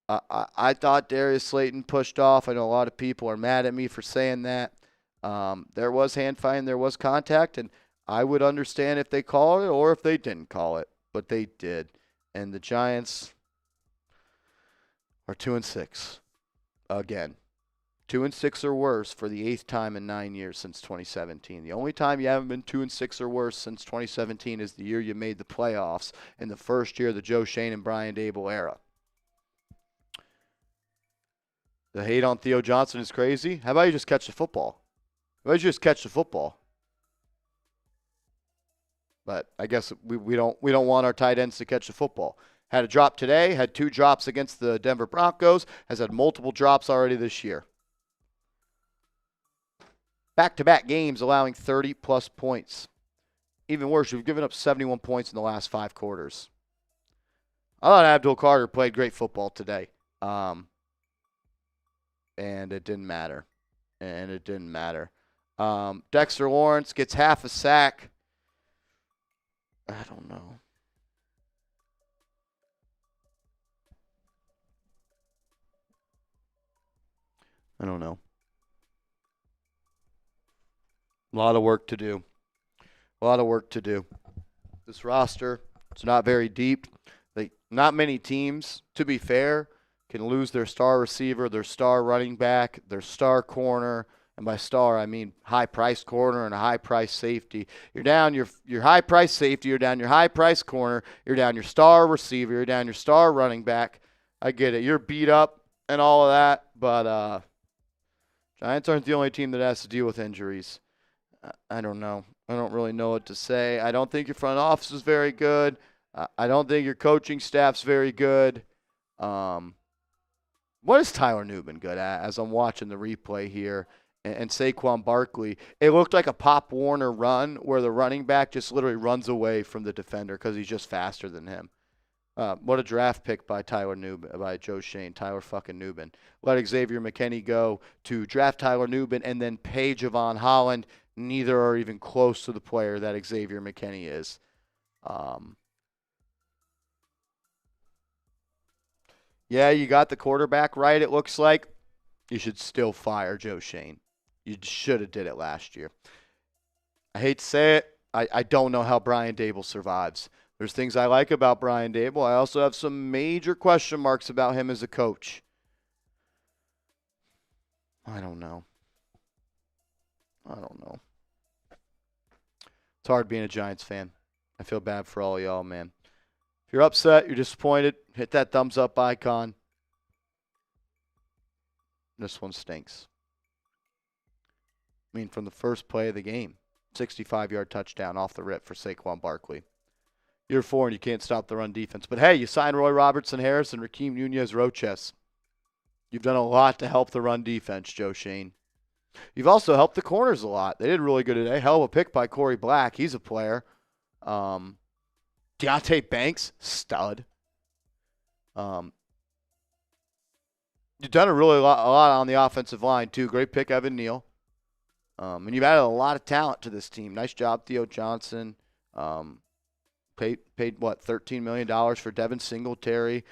I thought Darius Slayton pushed off. I know a lot of people are mad at me for saying that. There was hand fighting, there was contact, and I would understand if they called it or if they didn't call it, but they did. And the Giants are 2-6 again. 2-6 or worse for the 8th time in 9 years since 2017. The only time you haven't been 2-6 or worse since 2017 is the year you made the playoffs in the first year of the Joe Schoen and Brian Daboll era. The hate on Theo Johnson is crazy. How about you just catch the football? How about you just catch the football? But I guess we don't want our tight ends to catch the football. Had a drop today, had 2 drops against the Denver Broncos, has had multiple drops already this year. Back-to-back games allowing 30-plus points. Even worse, you've given up 71 points in the last 5 quarters. I thought Abdul Carter played great football today. And it didn't matter. Dexter Lawrence gets half a sack. I don't know. A lot of work to do. This roster, it's not very deep. Not many teams, to be fair, can lose their star receiver, their star running back, their star corner. And by star, I mean high-priced corner and a high-priced safety. You're down your high-priced safety. You're down your high-priced corner. You're down your star receiver. You're down your star running back. I get it. You're beat up and all of that. But Giants aren't the only team that has to deal with injuries. I don't know. I don't really know what to say. I don't think your front office is very good. I don't think your coaching staff's very good. What is Tyler Newman good at as I'm watching the replay here? And Saquon Barkley, it looked like a Pop Warner run where the running back just literally runs away from the defender because he's just faster than him. What a draft pick by Joe Schoen, Tyler fucking Newman. Let Xavier McKinney go to draft Tyler Newman and then pay Javon Holland. Neither are even close to the player that Xavier McKinney is. Yeah, you got the quarterback right, it looks like. You should still fire Joe Schoen. You should have did it last year. I hate to say it. I don't know how Brian Daboll survives. There's things I like about Brian Daboll. I also have some major question marks about him as a coach. I don't know. It's hard being a Giants fan. I feel bad for all y'all, man. If you're upset, you're disappointed, hit that thumbs up icon. This one stinks. I mean, from the first play of the game, 65-yard touchdown off the rip for Saquon Barkley. Year 4, and you can't stop the run defense. But, hey, you signed Roy Robertson-Harris and Raheem Nunez-Roches. You've done a lot to help the run defense, Joe Shane. You've also helped the corners a lot. They did really good today. Hell of a pick by Corey Black. He's a player. Deontay Banks, stud. You've done a lot on the offensive line, too. Great pick, Evan Neal. And you've added a lot of talent to this team. Nice job, Theo Johnson. Paid what, $13 million for Devin Singletary.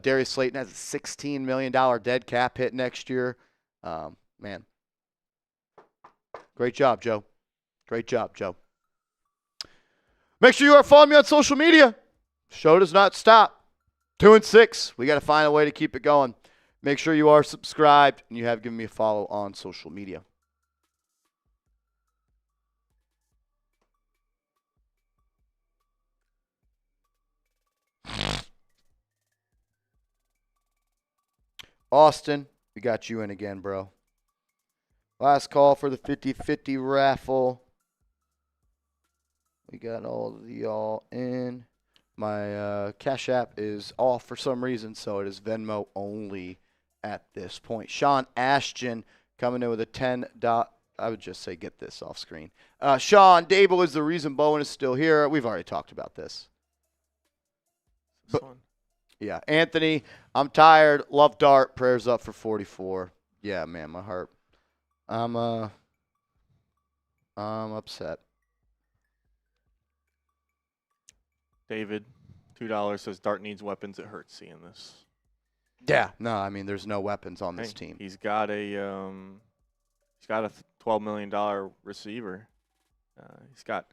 Darius Slayton has a $16 million dead cap hit next year. Man. Great job, Joe. Great job, Joe. Make sure you are following me on social media. Show does not stop. 2-6. We got to find a way to keep it going. Make sure you are subscribed and you have given me a follow on social media. Austin, we got you in again, bro. Last call for the 50-50 raffle. We got all of y'all in. My Cash App is off for some reason, so it is Venmo only at this point. Sean Ashton coming in with a $10. I would just say get this off screen. Sean, Daboll is the reason Bowen is still here. We've already talked about this. Yeah, Anthony, I'm tired. Love Dart. Prayers up for 44. Yeah, man, my heart. I'm upset. David, $2 says Dart needs weapons. It hurts seeing this. Yeah, no, I mean there's no weapons on this team. He's got a $12 million receiver. He's got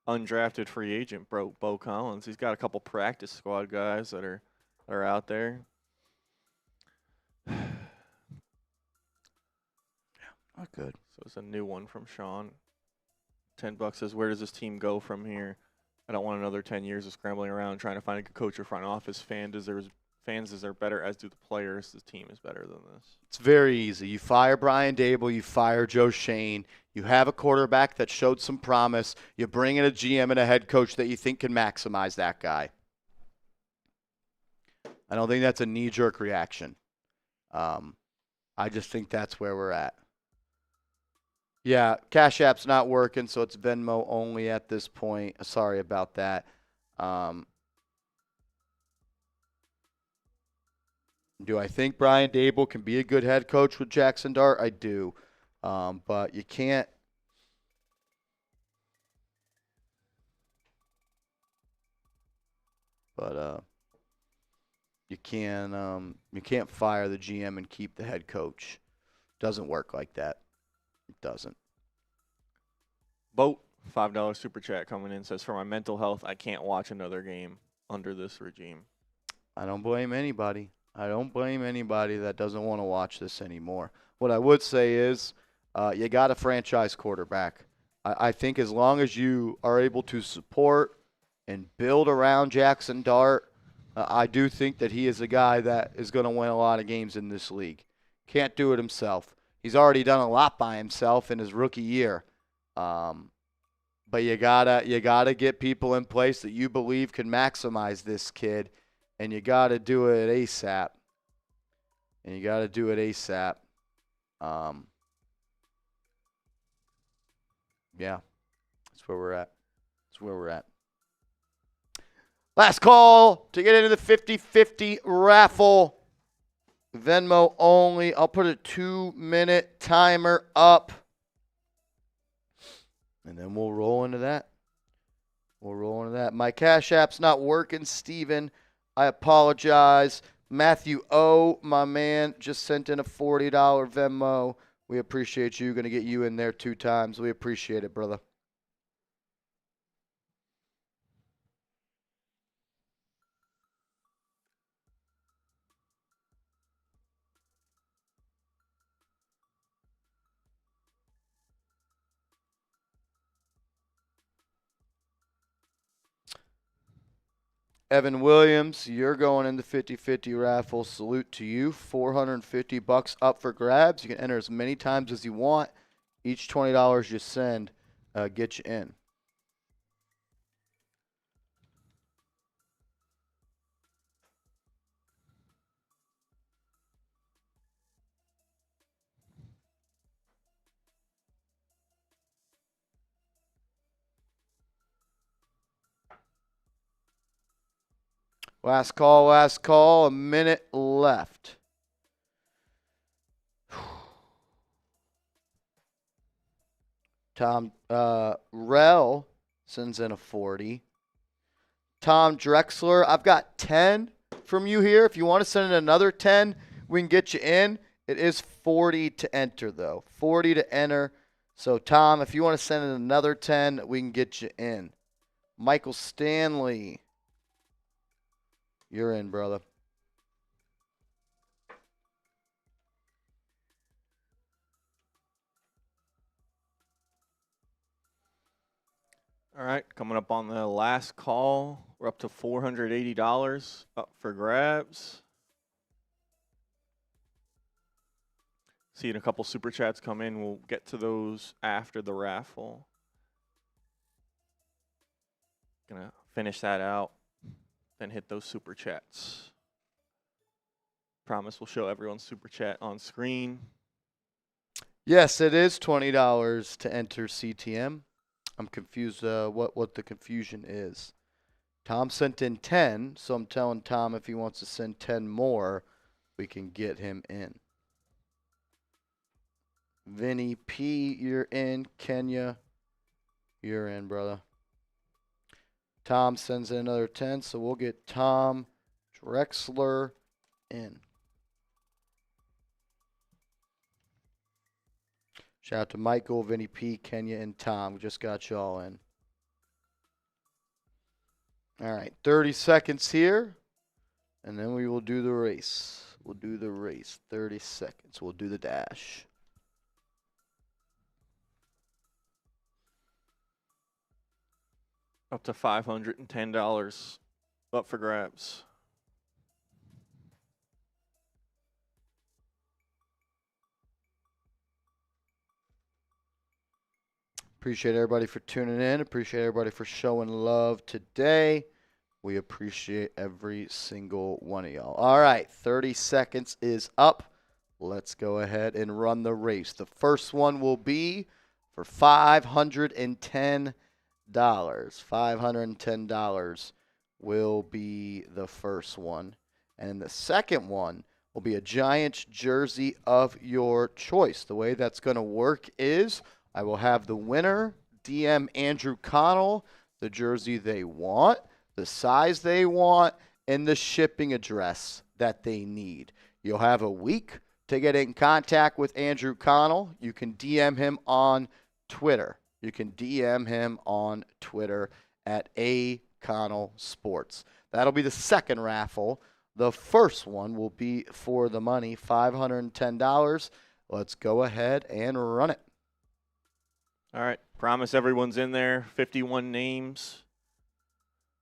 undrafted free agent Bo Collins. He's got a couple practice squad guys that are out there. Yeah, not good. So it's a new one from Sean. $10 says, where does this team go from here? I don't want another 10 years of scrambling around trying to find a good coach or front office. Fans deserve better, as do the players. This team is better than this. It's very easy. You fire Brian Daboll, you fire Joe Shane. You have a quarterback that showed some promise. You bring in a GM and a head coach that you think can maximize that guy. I don't think that's a knee-jerk reaction. I just think that's where we're at. Yeah, Cash App's not working, so it's Venmo only at this point. Sorry about that. Do I think Brian Daboll can be a good head coach with Jaxson Dart? I do. But you can't. But you can't fire the GM and keep the head coach. Doesn't work like that. It doesn't. Boat, $5 super chat coming in, says, for my mental health, I can't watch another game under this regime. I don't blame anybody. I don't blame anybody that doesn't want to watch this anymore. What I would say is you got a franchise quarterback. I think as long as you are able to support and build around Jaxson Dart, I do think that he is a guy that is going to win a lot of games in this league. Can't do it himself. He's already done a lot by himself in his rookie year. But you gotta get people in place that you believe can maximize this kid, and you gotta do it ASAP. Yeah, that's where we're at. Last call to get into the 50-50 raffle. Venmo only. I'll put a 2-minute timer up. And then we'll roll into that. My Cash App's not working, Steven. I apologize. Matthew O, my man, just sent in a $40 Venmo. We appreciate you. Going to get you in there 2 times. We appreciate it, brother. Evan Williams, you're going in the 50-50 raffle. Salute to you. $450 up for grabs. You can enter as many times as you want. Each $20 you send gets you in. Last call. A minute left. Tom Rel sends in a 40. Tom Drexler, I've got 10 from you here. If you want to send in another 10, we can get you in. It is 40 to enter, though. 40 to enter. So, Tom, if you want to send in another 10, we can get you in. Michael Stanley, you're in, brother. All right, coming up on the last call. We're up to $480 up for grabs. Seeing a couple super chats come in. We'll get to those after the raffle. Gonna finish that out, then hit those super chats. Promise we'll show everyone's super chat on screen. Yes, it is $20 to enter CTM. I'm confused what the confusion is. Tom sent in 10, so I'm telling Tom if he wants to send 10 more, we can get him in. Vinny P, you're in. Kenya, you're in, brother. Tom sends in another 10, so we'll get Tom Drexler in. Shout out to Michael, Vinny P, Kenya, and Tom. We just got you all in. All right, 30 seconds here, and then we will do the race. We'll do the race. 30 seconds. We'll do the dash. Up to $510 up for grabs. Appreciate everybody for tuning in. Appreciate everybody for showing love today. We appreciate every single one of y'all. All right, 30 seconds is up. Let's go ahead and run the race. The first one will be for $510. $510 will be the first one. And the second one will be a Giants jersey of your choice. The way that's going to work is I will have the winner DM Andrew Connell the jersey they want, the size they want, and the shipping address that they need. You'll have a week to get in contact with Andrew Connell. You can DM him on Twitter. You can DM him on Twitter at @AConnellSports. That'll be the second raffle. The first one will be for the money, $510. Let's go ahead and run it. All right, promise everyone's in there. 51 names.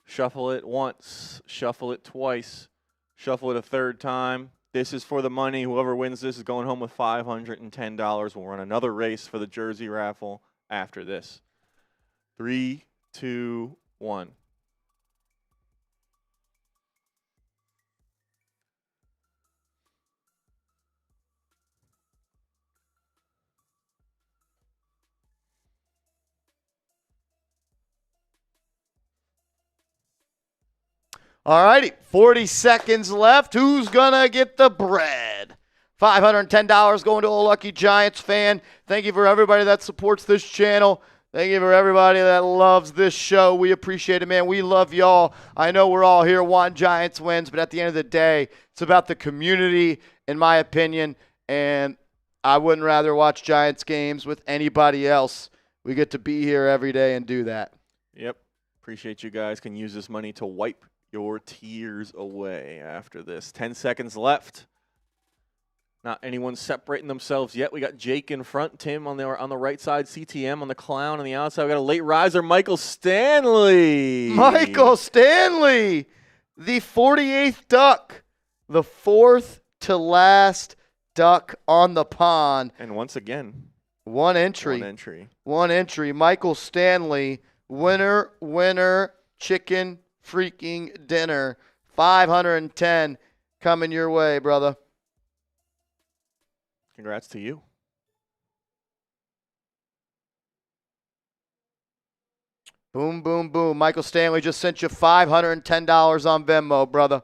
Shuffle it once, shuffle it twice, shuffle it a third time. This is for the money. Whoever wins this is going home with $510. We'll run another race for the jersey raffle after this. 3, 2, 1. All righty, 40 seconds left. Who's going to get the bread? $510 going to a lucky Giants fan. Thank you for everybody that supports this channel. Thank you for everybody that loves this show. We appreciate it, man. We love y'all. I know we're all here wanting Giants wins, but at the end of the day, it's about the community, in my opinion, and I wouldn't rather watch Giants games with anybody else. We get to be here every day and do that. Yep. Appreciate you guys. Can use this money to wipe your tears away after this. 10 seconds left. Not anyone separating themselves yet. We got Jake in front, Tim on the right side, CTM on the clown on the outside. We got a late riser, Michael Stanley. Michael Stanley. the 48th duck, the fourth to last duck on the pond. And once again, One entry. Michael Stanley, winner, chicken freaking dinner. 510 coming your way, brother. Congrats to you. Boom, boom, boom. Michael Stanley just sent you $510 on Venmo, brother.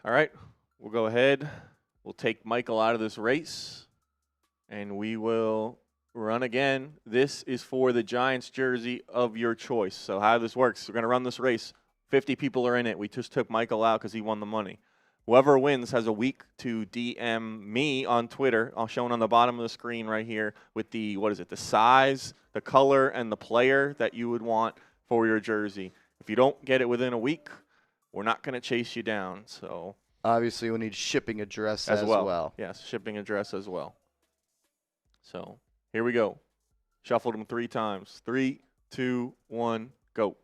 All right, we'll go ahead. We'll take Michael out of this race, and we will run again. This is for the Giants jersey of your choice. So how this works, we're going to run this race. 50 people are in it. We just took Michael out because he won the money. Whoever wins has a week to DM me on Twitter. I'll show it on the bottom of the screen right here with the, the size, the color, and the player that you would want for your jersey. If you don't get it within a week, we're not going to chase you down. So obviously, we need shipping address as well. Yes, shipping address as well. So here we go. Shuffled them 3 times. 3, 2, 1, go.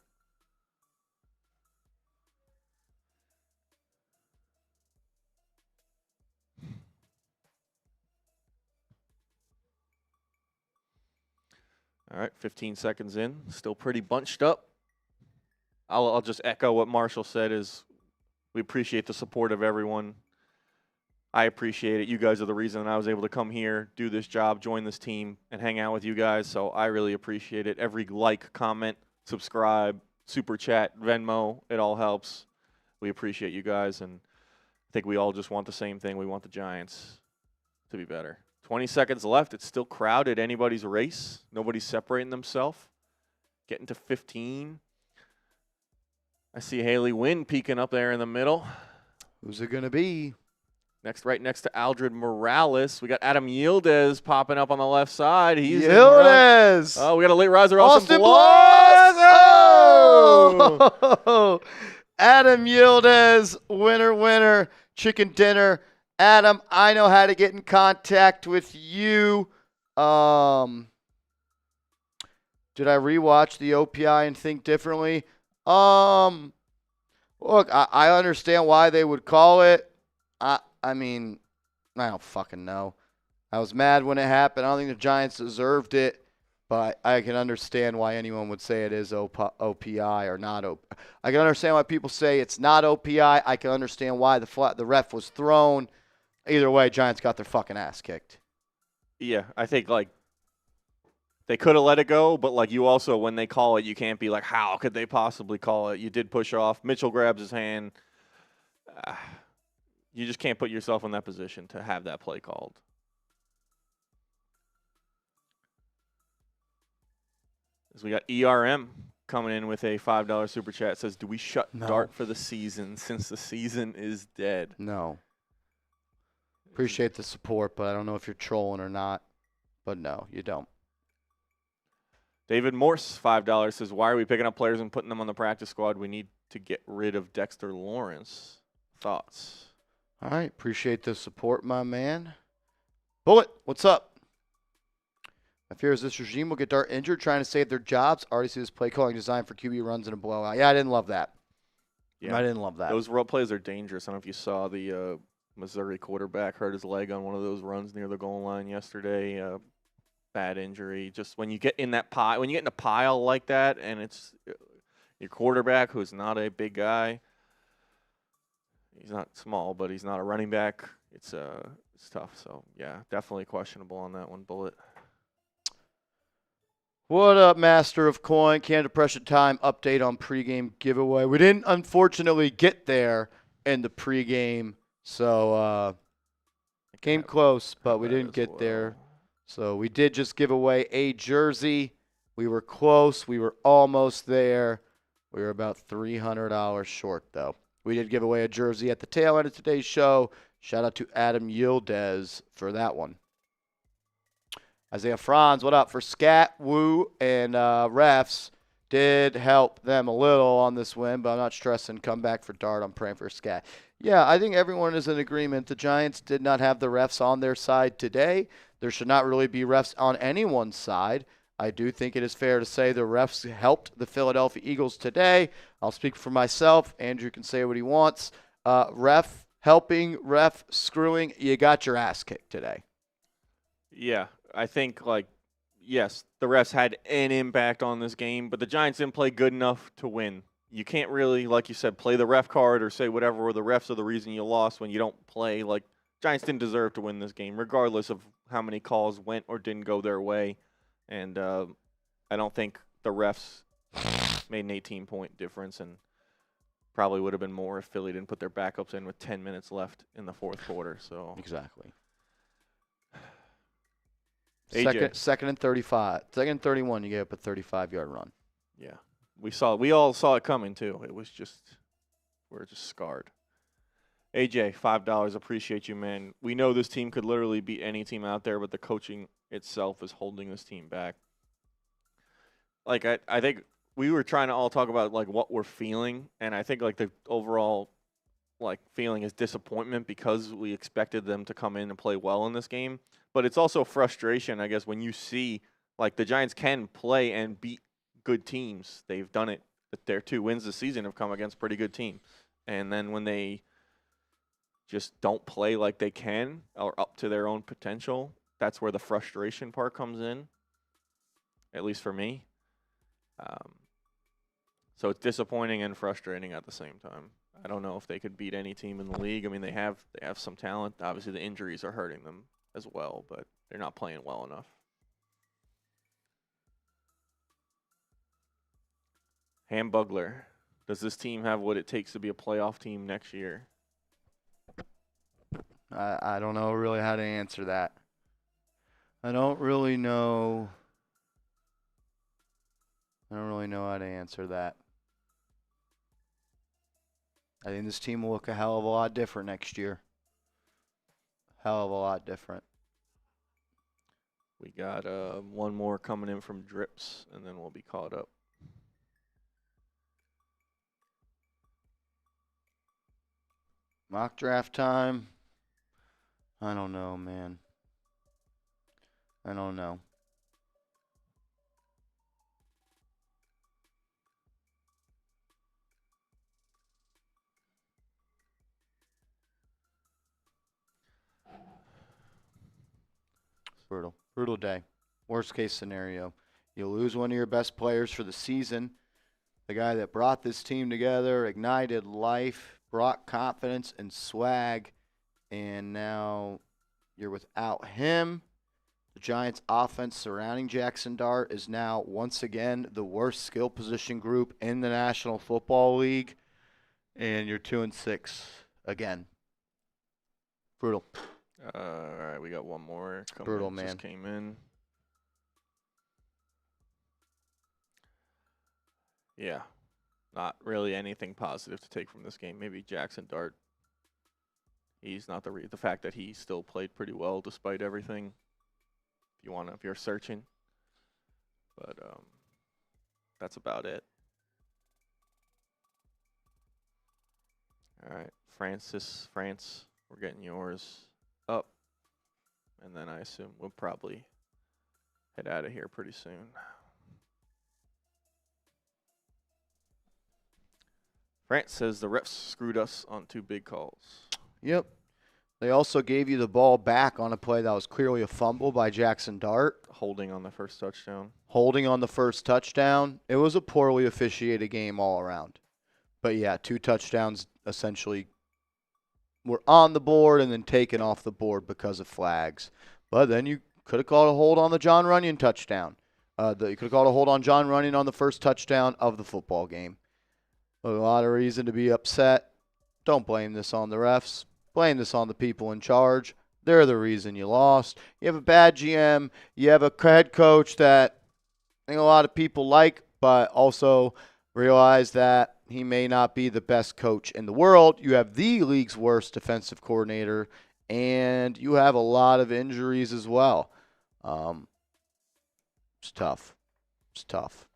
All right, 15 seconds in. Still pretty bunched up. I'll just echo what Marshall said is we appreciate the support of everyone. I appreciate it. You guys are the reason I was able to come here, do this job, join this team, and hang out with you guys. So I really appreciate it. Every like, comment, subscribe, super chat, Venmo, it all helps. We appreciate you guys, and I think we all just want the same thing. We want the Giants to be better. 20 seconds left. It's still crowded. Anybody's race. Nobody's separating themselves. Getting to 15. I see Haley Wynn peeking up there in the middle. Who's it going to be? Right next to Aldred Morales. We got Adam Yildiz popping up on the left side. He's Yildiz! Oh, we got a late riser, Austin Bloss! Oh! Adam Yildiz, winner, chicken dinner. Adam, I know how to get in contact with you. Did I rewatch the OPI and think differently? Look, I understand why they would call it. I mean, I don't fucking know. I was mad when it happened. I don't think the Giants deserved it, but I can understand why anyone would say it is OPI or not OPI. I can understand why people say it's not OPI. I can understand why the ref was thrown. Either way, Giants got their fucking ass kicked. Yeah, I think, they could have let it go, but, you also, when they call it, you can't be like, how could they possibly call it? You did push off. Mitchell grabs his hand. You just can't put yourself in that position to have that play called. As we got ERM coming in with a $5 super chat. It says, do we shut Dart for the season since the season is dead? No. Appreciate the support, but I don't know if you're trolling or not. But no, you don't. David Morse, $5, says, why are we picking up players and putting them on the practice squad? We need to get rid of Dexter Lawrence. Thoughts? All right. Appreciate the support, my man. Bullet, what's up? My fear is this regime will get Dart injured trying to save their jobs. Already see this play calling designed for QB runs and a blowout. Yeah, I didn't love that. Yeah, I didn't love that. Those role plays are dangerous. I don't know if you saw the Missouri quarterback hurt his leg on one of those runs near the goal line yesterday. Bad injury. Just when you get in that pile, when you get in a pile like that, and it's your quarterback who's not a big guy. He's not small, but he's not a running back. It's tough. So yeah, definitely questionable on that one. Bullet. What up, Master of Coin? Canada Depression Time update on pregame giveaway. We didn't unfortunately get there in the pregame. So, came close, but we didn't get there. So, we did just give away a jersey. We were close. We were almost there. We were about $300 short, though. We did give away a jersey at the tail end of today's show. Shout out to Adam Yildiz for that one. Isaiah Franz, what up? For Scat, Woo, and refs. Did help them a little on this win, but I'm not stressing. Come back for Dart. I'm praying for Scat. Yeah, I think everyone is in agreement. The Giants did not have the refs on their side today. There should not really be refs on anyone's side. I do think it is fair to say the refs helped the Philadelphia Eagles today. I'll speak for myself. Andrew can say what he wants. Ref helping, ref screwing, you got your ass kicked today. Yeah, I think, yes, the refs had an impact on this game, but the Giants didn't play good enough to win. You can't really, like you said, play the ref card or say whatever, or the refs are the reason you lost when you don't play. Giants didn't deserve to win this game, regardless of how many calls went or didn't go their way. And I don't think the refs made an 18-point difference, and probably would have been more if Philly didn't put their backups in with 10 minutes left in the fourth quarter. So Exactly. AJ. Second and 35. Second and 31, you gave up a 35-yard run. Yeah, we all saw it coming too. It was just, we're just scarred. AJ, $5. Appreciate you, man. We know this team could literally beat any team out there, but the coaching itself is holding this team back. I think we were trying to all talk about what we're feeling, and I think the overall feeling is disappointment because we expected them to come in and play well in this game. But it's also frustration, I guess, when you see the Giants can play and beat good teams. They've done it. Their 2 wins this season have come against pretty good teams. And then when they just don't play like they can or up to their own potential, that's where the frustration part comes in, at least for me. So it's disappointing and frustrating at the same time. I don't know if they could beat any team in the league. I mean, they have some talent. Obviously, the injuries are hurting them as well, but they're not playing well enough. Hambugler, does this team have what it takes to be a playoff team next year? I don't know really how to answer that. I don't really know how to answer that. I think this team will look a hell of a lot different next year. Hell of a lot different. We got one more coming in from Drips, and then we'll be caught up. Mock draft time. I don't know, man. I don't know. Brutal. Brutal day. Worst case scenario. You lose one of your best players for the season. The guy that brought this team together, ignited life, brought confidence and swag, and now you're without him. The Giants' offense surrounding Jaxson Dart is now once again the worst skill position group in the National Football League, and you're 2-6 again. Brutal. All right, we got one more. Brutal, in, man. Just came in. Yeah, not really anything positive to take from this game. Maybe Jaxson Dart. He's not the fact that he still played pretty well despite everything. If you're searching, but that's about it. All right, France, we're getting yours up, and then I assume we'll probably head out of here pretty soon. France says the refs screwed us on 2 big calls. Yep. They also gave you the ball back on a play that was clearly a fumble by Jaxson Dart. Holding on the first touchdown. Holding on the first touchdown. It was a poorly officiated game all around. But, yeah, 2 touchdowns essentially were on the board and then taken off the board because of flags. But then you could have called a hold on the John Runyon touchdown. You could have called a hold on John Runyon on the first touchdown of the football game. A lot of reason to be upset. Don't blame this on the refs. Blame this on the people in charge. They're the reason you lost. You have a bad GM. You have a head coach that I think a lot of people like, but also realize that he may not be the best coach in the world. You have the league's worst defensive coordinator, and you have a lot of injuries as well. It's tough. It's tough.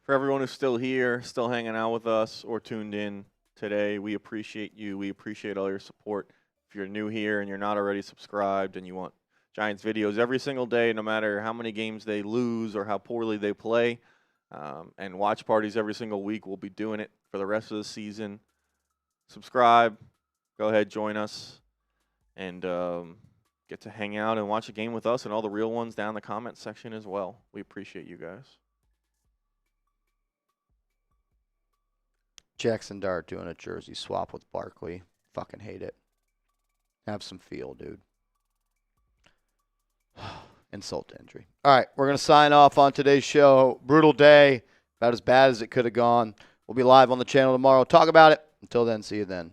For everyone who's still here, still hanging out with us, or tuned in today, we appreciate you. We appreciate all your support. If if you're new here and you're not already subscribed and you want Giants videos every single day, no matter how many games they lose or how poorly they play, and watch parties every single week, we'll be doing it for the rest of the season. Subscribe. Go ahead, join us, and get to hang out and watch a game with us and all the real ones down in the comment section as well. We appreciate you guys. Jaxson Dart doing a jersey swap with Barkley. Fucking hate it. Have some feel, dude. Insult to injury. All right, we're going to sign off on today's show. Brutal day, about as bad as it could have gone. We'll be live on the channel tomorrow. Talk about it. Until then, see you then.